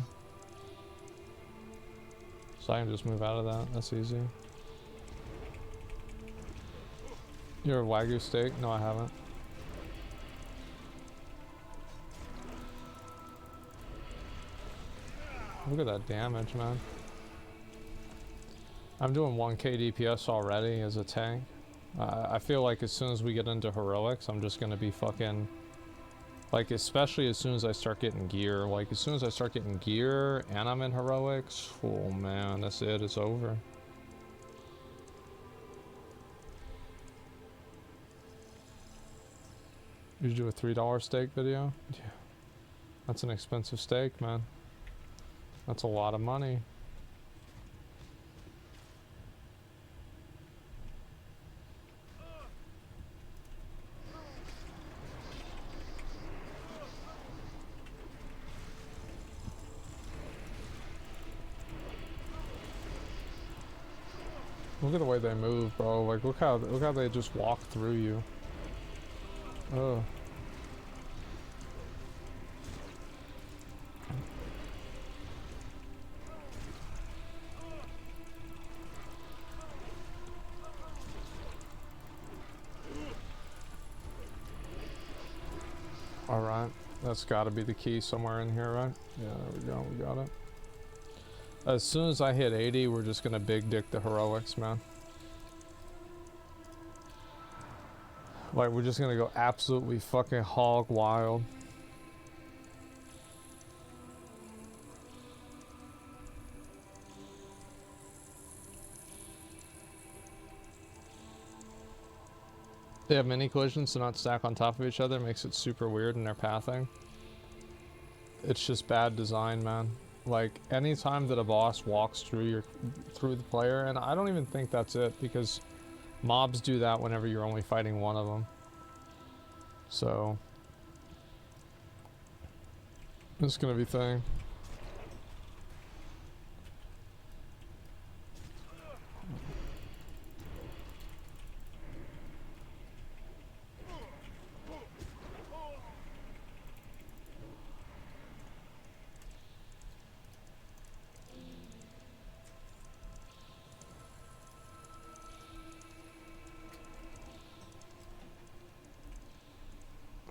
[SPEAKER 7] So I can just move out of that. That's easy. You're a Wagyu steak? No, I haven't. Look at that damage, man. I'm doing 1k DPS already as a tank. I feel like as soon as we get into heroics, I'm just gonna be fucking, like, especially as soon as I start getting gear. Like, as soon as I start getting gear and I'm in heroics, oh man, that's it, it's over. You do a $3 steak video? Yeah. That's an expensive steak, man. That's a lot of money. Look at the way they move, bro. Like, look how they just walk through you. Oh. That's got to be the key somewhere in here, right? Yeah, there we go. We got it. As soon as I hit 80, we're just gonna big dick the heroics, man. Like, we're just gonna go absolutely fucking hog wild. They have mini collisions to not stack on top of each other, makes it super weird in their pathing. It's just bad design, man. Like, anytime that a boss walks through the player, and I don't even think that's it, because mobs do that whenever you're only fighting one of them. So it's gonna be thing.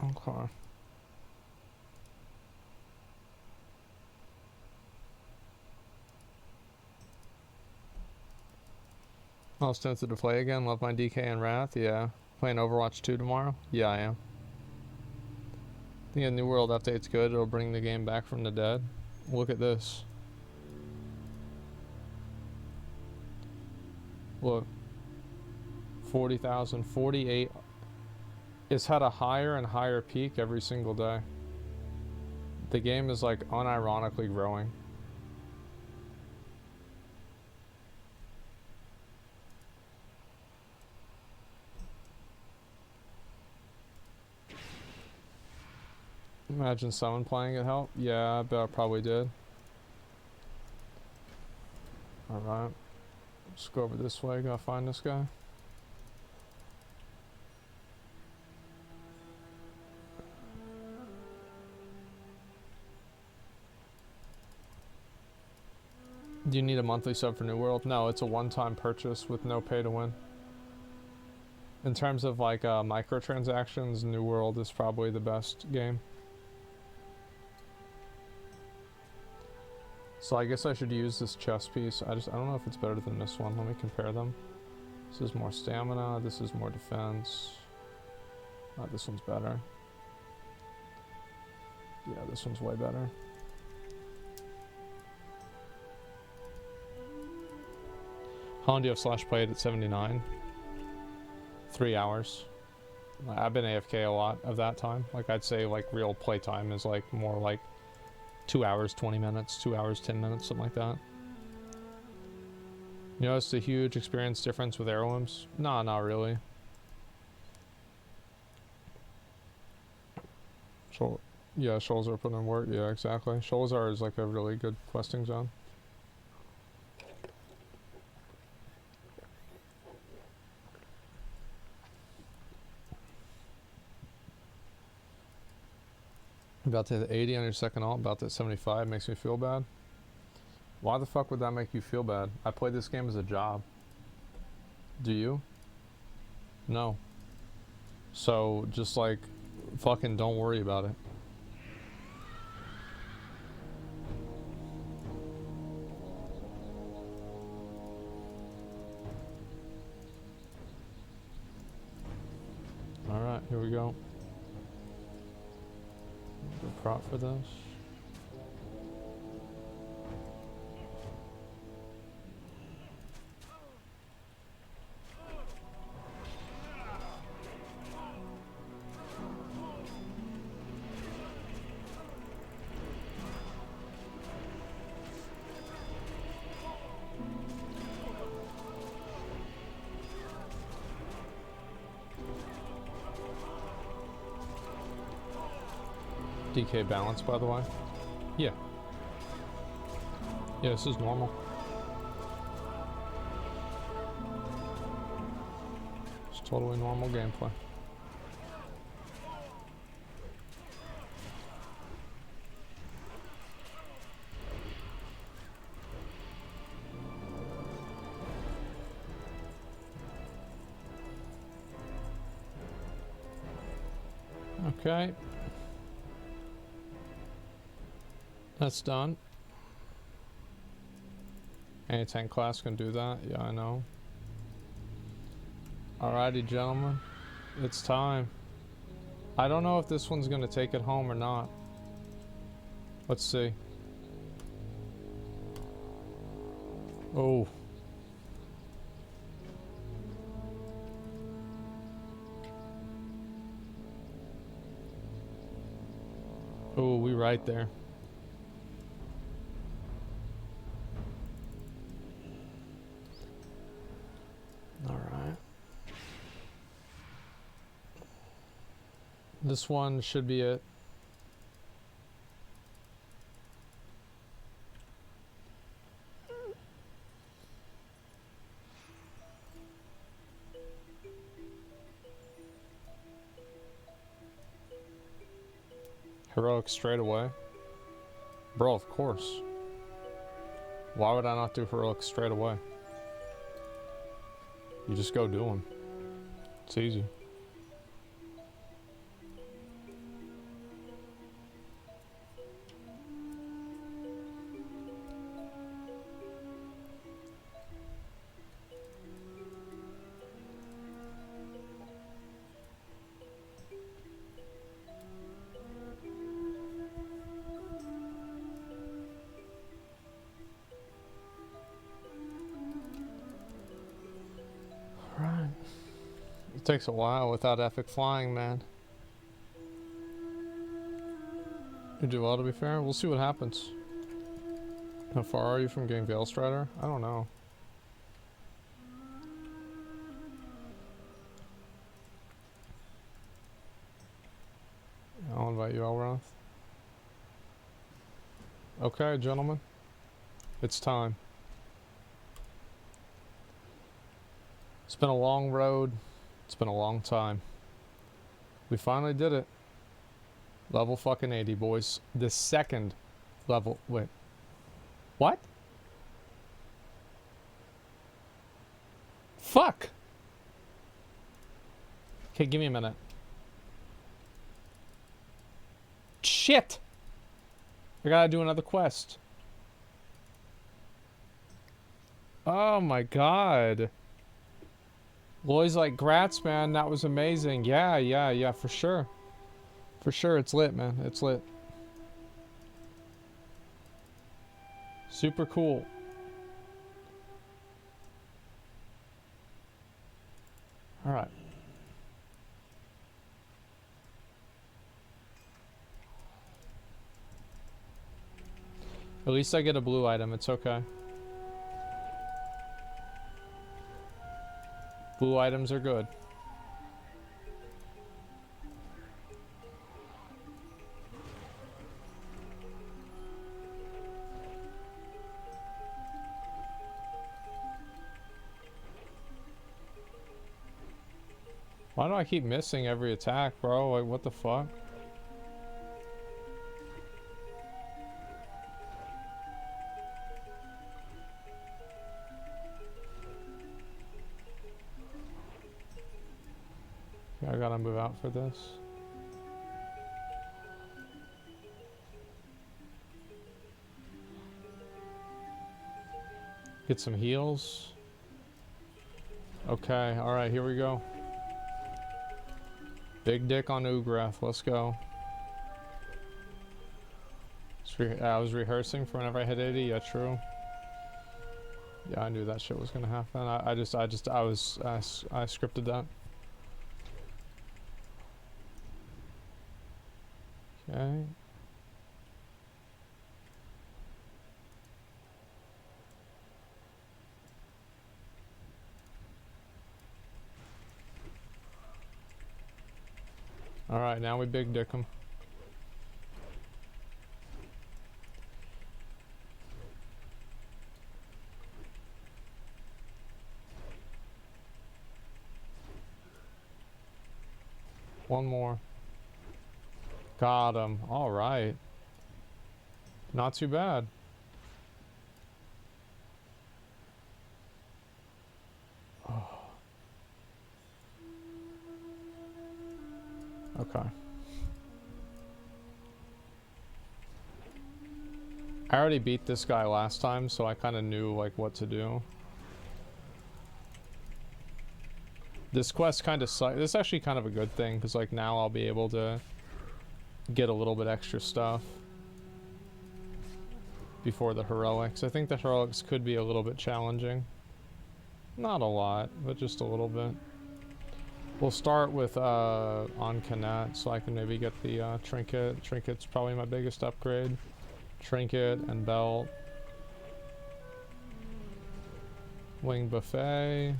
[SPEAKER 7] Okay. I was tempted to play again. Love my DK and Wrath. Yeah. Playing Overwatch 2 tomorrow? Yeah, I am. I think a New World update's good. It'll bring the game back from the dead. Look at this. Look. 40,000, 48. It's had a higher and higher peak every single day. The game is like unironically growing. Imagine someone playing it help. Yeah, I bet I probably did. Alright. Let's go over this way, gotta find this guy. Do you need a monthly sub for New World? No, it's a one-time purchase with no pay to win. In terms of like microtransactions, New World is probably the best game. So I guess I should use this chest piece. I don't know if it's better than this one. Let me compare them. This is more stamina, this is more defense. This one's better. Yeah, this one's way better. How long do you have Slash played at 79? 3 hours. I've been AFK a lot of that time. Like, I'd say like real play time is like more like 2 hours 20 minutes, 2 hours 10 minutes, something like that. You noticed a huge experience difference with heirlooms? Nah, not really. Yeah, Shoals are putting in work. Yeah, exactly. Shoals is like a really good questing zone. About to hit 80 on your second ult, about to hit 75, makes me feel bad. Why the fuck would that make you feel bad? I played this game as a job. Do you? No. So, just like, fucking don't worry about it. Alright, here we go. Good prop for this. DK balance, by the way. Yeah. Yeah, this is normal. It's totally normal gameplay. Okay. That's done. Any tank class can do that. Yeah, I know. Alrighty, gentlemen. It's time. I don't know if this one's gonna take it home or not. Let's see. Oh. Oh, we right there. All right. This one should be it. Heroic straight away. Bro, of course. Why would I not do heroic straight away? You just go do them. It's easy. It takes a while without epic flying, man. You do well, to be fair. We'll see what happens. How far are you from getting Veil Strider? I don't know. I'll invite you, Elroth. Okay, gentlemen. It's time. It's been a long road. It's been a long time. We finally did it. Level fucking 80, boys. The second level. Wait. What? Fuck! Okay, give me a minute. Shit! I gotta do another quest. Oh my god. Loy's like, grats, man, that was amazing. Yeah, for sure. For sure, it's lit, man. It's lit. Super cool. Alright. At least I get a blue item, it's okay. Blue items are good. Why do I keep missing every attack, bro? Like, what the fuck? I gotta move out for this. Get some heals. Okay, alright, here we go. Big dick on Ugrath, let's go. I was rehearsing for whenever I hit 80, yeah, true. Yeah, I knew that shit was gonna happen. I scripted that. Okay. Alright, now we big dick him. One more. Got him. Alright. Not too bad. Oh. Okay. I already beat this guy last time, so I kind of knew like what to do. This quest kind of sucks. This is actually kind of a good thing, because like now I'll be able to get a little bit extra stuff before the heroics. I think the heroics could be a little bit challenging. Not a lot, but just a little bit. We'll start with on Canet, so I can maybe get the trinket. Trinket's probably my biggest upgrade. Trinket and belt. Wing buffet.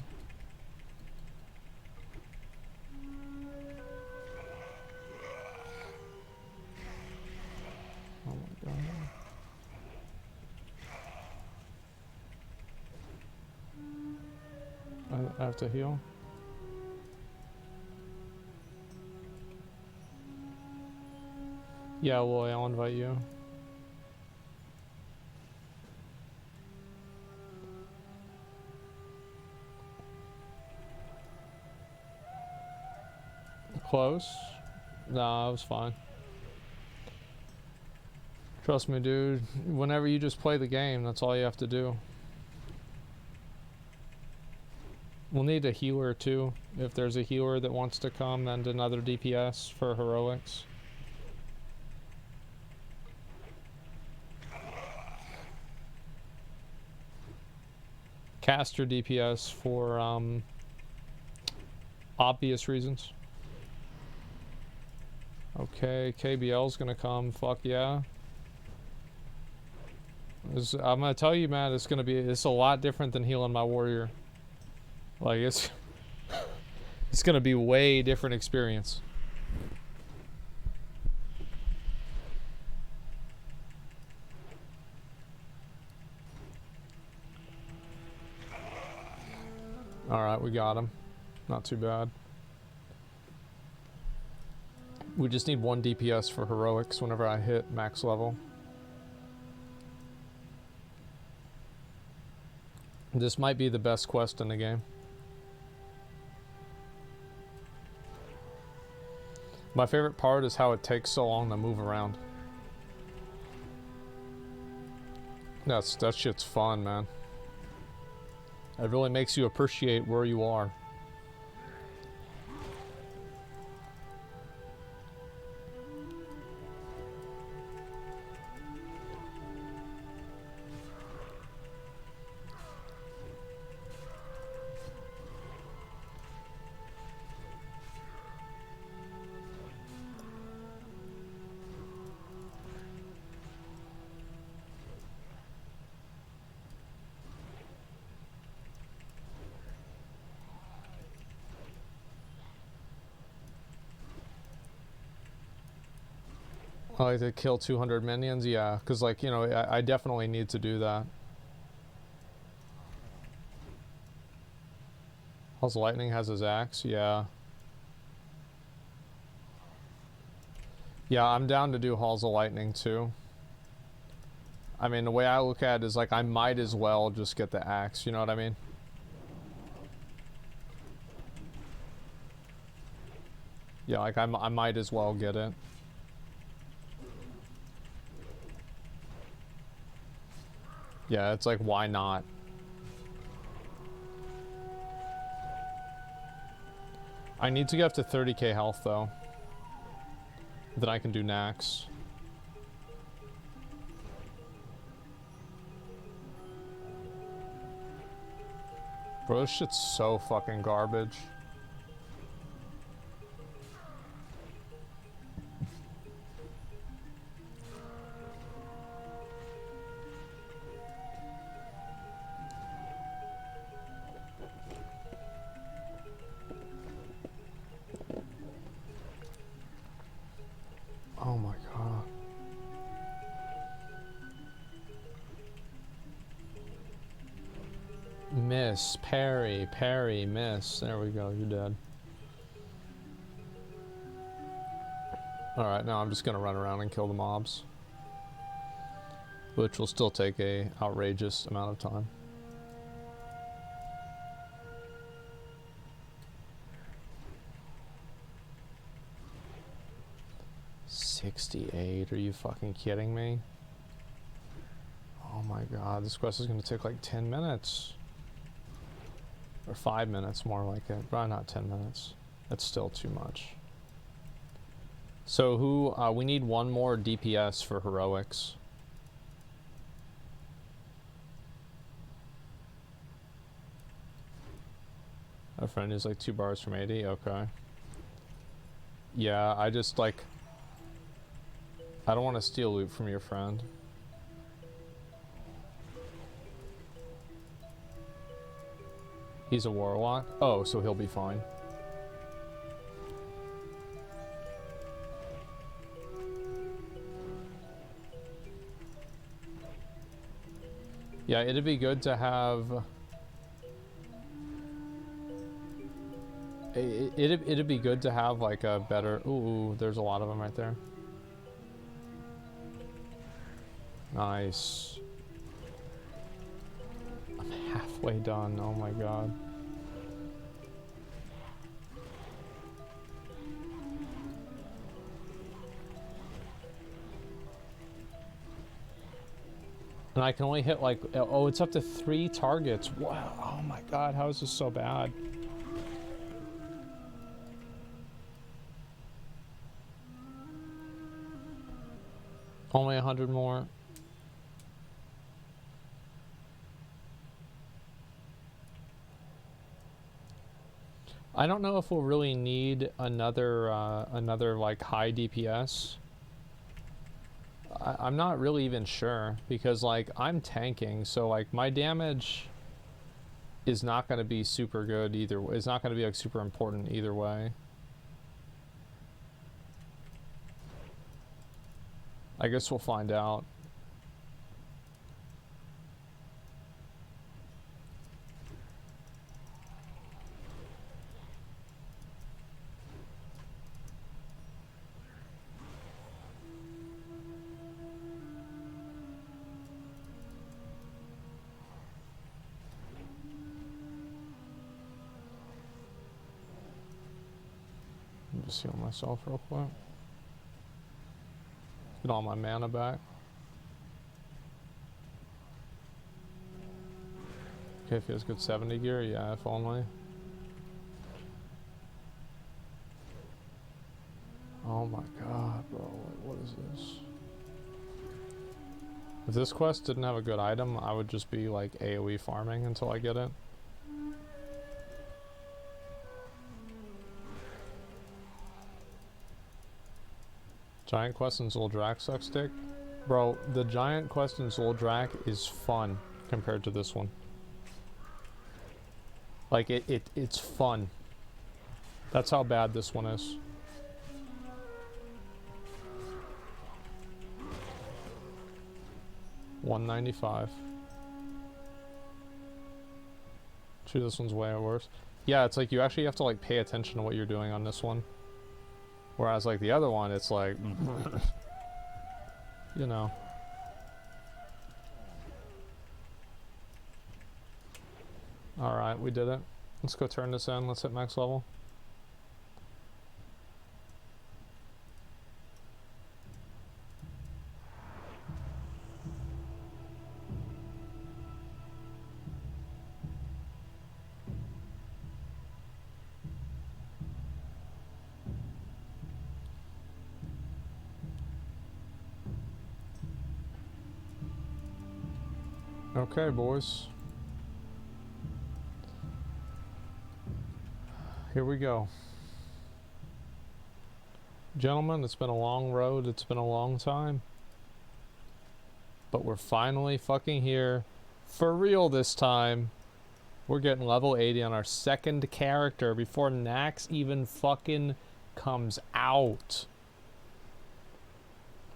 [SPEAKER 7] Oh my god. I have to heal. Yeah, well, I'll invite you. Close? Nah, it was fine. Trust me, dude. Whenever you just play the game, that's all you have to do. We'll need a healer too. If there's a healer that wants to come, and another DPS for heroics. Caster DPS for obvious reasons. Okay, KBL's gonna come. Fuck yeah. I'm gonna tell you, man, it's a lot different than healing my warrior. Like it's gonna be way different experience. Alright, we got him. Not too bad. We just need 1 DPS for heroics whenever I hit max level. This might be the best quest in the game. My favorite part is how it takes so long to move around. That shit's fun, man. It really makes you appreciate where you are. I like to kill 200 minions, yeah, because like, you know, I definitely need to do that. Halls of Lightning has his axe, yeah. Yeah, I'm down to do Halls of Lightning too. I mean, the way I look at it is like, I might as well just get the axe, you know what I mean? Yeah, like I might as well get it. Yeah, it's like, why not? I need to get up to 30k health though. Then I can do Nax. Bro, this shit's so fucking garbage. Oh my god. Miss, parry, parry, miss. There we go, you're dead. Alright, now I'm just gonna run around and kill the mobs. Which will still take a outrageous amount of time. $68, are you fucking kidding me? Oh my god, this quest is gonna take like 10 minutes. Or 5 minutes, more like it. Probably not 10 minutes. That's still too much. So who, we need one more DPS for heroics. A friend is like 2 bars from 80, okay. Yeah, I just like, I don't want to steal loot from your friend. He's a warlock? Oh, so he'll be fine. Yeah, it'd be good to have... It'd be good to have like a better... Ooh, there's a lot of them right there. Nice. I'm halfway done, oh my god. And I can only hit like... Oh, it's up to 3 targets. Wow, oh my god, how is this so bad? Only 100 more. I don't know if we'll really need another another like high DPS. I'm not really even sure because like I'm tanking, so like my damage is not going to be super good either. It's not going to be like super important either way. I guess we'll find out. I'm just heal myself real quick. Get all my mana back. Okay, feels good 70 gear, yeah, if only. Oh my god, bro, what is this? If this quest didn't have a good item, I would just be like AoE farming until I get it. Giant quest in Zoldrak sucks dick? Bro, the giant quest in Zoldrak is fun compared to this one. Like, it's fun. That's how bad this one is. $195. True, this one's way worse. Yeah, it's like you actually have to like pay attention to what you're doing on this one. Whereas like the other one, it's like, you know. Alright, we did it. Let's go turn this in. Let's hit max level. Okay, boys. Here we go. Gentlemen, it's been a long road. It's been a long time. But we're finally fucking here. For real this time. We're getting level 80 on our second character before Nax even fucking comes out.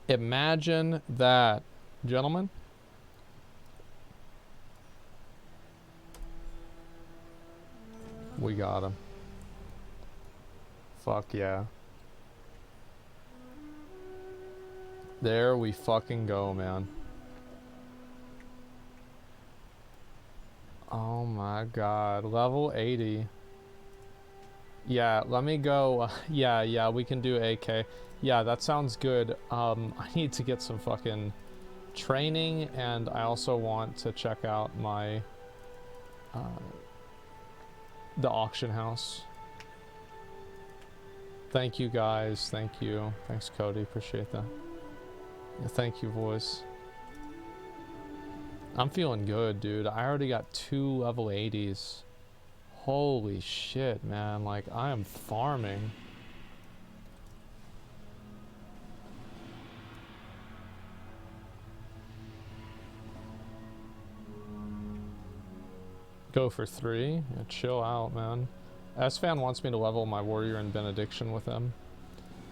[SPEAKER 7] Imagine that, gentlemen. We got him. Fuck yeah. There we fucking go, man. Oh my god. Level 80. Yeah, let me go. Yeah, we can do AK. Yeah, that sounds good. I need to get some fucking training, and I also want to check out my the auction house. Thank you guys, thank you. Thanks Cody, appreciate that. Yeah, thank you voice. I'm feeling good, dude. I already got 2 level 80s. Holy shit, man. Like, I am farming. Go for 3. Yeah, chill out, man. S-Fan wants me to level my warrior and benediction with him.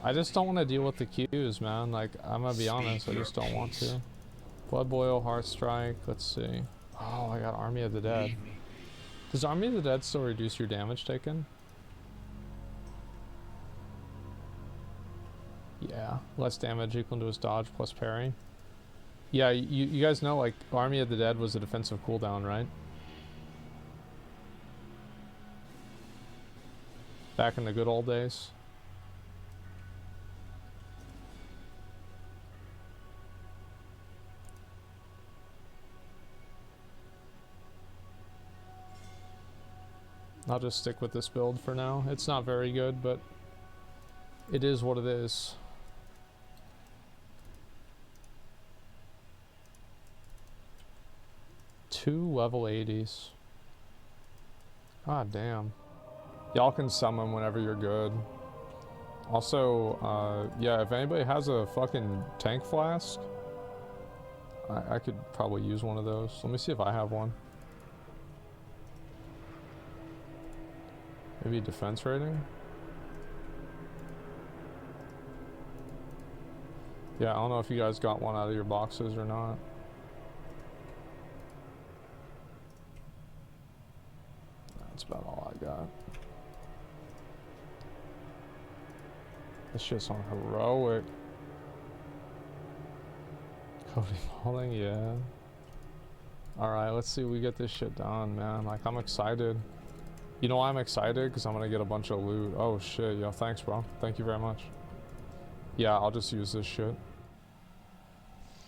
[SPEAKER 7] I just don't want to deal with the queues, man. Like, I'm gonna be honest, I just don't want to. Blood Boil, Heart Strike, let's see. Oh, I got Army of the Dead. Does Army of the Dead still reduce your damage taken? Yeah, less damage equal to his dodge plus parry. Yeah, you guys know, like, Army of the Dead was a defensive cooldown, right? Back in the good old days. I'll just stick with this build for now. It's not very good, but it is what it is. Two level 80s. God damn. Y'all can summon whenever you're good. Also, yeah, if anybody has a fucking tank flask, I could probably use one of those. Let me see if I have one. Maybe defense rating? Yeah, I don't know if you guys got one out of your boxes or not. That's about all I got. This shit's on heroic. Cody Mauling, yeah. Alright, let's see if we get this shit done, man. Like, I'm excited. You know why I'm excited? Because I'm gonna get a bunch of loot. Oh shit, yo, thanks bro. Thank you very much. Yeah, I'll just use this shit.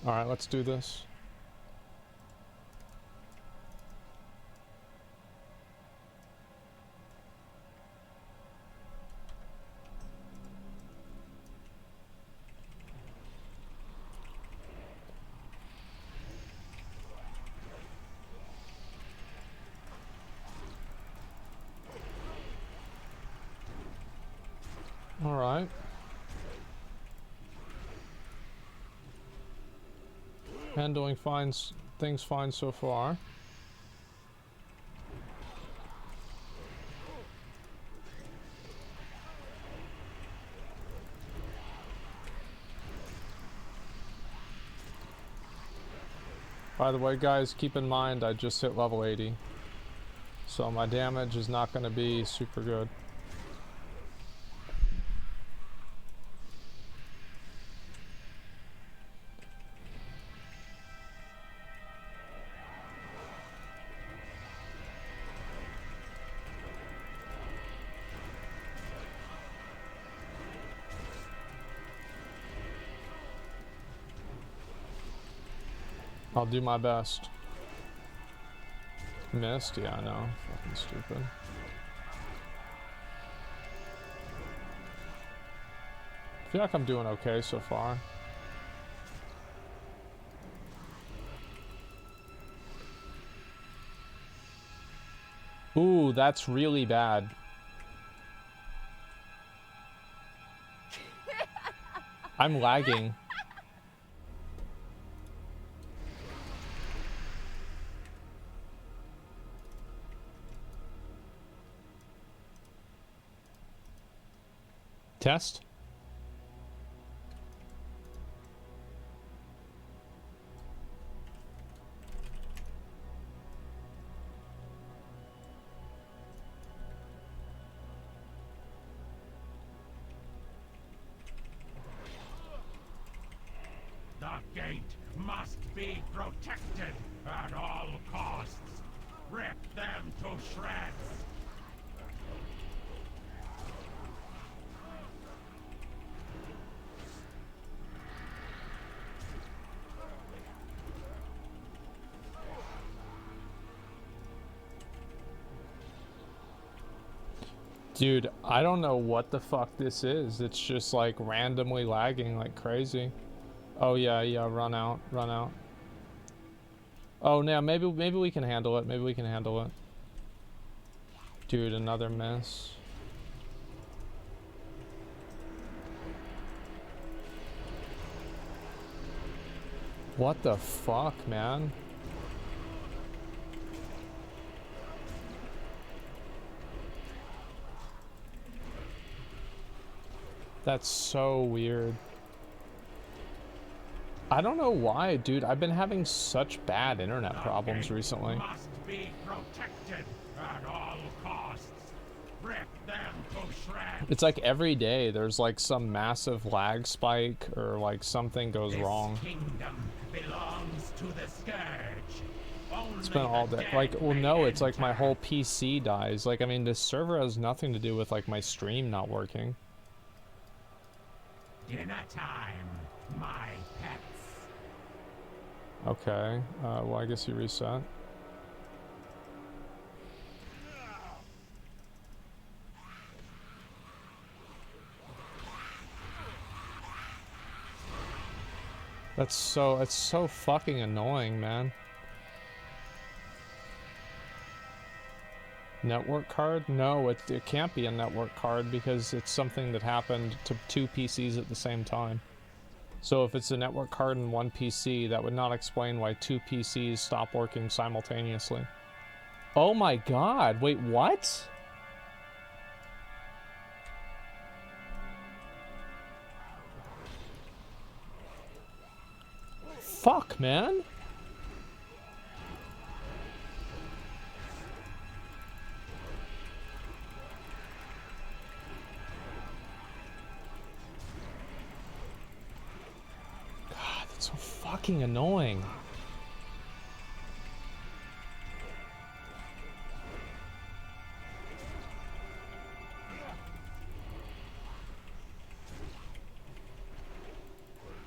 [SPEAKER 7] Alright, let's do this. Alright. Handling things fine so far. By the way, guys, keep in mind I just hit level 80. So my damage is not going to be super good. I'll do my best. Missed? Yeah, I know. Fucking stupid. I feel like I'm doing okay so far. Ooh, that's really bad. I'm lagging. Test?
[SPEAKER 4] The gate must be protected at all costs. Rip them to shreds.
[SPEAKER 7] Dude, I don't know what the fuck this is. It's just like randomly lagging like crazy. Oh yeah, run out, run out. Oh no, maybe we can handle it. Maybe we can handle it. Dude, another miss. What the fuck, man? That's so weird. I don't know why, dude. I've been having such bad internet problems recently.
[SPEAKER 4] Must be protected at all costs. Rip them to shreds.
[SPEAKER 7] It's like every day there's like some massive lag spike or like something goes wrong.
[SPEAKER 4] This kingdom belongs to the scourge.
[SPEAKER 7] It's been all day. Like, well, no, it's like my whole PC dies. Like, I mean, this server has nothing to do with like my stream not working.
[SPEAKER 4] Dinner time, my pets.
[SPEAKER 7] Okay, well, I guess you reset. It's so fucking annoying, man. Network card? No, it can't be a network card because it's something that happened to 2 PCs at the same time. So if it's a network card in one PC, that would not explain why 2 PCs stop working simultaneously. Oh my god, wait, what? Fuck, man. So fucking annoying.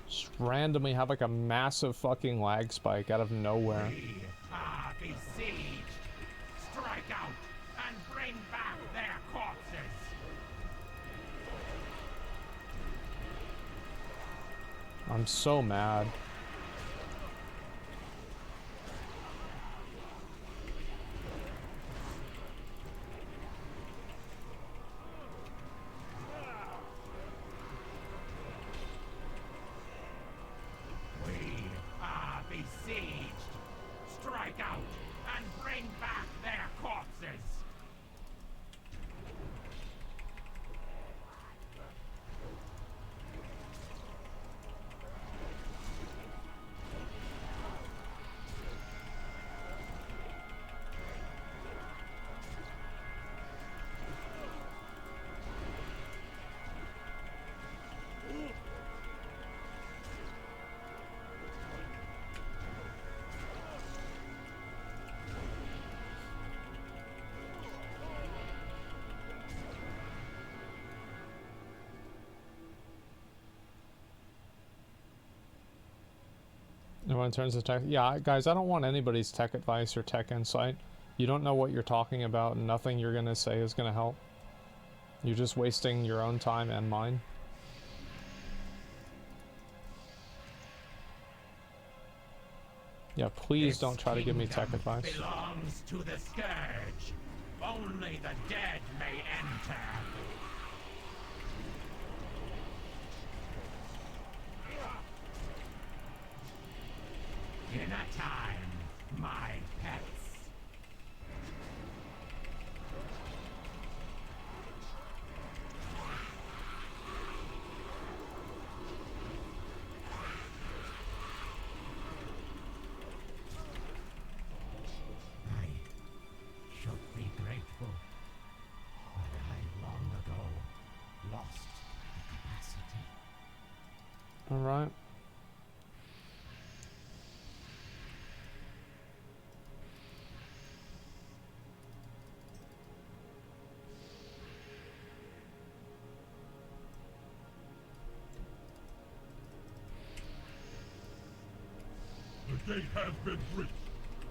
[SPEAKER 7] Just randomly have like a massive fucking lag spike out of nowhere.
[SPEAKER 4] We are besieged. Strike out and bring back their corpses.
[SPEAKER 7] I'm so mad.
[SPEAKER 4] We are besieged. Strike out and bring back their corpses.
[SPEAKER 7] Everyone turns to tech. Yeah, guys, I don't want anybody's tech advice or tech insight. You don't know what you're talking about, and nothing you're gonna say is gonna help. You're just wasting your own time and mine. Yeah, please don't try to give me tech advice.
[SPEAKER 4] Belongs to the scourge. Only the dead may enter. Dinner time, my pets. I should be grateful, but I long ago lost the capacity.
[SPEAKER 7] All right.
[SPEAKER 4] The gate has been breached.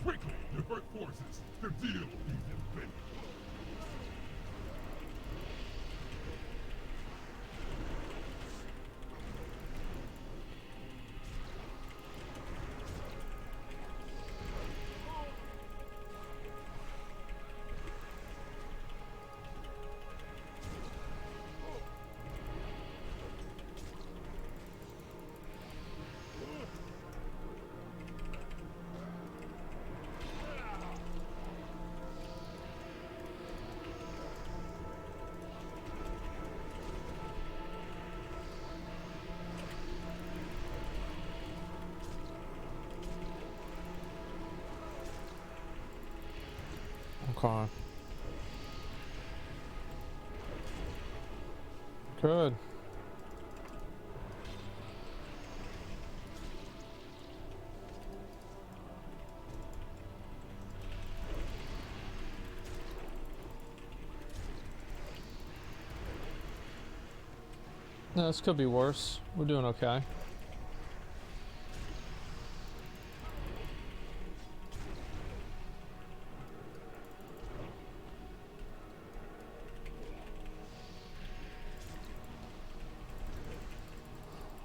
[SPEAKER 4] Quickly, divert forces to deal with these invaders.
[SPEAKER 7] Okay. Good. No, this could be worse. We're doing okay.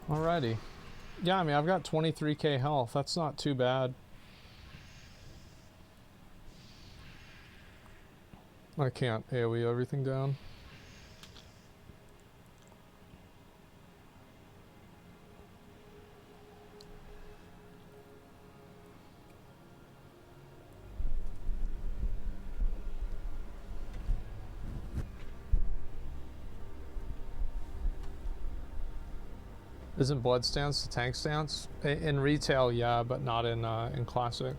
[SPEAKER 7] Alrighty. Yeah, I mean, I've got 23k health. That's not too bad. I can't AoE everything down. Isn't blood stance the tank stance? In retail, yeah, but not in classic.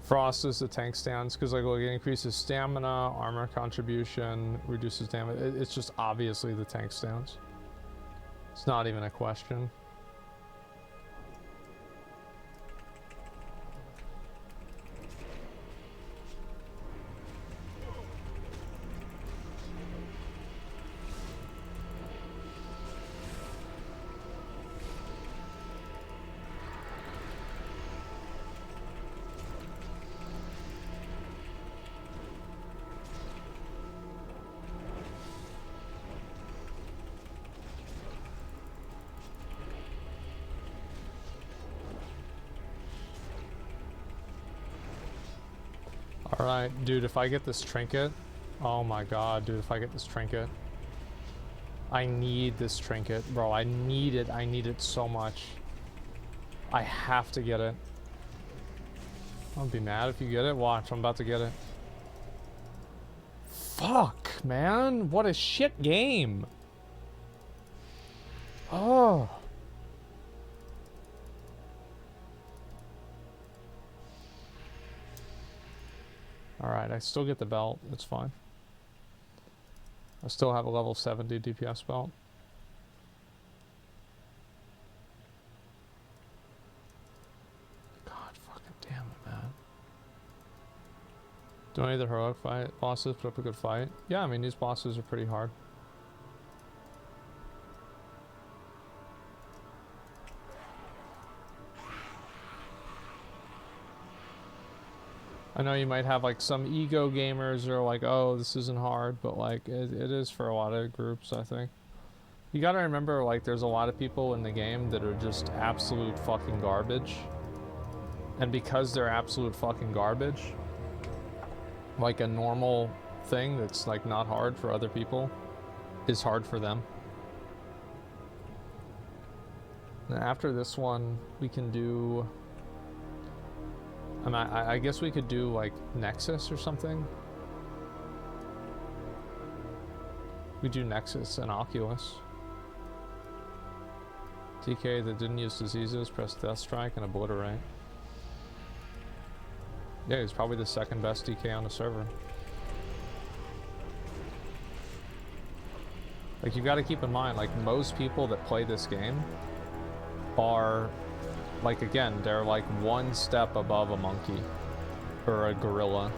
[SPEAKER 7] Frost is the tank stance because like it increases stamina, armor contribution, reduces damage. It's just obviously the tank stance. It's not even a question. Alright, dude, if I get this trinket... Oh my god, dude, if I get this trinket... I need this trinket, bro. I need it. I need it so much. I have to get it. I'll be mad if you get it. Watch, I'm about to get it. Fuck, man. What a shit game. Oh. Alright, I still get the belt. It's fine. I still have a level 70 DPS belt. God fucking damn it, man. Do any of the heroic fight bosses put up a good fight? Yeah, I mean, these bosses are pretty hard. I know you might have like some ego gamers who are like, oh, this isn't hard, but like it is for a lot of groups, I think. You gotta remember, like, there's a lot of people in the game that are just absolute fucking garbage. And because they're absolute fucking garbage, like a normal thing that's like not hard for other people is hard for them. And after this one, we can do... I guess we could do like Nexus or something. We do Nexus and Oculus. TK that didn't use diseases, press Death Strike and Obliterate. Yeah, he's probably the second best DK on the server. Like, you gotta keep in mind, like, most people that play this game are... Like, again, they're like one step above a monkey or a gorilla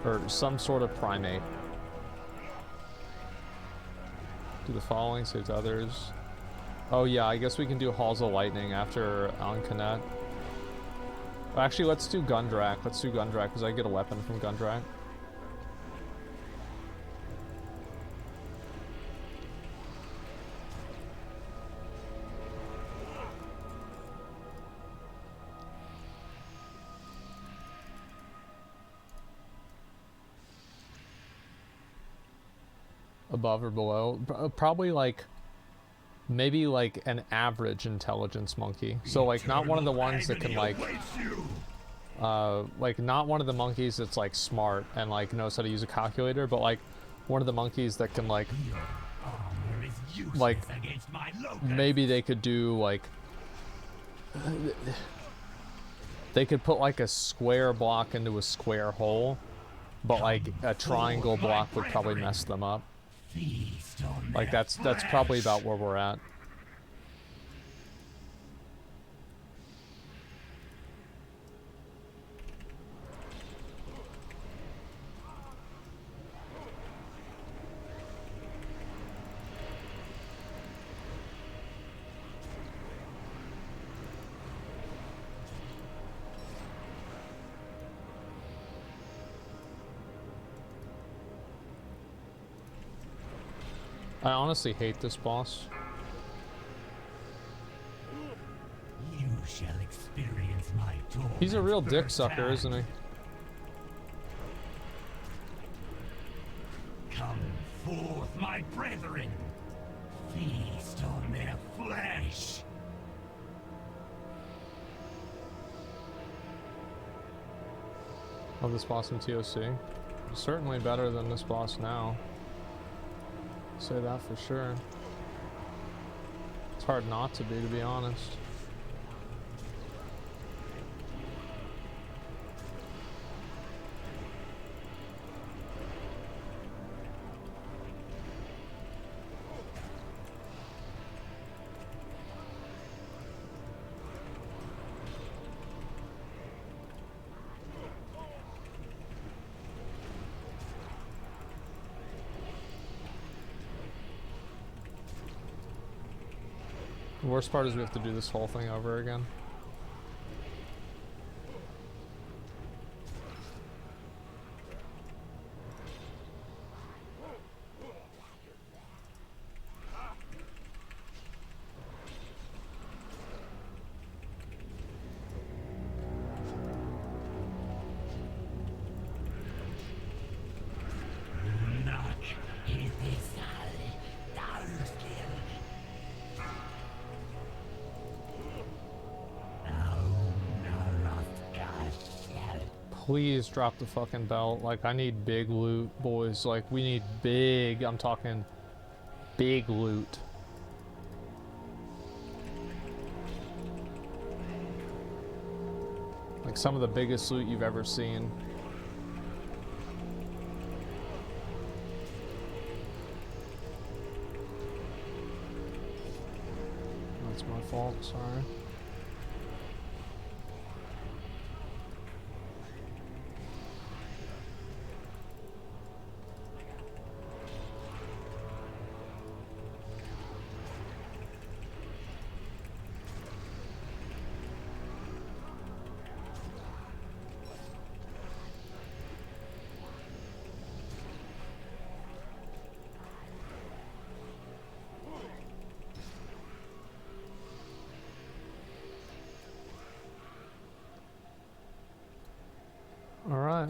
[SPEAKER 7] or some sort of primate. Do the following, saves others. Oh yeah, I guess we can do Halls of Lightning after Ancanet. Actually, let's do Gundrak. Let's do Gundrak because I get a weapon from Gundrak. Above or below, probably like maybe like an average intelligence monkey, so like not one of the ones that can like not one of the monkeys that's like smart and like knows how to use a calculator, but like one of the monkeys that can like maybe they could do like they could put like a square block into a square hole
[SPEAKER 1] but like a triangle block would probably mess them up. Like that's probably about where we're at. I honestly hate this boss.
[SPEAKER 4] You shall experience my torment.
[SPEAKER 1] He's a real dick sucker, isn't he?
[SPEAKER 4] Come forth, my brethren. Feast on their flesh.
[SPEAKER 1] Oh, this boss in TOC. Certainly better than this boss now. Say that for sure. It's hard not to be honest. The worst part is we have to do this whole thing over again. Please drop the fucking belt. Like, I need big loot, boys. Like, we need big, I'm talking big loot. Like, some of the biggest loot you've ever seen. That's my fault, sorry. Alright.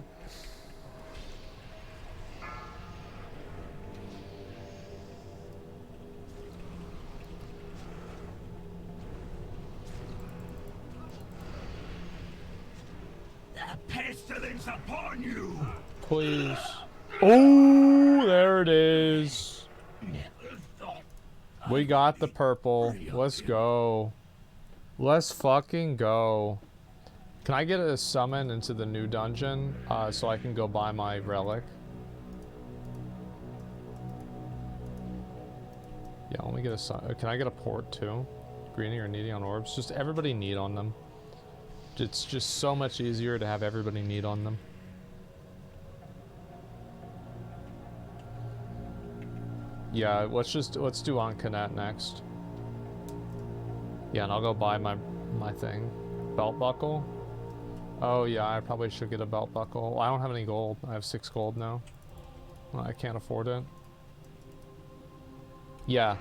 [SPEAKER 4] The pestilence upon you!
[SPEAKER 1] Please. Oh, there it is. We got the purple. Let's go. Let's fucking go. Can I get a summon into the new dungeon so I can go buy my relic? Yeah, let me get a can I get a port too? Greedy or needy on orbs? Just everybody need on them. It's just so much easier to have everybody need on them. Yeah, let's do on Canet next. Yeah, and I'll go buy my thing. Belt buckle. Oh yeah, I probably should get a belt buckle. Well, I don't have any gold. I have 6 gold now. Well, I can't afford it. Yeah.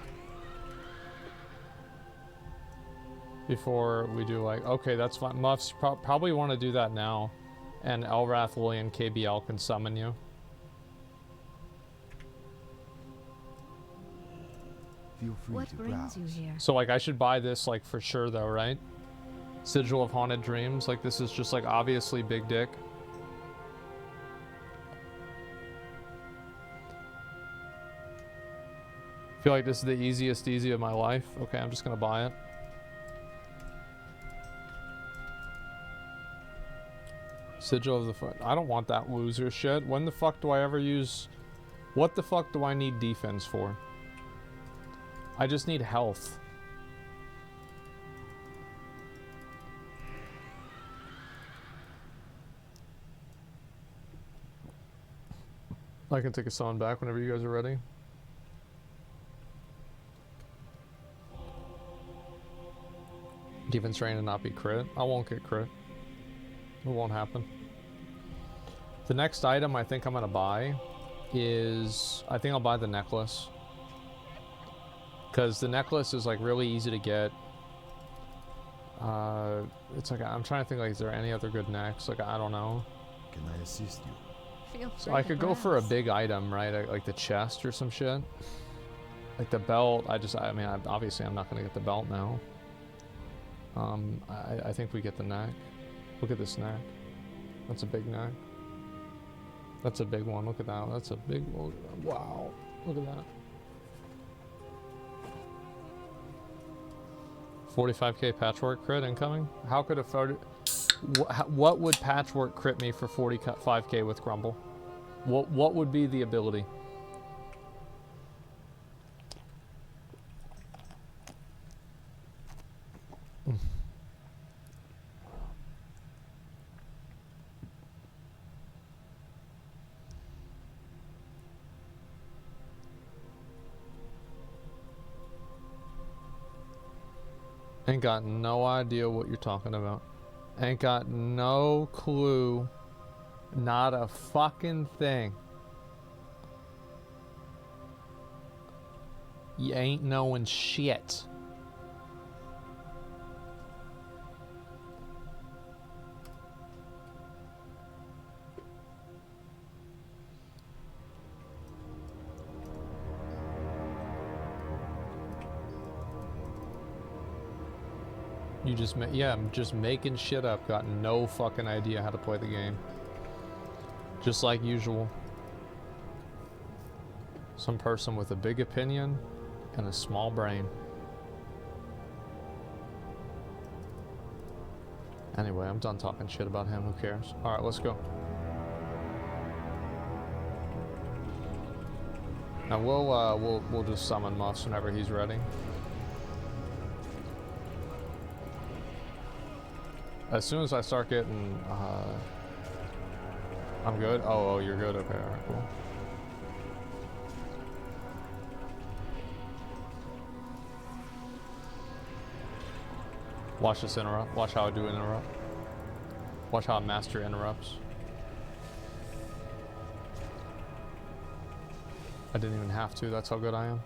[SPEAKER 1] Before we do like, okay, that's fine. Muffs probably want to do that now. And Elrath, Lily, and KBL can summon you.
[SPEAKER 15] Feel free
[SPEAKER 3] What
[SPEAKER 15] to
[SPEAKER 3] brings
[SPEAKER 15] browse.
[SPEAKER 3] you here?
[SPEAKER 1] So like I should buy this like for sure though, right? Sigil of Haunted Dreams, like this is just like obviously big dick. I feel like this is the easiest easy of my life. Okay, I'm just gonna buy it.
[SPEAKER 7] Sigil of the Foot. I don't want that loser shit. When the fuck do I ever use... What the fuck do I need defense for? I just need health. I can take a summon back whenever you guys are ready. Defense rain and not be crit. I won't get crit. It won't happen. The next item I think I'm gonna buy is... I think I'll buy the necklace. Because the necklace is like really easy to get. It's like, I'm trying to think like, is there any other good necks? Like, I don't know.
[SPEAKER 15] Can I assist you?
[SPEAKER 14] Feel
[SPEAKER 7] So
[SPEAKER 14] free
[SPEAKER 7] I
[SPEAKER 14] to
[SPEAKER 7] could go for a
[SPEAKER 14] browse.
[SPEAKER 7] big item, right? Like the chest or some shit. Like the belt, I mean, obviously I'm not gonna get the belt now. I think we get the neck. Look at this neck. That's a big neck. That's a big one. Look at that. That's a big one. Wow. Look at that. 45k patchwork crit incoming? How could a 40... What would patchwork crit me for 45k with Grumble? What would be the ability? Ain't got no idea what you're talking about. Ain't got no clue. Not a fucking thing. You ain't knowing shit. You just yeah, I'm just making shit up. Got no fucking idea how to play the game. Just like usual. Some person with a big opinion and a small brain. Anyway, I'm done talking shit about him. Who cares? All right, let's go. Now we'll just summon Muffs whenever he's ready. As soon as I start getting, I'm good. Oh, you're good. Okay, all right, cool. Watch this interrupt. Watch how I do interrupt. Watch how I master interrupts. I didn't even have to. That's how good I am.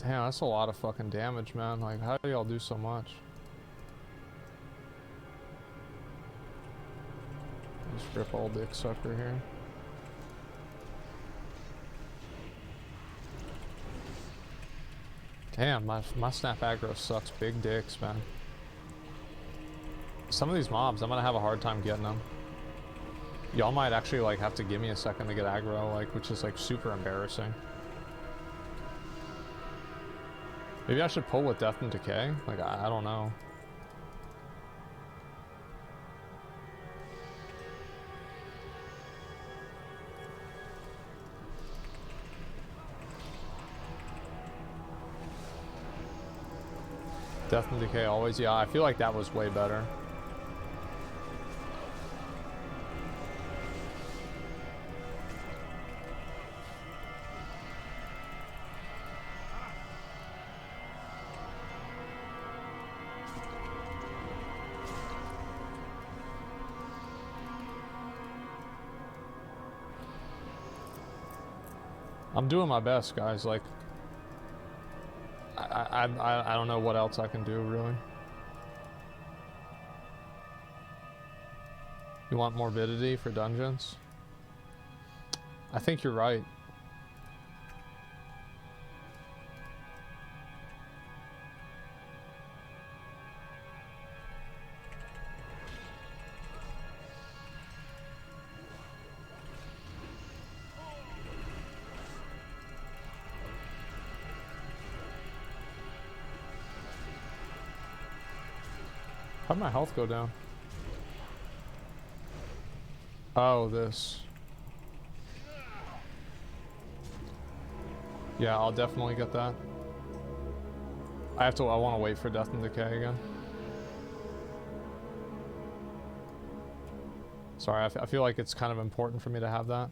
[SPEAKER 7] Damn, that's a lot of fucking damage, man. Like, how do y'all do so much? Just rip old dick sucker here. Damn, my snap aggro sucks big dicks, man. Some of these mobs, I'm gonna have a hard time getting them. Y'all might actually like have to give me a second to get aggro, like, which is like super embarrassing. Maybe I should pull with Death and Decay? Like, I don't know. Death and Decay always, yeah, I feel like that was way better. I'm doing my best, guys. Like, I don't know what else I can do, really. You want morbidity for dungeons? I think you're right. How'd my health go down? Oh, this. Yeah, I'll definitely get that. I want to wait for Death and Decay again. Sorry, I feel like it's kind of important for me to have that.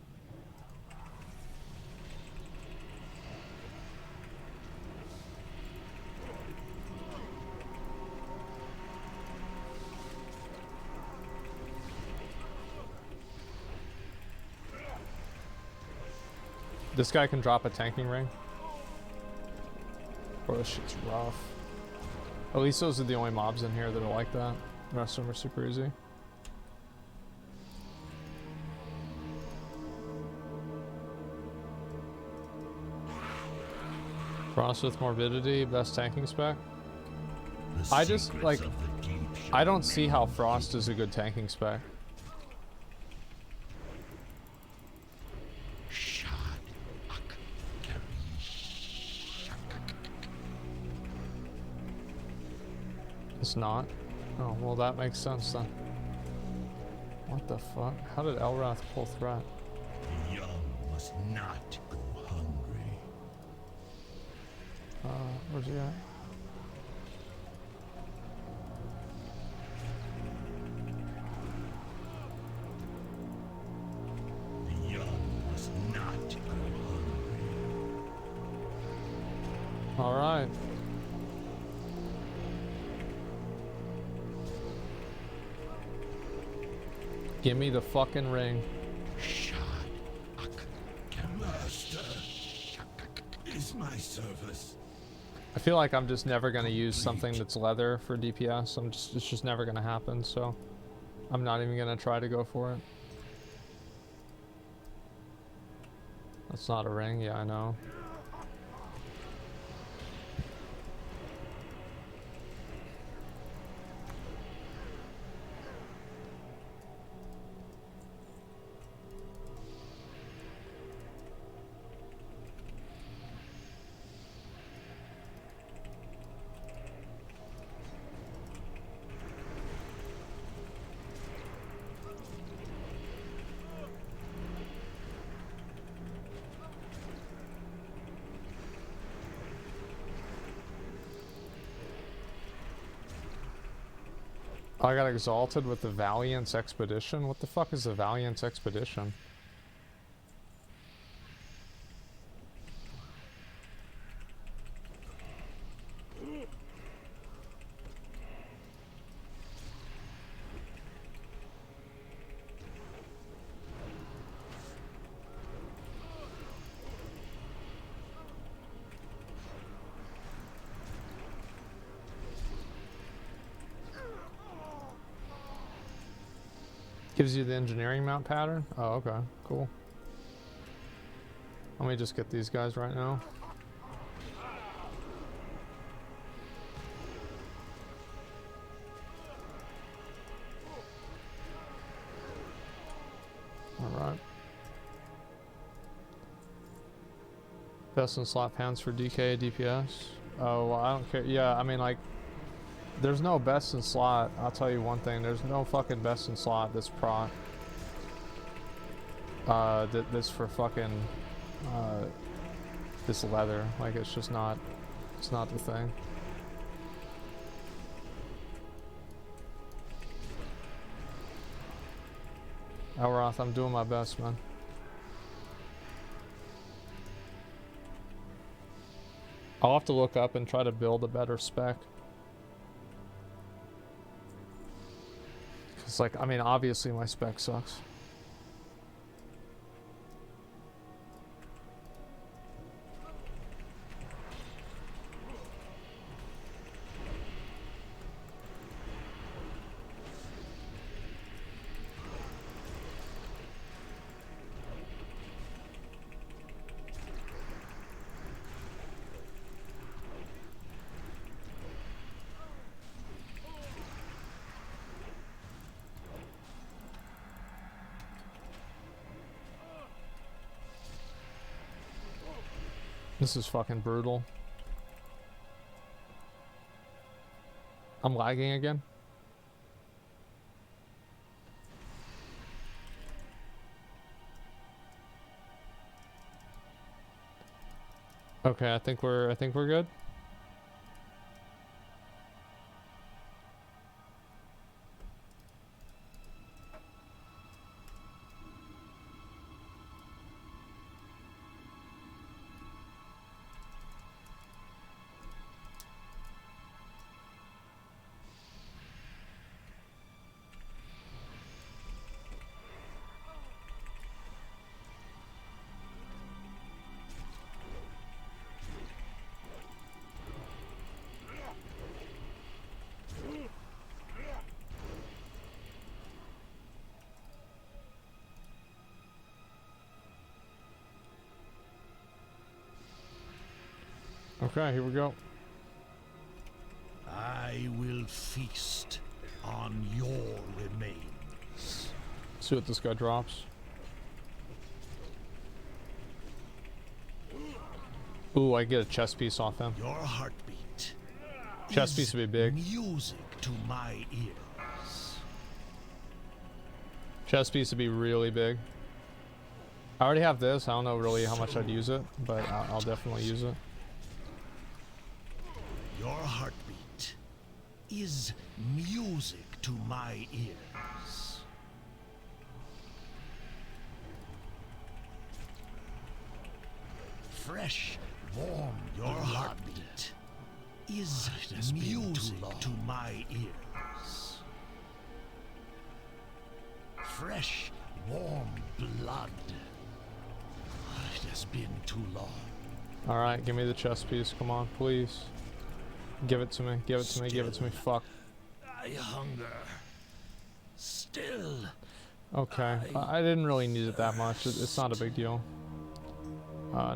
[SPEAKER 7] This guy can drop a tanking ring. Bro, this shit's rough. At least those are the only mobs in here that are like that. The rest of them are super easy. Frost with Morbidity, best tanking spec. I just, like, I don't see how Frost is a good tanking spec. It's not? Oh, well that makes sense then. What the fuck? How did Elrath pull threat?
[SPEAKER 2] The young must not go hungry.
[SPEAKER 7] Where's he at?
[SPEAKER 2] The young must not go hungry.
[SPEAKER 7] Alright. Give me the fucking ring.
[SPEAKER 2] Master is my service.
[SPEAKER 7] I feel like I'm just never gonna use something that's leather for DPS. It's just never gonna happen, so I'm not even gonna try to go for it. That's not a ring, yeah, I know. I got exalted with the Valiant's Expedition? What the fuck is the Valiant's Expedition? Gives you the engineering mount pattern? Oh, okay, cool. Let me just get these guys right now. Alright. Best in slot pants for DK, DPS. Oh, well, I don't care. Yeah, I mean, like, there's no best in slot. I'll tell you one thing. There's no fucking best in slot that's proc. That's for fucking this leather. Like, it's just not. It's not the thing. Elroth, I'm doing my best, man. I'll have to look up and try to build a better spec. It's like, I mean, obviously my spec sucks. This is fucking brutal. I'm lagging again. Okay, I think we're good. Okay, here we go.
[SPEAKER 16] I will feast on your remains.
[SPEAKER 7] See what this guy drops. Ooh, I get a chest piece off him.
[SPEAKER 16] Your heartbeat.
[SPEAKER 7] Chest piece would be big.
[SPEAKER 16] Music to my ears.
[SPEAKER 7] Chest piece would be really big. I already have this. I don't know really how much I'd use it, but I'll definitely use it.
[SPEAKER 16] Your heartbeat is music to my ears. Fresh, warm, your heartbeat is music to my ears. Fresh, warm blood. It has been too long.
[SPEAKER 7] All right, give me the chest piece. Come on, please. Give it to me. Give it to me. Give it to me. Fuck.
[SPEAKER 16] I hunger. Still.
[SPEAKER 7] Okay. I didn't really need it that much. It's not a big deal.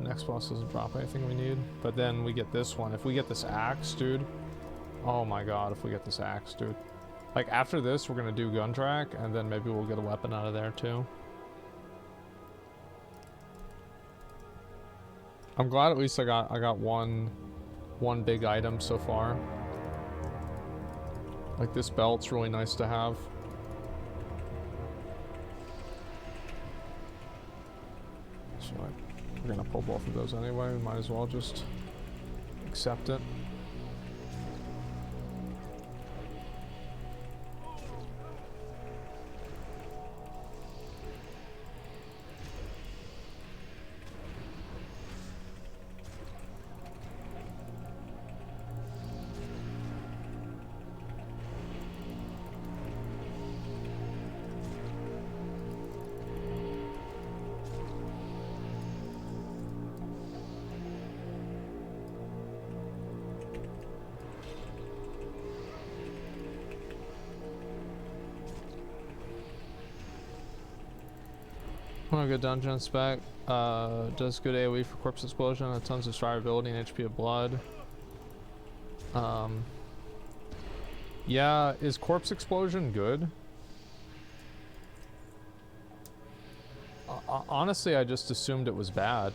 [SPEAKER 7] Next boss doesn't drop anything we need. But then we get this one. If we get this axe, dude. Oh my god, if we get this axe, dude. Like, after this, we're gonna do gun track, and then maybe we'll get a weapon out of there, too. I'm glad at least I got one big item so far. Like, this belt's really nice to have. So we're gonna pull both of those anyway. We might as well just accept it. Want a good dungeon spec. Does good AoE for corpse explosion and tons of survivability and HP of blood. Yeah, is corpse explosion good? Honestly, I just assumed it was bad.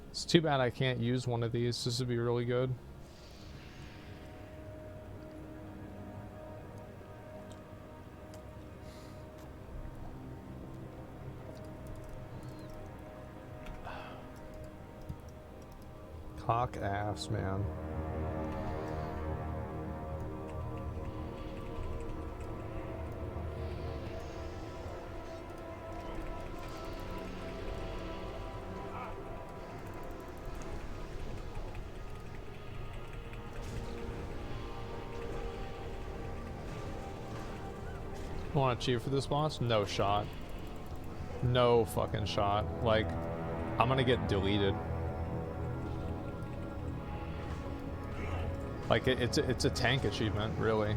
[SPEAKER 7] It's too bad I can't use one of these. This would be really good. Cock ass, man. Want to cheat for this boss? No shot. No fucking shot. Like, I'm gonna get deleted. Like, it's a tank achievement, really.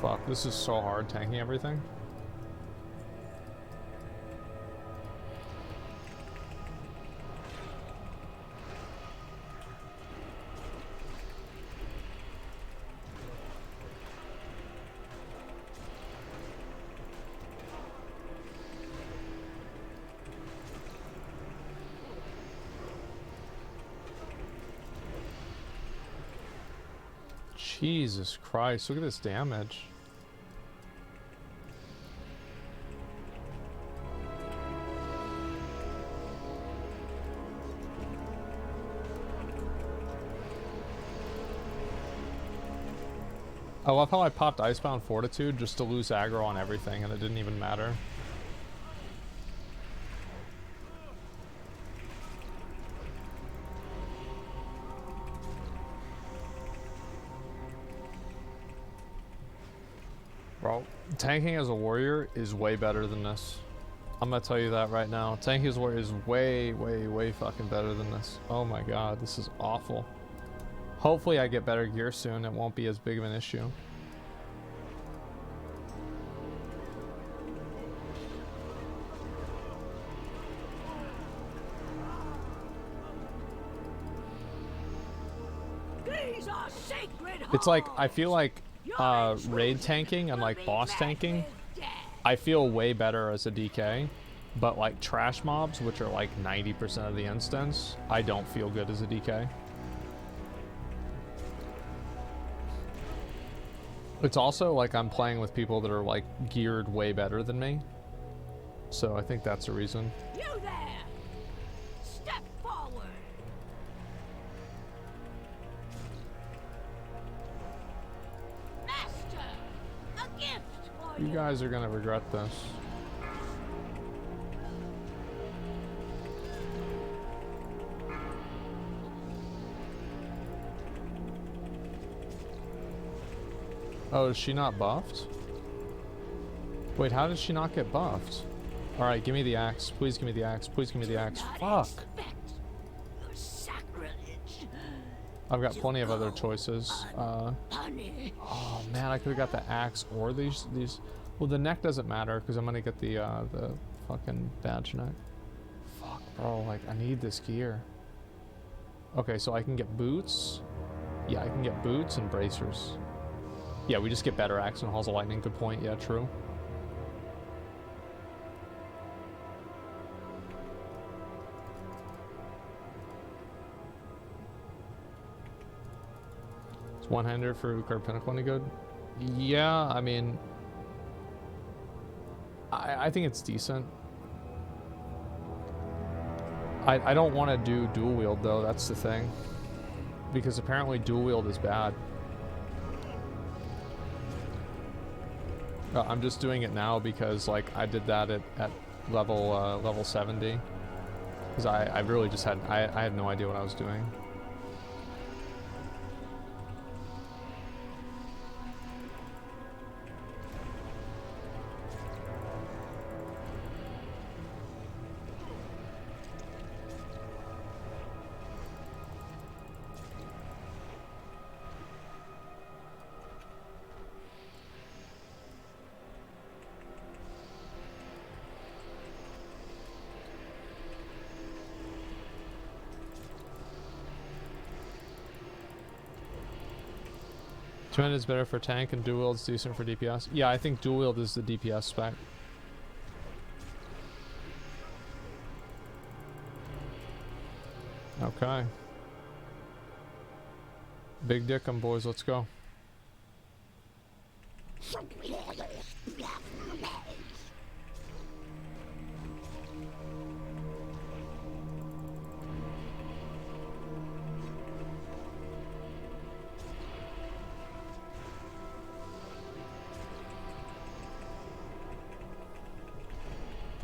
[SPEAKER 7] Fuck, this is so hard tanking everything. Jesus Christ, look at this damage. I love how I popped Icebound Fortitude just to lose aggro on everything and it didn't even matter. Bro, tanking as a warrior is way better than this. I'm gonna tell you that right now. Tanking as a warrior is way, way, way fucking better than this. Oh my god, this is awful. Hopefully I get better gear soon. It won't be as big of an issue. It's like, I feel like raid tanking and like boss tanking, I feel way better as a DK, but like trash mobs, which are like 90% of the instance, I don't feel good as a DK. It's also like I'm playing with people that are like geared way better than me, so I think that's a reason.
[SPEAKER 17] You there! Step forward! Master! A gift for
[SPEAKER 7] You guys are gonna regret this. Oh, is she not buffed? Wait, how did she not get buffed? Alright, give me the axe. Please give me the axe. Please give me the axe. Fuck! I've got plenty of other choices. Oh man, I could have got the axe or these. Well, the neck doesn't matter because I'm gonna get the fucking badge neck. Fuck, bro. Like, I need this gear. Okay, so I can get boots. Yeah, I can get boots and bracers. Yeah, we just get better axe and Halls of Lightning. Good point. Yeah, true. Is one-hander for Card Pinnacle any good? Yeah, I mean, I think it's decent. I don't want to do dual wield though. That's the thing, because apparently dual wield is bad. I'm just doing it now because like I did that at level 70, because I really just had I had no idea what I was doing. Two-handed is better for tank and dual wield is decent for DPS. Yeah, I think dual wield is the DPS spec. Okay. Big dick 'em, boys. Let's go.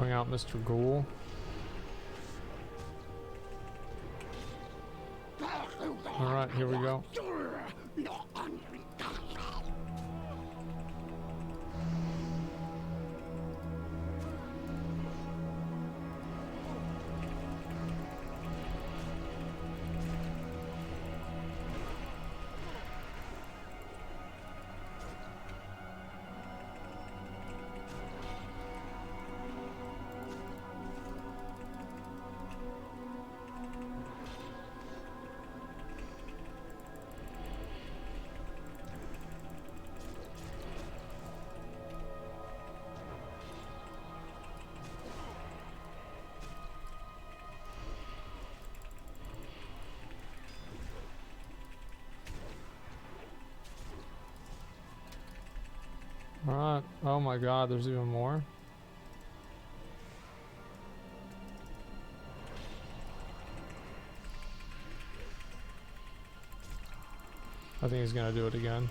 [SPEAKER 1] Bring out Mr. Ghoul. Alright, here we go. Alright, oh my god, there's even more. I think he's gonna do it again.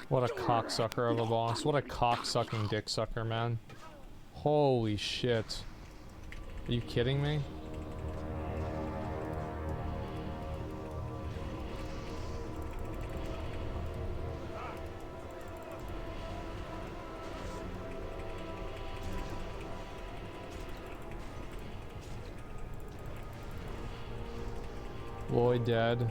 [SPEAKER 1] What a cocksucker of a boss. What a cocksucking dick sucker, man. Holy shit. Are you kidding me? Lloyd dead.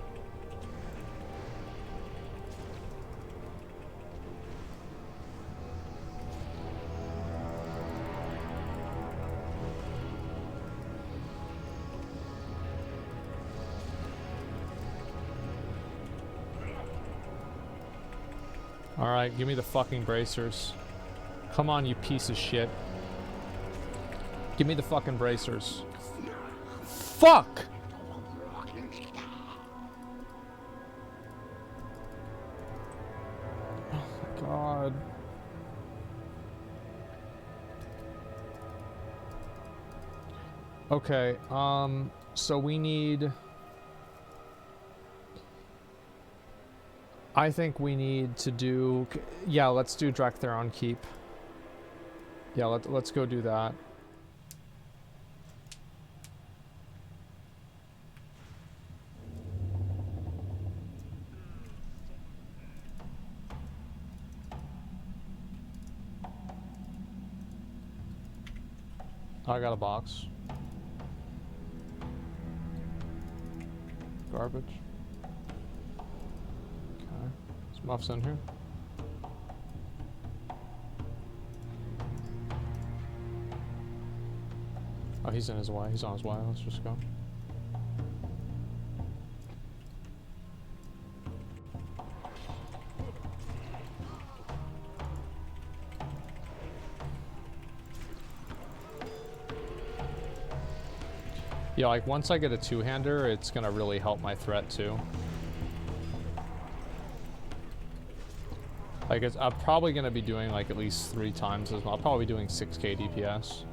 [SPEAKER 1] Alright, give me the fucking bracers. Come on, you piece of shit. Give me the fucking bracers. Fuck! God. Okay, so we need... I think we need to do... Yeah, let's do Draktheron Keep. Yeah, let's go do that. I got a box. Garbage. Okay. Is Muff's in here? Oh, he's in his way. He's on his way. Let's just go. Yeah, like once I get a two-hander, it's gonna really help my threat too. Like I'm probably gonna be doing like at least 3 times as much. I'll probably be doing 6k DPS.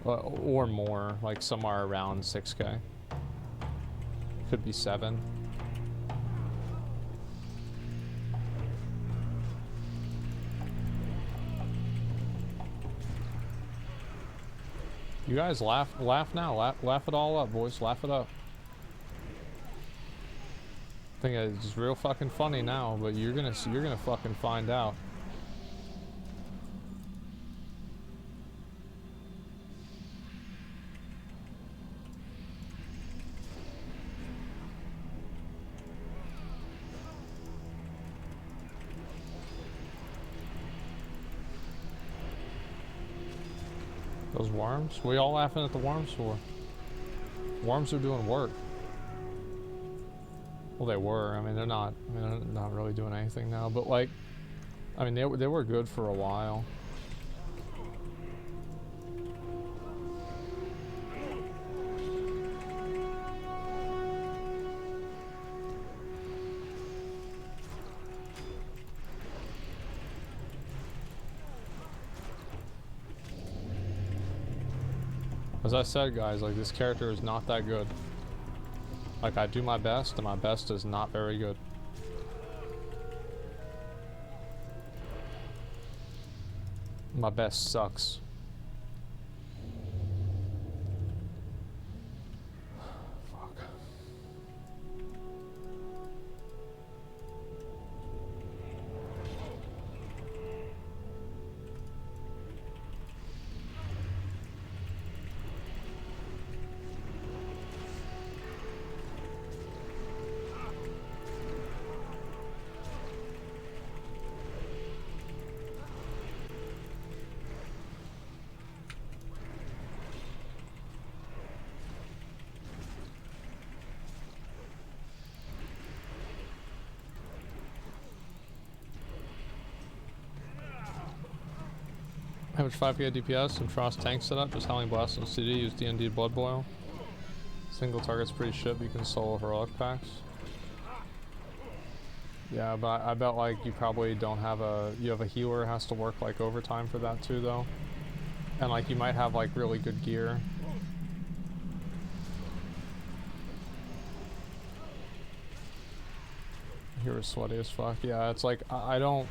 [SPEAKER 1] Or more, like somewhere around 6k. Could be 7. You guys laugh now. Laugh it all up, boys. Laugh it up. I think it's real fucking funny now, but you're gonna fucking find out. Those worms? What are y'all laughing at the worms for? Worms are doing work. Well, they were. I mean, they're not. I mean, they're not really doing anything now. But like, I mean, they were good for a while. As I said, guys, like this character is not that good. Like I do my best, and my best is not very good.
[SPEAKER 7] My best sucks. Average 5k DPS and Frost tank setup, just Howling Blast on CD, use D&D Blood Boil. Single target's pretty shit, but you can solo heroic packs. Yeah, but I bet like you probably don't have you have a healer, has to work like overtime for that too though. And like you might have like really good gear. Hero's sweaty as fuck. Yeah, it's like I don't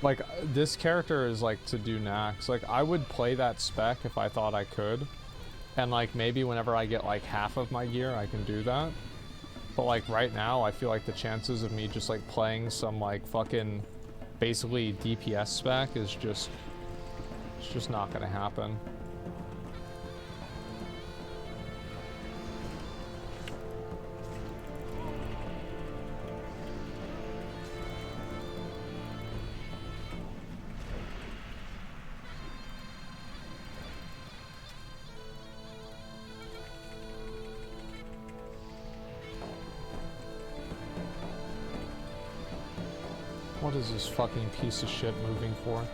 [SPEAKER 7] like this character is like to do Nax. Like I would play that spec if I thought I could. And like maybe whenever I get like half of my gear I can do that. But like right now I feel like the chances of me just like playing some like fucking basically DPS spec is just, it's just not gonna happen. What is this fucking piece of shit moving for?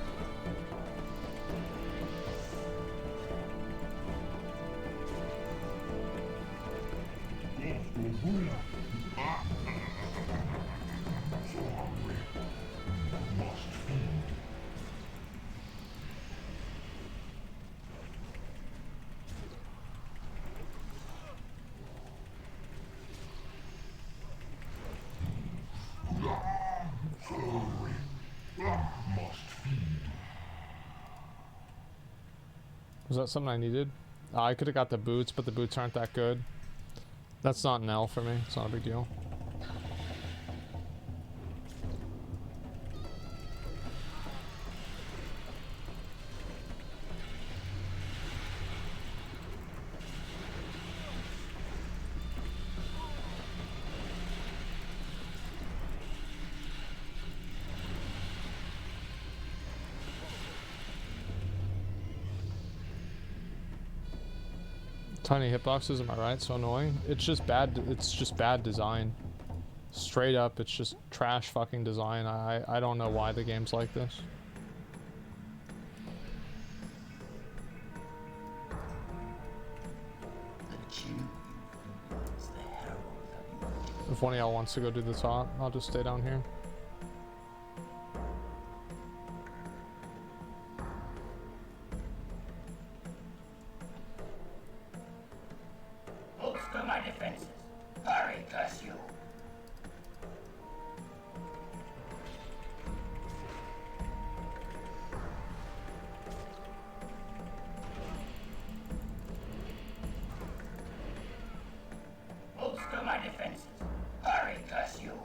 [SPEAKER 7] Was that something I needed? I could have got the boots, but the boots aren't that good. That's not an L for me. It's not a big deal. Tiny hitboxes, am I right? So annoying. It's just bad. It's just bad design. Straight up, it's just trash fucking design. I don't know why the game's like this. If one of y'all wants to go do the top, I'll just stay down here.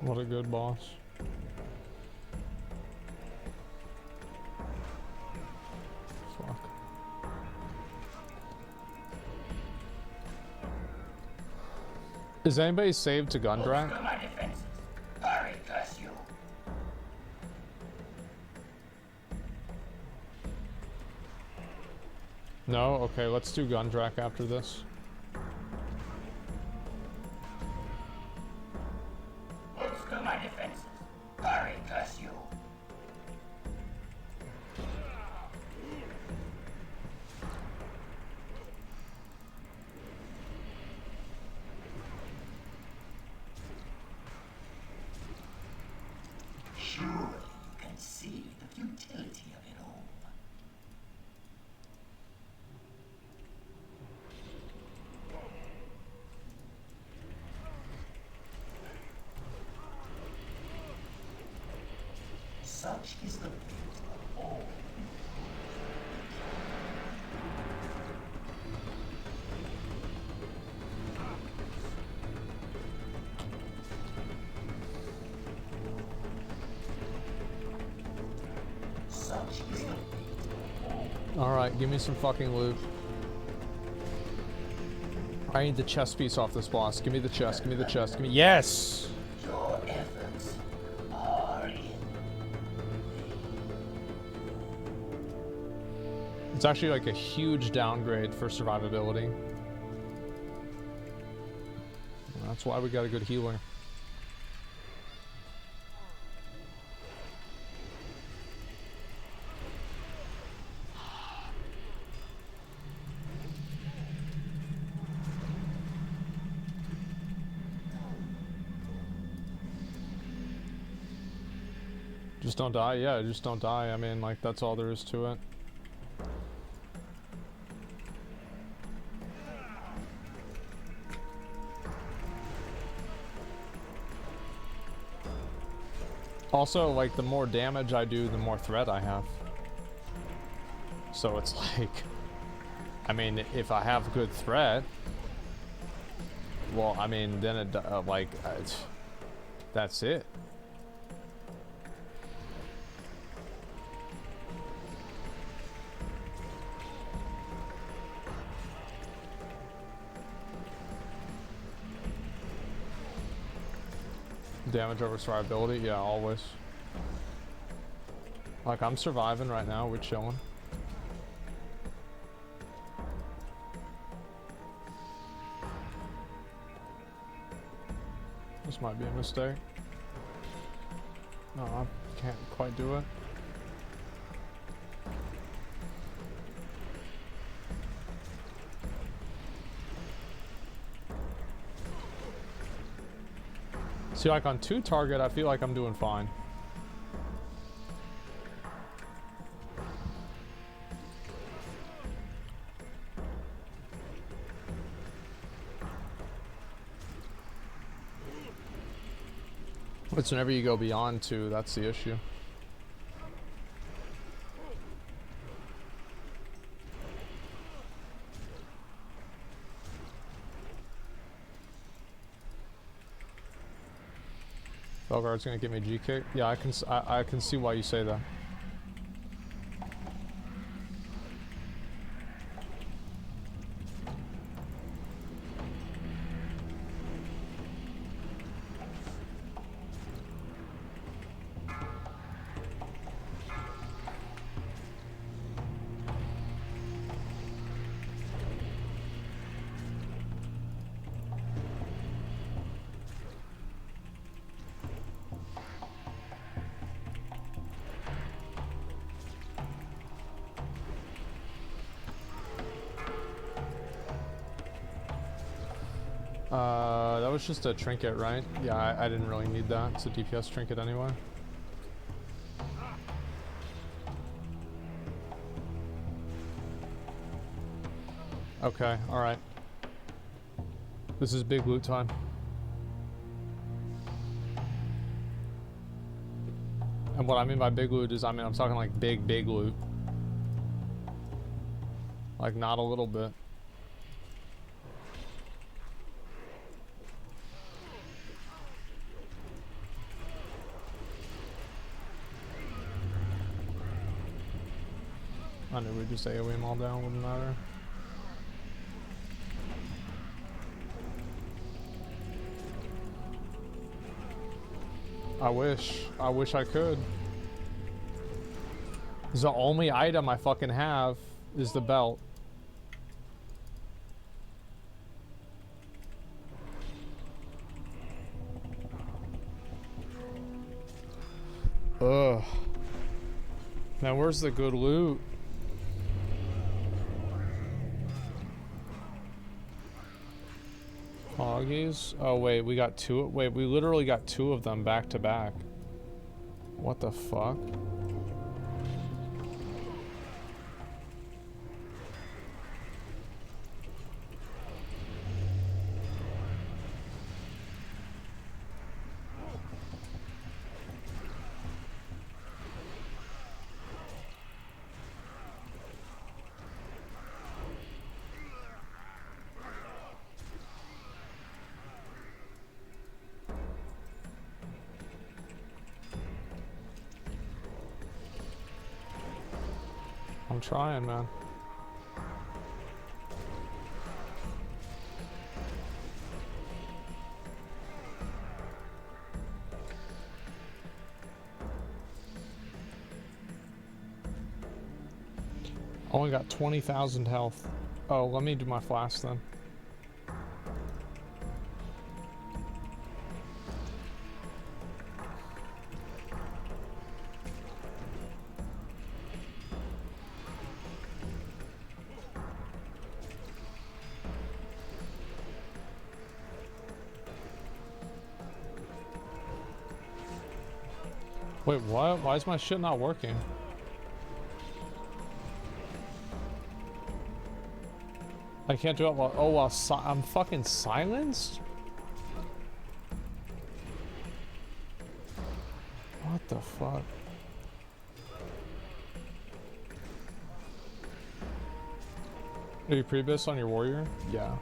[SPEAKER 7] What a good boss. Fuck. Is anybody saved to Gundrak? No? Okay, let's do Gundrak after this.
[SPEAKER 18] Such is the
[SPEAKER 1] Alright, give me some fucking loot. I need the chest piece off this boss. Give me the chest, give me the chest, give me— Yes!
[SPEAKER 18] Your efforts are in.
[SPEAKER 1] It's actually like a huge downgrade for survivability. That's why we got a good healer. Just don't die? Yeah, just don't die. I mean, like, that's all there is to it. Also, like, the more damage I do, the more threat I have. So it's like, I mean, if I have good threat, well, I mean, then it, that's it. Damage over survivability? Yeah, always. Like, I'm surviving right now, we're chilling. This might be a mistake. No, I can't quite do it. See, like on 2 target, I feel like I'm doing fine. It's whenever you go beyond 2, that's the issue. Felguard's gonna give me a G kick. Yeah, I can see why you say that. That was just a trinket, right? Yeah, I didn't really need that. It's a DPS trinket anyway. Okay, alright. This is big loot time. And what I mean by big loot is, I mean, I'm talking like big loot. Like, not a little bit. I knew we'd just AoE them all down, wouldn't matter. I wish I could. The only item I fucking have is the belt. Ugh. Now where's the good loot? Hoggies? Oh wait, we got 2. Wait, we literally got 2 of them back to back. What the fuck?
[SPEAKER 7] I'm trying, man. Only got 20,000 health. Oh, let me do my flash then. Wait, what? Why is my shit not working? I can't do it while, oh, while I'm fucking silenced? What the fuck? Are you pre-bis on your warrior? Yeah.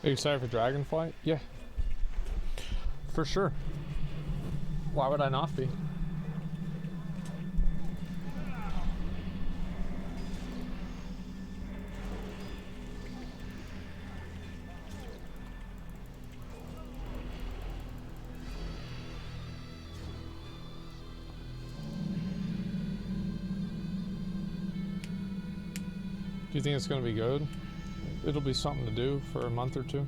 [SPEAKER 7] Are you excited for Dragonflight? Yeah. For sure. Why would I not be? Do you think it's going to be good? It'll be something to do for a month or two.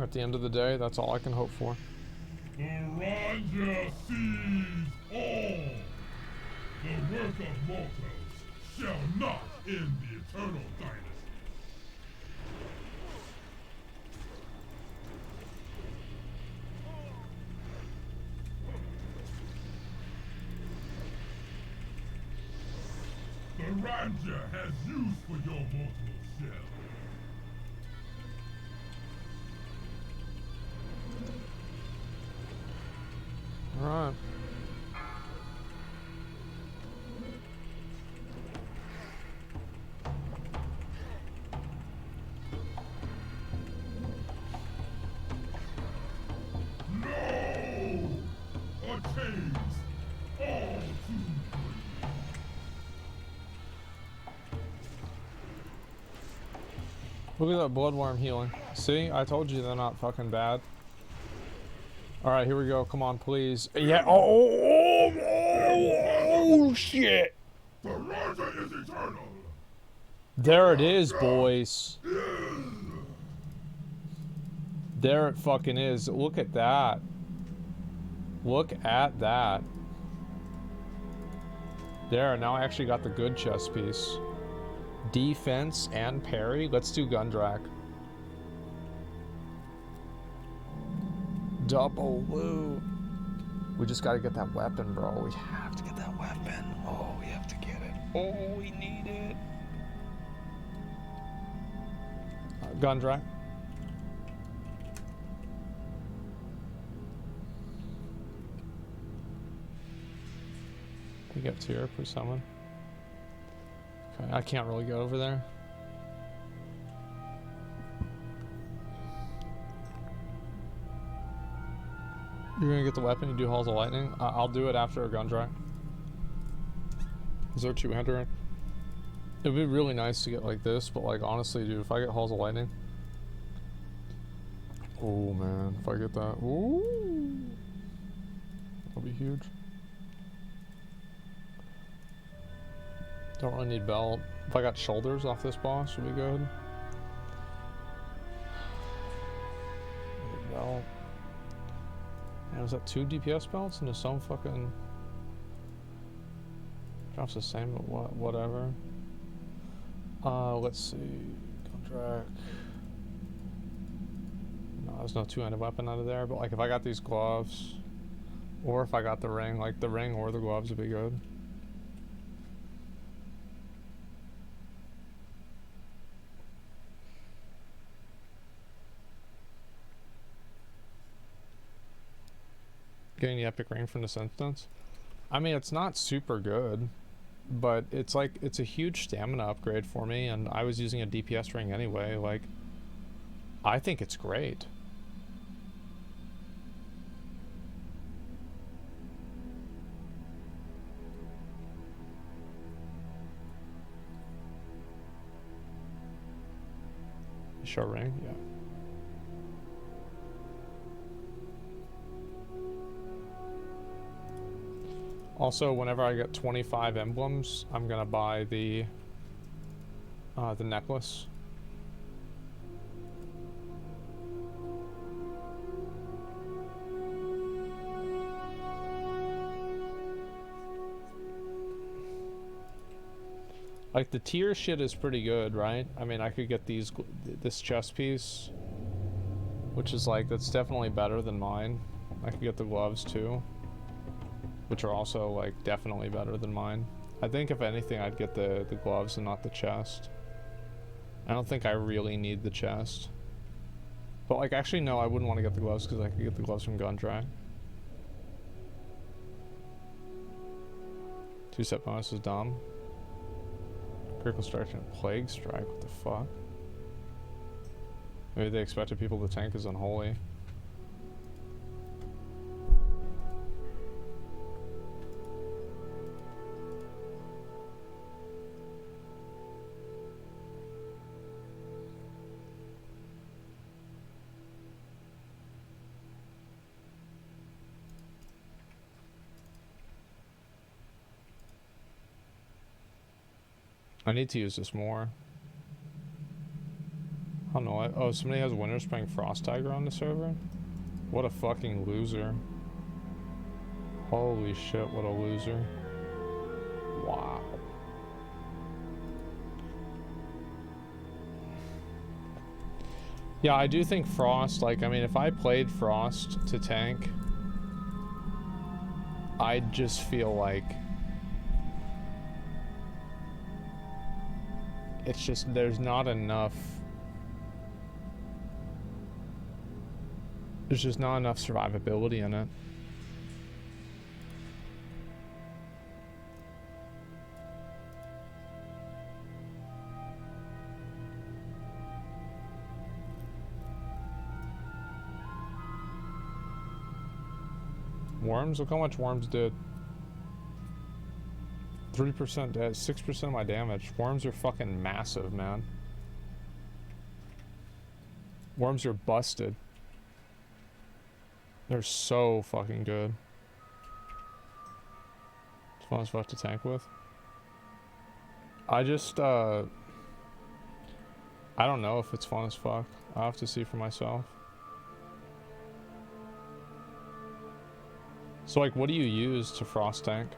[SPEAKER 7] At the end of the day, that's all I can hope for.
[SPEAKER 4] The Raja sees all. The work of mortals shall not end the eternal dynasty. The Raja has use for your mortal shell.
[SPEAKER 7] Alright.
[SPEAKER 4] No! A change all too
[SPEAKER 7] Look at that bloodworm healing. See? I told you they're not fucking bad. Alright, here we go. Come on, please. Yeah. Oh, shit.
[SPEAKER 4] The Raja is eternal.
[SPEAKER 7] There it is, boys. There it fucking is. Look at that. Look at that. There, now I actually got the good chess piece. Defense and parry. Let's do Gundrak. Double loot. We just gotta get that weapon, bro. We have to get that weapon. Oh, we have to get it. Oh, we need it. Gundrak. We get tier per summon. Okay, I can't really go over there. You're gonna get the weapon, you do Halls of Lightning? I'll do it after a Gundrak. Is there 200? It'd be really nice to get like this, but like honestly, dude, if I get Halls of Lightning. Oh man, if I get that. Ooh. That'll be huge. Don't really need belt. If I got shoulders off this boss, should be good. Need belt. Man, was that 2 DPS belts into some fucking... Drops the same, but whatever. Let's see. Contract. No, there's no two-handed weapon out of there, but like if I got these gloves, or if I got the ring, like the ring or the gloves would be good. Getting the epic ring from this instance. I mean, it's not super good, but it's like, it's a huge stamina upgrade for me, and I was using a DPS ring anyway. Like, I think it's great. Short ring, yeah. Also, whenever I get 25 emblems, I'm gonna buy the necklace. Like, the tier shit is pretty good, right? I mean, I could get this chest piece, which is like, that's definitely better than mine. I could get the gloves too, which are also like definitely better than mine. I think if anything, I'd get the gloves and not the chest. I don't think I really need the chest. But like, actually no, I wouldn't want to get the gloves because I could get the gloves from Gundry. 2-step bonus is dumb. Critical strike and plague strike, what the fuck? Maybe they expected people to tank as unholy. I need to use this more. I don't know. Oh, somebody has Winter Spring Frost Tiger on the server? What a fucking loser. Holy shit, what a loser. Wow. Yeah, I do think Frost, like, I mean, if I played Frost to tank, I'd just feel like it's just, there's not enough. There's just not enough survivability in it. Worms? Look how much Worms did. 3% dead, 6% of my damage. Worms are fucking massive, man. Worms are busted. They're so fucking good. It's fun as fuck to tank with. I just, I don't know if it's fun as fuck. I'll have to see for myself. So, like, what do you use to frost tank?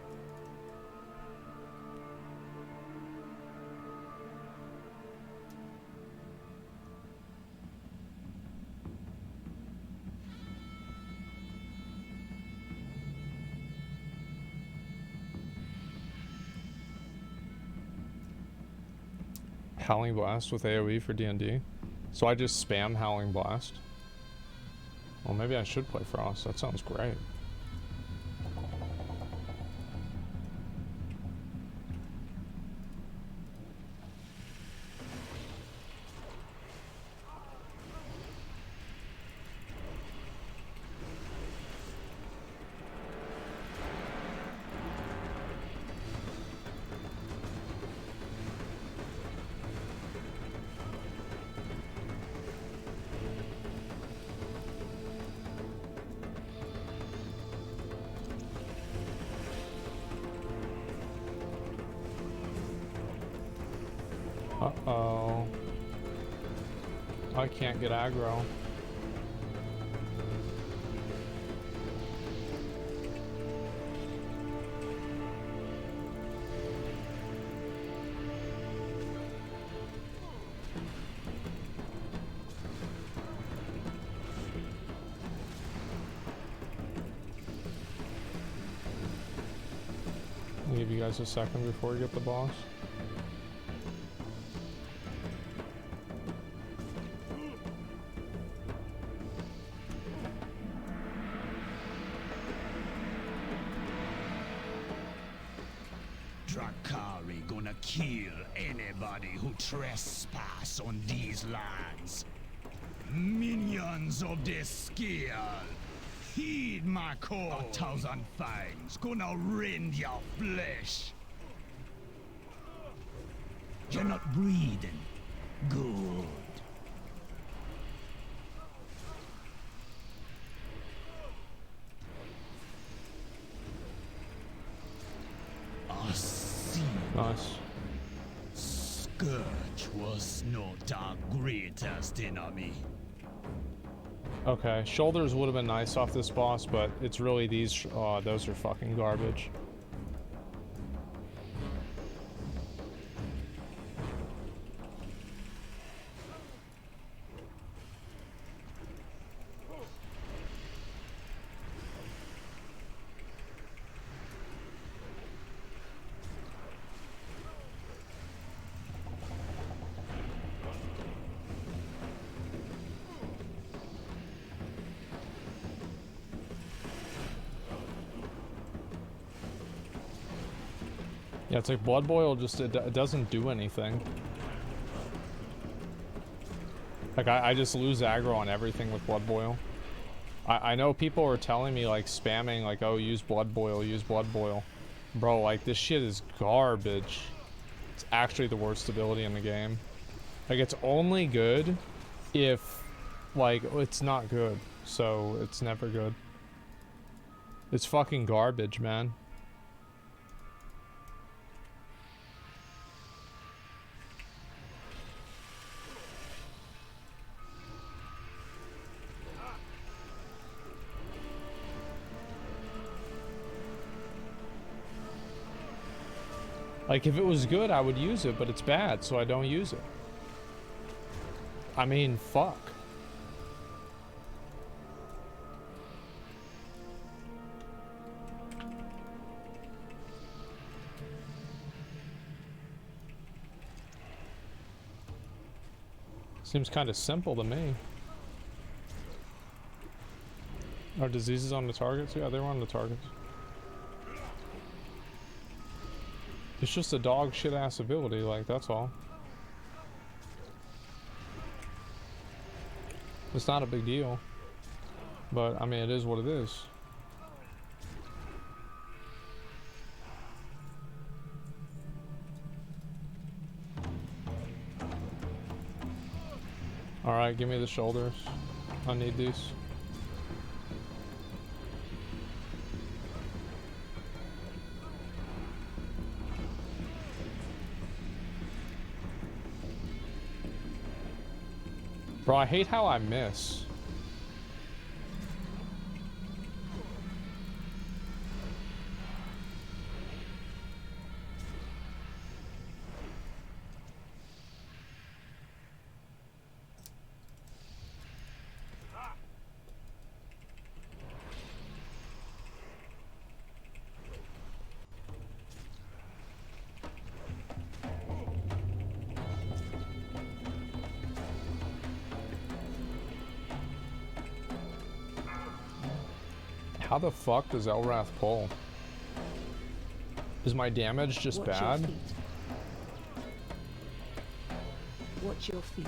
[SPEAKER 7] Howling Blast with AoE for D&D. So I just spam Howling Blast. Well, maybe I should play Frost. That sounds great. Uh-oh. I can't get aggro. I'll give you guys a second before we get the boss.
[SPEAKER 16] Drakari gonna kill anybody who trespass on these lands. Minions of the scale, heed my call. 1,000 fangs gonna rend your flesh. You're not breathing. Good.
[SPEAKER 7] Nice.
[SPEAKER 16] Scourge was not our greatest enemy.
[SPEAKER 7] Okay, shoulders would have been nice off this boss, but it's really these. Those are fucking garbage. Yeah, it's like Blood Boil, just it doesn't do anything. Like I just lose aggro on everything with Blood Boil. I know people are telling me like spamming like, oh, use Blood Boil, use Blood Boil. Bro, like this shit is garbage. It's actually the worst ability in the game. Like it's only good if like it's not good. So it's never good. It's fucking garbage, man. Like, if it was good, I would use it, but it's bad, so I don't use it. I mean, fuck. Seems kind of simple to me. Are diseases on the targets? Yeah, they were on the targets. It's just a dog shit ass ability, like, that's all. It's not a big deal. But, I mean, it is what it is. Alright, give me the shoulders. I need these. Bro, I hate how I miss. How the fuck does Elrath pull? Is my damage just bad?
[SPEAKER 12] Watch your feet.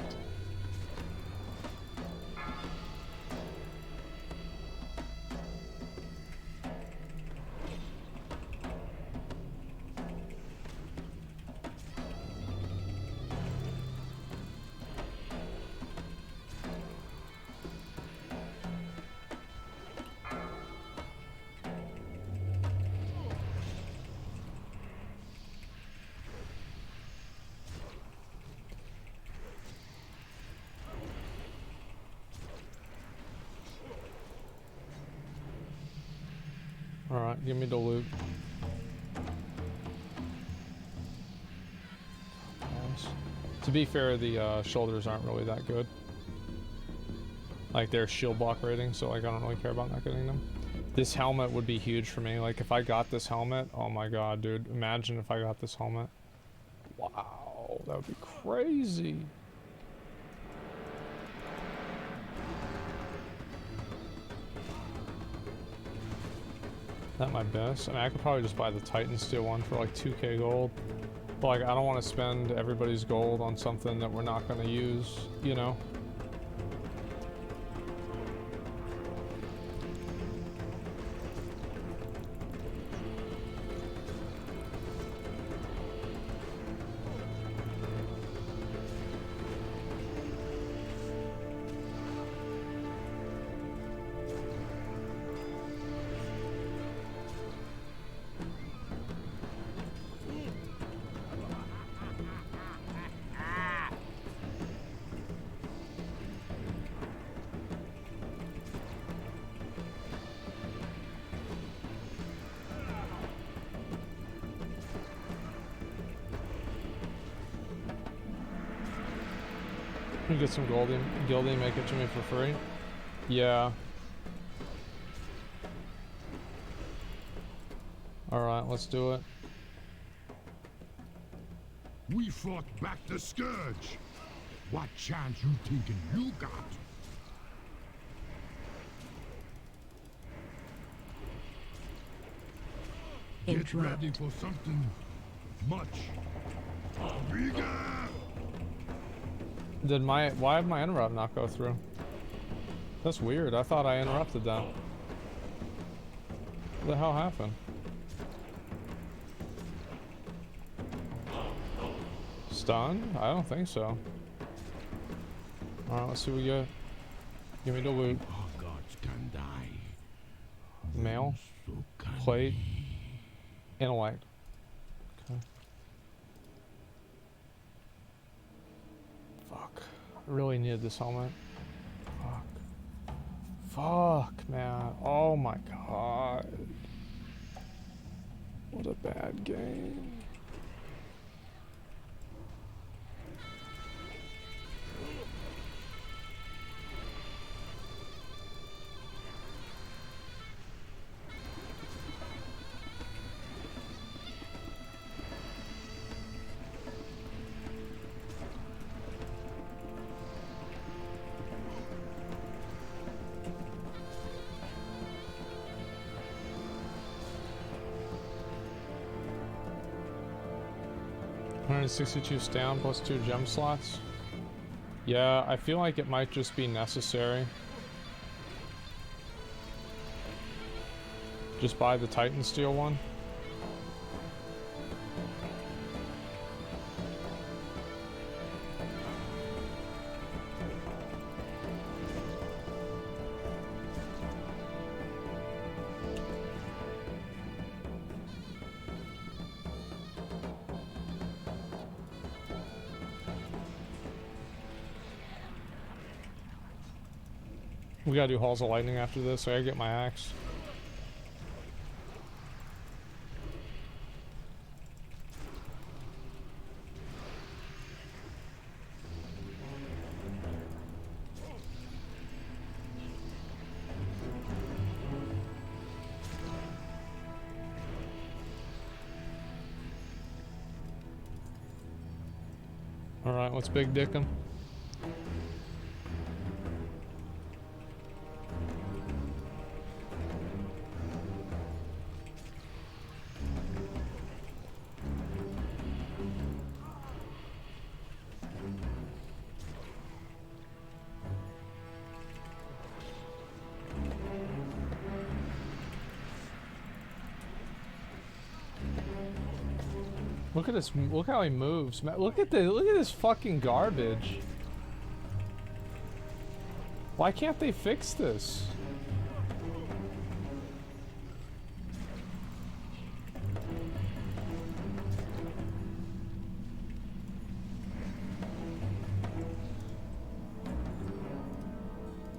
[SPEAKER 12] Alright, give me the loot. Nice. To be fair, the shoulders aren't really that good. Like, they're shield block rating, so like I don't really care about not getting them. This helmet would be huge for me. Like, if I got this helmet, oh my god, dude. Imagine if I got this helmet. Wow, that would be crazy. That my best. I mean, I could probably just buy the Titan Steel one for like 2k gold. But like, I don't want to spend everybody's gold on something that we're not going to use, you know? You get some gildy, make it to me for free. Yeah. Alright, let's do it.
[SPEAKER 4] We fought back the Scourge. What chance you thinking you got? Get ready for something much bigger.
[SPEAKER 12] Why did my interrupt not go through? That's weird. I thought I interrupted that. What the hell happened? Stun? I don't think so. Alright, let's see what we get. Give me the loot.
[SPEAKER 4] Gods can die.
[SPEAKER 12] Mail.
[SPEAKER 4] So can
[SPEAKER 12] Plate. Intellect. Okay. Fuck. I really need this helmet. Fuck, man. Oh my god. What a bad game. $162 stam plus 2 gem slots. Yeah, I feel like it might just be necessary. Just buy the Titan Steel one. We gotta do Halls of Lightning after this, so I gotta get my axe. Alright, let's big dick him. Look at this, look how he moves. Look at this fucking garbage. Why can't they fix this?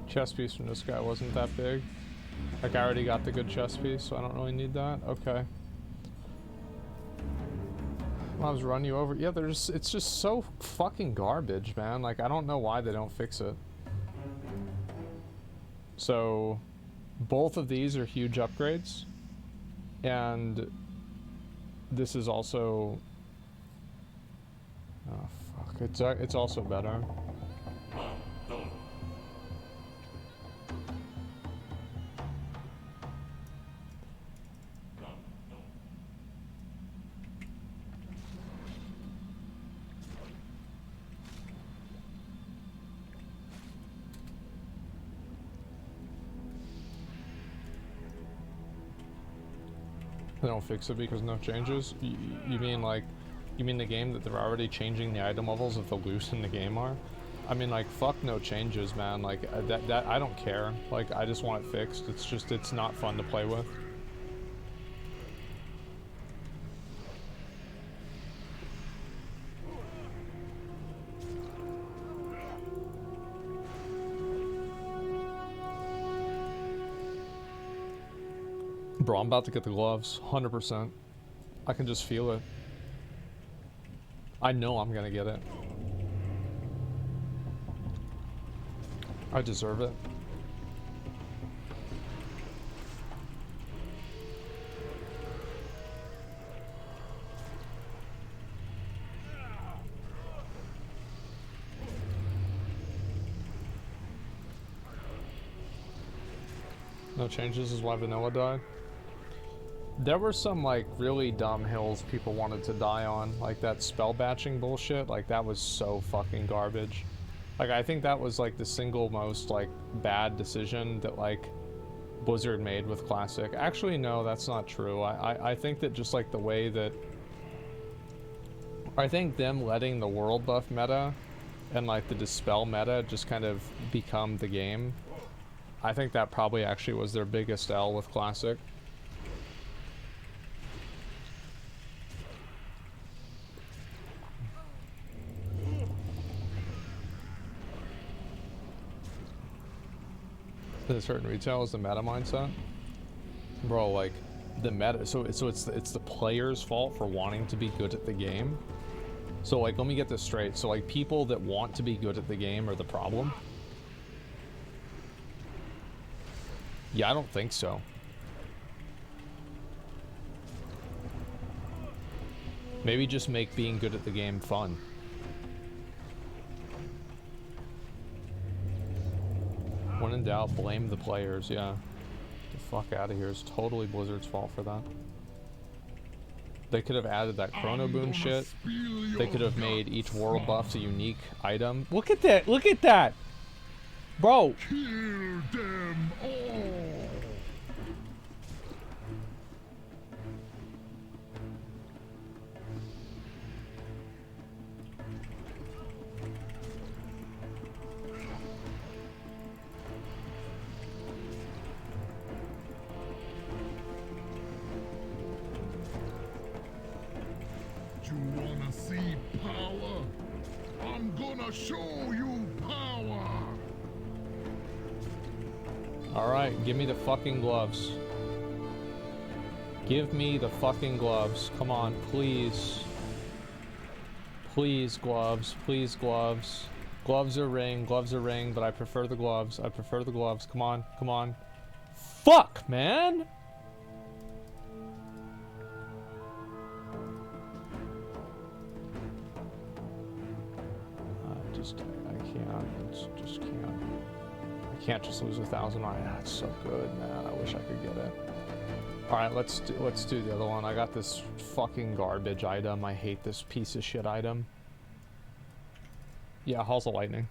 [SPEAKER 12] Chest piece from this guy wasn't that big. Like, I already got the good chest piece, so I don't really need that. Okay. Mobs run you over. Yeah, it's just so fucking garbage, man. Like, I don't know why they don't fix it. So, both of these are huge upgrades. And this is also... Oh, fuck. It's also better. They don't fix it because no changes? You mean like, you mean the game that they're already changing the item levels of the loot in the game are? I mean, like, fuck no changes, man. Like, that I don't care. Like, I just want it fixed. It's just, it's not fun to play with. Bro, I'm about to get the gloves, 100%. I can just feel it. I know I'm gonna get it. I deserve it. No changes is why vanilla died. There were some like really dumb hills people wanted to die on, like that spell batching bullshit. Like that was so fucking garbage. Like I think that was like the single most like bad decision that like Blizzard made with Classic. Actually no, that's not true. I think that just like the way that I think them letting the world buff meta and like the dispel meta just kind of become the game. I think that probably actually was their biggest L with Classic. To certain retail is the meta mindset, bro. Like the meta, so it's the player's fault for wanting to be good at the game. So like, let me get this straight. So like, people that want to be good at the game are the problem. Yeah, I don't think so. Maybe just make being good at the game fun. When in doubt, blame the players, yeah. Get the fuck out of here. It's totally Blizzard's fault for that. They could have added that Chrono Boon shit. They could have made each world buff a unique item. Look at that! Look at that! Bro!
[SPEAKER 4] Kill them all! You wanna see power? I'm gonna show you power!
[SPEAKER 12] Alright, give me the fucking gloves. Give me the fucking gloves. Come on, please. Please, gloves. Please, gloves. Gloves are ring, but I prefer the gloves. I prefer the gloves. Come on, come on. Fuck, man! I can't just lose 1,000. That's so good, man. I wish I could get it. All right, let's do the other one. I got this fucking garbage item. I hate this piece of shit item. Yeah, Halls of Lightning.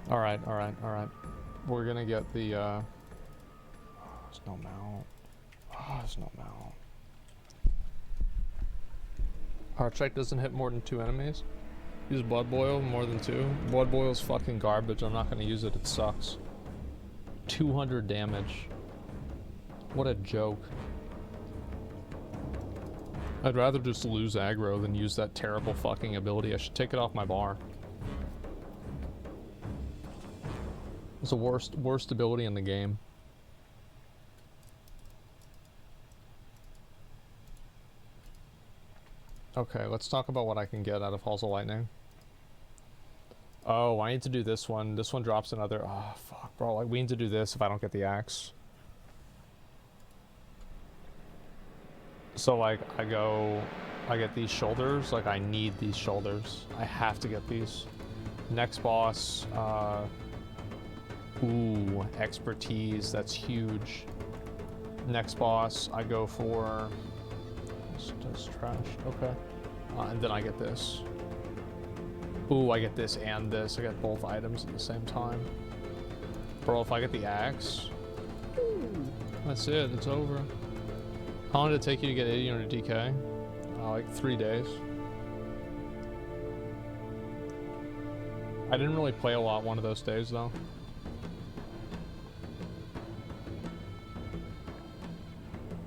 [SPEAKER 12] All right. We're gonna get the. There's no mount. Oh, there's no mount. Heartstrike doesn't hit more than 2 enemies. Use Blood Boil more than 2. Blood Boil's fucking garbage. I'm not gonna use it. It sucks. 200 damage. What a joke. I'd rather just lose aggro than use that terrible fucking ability. I should take it off my bar. It's the worst ability in the game. Okay, let's talk about what I can get out of Halls of Lightning. Oh, I need to do this one. This one drops another. Oh, fuck, bro. Like, we need to do this if I don't get the axe. So, like, I get these shoulders. Like, I need these shoulders. I have to get these. Next boss, ooh, expertise. That's huge. Next boss, I go for. That's trash. Okay. And then I get this. Ooh, I get this and this. I get both items at the same time.
[SPEAKER 1] Bro, if I get the axe, that's it. It's over. How long did it take you to get 80 under DK? Like 3 days. I didn't really play a lot one of those days though.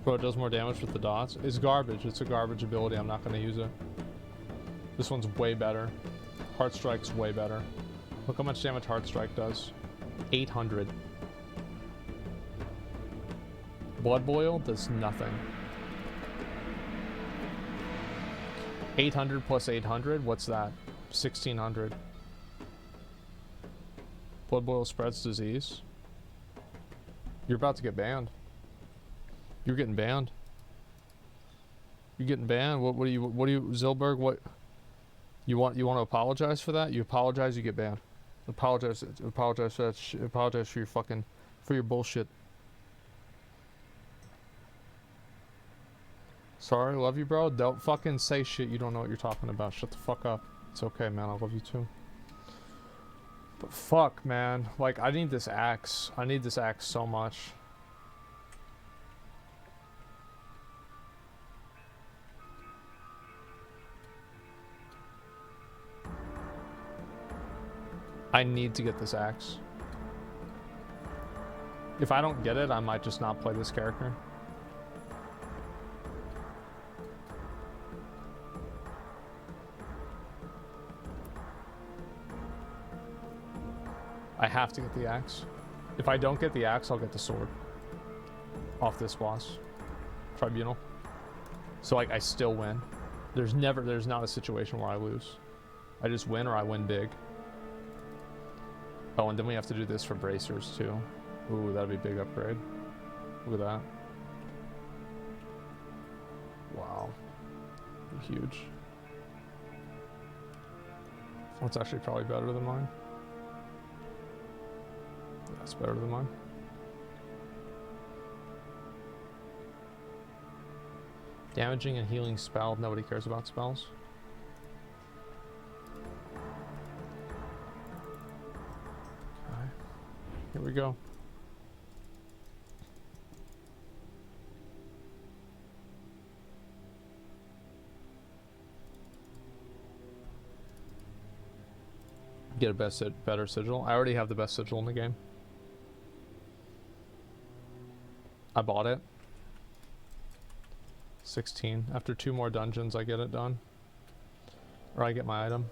[SPEAKER 1] Bro, it does more damage with the dots. It's garbage. It's a garbage ability. I'm not going to use it. This one's way better. Heart Strike's way better. Look how much damage Heart Strike does. 800. Blood Boil does nothing. 800 plus 800? What's that? 1600. Blood Boil spreads disease. You're about to get banned. You're getting banned. You're getting banned. What do you Zilberg, what you want to apologize for that? You apologize, you get banned. Apologize for that apologize for your fucking for your bullshit. Sorry, love you, bro. Don't fucking say shit you don't know what you're talking about. Shut the fuck up. It's okay, man. I love you too. But fuck, man. Like, I need this axe. I need this axe so much. I need to get this axe. If I don't get it, I might just not play this character. I have to get the axe. If I don't get the axe, I'll get the sword. Off this boss. Tribunal. So like I still win. There's not a situation where I lose. I just win or I win big. Oh, and then we have to do this for bracers too. Ooh, that'd be a big upgrade. Look at that. Wow. Huge. That's actually probably better than mine. That's better than mine. Damaging and healing spell. Nobody cares about spells. Okay. Here we go. Get a better sigil. I already have the best sigil in the game. I bought it. 16. After 2 more dungeons, I get it done. Or I get my item.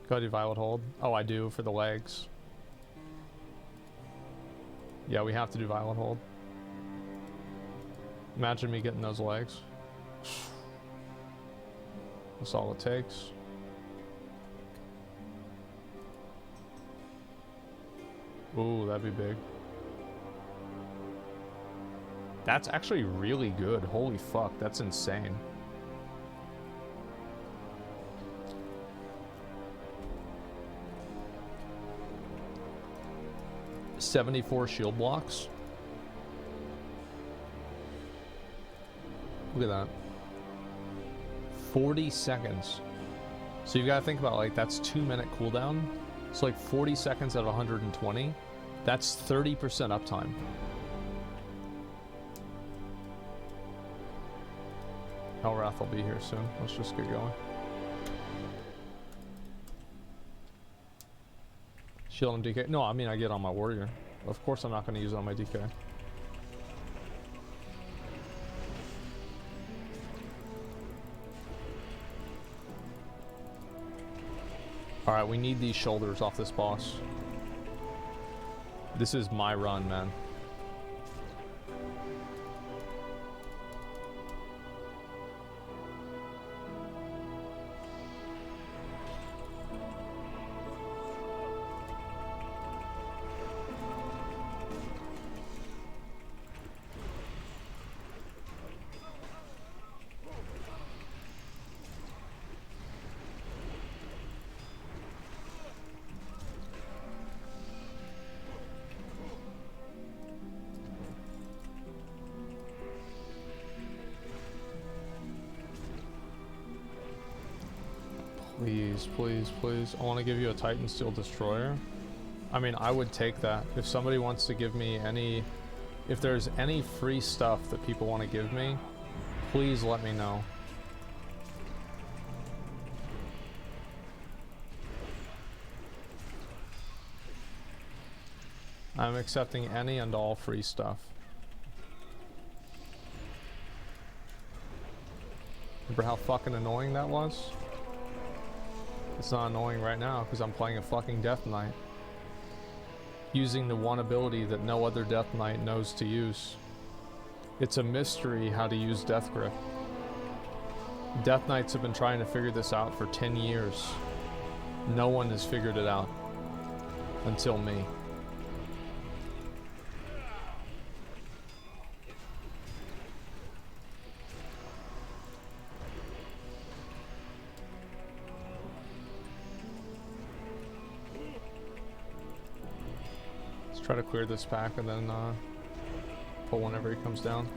[SPEAKER 1] Go do Violet Hold. Oh, I do for the legs. Yeah, we have to do Violet Hold. Imagine me getting those legs. That's all it takes. Ooh, that'd be big. That's actually really good. Holy fuck, that's insane. $74 shield blocks. Look at that. 40 seconds. So you've got to think about, like, that's 2-minute cooldown. So like 40 seconds out of 120. That's 30% uptime. Hellwrath will be here soon. Let's just get going. Shield on DK. No, I mean I get on my warrior. Of course I'm not going to use it on my DK. Alright, we need these shoulders off this boss. This is my run, man.
[SPEAKER 12] please, please, please. I want to give you a Titan Steel Destroyer. I mean, I would take that. If somebody wants to give me any... If there's any free stuff that people want to give me, please let me know. I'm accepting any and all free stuff. Remember how fucking annoying that was? It's not annoying right now because I'm playing a fucking Death Knight. Using the one ability that no other Death Knight knows to use. It's a mystery how to use Death Grip. Death Knights have been trying to figure this out for 10 years. No one has figured it out. Until me. Try to clear this pack and then pull whenever he comes down.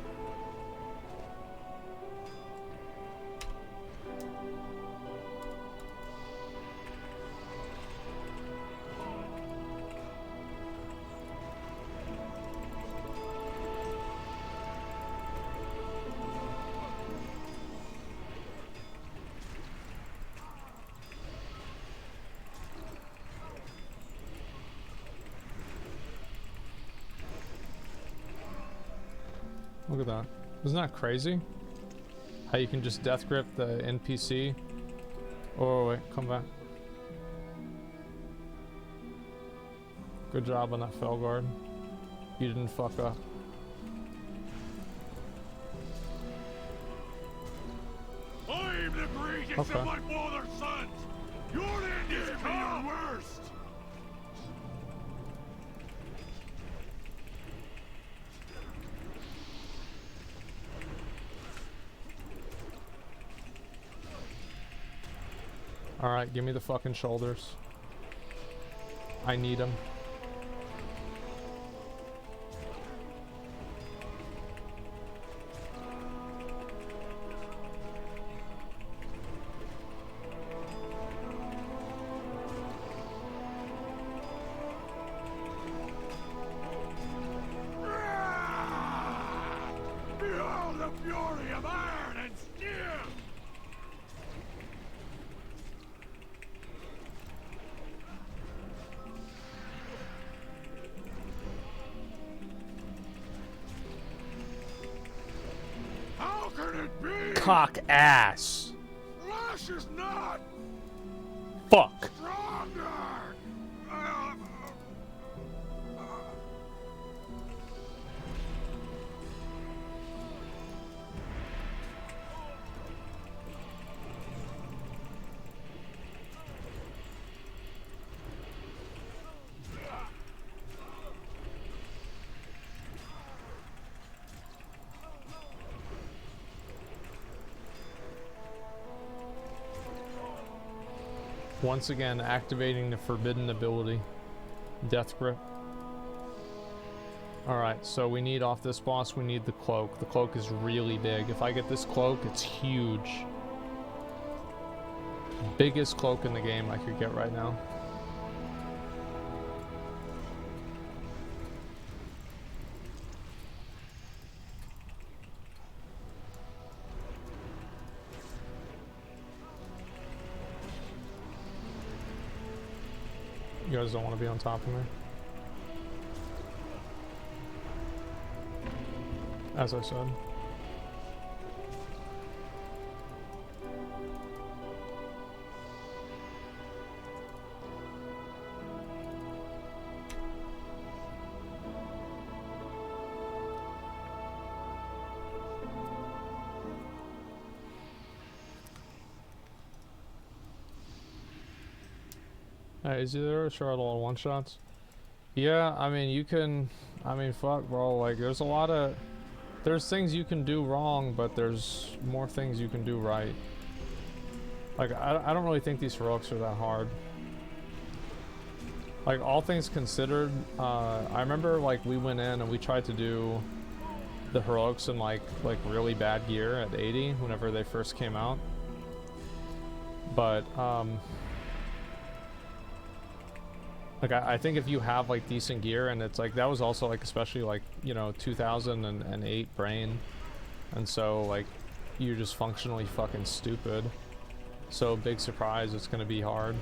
[SPEAKER 12] Look at that. Isn't that crazy? How you can just death grip the NPC. Oh, wait, come back. Good job on that Felguard. You didn't fuck up.
[SPEAKER 8] I'm the greatest of my father's sons! Your end is come! Worst!
[SPEAKER 12] Alright, give me the fucking shoulders. I need them.
[SPEAKER 8] Behold the fury of iron and steel! How can it be?
[SPEAKER 12] Cock ass.
[SPEAKER 8] Lash is not
[SPEAKER 12] Fuck.
[SPEAKER 8] stronger.
[SPEAKER 12] Once again, activating the forbidden ability. Death Grip. Alright, so we need off this boss, we need the cloak. The cloak is really big. If I get this cloak, it's huge. Biggest cloak in the game I could get right now. You guys don't want to be on top of me. As I said. Hey, is there a shard all one shots? Yeah, I mean you can, I mean fuck bro, like there's a lot of, there's things you can do wrong, but there's more things you can do right. Like I don't really think these heroics are that hard. Like all things considered, I remember like we went in and we tried to do the heroics in like really bad gear at 80 whenever they first came out. But
[SPEAKER 1] Like, I think if you have, like, decent gear, and it's, like, that was also, like, especially, like, you know, 2008 brain. And so, like, you're just functionally fucking stupid. So, big surprise, it's gonna be hard.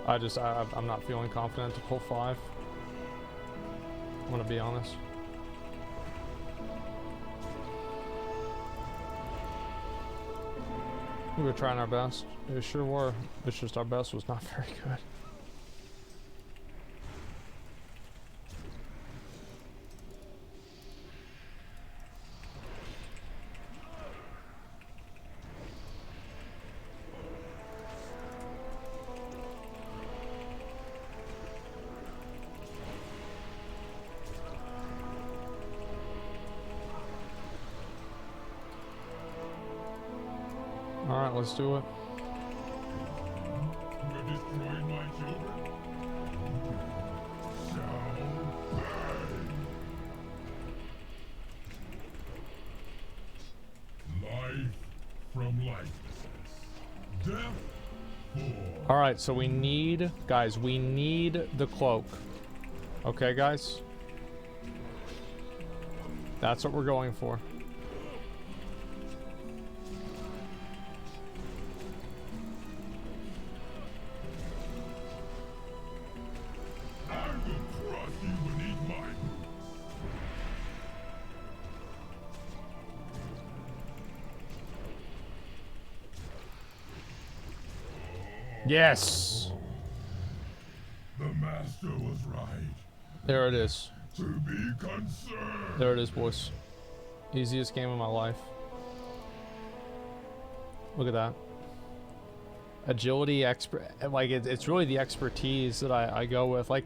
[SPEAKER 1] I'm not feeling confident to pull 5. I'm gonna be honest. We were trying our best. We sure were. It's just our best was not very good. Alright, let's do it.
[SPEAKER 4] You have destroyed my children. Shall pay. Life from lifelessness. Death for.
[SPEAKER 1] Alright, so we need, guys, we need the cloak. Okay, guys? That's what we're going for. Yes!
[SPEAKER 4] The master was right.
[SPEAKER 1] There it is.
[SPEAKER 4] To be concerned.
[SPEAKER 1] There it is, boys. Easiest game of my life. Look at that. Agility, like it's really the expertise that I go with. Like,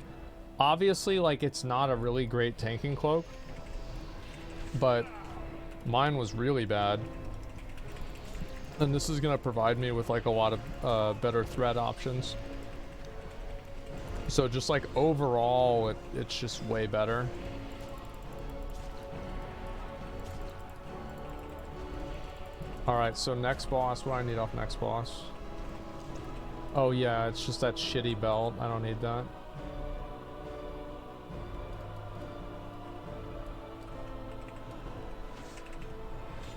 [SPEAKER 1] obviously, like, it's not a really great tanking cloak, but mine was really bad. And this is gonna provide me with, like, a lot of better threat options. So just, like, overall, it's just way better. Alright, so next boss, what do I need off next boss? Oh yeah, it's just that shitty belt. I don't need that.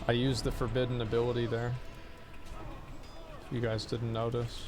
[SPEAKER 1] I used the forbidden ability there. If you guys didn't notice.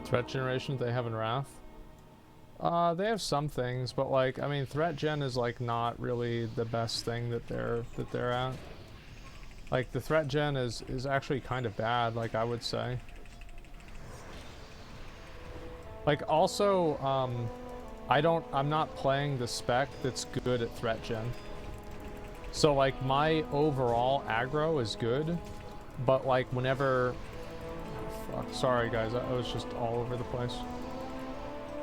[SPEAKER 1] Threat generation they have in Wrath? They have some things, but, like, I mean, threat gen is, like, not really the best thing that they're at. Like, the threat gen is actually kind of bad, like, I would say. Like, also, I'm not playing the spec that's good at threat gen. So, like, my overall aggro is good, but, like, whenever... Fuck, sorry guys, I was just all over the place.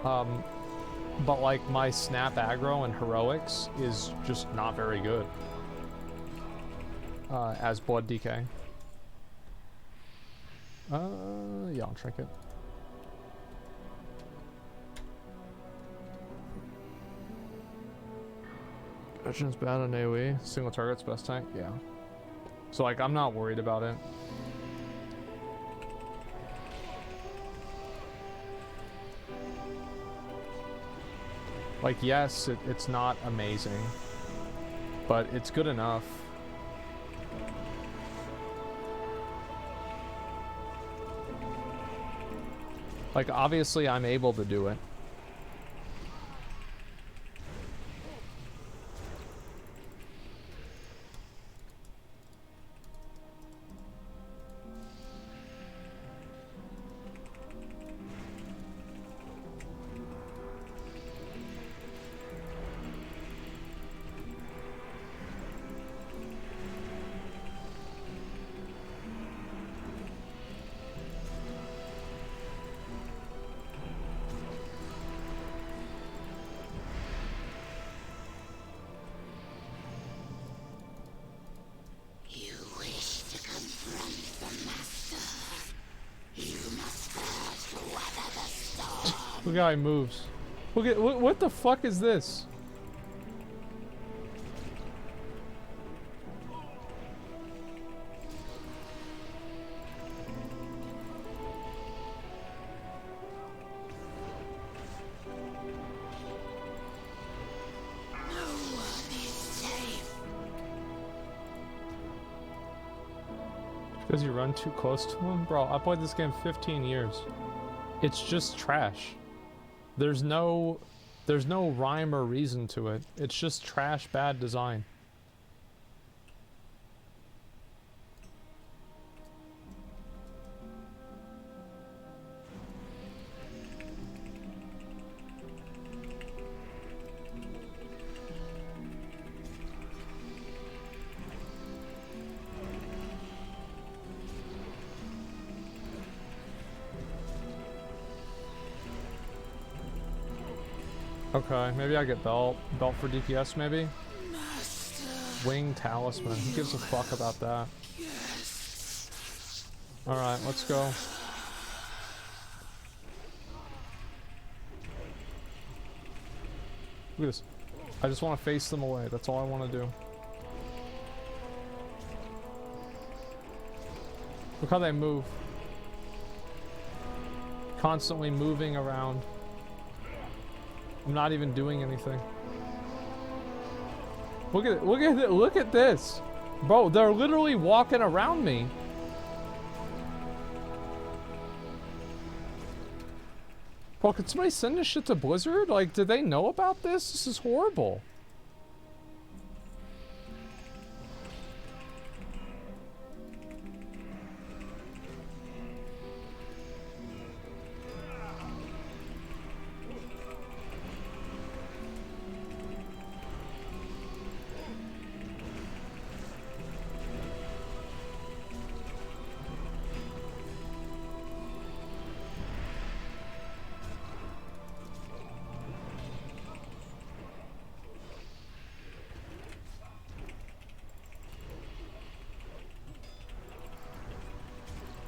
[SPEAKER 1] But, like, my snap aggro and heroics is just not very good. As blood DK. Yeah, I'll trinket. Gretchen's bad on AoE. Single target's best tank? Yeah. So, like, I'm not worried about it. Like, yes, it's not amazing, but it's good enough. Like, obviously, I'm able to do it. Look how he moves. Look at what the fuck is this? Because you run too close to him? Bro, I played this game 15 years. It's just trash. There's no rhyme or reason to it. It's just trash, bad design. Okay, maybe I get belt for DPS maybe? Wing Talisman, who gives a fuck about that? Alright, let's go. Look at this. I just want to face them away, that's all I want to do. Look how they move. Constantly moving around. I'm not even doing anything. Look at it, look at this. Bro, they're literally walking around me. Bro, could somebody send this shit to Blizzard? Like, did they know about this? This is horrible.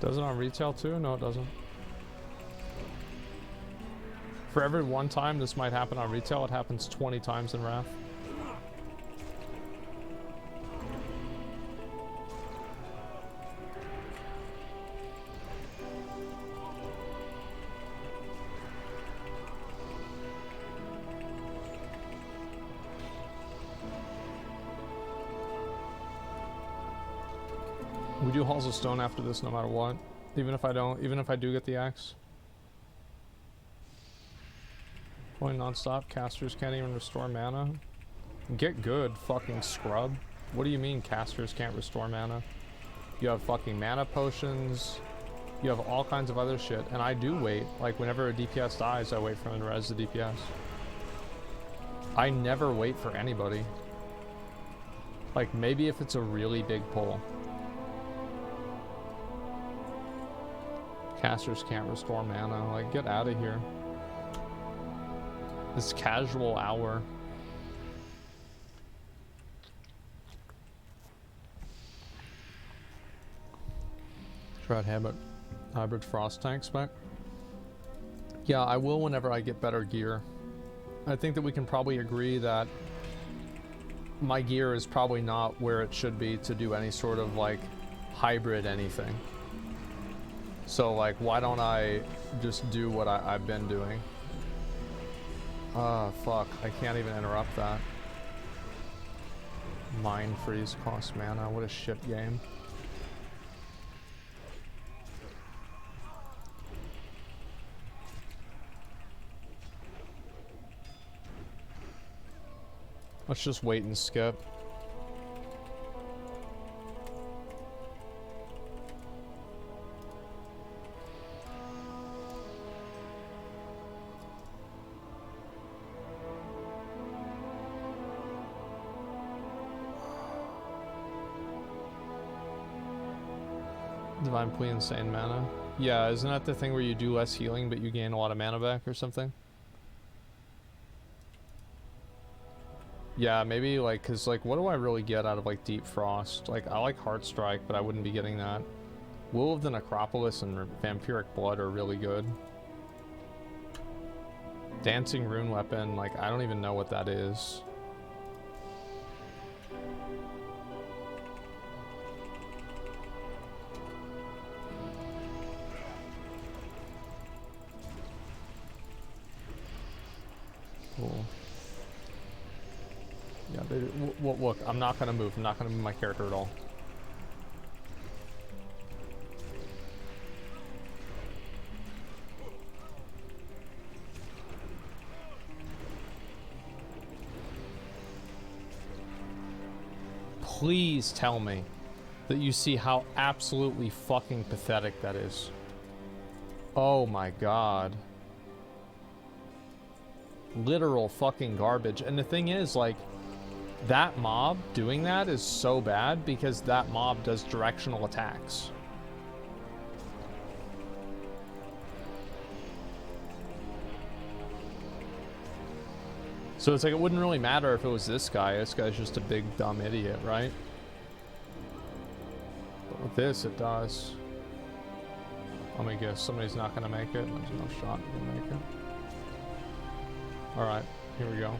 [SPEAKER 1] Does it on retail too? No, it doesn't. For every one time this might happen on retail, it happens 20 times in Wrath. We do Halls of Stone after this no matter what. Even if I do get the axe. Playing non-stop, casters can't even restore mana. Get good, fucking scrub. What do you mean casters can't restore mana? You have fucking mana potions. You have all kinds of other shit. And I do wait. Like whenever a DPS dies, I wait for him to res the DPS. I never wait for anybody. Like maybe if it's a really big pull. Casters can't restore mana. Like, get out of here. This casual hour. Try hybrid frost tank spec. Yeah, I will whenever I get better gear. I think that we can probably agree that my gear is probably not where it should be to do any sort of like hybrid anything. So like, why don't I just do what I've been doing? Fuck, I can't even interrupt that. Mind freeze costs mana, what a shit game. Let's just wait and skip. Divine Plea, insane mana. Yeah, isn't that the thing where you do less healing but you gain a lot of mana back or something? Yeah, maybe like, cause like what do I really get out of like Deep Frost? Like I like Heartstrike, but I wouldn't be getting that. Will of the Necropolis and Vampiric Blood are really good. Dancing rune weapon, like, I don't even know what that is. Cool. Yeah, look, I'm not gonna move. I'm not gonna move my character at all. Please tell me that you see how absolutely fucking pathetic that is. Oh my god. Literal fucking garbage. And the thing is, like, that mob doing that is so bad because that mob does directional attacks. So it's like, it wouldn't really matter if it was this guy. This guy's just a big dumb idiot, right? But with this, it does. Let me guess, somebody's not gonna make it. There's no shot you can make it. Alright, here we go.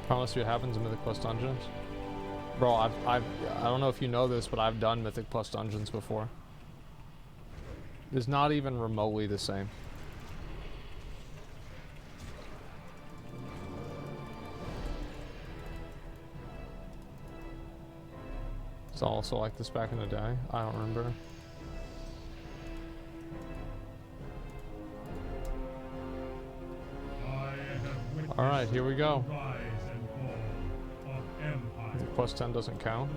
[SPEAKER 1] Promise me what happens in Mythic Plus Dungeons. Bro, I don't know if you know this, but I've done Mythic Plus Dungeons before. It's not even remotely the same. It's also like this back in the day. I don't remember. Alright, here we go. Plus 10 doesn't count.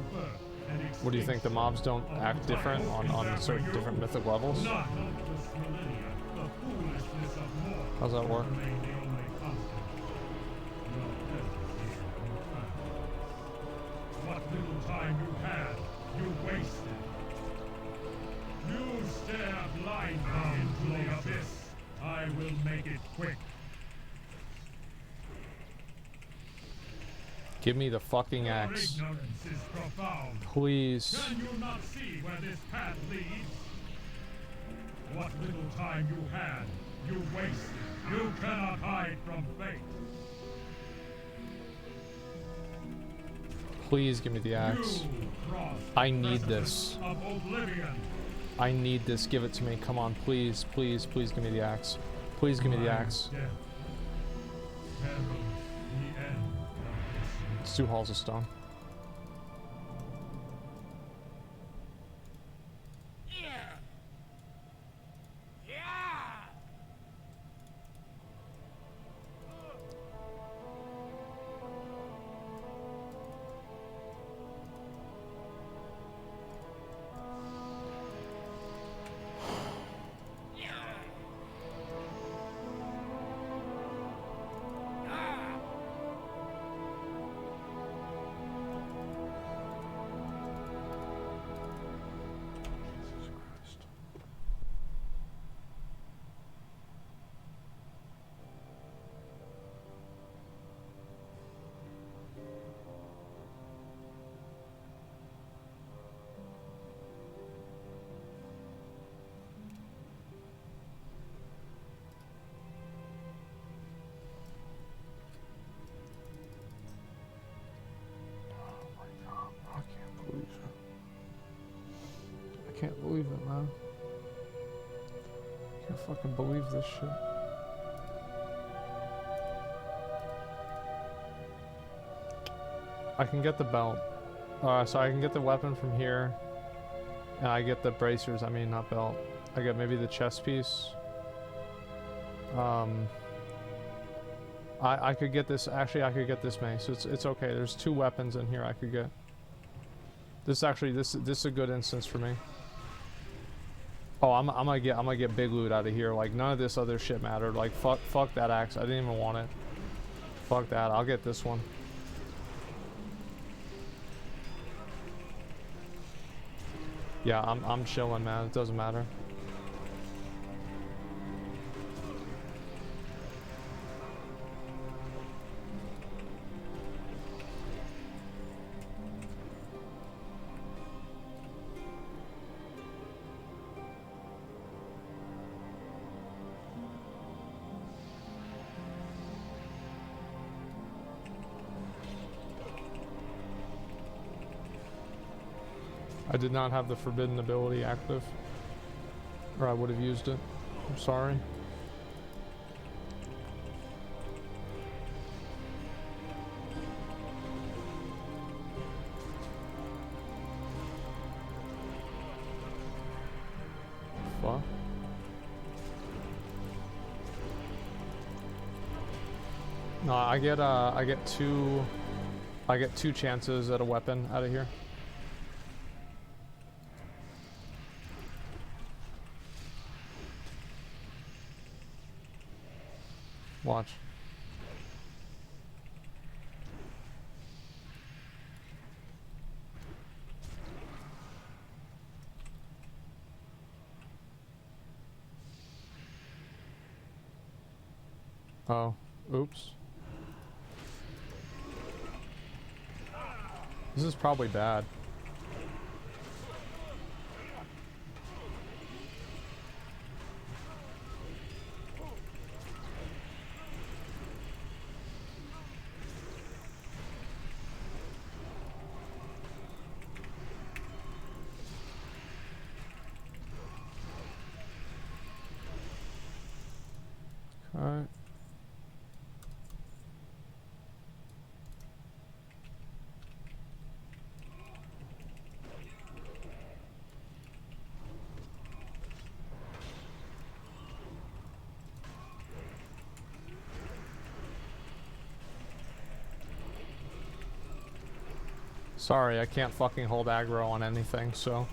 [SPEAKER 1] What do you think, the mobs don't act different on certain different mythic levels? How's that work?
[SPEAKER 4] What little time you had, you wasted. You stare blindly into the abyss. I will make it quick.
[SPEAKER 1] Give me the fucking axe.
[SPEAKER 4] Your ignorance is profound.
[SPEAKER 1] Please.
[SPEAKER 4] Can you not see where this path leads? What little time you had, you wasted. You cannot hide from fate.
[SPEAKER 1] Please give me the axe. I need this. I need this. Give it to me. Come on, please, please, please give me the axe. Please give me the axe. It's 2 halls of stone. I can't believe it, man. I can't fucking believe this shit. I can get the belt. So I can get the weapon from here. And I get the bracers, I mean not belt. I get maybe the chest piece. I could get this, actually I could get this mace. It's okay, there's 2 weapons in here I could get. This actually, this is a good instance for me. Oh, I'm gonna get big loot out of here. Like, none of this other shit mattered. Like, fuck that axe. I didn't even want it. Fuck that. I'll get this one. Yeah, I'm chilling, man. It doesn't matter.
[SPEAKER 12] I did not have the forbidden ability active. Or I would have used it. I'm sorry. Fuck. No, I get two chances at a weapon out of here. Watch. Oh, oops. This is probably bad. Okay. Sorry, I can't fucking hold aggro on anything, so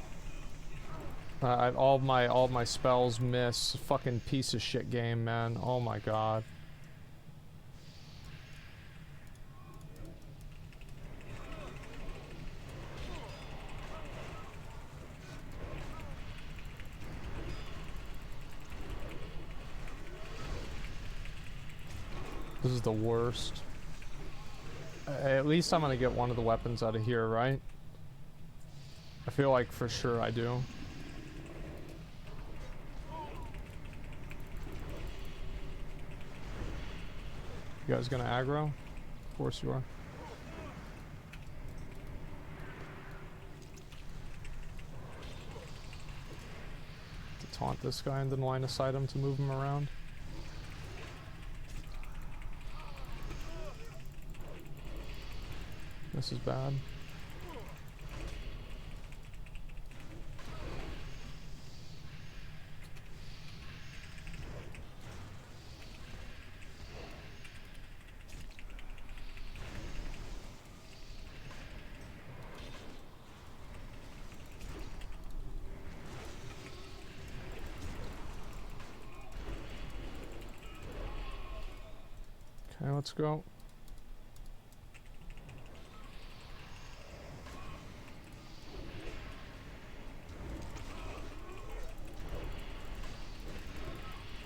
[SPEAKER 12] all my spells miss. Fucking piece of shit game, man. Oh my god. This is the worst. At least I'm gonna get one of the weapons out of here, right? I feel like for sure I do. You guys gonna aggro? Of course you are. To taunt this guy and then line of sight him to move him around. This is bad. Okay, let's go.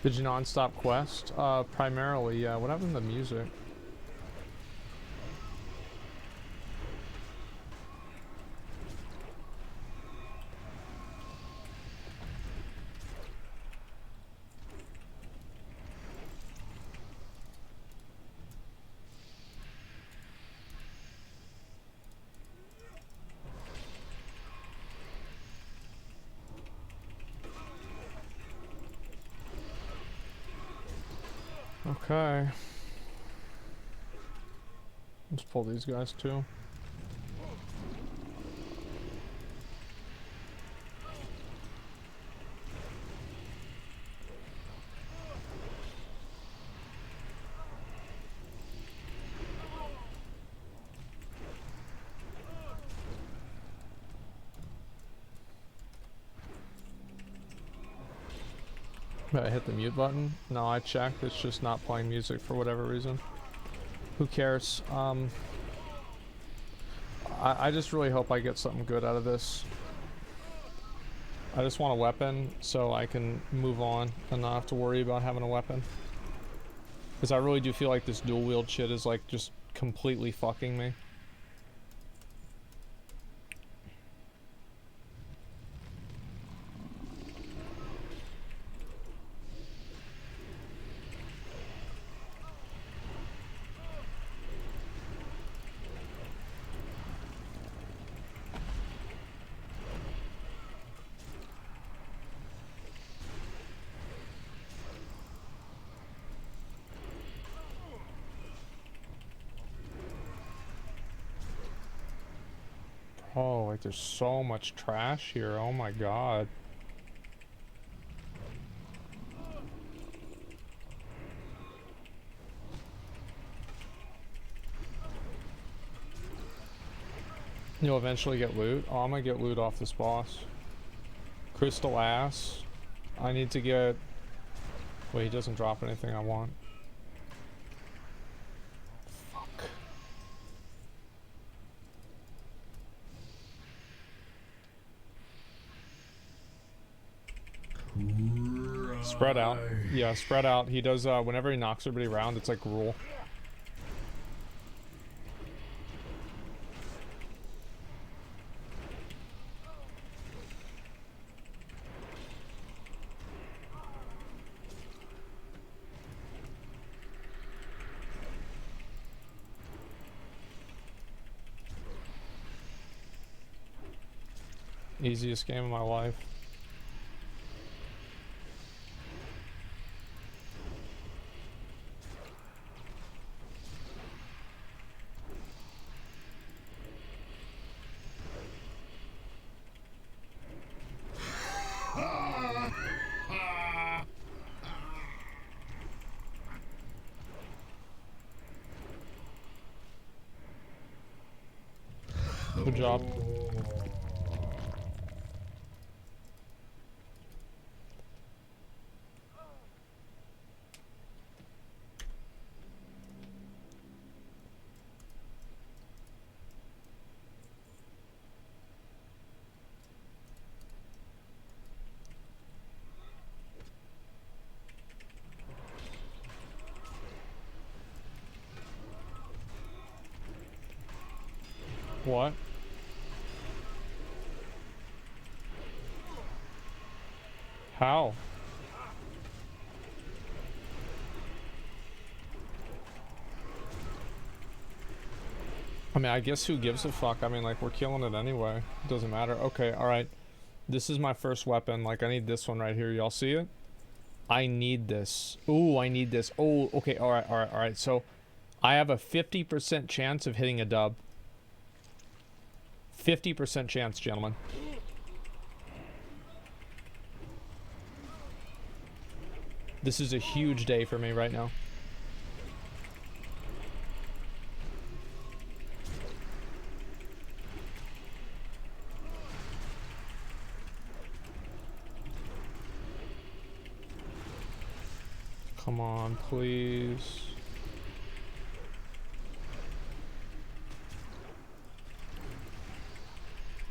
[SPEAKER 12] Did you non-stop quest? Primarily, yeah. What happened to the music? Okay. Let's pull these guys too. I hit the mute button. No, I checked. It's just not playing music for whatever reason. Who cares? I just really hope I get something good out of this. I just want a weapon so I can move on and not have to worry about having a weapon. Because I really do feel like this dual wield shit is like just completely fucking me. Oh, like there's so much trash here. Oh my god. You'll eventually get loot. Oh, I'm gonna get loot off this boss. Crystal ass. I need to get... Wait, he doesn't drop anything I want. Fuck. Spread out. Yeah, spread out. He does, whenever he knocks everybody around, it's like rule. Easiest game of my life. Good job. What? How? I mean, I guess who gives a fuck? I mean, like, we're killing it anyway. It doesn't matter. Okay, alright. This is my first weapon. Like, I need this one right here. Y'all see it? I need this. Ooh, I need this. Oh, okay, alright. So, I have a 50% chance of hitting a dub. 50% chance, gentlemen. This is a huge day for me right now. Come on, please.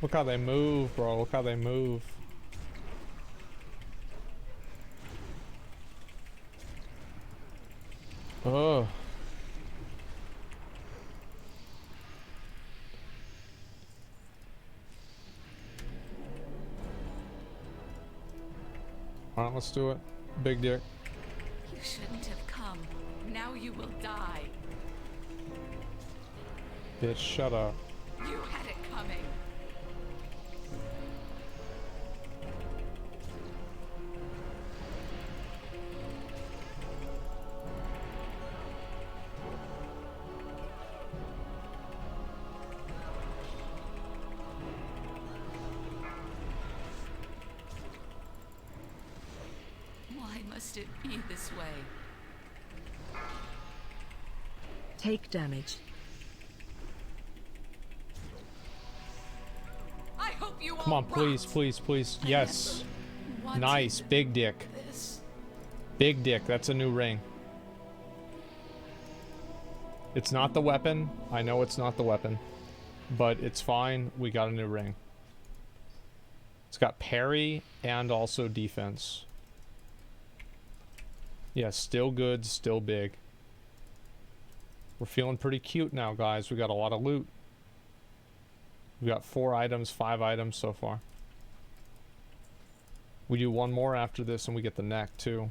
[SPEAKER 12] Look how they move, bro. Look how they move. Ugh. Alright, let's do it. Big dick.
[SPEAKER 19] You shouldn't have come. Now you will die.
[SPEAKER 12] Bitch, shut up.
[SPEAKER 19] You had it coming. Must it be this way?
[SPEAKER 20] Take damage.
[SPEAKER 19] I hope you
[SPEAKER 12] Come on, please, please, please. Yes. Nice. Big dick. Big dick. That's a new ring. It's not the weapon. I know it's not the weapon. But it's fine. We got a new ring. It's got parry and also defense. Yeah, still good, still big. We're feeling pretty cute now, guys. We got a lot of loot. We got 4 items, 5 items so far. We do one more after this and we get the neck too.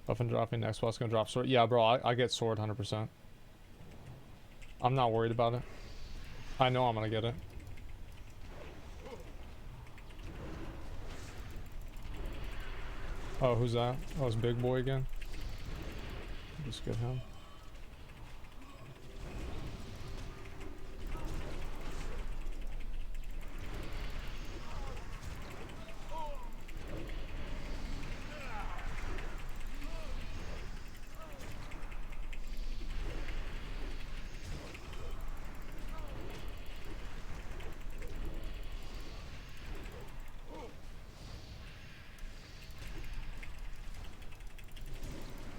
[SPEAKER 12] Buff and dropping next boss gonna drop sword. Yeah, bro, I get sword 100%. I'm not worried about it. I know I'm gonna get it. Oh, who's that? Oh, it's Big Boy again. Just get him.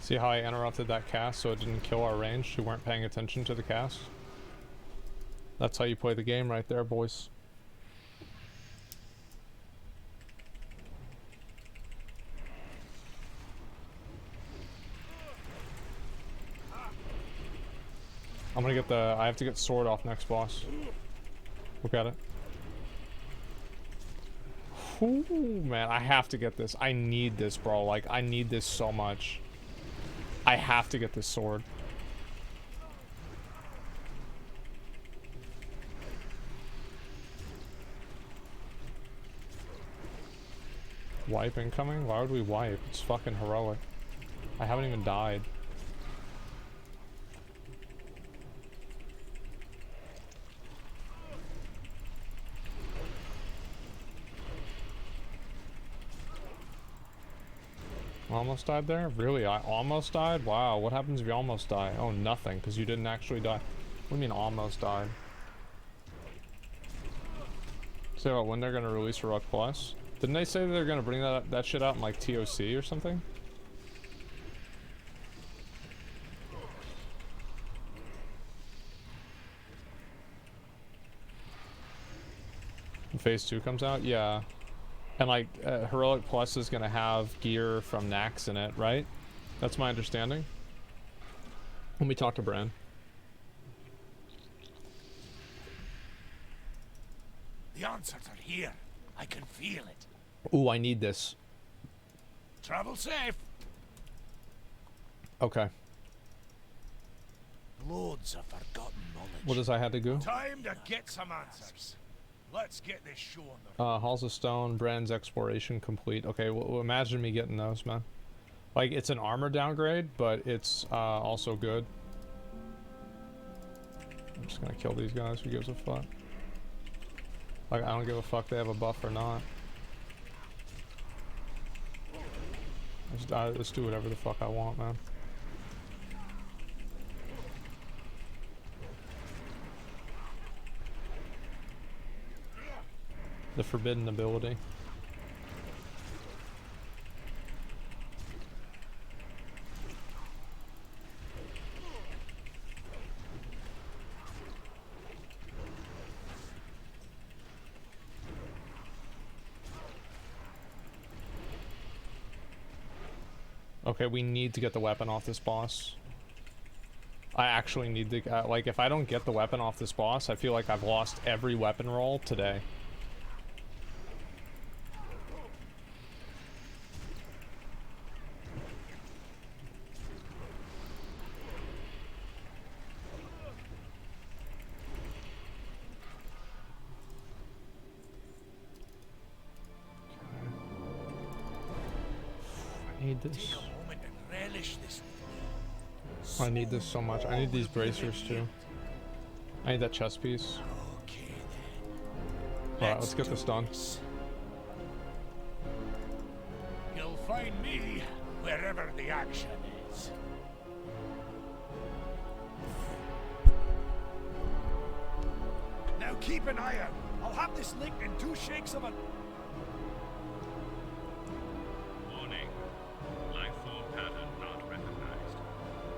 [SPEAKER 12] See how I interrupted that cast so it didn't kill our range? We weren't paying attention to the cast. That's how you play the game right there, boys. I'm gonna get the... I have to get sword off next boss. Look at it. Ooh, man, I have to get this. I need this, bro. Like, I need this so much. I have to get this sword. Wipe incoming? Why would we wipe? It's fucking heroic. I haven't even died. Almost died there? Really? I almost died? Wow, what happens if you almost die? Oh, nothing, because you didn't actually die. What do you mean almost died? So when they're gonna release Heroic Plus? Didn't they say they're gonna bring that shit out in like TOC or something? When Phase 2 comes out? Yeah. And like Heroic Plus is gonna have gear from Nax in it, right? That's my understanding. Let me talk to Bran.
[SPEAKER 9] The answers are here. I can feel it.
[SPEAKER 12] Ooh, I need this.
[SPEAKER 9] Travel safe.
[SPEAKER 12] Okay.
[SPEAKER 9] Loads of forgotten knowledge.
[SPEAKER 12] What does I have to do?
[SPEAKER 9] Time to get some answers. Let's get this show on the
[SPEAKER 12] Halls of Stone, Bran's exploration complete. Okay, well, imagine me getting those, man. Like, it's an armor downgrade, but it's also good. I'm just gonna kill these guys. Who gives a fuck? Like, I don't give a fuck if they have a buff or not. Just do whatever the fuck I want, man. The forbidden ability. Okay, we need to get the weapon off this boss. I actually need to, like, if I don't get the weapon off this boss, I feel like I've lost every weapon roll today. I need this. I need this so much. I need these bracers too. I need that chest piece. Alright, let's get this done.
[SPEAKER 9] You'll find me wherever the action is. Now keep an eye out. I'll have this linked in 2 shakes of a...
[SPEAKER 20] Warning. Life form pattern not recognized.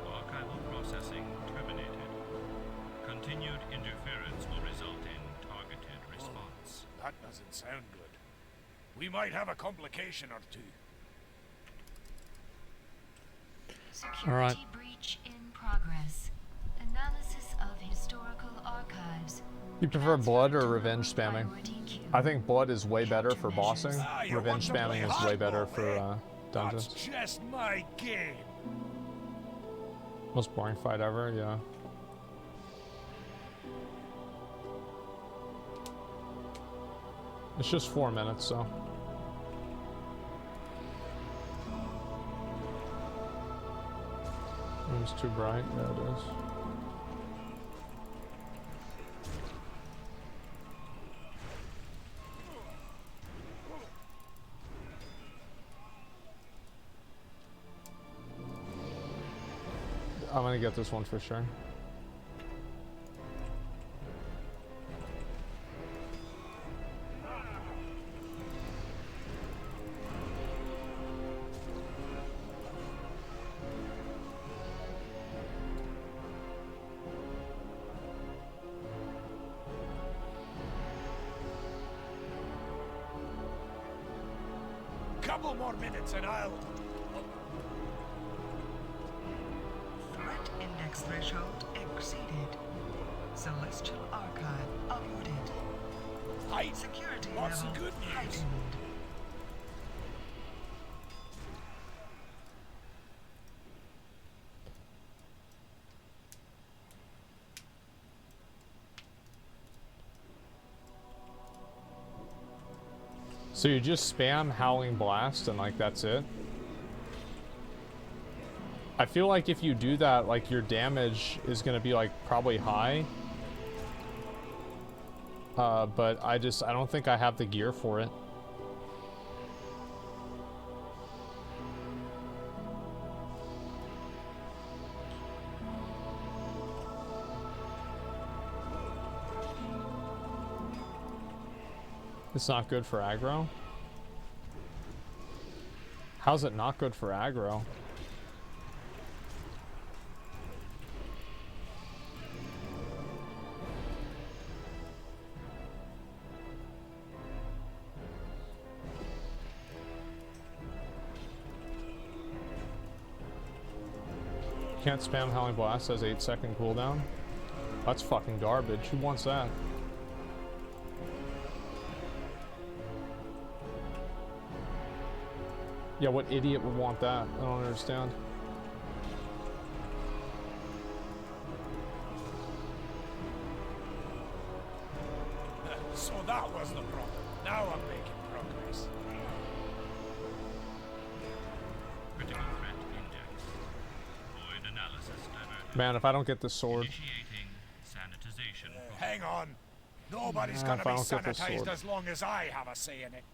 [SPEAKER 20] Archival processing terminated. Continued interference will result in targeted response.
[SPEAKER 9] That doesn't sound good. We might have a complication or two.
[SPEAKER 21] Security breach in progress. Analysis of historical archives.
[SPEAKER 12] You prefer blood or revenge spamming? I think blood is way better for bossing. Revenge spamming is way better for dungeons.
[SPEAKER 9] That's just my game.
[SPEAKER 12] Most boring fight ever, yeah. It's just 4 minutes, so. Room's too bright. Yeah, it is. I'm gonna get this one for sure.
[SPEAKER 9] Couple more minutes and I'll...
[SPEAKER 5] Threat index threshold exceeded. Celestial Archive uploaded.
[SPEAKER 9] Hi.
[SPEAKER 5] Security
[SPEAKER 9] Lots
[SPEAKER 5] level
[SPEAKER 9] of good news.
[SPEAKER 5] heightened.
[SPEAKER 12] So you just spam Howling Blast and like that's it? I feel like if you do that, like your damage is gonna be like probably high. But I don't think I have the gear for it. It's not good for aggro? How's it not good for aggro? Can't spam Howling Blast, has 8-second cooldown. That's fucking garbage. Who wants that? Yeah, what idiot would want that? I don't understand.
[SPEAKER 9] So that was the problem. Now I'm making progress.
[SPEAKER 20] Critical threat index. Void analysis diverted.
[SPEAKER 12] Man, if I don't get this sword.
[SPEAKER 20] Initiating sanitization.
[SPEAKER 9] Hang on. Nobody's gonna be sanitized as long as I have a say in it.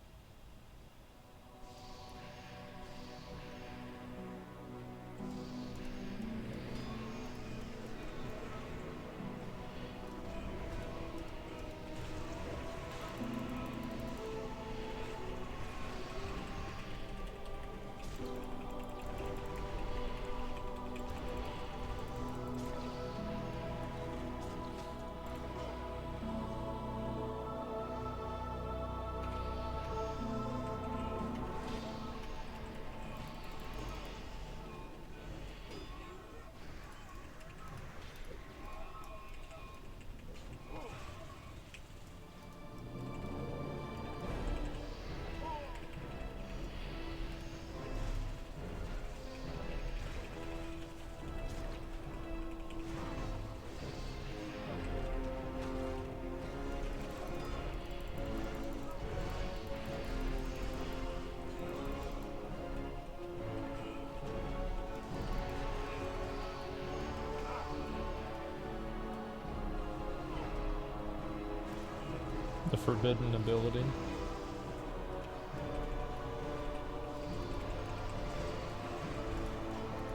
[SPEAKER 12] The forbidden ability.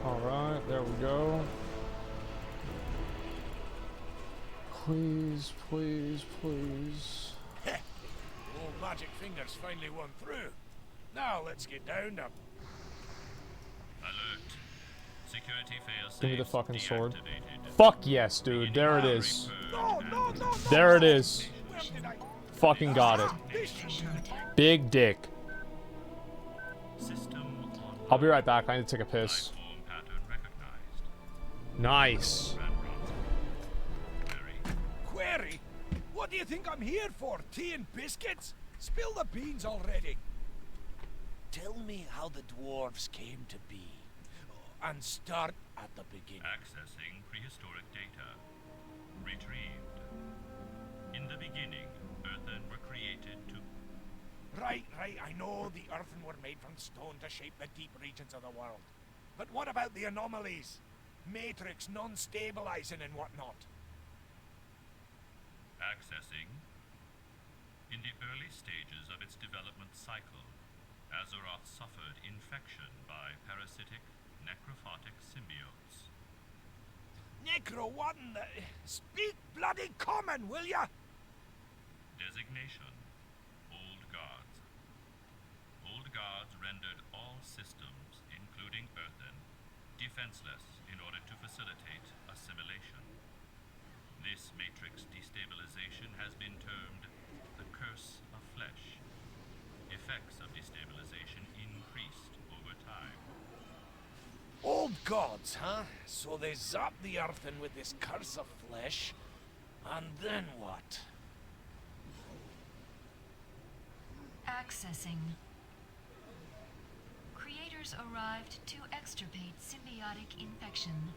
[SPEAKER 12] Alright, there we go. Please, please, please.
[SPEAKER 9] Old magic fingers finally won through. Now let's get down to...
[SPEAKER 20] Alert. Security fails.
[SPEAKER 12] Give me the fucking sword. Fuck yes, dude. There it is. There it is. Fucking got it. Big dick. I'll be right back. I need to take a piss. Nice.
[SPEAKER 9] Query? What do you think I'm here for? Tea and biscuits? Spill the beans already. Tell me how the dwarves came to be. And start at the beginning.
[SPEAKER 20] Accessing prehistoric data. Retrieved. In the beginning, earthen were created to...
[SPEAKER 9] Right, I know the earthen were made from stone to shape the deep regions of the world. But what about the anomalies? Matrix, non-stabilizing and whatnot.
[SPEAKER 20] Accessing. In the early stages of its development cycle, Azeroth suffered infection by parasitic, necrophotic symbiotes.
[SPEAKER 9] Necro, what in the... Speak bloody common, will ya?
[SPEAKER 20] Designation. Old Guards. Old Guards rendered all systems, including earthen, defenseless in order to facilitate assimilation. This matrix destabilization has been termed the Curse of Flesh. Effects of destabilization in
[SPEAKER 9] gods, huh? So they zap the earthen with this curse of flesh, and then what?
[SPEAKER 21] Accessing. Creators arrived to extirpate symbiotic infection.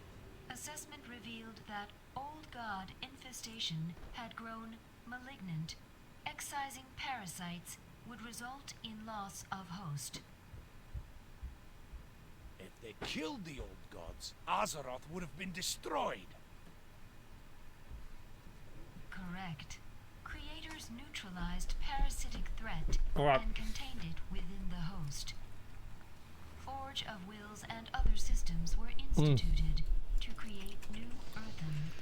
[SPEAKER 21] Assessment revealed that old god infestation had grown malignant. Excising parasites would result in loss of host.
[SPEAKER 9] If they killed the old gods, Azeroth would have been destroyed.
[SPEAKER 21] Correct. Creators neutralized parasitic threat and contained it within the host. Forge of Wills and other systems were instituted to create new earthen.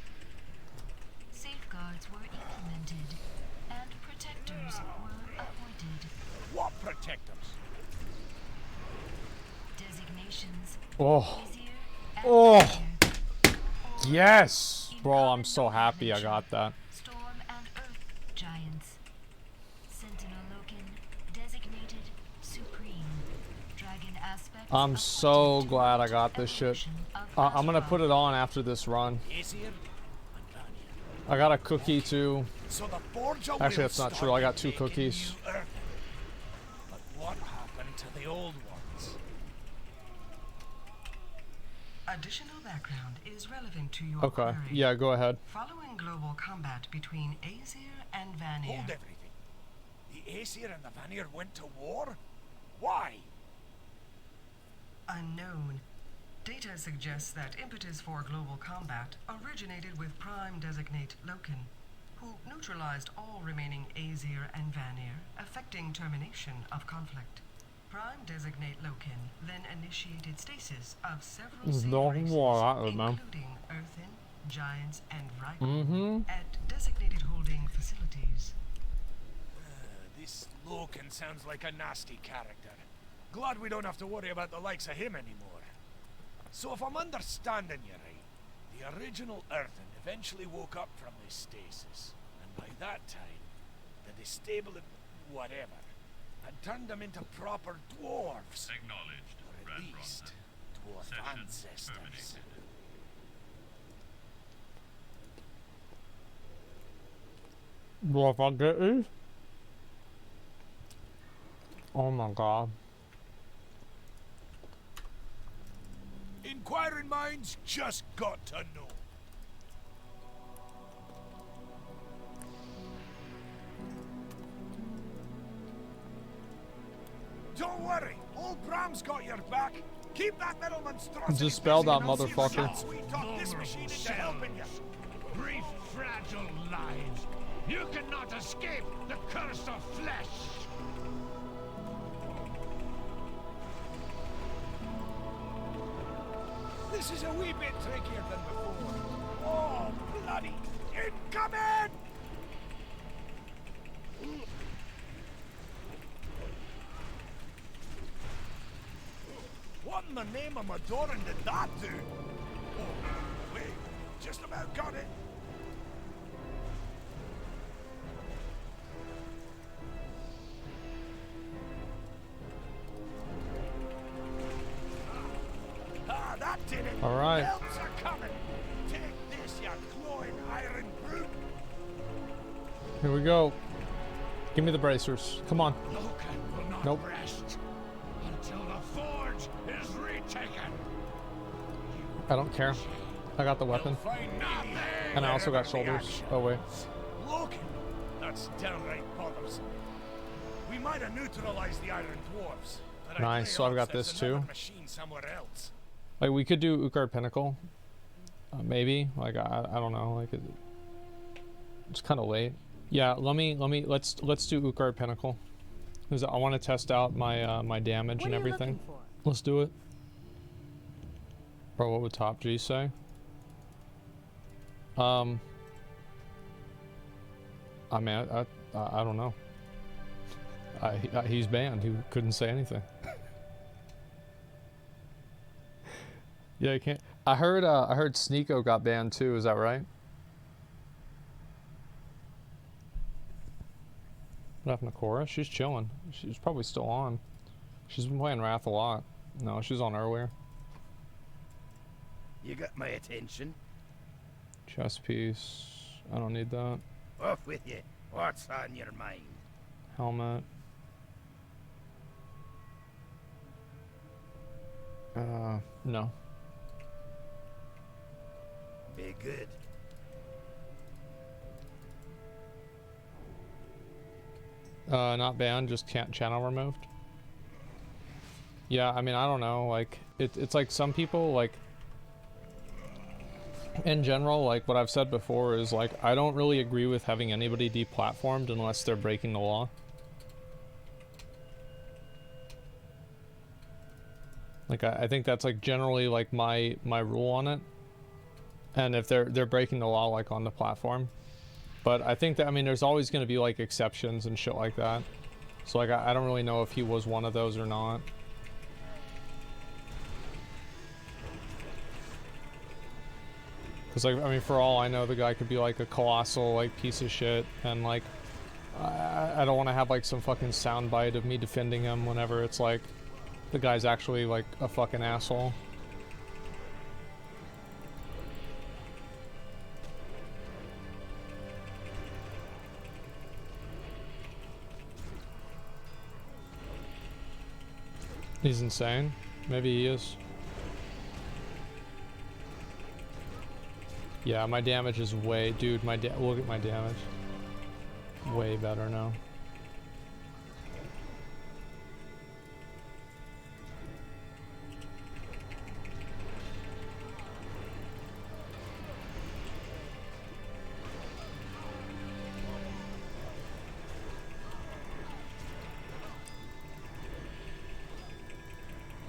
[SPEAKER 21] Safeguards were implemented, and protectors were appointed.
[SPEAKER 9] What protectors?
[SPEAKER 21] Designations.
[SPEAKER 12] Oh. Oh. Yes. Bro, I'm so happy I got that.
[SPEAKER 21] Storm and Earth Giants. Sentinel Loken, designated Supreme. Dragon aspect.
[SPEAKER 12] I'm so glad I got this shit. I'm gonna put it on after this run. I got a cookie too. Actually, that's not true. I got 2 cookies.
[SPEAKER 9] But what happened to the old ones?
[SPEAKER 5] Additional background is relevant to your
[SPEAKER 12] Okay.
[SPEAKER 5] query.
[SPEAKER 12] Yeah, go ahead.
[SPEAKER 5] Following global combat between Aesir and Vanir.
[SPEAKER 9] Hold everything. The Aesir and the Vanir went to war? Why?
[SPEAKER 5] Unknown. Data suggests that impetus for global combat originated with Prime Designate Loken, who neutralized all remaining Aesir and Vanir, effecting termination of conflict. Prime Designate Loken then initiated stasis of several sea races, including Earthen, Giants, and Vrykul, at designated holding facilities.
[SPEAKER 9] This Loken sounds like a nasty character. Glad we don't have to worry about the likes of him anymore. So if I'm understanding you right, the original Earthen eventually woke up from this stasis, and by that time, the destabilized whatever had turned them into proper dwarves.
[SPEAKER 20] Acknowledged,
[SPEAKER 9] or at least dwarf
[SPEAKER 20] Session
[SPEAKER 9] ancestors.
[SPEAKER 20] terminated.
[SPEAKER 12] Bro, if I get these? Oh my god.
[SPEAKER 9] Inquiring minds just got to know. Don't worry, old Bram's got your back. Keep that little monstrosity.
[SPEAKER 12] Dispel that
[SPEAKER 9] busy and I'll see
[SPEAKER 12] motherfucker.
[SPEAKER 9] what we talk this machine into helping you.
[SPEAKER 8] Brief, fragile lives. You cannot escape the curse of flesh.
[SPEAKER 9] This is a wee bit trickier than before. Oh, bloody incoming! What in the name of Madoran did that do? Oh, wait, just about got it. Ah, that did it.
[SPEAKER 12] All right.
[SPEAKER 9] Helps are coming. Take this, you clawing iron brute.
[SPEAKER 12] Here we go. Give me the bracers. Come on.
[SPEAKER 8] Loken will not
[SPEAKER 12] Nope.
[SPEAKER 8] rest until the forge is retaken.
[SPEAKER 12] I don't care. I got the weapon.
[SPEAKER 8] Nothing.
[SPEAKER 12] And I also got shoulders. Oh wait.
[SPEAKER 9] Loken, that's downright bothersome. We might have neutralized the iron dwarves. But I'd
[SPEAKER 12] Nice,
[SPEAKER 9] lay
[SPEAKER 12] so I've got
[SPEAKER 9] odds there's
[SPEAKER 12] this too.
[SPEAKER 9] another machine somewhere else.
[SPEAKER 12] Like we could do Utgard Pinnacle. Maybe. Like I don't know. Like it's kind of late. Yeah, let's do Utgard Pinnacle. Cuz I want to test out my my damage and everything. Let's do it. Bro, what would Top G say? I mean, I don't know. He's banned. He couldn't say anything. Yeah, I can't. I heard Sneeko got banned too. Is that right? What happened to Cora? She's chilling. She's probably still on. She's been playing Wrath a lot. No, she's on earlier.
[SPEAKER 9] You got my attention.
[SPEAKER 12] Chest piece. I don't need that.
[SPEAKER 9] Off with you. What's on your mind?
[SPEAKER 12] Helmet. No.
[SPEAKER 9] Be good.
[SPEAKER 12] Not banned, just channel removed. Yeah, I mean, I don't know, like, it's like some people, like, in general, like, what I've said before is, like, I don't really agree with having anybody deplatformed unless they're breaking the law. Like, I think that's, like, generally, like, my rule on it. And if they're breaking the law, like, on the platform. But I think that, I mean, there's always going to be, like, exceptions and shit like that. So, like, I don't really know if he was one of those or not. Because, like, I mean, for all I know, the guy could be, like, a colossal, like, piece of shit. And, like, I don't want to have, like, some fucking soundbite of me defending him whenever it's, like, the guy's actually, like, a fucking asshole. He's insane. Maybe he is. Yeah, my damage is way... Dude, look at my damage. Way better now.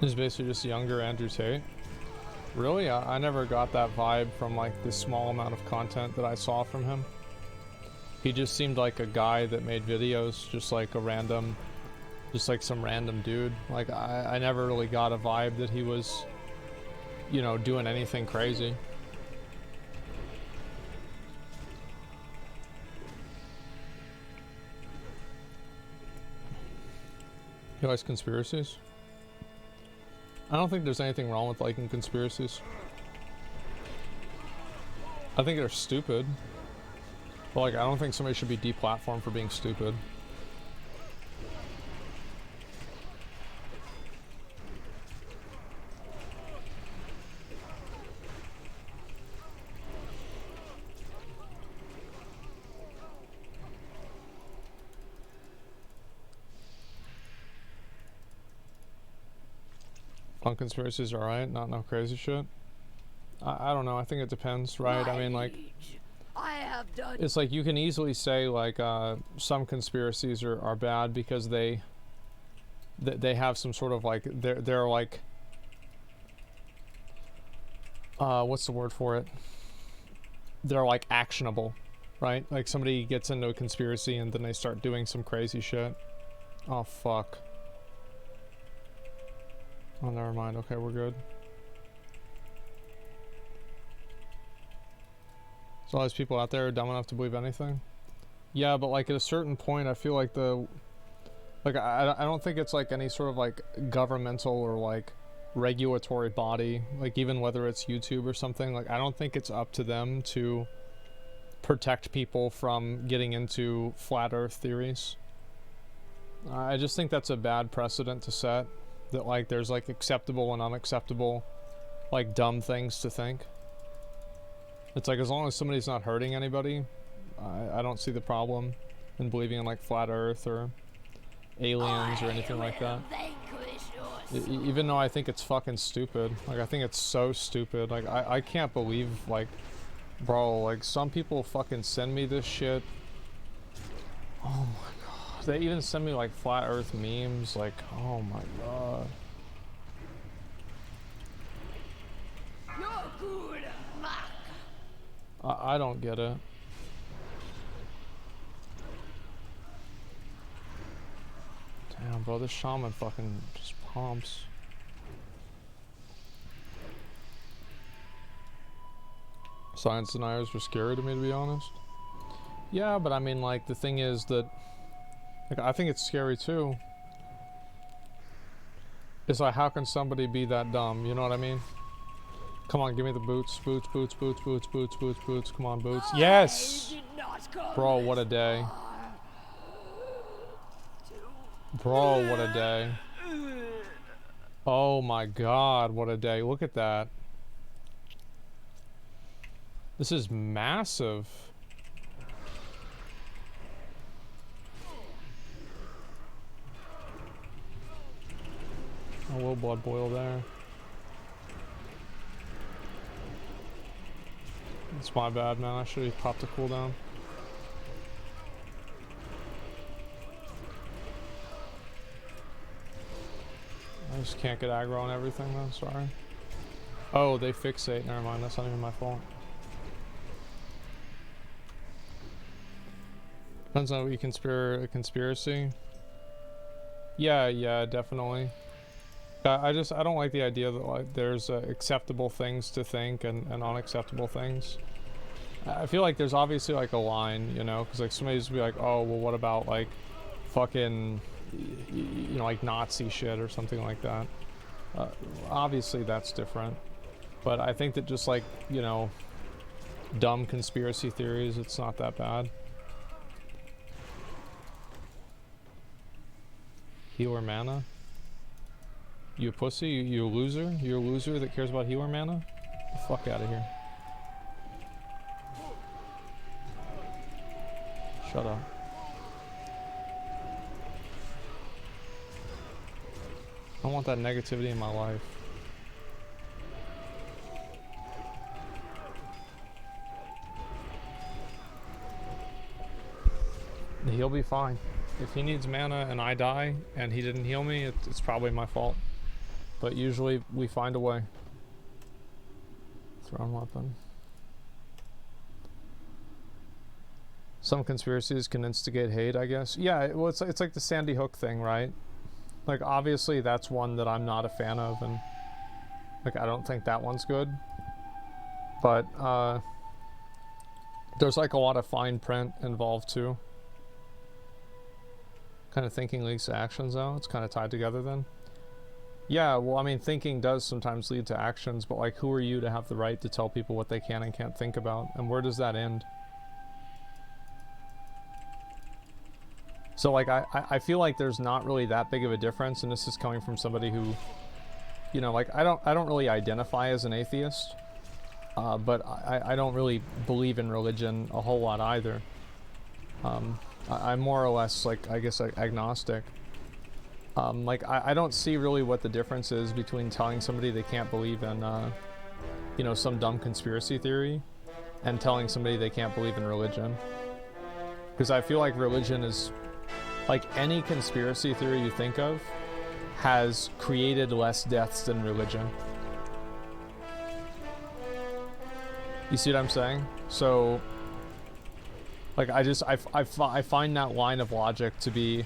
[SPEAKER 12] He's basically just younger Andrew Tate. Really? I never got that vibe from, like, the small amount of content that I saw from him. He just seemed like a guy that made videos, just like a random, just like some random dude. Like, I never really got a vibe that he was, you know, doing anything crazy. He likes conspiracies? I don't think there's anything wrong with liking conspiracies. I think they're stupid. But, like, I don't think somebody should be deplatformed for being stupid. Fun conspiracies are alright, not no crazy shit. I don't know, I think it depends, right? I mean, like, it's like you can easily say, like, some conspiracies are bad because they have some sort of, like, they're like, what's the word for it? They're, like, actionable, right? Like, somebody gets into a conspiracy and then they start doing some crazy shit. Oh, fuck. Oh, never mind. Okay, we're good. So all these people out there are dumb enough to believe anything? Yeah, but, like, at a certain point, I feel like I don't think it's, like, any sort of, like, governmental or, like, regulatory body, like, even whether it's YouTube or something, like, I don't think it's up to them to protect people from getting into flat earth theories. I just think that's a bad precedent to set. That, like, there's, like, acceptable and unacceptable, like, dumb things to think. It's like, as long as somebody's not hurting anybody, I don't see the problem in believing in, like, flat earth or aliens or anything like that. Even though I think it's fucking stupid. Like, I think it's so stupid. Like, I can't believe, like, bro, like, some people fucking send me this shit. Oh my god. They even send me, like, flat earth memes, like, oh my god. I don't get it. Damn, bro, this shaman fucking just pumps. Science deniers were scary to me, to be honest. Yeah, but I mean, like, the thing is that, like, I think it's scary too. It's like, how can somebody be that dumb? You know what I mean? Come on, give me the boots. Boots, boots, boots, boots, boots, boots, boots. Come on, boots. Yes! Bro, what a day. Bro, what a day. Oh my god, what a day. Look at that. This is massive. A little blood boil there. It's my bad, man. I should have popped a cooldown. I just can't get aggro on everything, though. Sorry. Oh, they fixate. Never mind. That's not even my fault. Depends on what you conspire a conspiracy. Yeah, definitely. I don't like the idea that like there's acceptable things to think and unacceptable things. I feel like there's obviously like a line, you know, because like somebody's be like, oh, well, what about like fucking, you know, like Nazi shit or something like that. Obviously that's different, but I think that just like, you know, dumb conspiracy theories, it's not that bad. Healer mana? You a pussy? You a loser? You're a loser that cares about healer mana? Get the fuck out of here. Shut up. I don't want that negativity in my life. He'll be fine. If he needs mana and I die and he didn't heal me, it's probably my fault. But usually we find a way. Thrown weapon. Some conspiracies can instigate hate, I guess. Yeah, well, it's like the Sandy Hook thing, right? Like, obviously that's one that I'm not a fan of, and like I don't think that one's good. But there's like a lot of fine print involved too. Kind of thinking leads to actions, though. It's kind of tied together then. Yeah, well, I mean, thinking does sometimes lead to actions, but like, who are you to have the right to tell people what they can and can't think about? And where does that end? So like, I feel like there's not really that big of a difference, and this is coming from somebody who, you know, like, I don't really identify as an atheist, but I don't really believe in religion a whole lot either. I'm more or less, like, I guess, like, agnostic. Like, I don't see really what the difference is between telling somebody they can't believe in, you know, some dumb conspiracy theory and telling somebody they can't believe in religion. Because I feel like religion is, like, any conspiracy theory you think of has created less deaths than religion. You see what I'm saying? So, like, I find that line of logic to be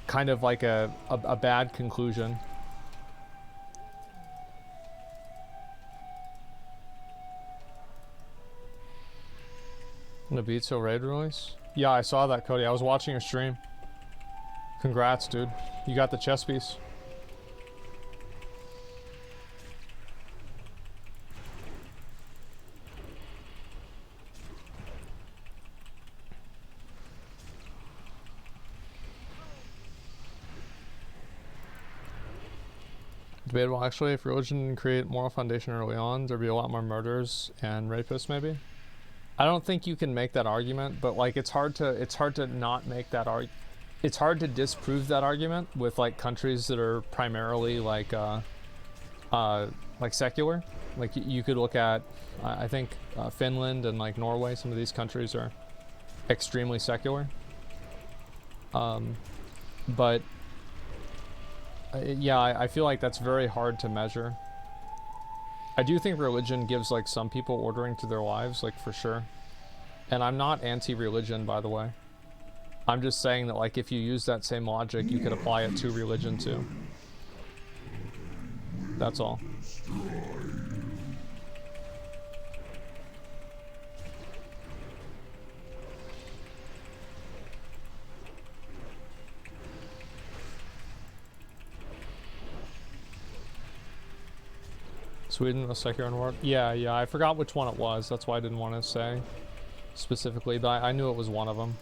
[SPEAKER 12] kind of like a bad conclusion. Nobitsu raid release? Yeah, I saw that, Cody. I was watching your stream. Congrats, dude. You got the chess piece. Debatable, actually. If religion didn't create moral foundation early on, there'd be a lot more murders and rapists, maybe. I don't think you can make that argument, but like it's hard to not make that argument. It's hard to disprove that argument with like countries that are primarily like secular. Like you could look at, I think Finland and like Norway. Some of these countries are extremely secular. But yeah, I feel like that's very hard to measure. I do think religion gives like some people ordering to their lives, like for sure. And I'm not anti-religion, by the way. I'm just saying that like if you use that same logic, you could apply it to religion too. That's all. Sweden was Sekiro and War. Yeah, yeah, I forgot which one it was. That's why I didn't want to say specifically, but I knew it was one of them.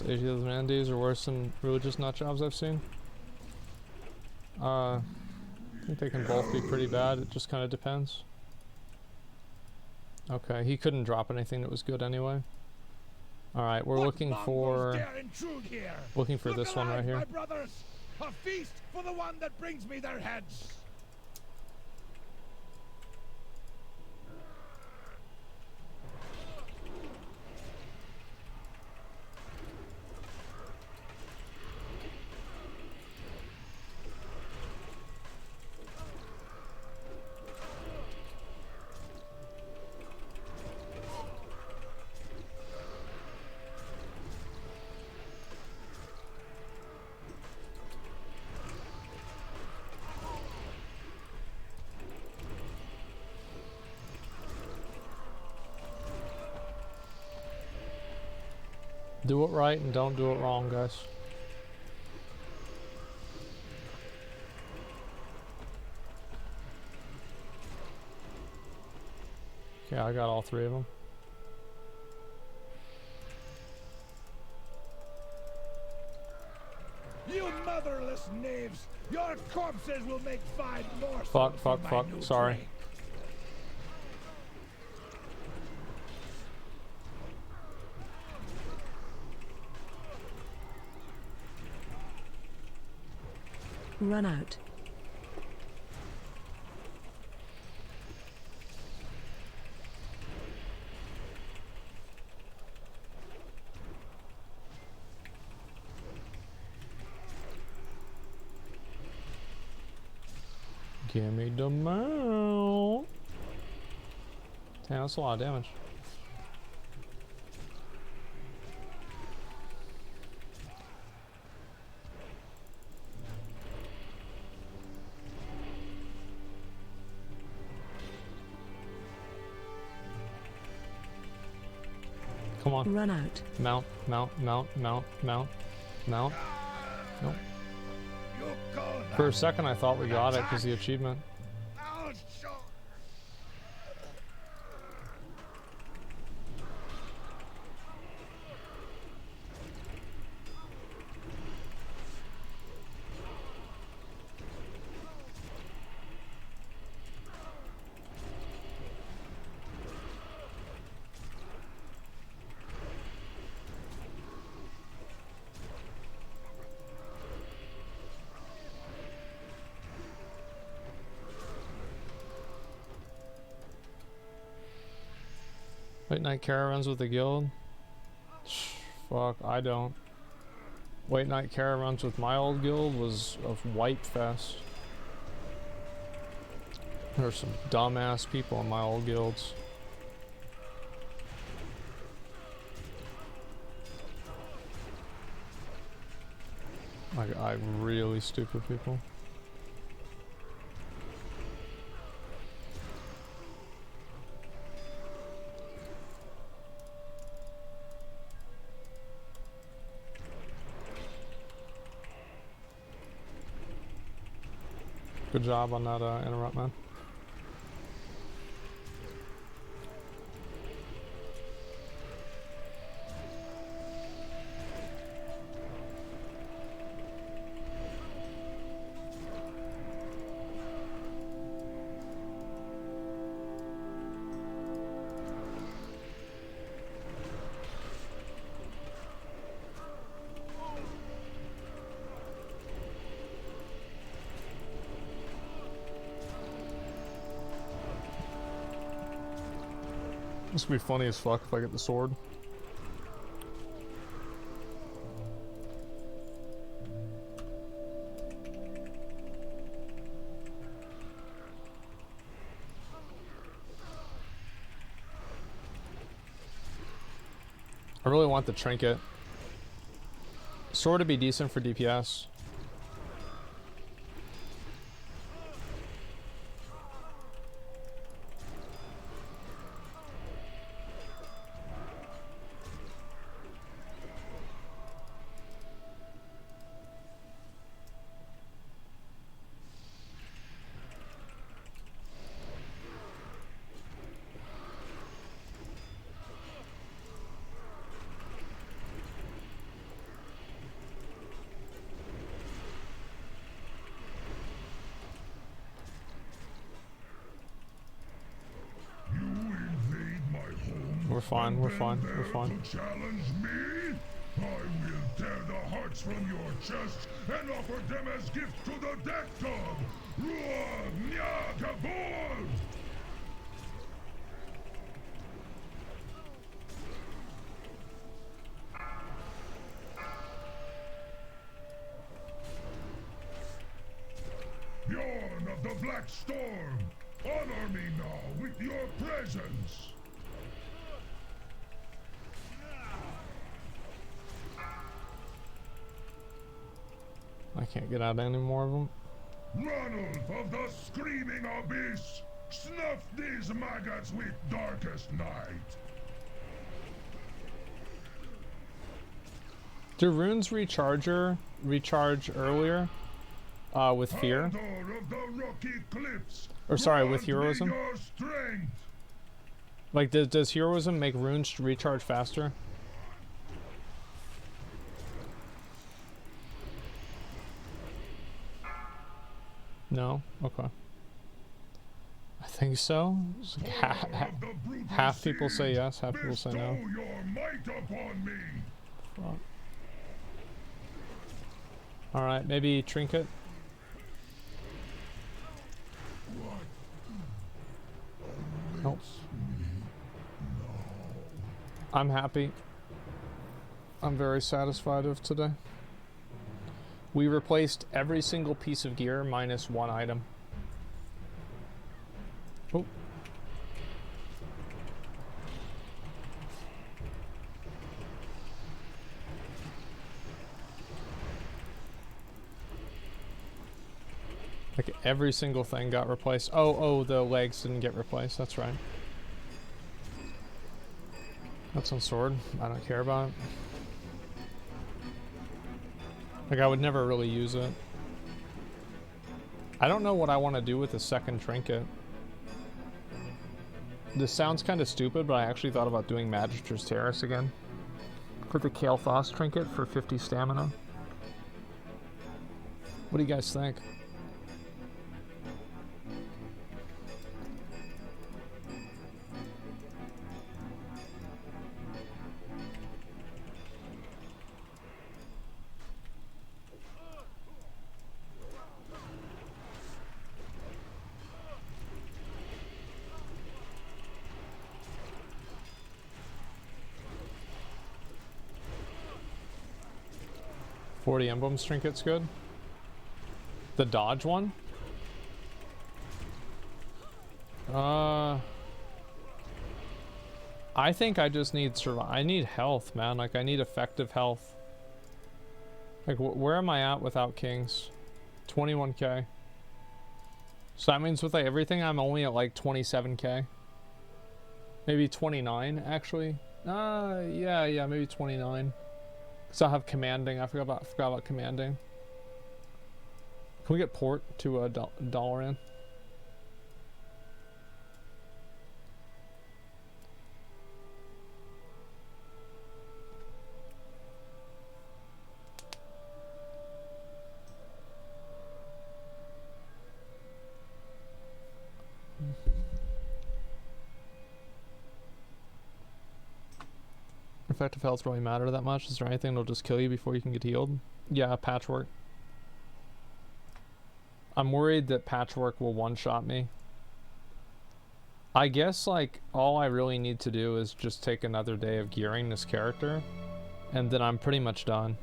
[SPEAKER 12] Asia's mandates are worse than religious nut jobs I've seen. I think they can both be pretty bad. It just kind of depends. Okay, he couldn't drop anything that was good anyway. All right, we're looking for this one right here.
[SPEAKER 9] My brothers, a feast for the one that brings me their heads.
[SPEAKER 12] Do it right and don't do it wrong, guys. Okay, I got all three of them.
[SPEAKER 9] You motherless knaves! Your corpses will make fine more.
[SPEAKER 12] Fuck, sorry.
[SPEAKER 9] Drink.
[SPEAKER 5] Run out.
[SPEAKER 12] Give me the mount. Damn, that's a lot of damage. Come on.
[SPEAKER 5] Run out.
[SPEAKER 12] Mount. Nope. For a second I thought we got it because the achievement. Late night caravans with the guild? Fuck, I don't. Late night caravans with my old guild was a wipe fest. There's some dumbass people in my old guilds. Like, really stupid people. Good job on that interrupt, man. This would be funny as fuck if I get the sword. I really want the trinket. Sword to be decent for DPS. we're fine, we're fine, we're fine.
[SPEAKER 4] To challenge me? I will tear the hearts from your chest and offer them as gifts to the death god! Ruah Nya Gabor! Bjorn of the Black Storm, honor me now with your presence!
[SPEAKER 12] I can't get out any more of them.
[SPEAKER 4] Ranulf of the Screaming Abyss, snuff these maggots with darkest night!
[SPEAKER 12] Do runes recharge earlier? With fear?
[SPEAKER 4] Of the rocky cliffs,
[SPEAKER 12] Or sorry, with
[SPEAKER 4] grant me
[SPEAKER 12] heroism?
[SPEAKER 4] your strength.
[SPEAKER 12] Like, does heroism make runes recharge faster? No? Okay. I think so. It's like half people say yes, half people say no.
[SPEAKER 4] Your might upon me.
[SPEAKER 12] Fuck. Alright, maybe trinket. Nope. I'm happy. I'm very satisfied of today. We replaced every single piece of gear minus one item. Oh. Like every single thing got replaced. Oh, the legs didn't get replaced. That's right. That's on sword. I don't care about it. Like, I would never really use it. I don't know what I want to do with the second trinket. This sounds kind of stupid, but I actually thought about doing Magister's Terrace again. For the Kael'thas trinket for 50 stamina. What do you guys think? The emblems trinket's good. The dodge one? I think I just need I need health, man. Like, I need effective health. Like, where am I at without kings? 21k. So that means with like everything, I'm only at like 27k. Maybe 29, actually. Yeah, maybe 29. So I have commanding. I forgot about commanding. Can we get port to a dollar in? Effective health really matter that much? Is there anything that'll just kill you before you can get healed? Yeah, patchwork. I'm worried that patchwork will one-shot me. I guess, like, all I really need to do is just take another day of gearing this character, and then I'm pretty much done.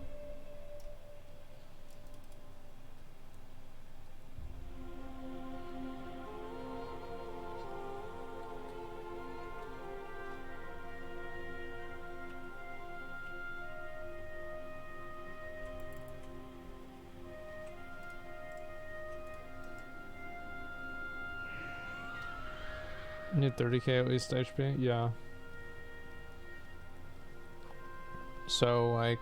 [SPEAKER 12] Need 30k at least HP? Yeah. So, like,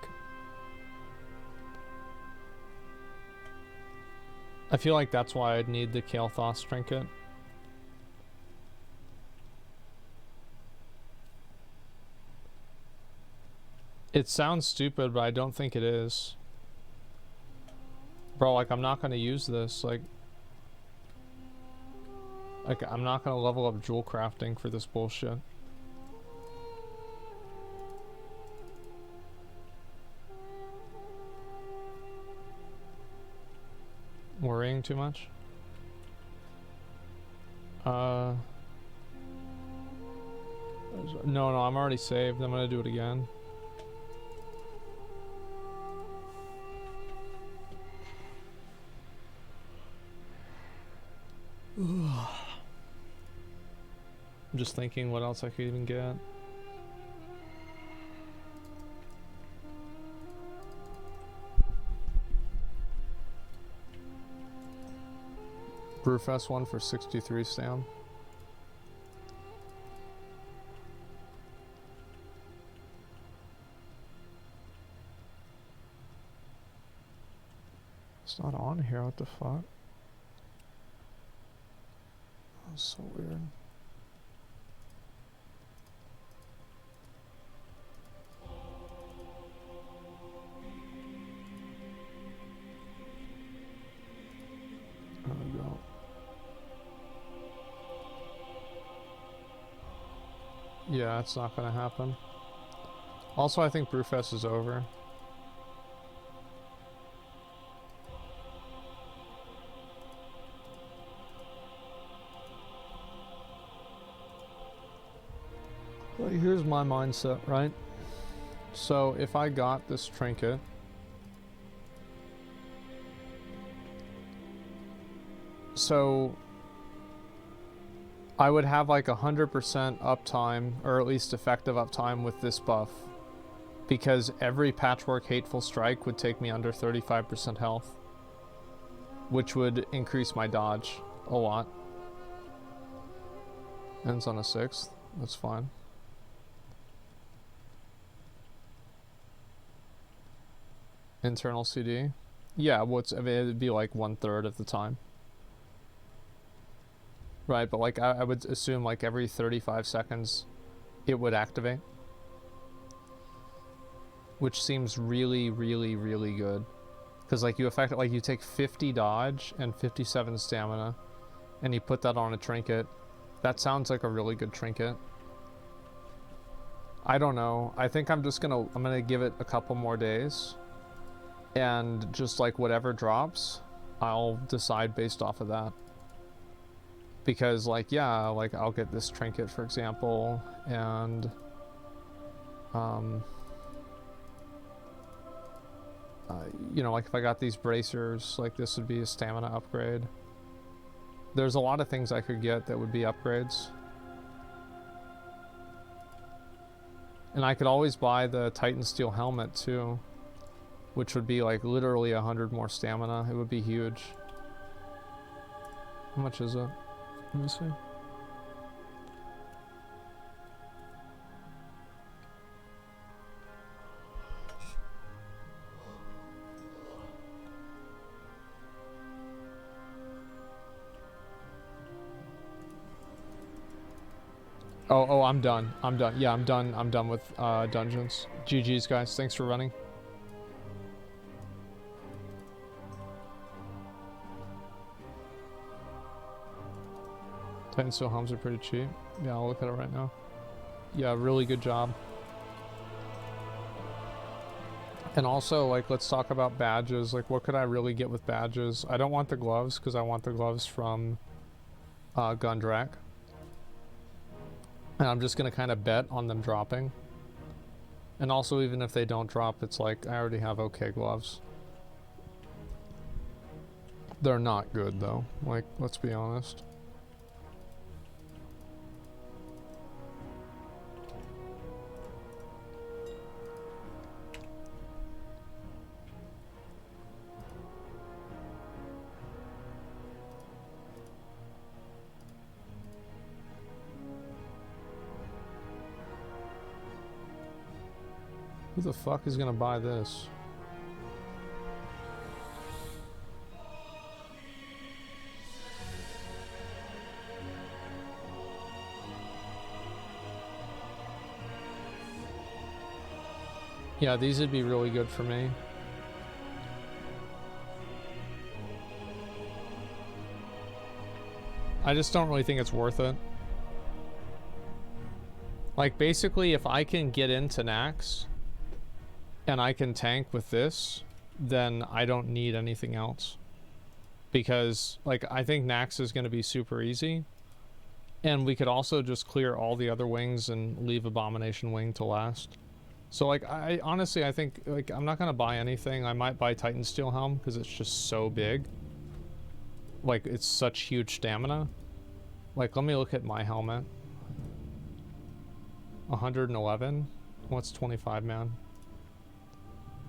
[SPEAKER 12] I feel like that's why I'd need the Kael'thas trinket. It sounds stupid, but I don't think it is. Bro, like, I'm not gonna use this, like, I'm not gonna level up jewel crafting for this bullshit.
[SPEAKER 1] worrying too much. No, I'm already saved. I'm gonna do it again. I'm just thinking what else I could even get. Brewfest one for 63 stam. It's not on here, what the fuck? That's so weird. There we go. Yeah, it's not gonna happen. Also, I think Brewfest is over. Well, here's my mindset, right? So if I got this trinket, so I would have like 100% uptime, or at least effective uptime with this buff, because every Patchwork Hateful Strike would take me under 35% health, which would increase my dodge a lot. Ends on a 6th, that's fine. Internal CD? Yeah, I mean, it'd be like 1/3 of the time. Right, but like I would assume like every 35 seconds it would activate. Which seems really, really, really good. Because like you affect it, like you take 50 dodge and 57 stamina and you put that on a trinket. That sounds like a really good trinket. I don't know. I think I'm gonna give it a couple more days. And just like whatever drops, I'll decide based off of that. Because like, yeah, like I'll get this trinket, for example, and you know, like if I got these bracers, like this would be a stamina upgrade. There's a lot of things I could get that would be upgrades. And I could always buy the Titan Steel helmet too, which would be like literally 100 more stamina. It would be huge. How much is it? Let me see. Oh, I'm done. I'm done. Yeah, I'm done. I'm done with dungeons. GG's, guys. Thanks for running. Titan Steel helms are pretty cheap. Yeah, I'll look at it right now. Yeah, really good job. And also, like, let's talk about badges. Like, what could I really get with badges? I don't want the gloves, because I want the gloves from Gundrak. And I'm just going to kind of bet on them dropping. And also, even if they don't drop, it's like, I already have okay gloves. They're not good, though. Like, let's be honest. Who the fuck is gonna buy this? Yeah, these would be really good for me. I just don't really think it's worth it. Like, basically, if I can get into Nax and I can tank with this, then I don't need anything else. because like I think Nax is going to be super easy, and we could also just clear all the other wings and leave Abomination Wing to last. So like I honestly I think like I'm not going to buy anything. I might buy Titan Steel Helm because it's just so big. Like it's such huge stamina. Like let me look at my helmet. 111. What's 25 man?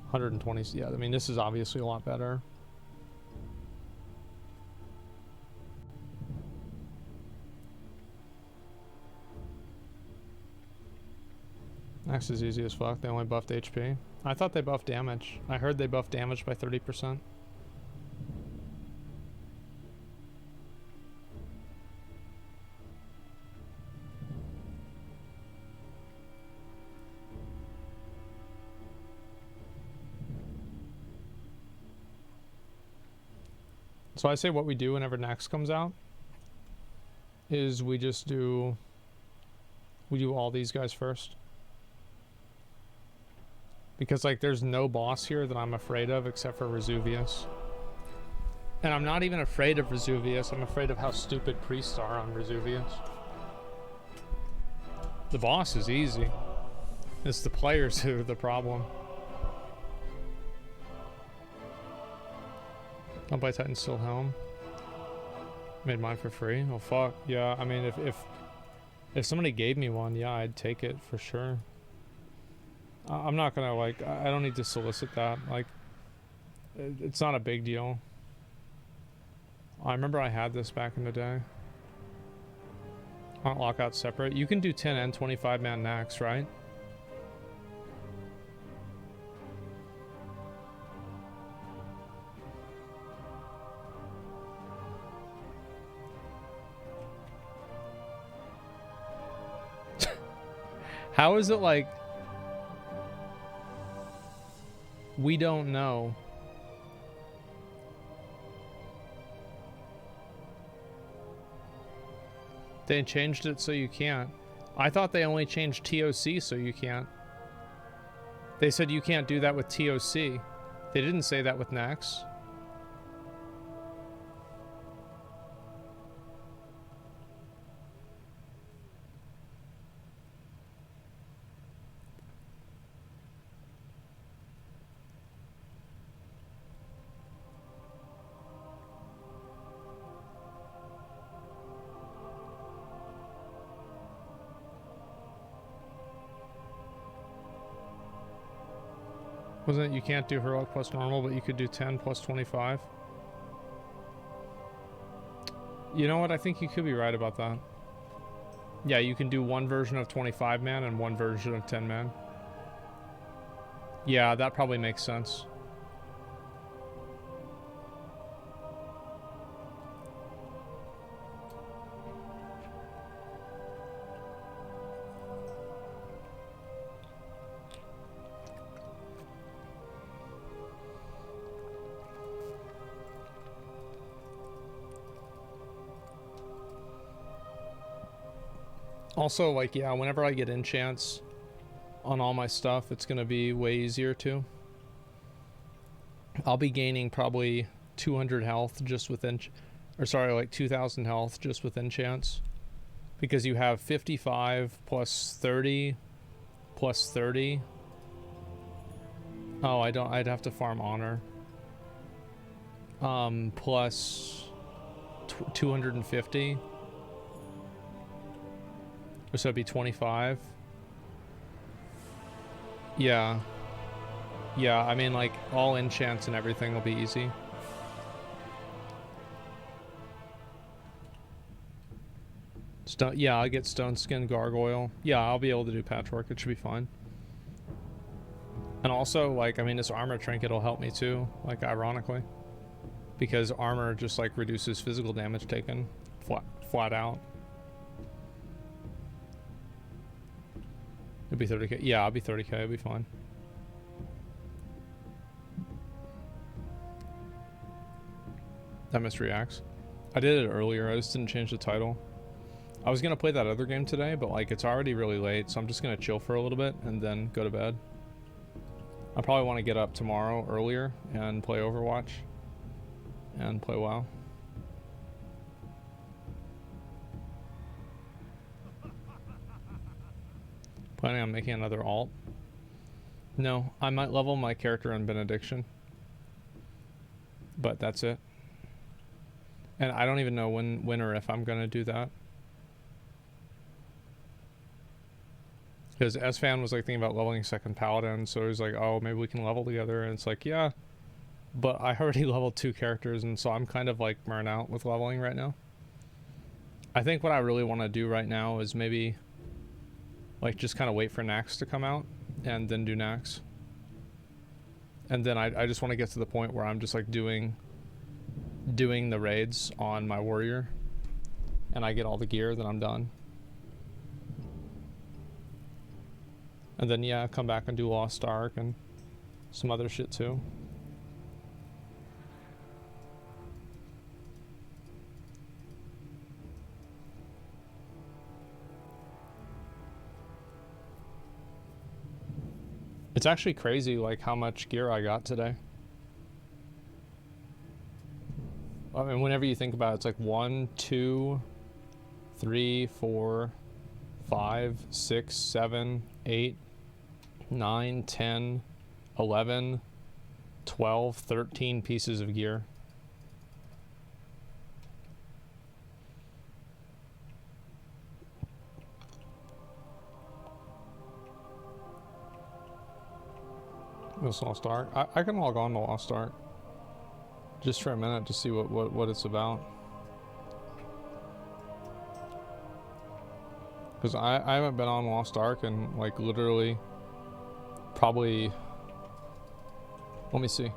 [SPEAKER 1] 120. Yeah, I mean this is obviously a lot better. Next is easy as fuck. They only buffed HP. I thought they buffed damage. I heard they buffed damage by 30%. So I say what we do whenever Nax comes out is we do all these guys first. Because like there's no boss here that I'm afraid of except for Vesuvius. And I'm not even afraid of Vesuvius, I'm afraid of how stupid priests are on Vesuvius. The boss is easy. It's the players who are the problem. I'll buy Titan Steel Helm. Made mine for free. Oh fuck. Yeah, I mean if somebody gave me one, yeah, I'd take it for sure. I'm not gonna like, I don't need to solicit that. Like, it's not a big deal. I remember I had this back in the day. Aren't lockouts separate? You can do 10 and 25 man Nax, right? How is it like... We don't know. They changed it so you can't. I thought they only changed TOC so you can't. They said you can't do that with TOC. They didn't say that with Nax. Wasn't it you can't do heroic plus normal, but you could do 10 plus 25? You know what? I think you could be right about that. Yeah, you can do one version of 25 man and one version of 10 man. Yeah, that probably makes sense. Also, like, yeah, whenever I get enchants on all my stuff, it's going to be way easier too. I'll be gaining probably 200 health just with or sorry, like 2,000 health just with enchants. Because you have 55 plus 30 plus 30. Oh, I'd have to farm honor. Plus 250. So it'd be 25. Yeah. Yeah, I mean, like, all enchants and everything will be easy. Yeah, I get Stone Skin Gargoyle. Yeah, I'll be able to do Patchwork. It should be fine. And also, like, I mean, this armor trinket will help me too, like, ironically. Because armor just, like, reduces physical damage taken flat out. It'll be 30k. Yeah, I'll be 30k. It'll be fine. That missed reacts. I did it earlier. I just didn't change the title. I was gonna play that other game today, but like it's already really late, so I'm just gonna chill for a little bit and then go to bed. I probably want to get up tomorrow earlier and play Overwatch.
[SPEAKER 12] and play WoW. Planning on making another alt? No, I might level my character in Benediction. But that's it. And I don't even know when or if I'm gonna do that. Because S-Fan was like thinking about leveling second Paladin, so he was like, oh, maybe we can level together, and it's like, yeah. But I already leveled 2 characters, and so I'm kind of like burnt out with leveling right now. I think what I really want to do right now is maybe like just kind of wait for Nax to come out and then do Nax. And then I just want to get to the point where I'm just like doing the raids on my warrior and I get all the gear, then I'm done. And then yeah, come back and do Lost Ark and some other shit too. It's actually crazy like how much gear I got today. I mean, whenever you think about it, it's like 1, 2, 3, 4, 5, 6, 7, 8, 9, 10, 11, 12, 13 pieces of gear. This Lost Ark. I can log on to Lost Ark just for a minute to see what it's about. Because I haven't been on Lost Ark in like literally probably, let me see.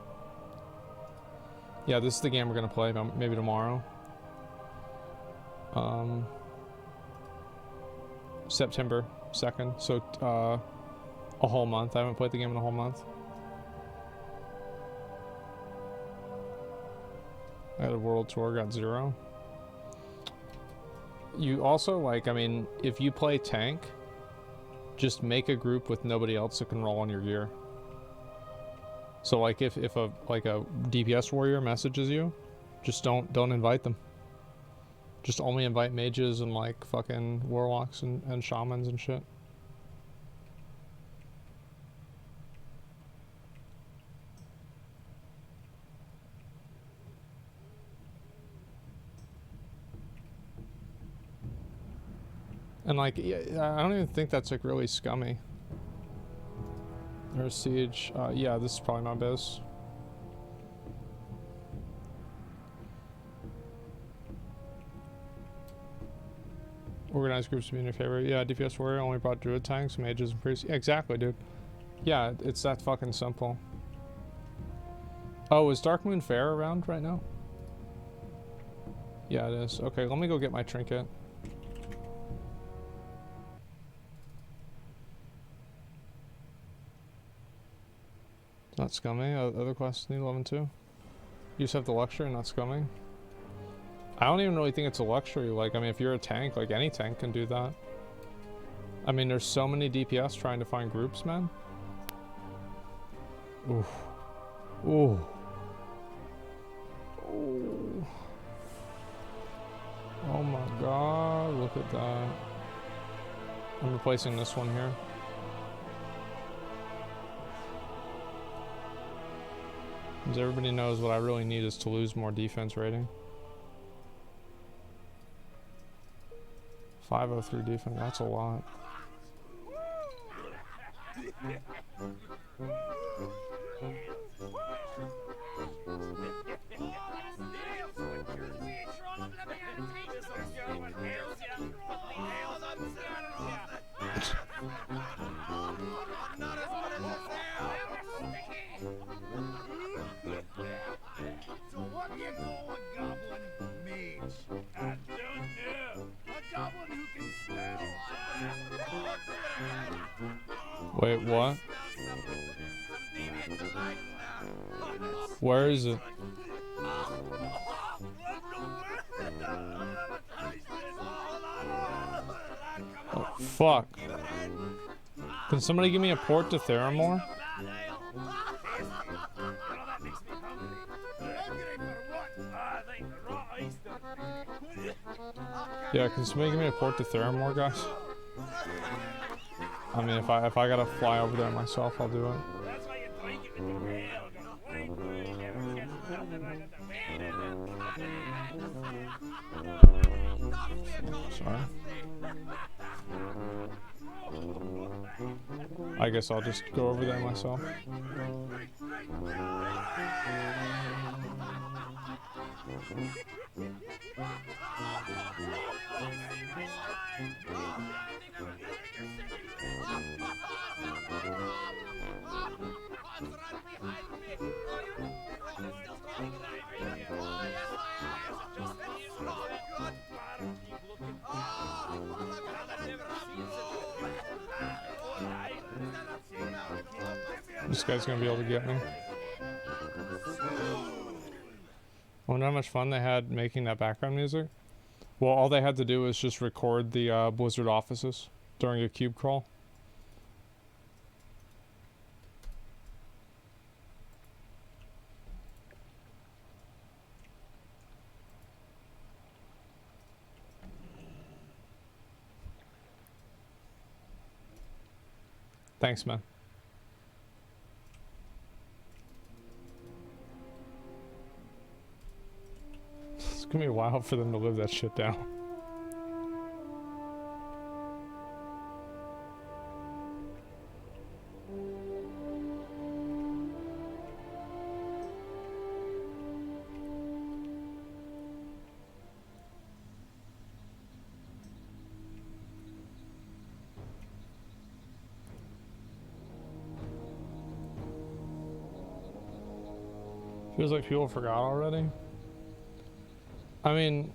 [SPEAKER 12] Yeah, this is the game we're gonna play maybe tomorrow. September 2nd, so a whole month. I haven't played the game in a whole month. I had a world tour, got 0. You also, like, I mean, if you play tank, just make a group with nobody else that can roll on your gear. So like if a DPS warrior messages you, just don't invite them. Just only invite mages and like fucking warlocks and shamans and shit. And like, yeah, I don't even think that's like really scummy. There's Siege. Yeah, this is probably my biz. Organized groups being your favorite. Yeah, DPS warrior only brought druid tanks, mages, and priests. Yeah, exactly, dude. Yeah, it's that fucking simple. Oh, is Darkmoon Fair around right now? Yeah, it is. Okay, let me go get my trinket. Not scummy. Other classes need 11 too. You just have the luxury, not scummy. I don't even really think it's a luxury. Like, I mean, if you're a tank, like any tank can do that. I mean, there's so many DPS trying to find groups, man. Ooh. Ooh. Ooh. Oh my god, look at that. I'm replacing this one here. As everybody knows, what I really need is to lose more defense rating. 503 defense, that's a lot.
[SPEAKER 8] So what do you call a goblin mage? I don't know. A goblin who can smell.
[SPEAKER 12] Wait, what? Where is it? Oh, fuck. Can somebody give me a port to Theramore? Yeah, can somebody give me a port to Theramore, guys? I mean, if I gotta fly over there myself, I'll do it. Sorry. I guess I'll just go over there myself. This guy's gonna be able to get me. I wonder how much fun they had making that background music. Well, all they had to do was just record the Blizzard offices during a cube crawl. Thanks, man. It's gonna be a while for them to live that shit down. Feels like people forgot already. I mean,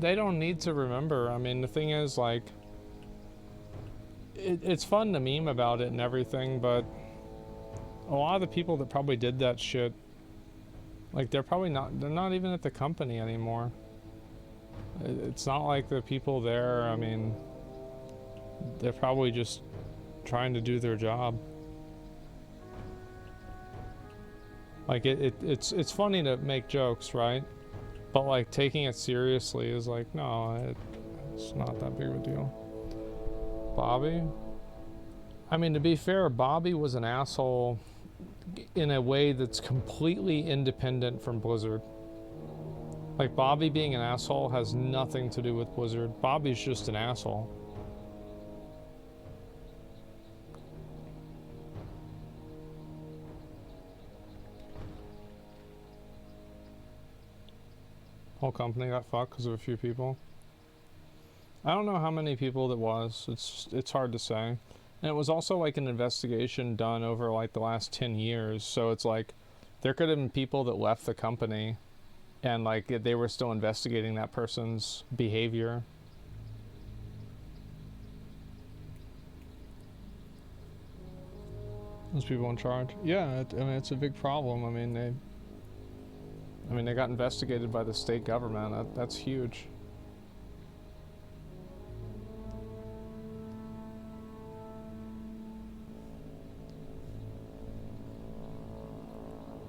[SPEAKER 12] they don't need to remember. I mean, the thing is, like, it's fun to meme about it and everything, but a lot of the people that probably did that shit, like, they're not even at the company anymore. It's not like the people there, I mean, they're probably just trying to do their job. Like, it's funny to make jokes, right? But, like, taking it seriously is like, no, it's not that big of a deal. Bobby? I mean, to be fair, Bobby was an asshole in a way that's completely independent from Blizzard. Like, Bobby being an asshole has nothing to do with Blizzard. Bobby's just an asshole. Whole company got fucked because of a few people. I don't know how many people that was. It's hard to say. And it was also like an investigation done over like the last 10 years. So it's like there could have been people that left the company and like they were still investigating that person's behavior. Those people in charge. Yeah, I mean, it's a big problem. I mean, they got investigated by the state government. That's huge.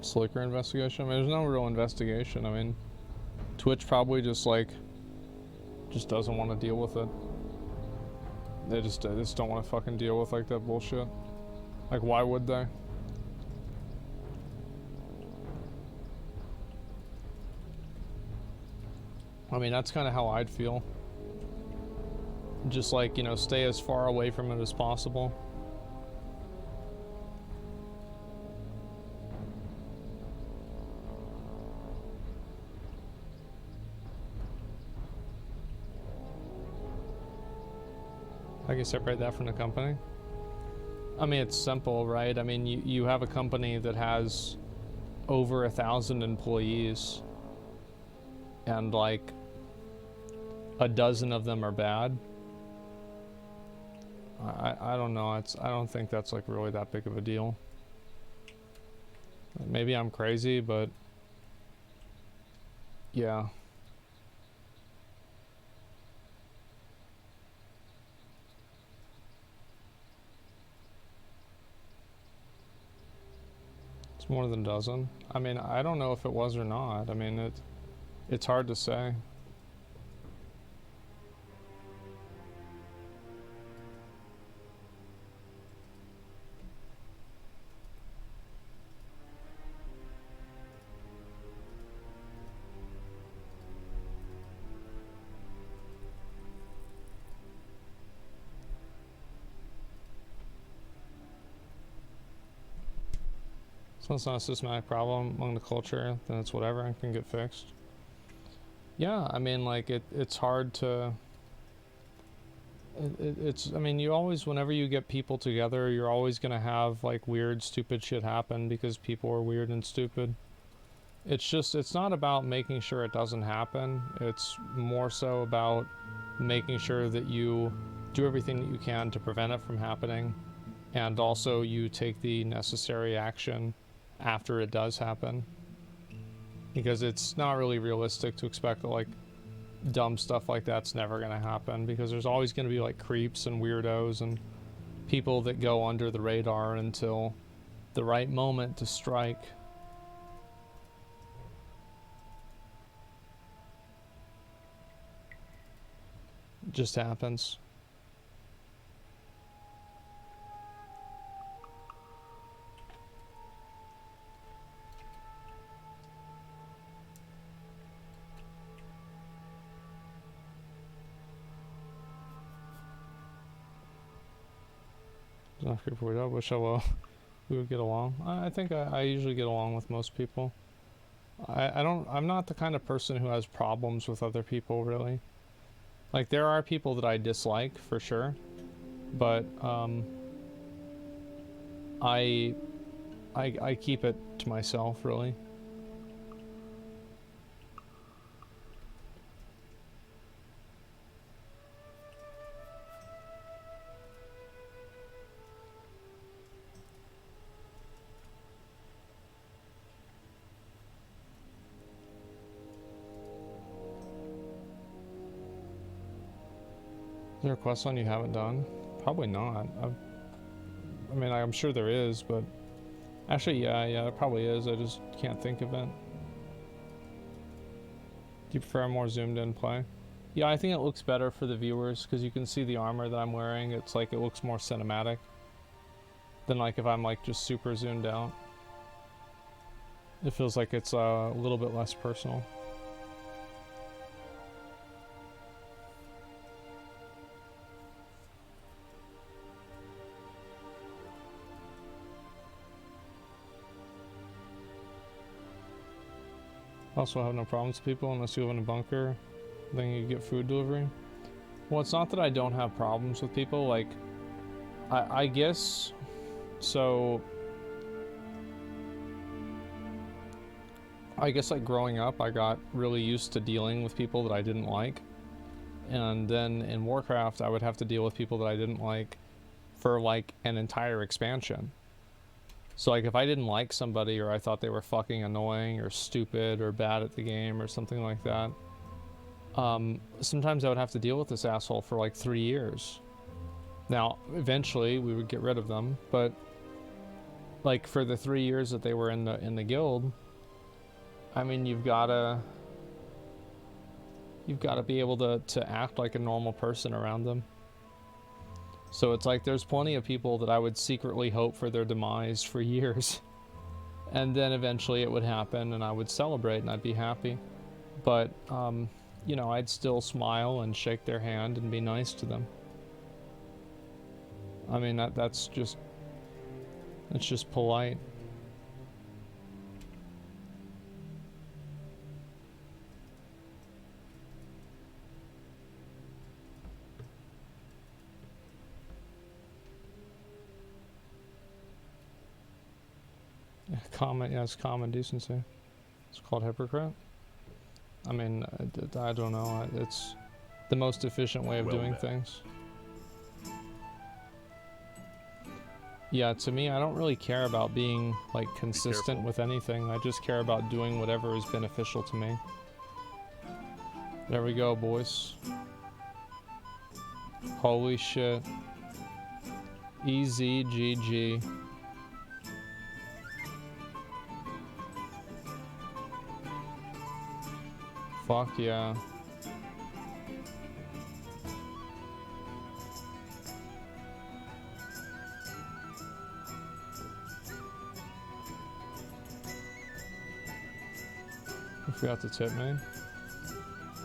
[SPEAKER 12] Slicker investigation? I mean, there's no real investigation. I mean, Twitch probably just doesn't want to deal with it. They just don't want to fucking deal with like that bullshit. Like, why would they? I mean, that's kind of how I'd feel. Just like, you know, stay as far away from it as possible. I can separate that from the company. I mean, it's simple, right? I mean, you have a company that has over 1,000 employees and like a dozen of them are bad. I don't know. I don't think that's like really that big of a deal. Maybe I'm crazy, but yeah. It's more than a dozen. I mean, I don't know if it was or not. I mean, it's hard to say. So it's not a systematic problem among the culture, then it's whatever and can get fixed. Yeah, I mean, like, it's hard to... It's, I mean, you always, whenever you get people together, you're always gonna have, like, weird, stupid shit happen because people are weird and stupid. It's just, it's not about making sure it doesn't happen. It's more so about making sure that you do everything that you can to prevent it from happening, and also you take the necessary action after it does happen. Because it's not really realistic to expect that, like, dumb stuff like that's never gonna happen, because there's always gonna be, like, creeps and weirdos and people that go under the radar until the right moment to strike. It just happens. Not good for it. I wish we would get along. I think I usually get along with most people. I'm not the kind of person who has problems with other people, really. Like, there are people that I dislike for sure, but I keep it to myself, really. Is there a quest line you haven't done? Probably not. I mean, I'm sure there is, but actually, yeah, there probably is. I just can't think of it. Do you prefer a more zoomed in play? Yeah, I think it looks better for the viewers because you can see the armor that I'm wearing. It's like, it looks more cinematic than like if I'm like just super zoomed out. It feels like it's a little bit less personal. Also have no problems with people unless you live in a bunker, then you get food delivery. Well, it's not that I don't have problems with people, like, I guess, so, I guess like growing up I got really used to dealing with people that I didn't like, and then in Warcraft I would have to deal with people that I didn't like for like an entire expansion. So like if I didn't like somebody or I thought they were fucking annoying or stupid or bad at the game or something like that, sometimes I would have to deal with this asshole for like 3 years. Now, eventually we would get rid of them, but like for the 3 years that they were in the guild, I mean, you've gotta be able to act like a normal person around them. So it's like there's plenty of people that I would secretly hope for their demise for years. And then eventually it would happen and I would celebrate and I'd be happy. But, you know, I'd still smile and shake their hand and be nice to them. I mean, that's just polite. Yeah, it's common decency. It's called hypocrite. I mean, I don't know. It's the most efficient way of doing things. Yeah, to me, I don't really care about being like consistent with anything. I just care about doing whatever is beneficial to me. There we go, boys. Holy shit. Easy GG. Fuck yeah. You forgot to tip me?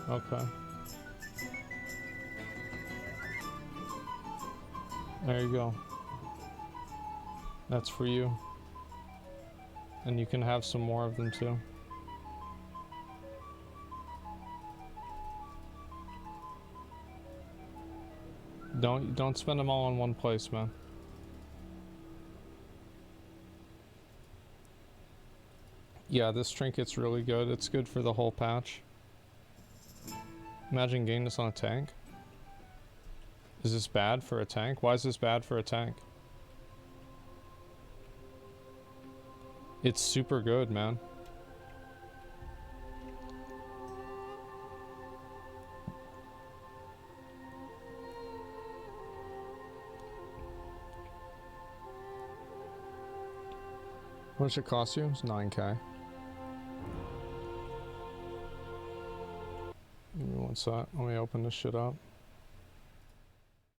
[SPEAKER 12] Okay. There you go. That's for you. And you can have some more of them too. Don't spend them all in one place, man. Yeah, this trinket's really good. It's good for the whole patch. Imagine getting this on a tank. Is this bad for a tank? Why is this bad for a tank? It's super good, man. What does it cost you? It's 9K. Give me one sec. Let me open this shit up.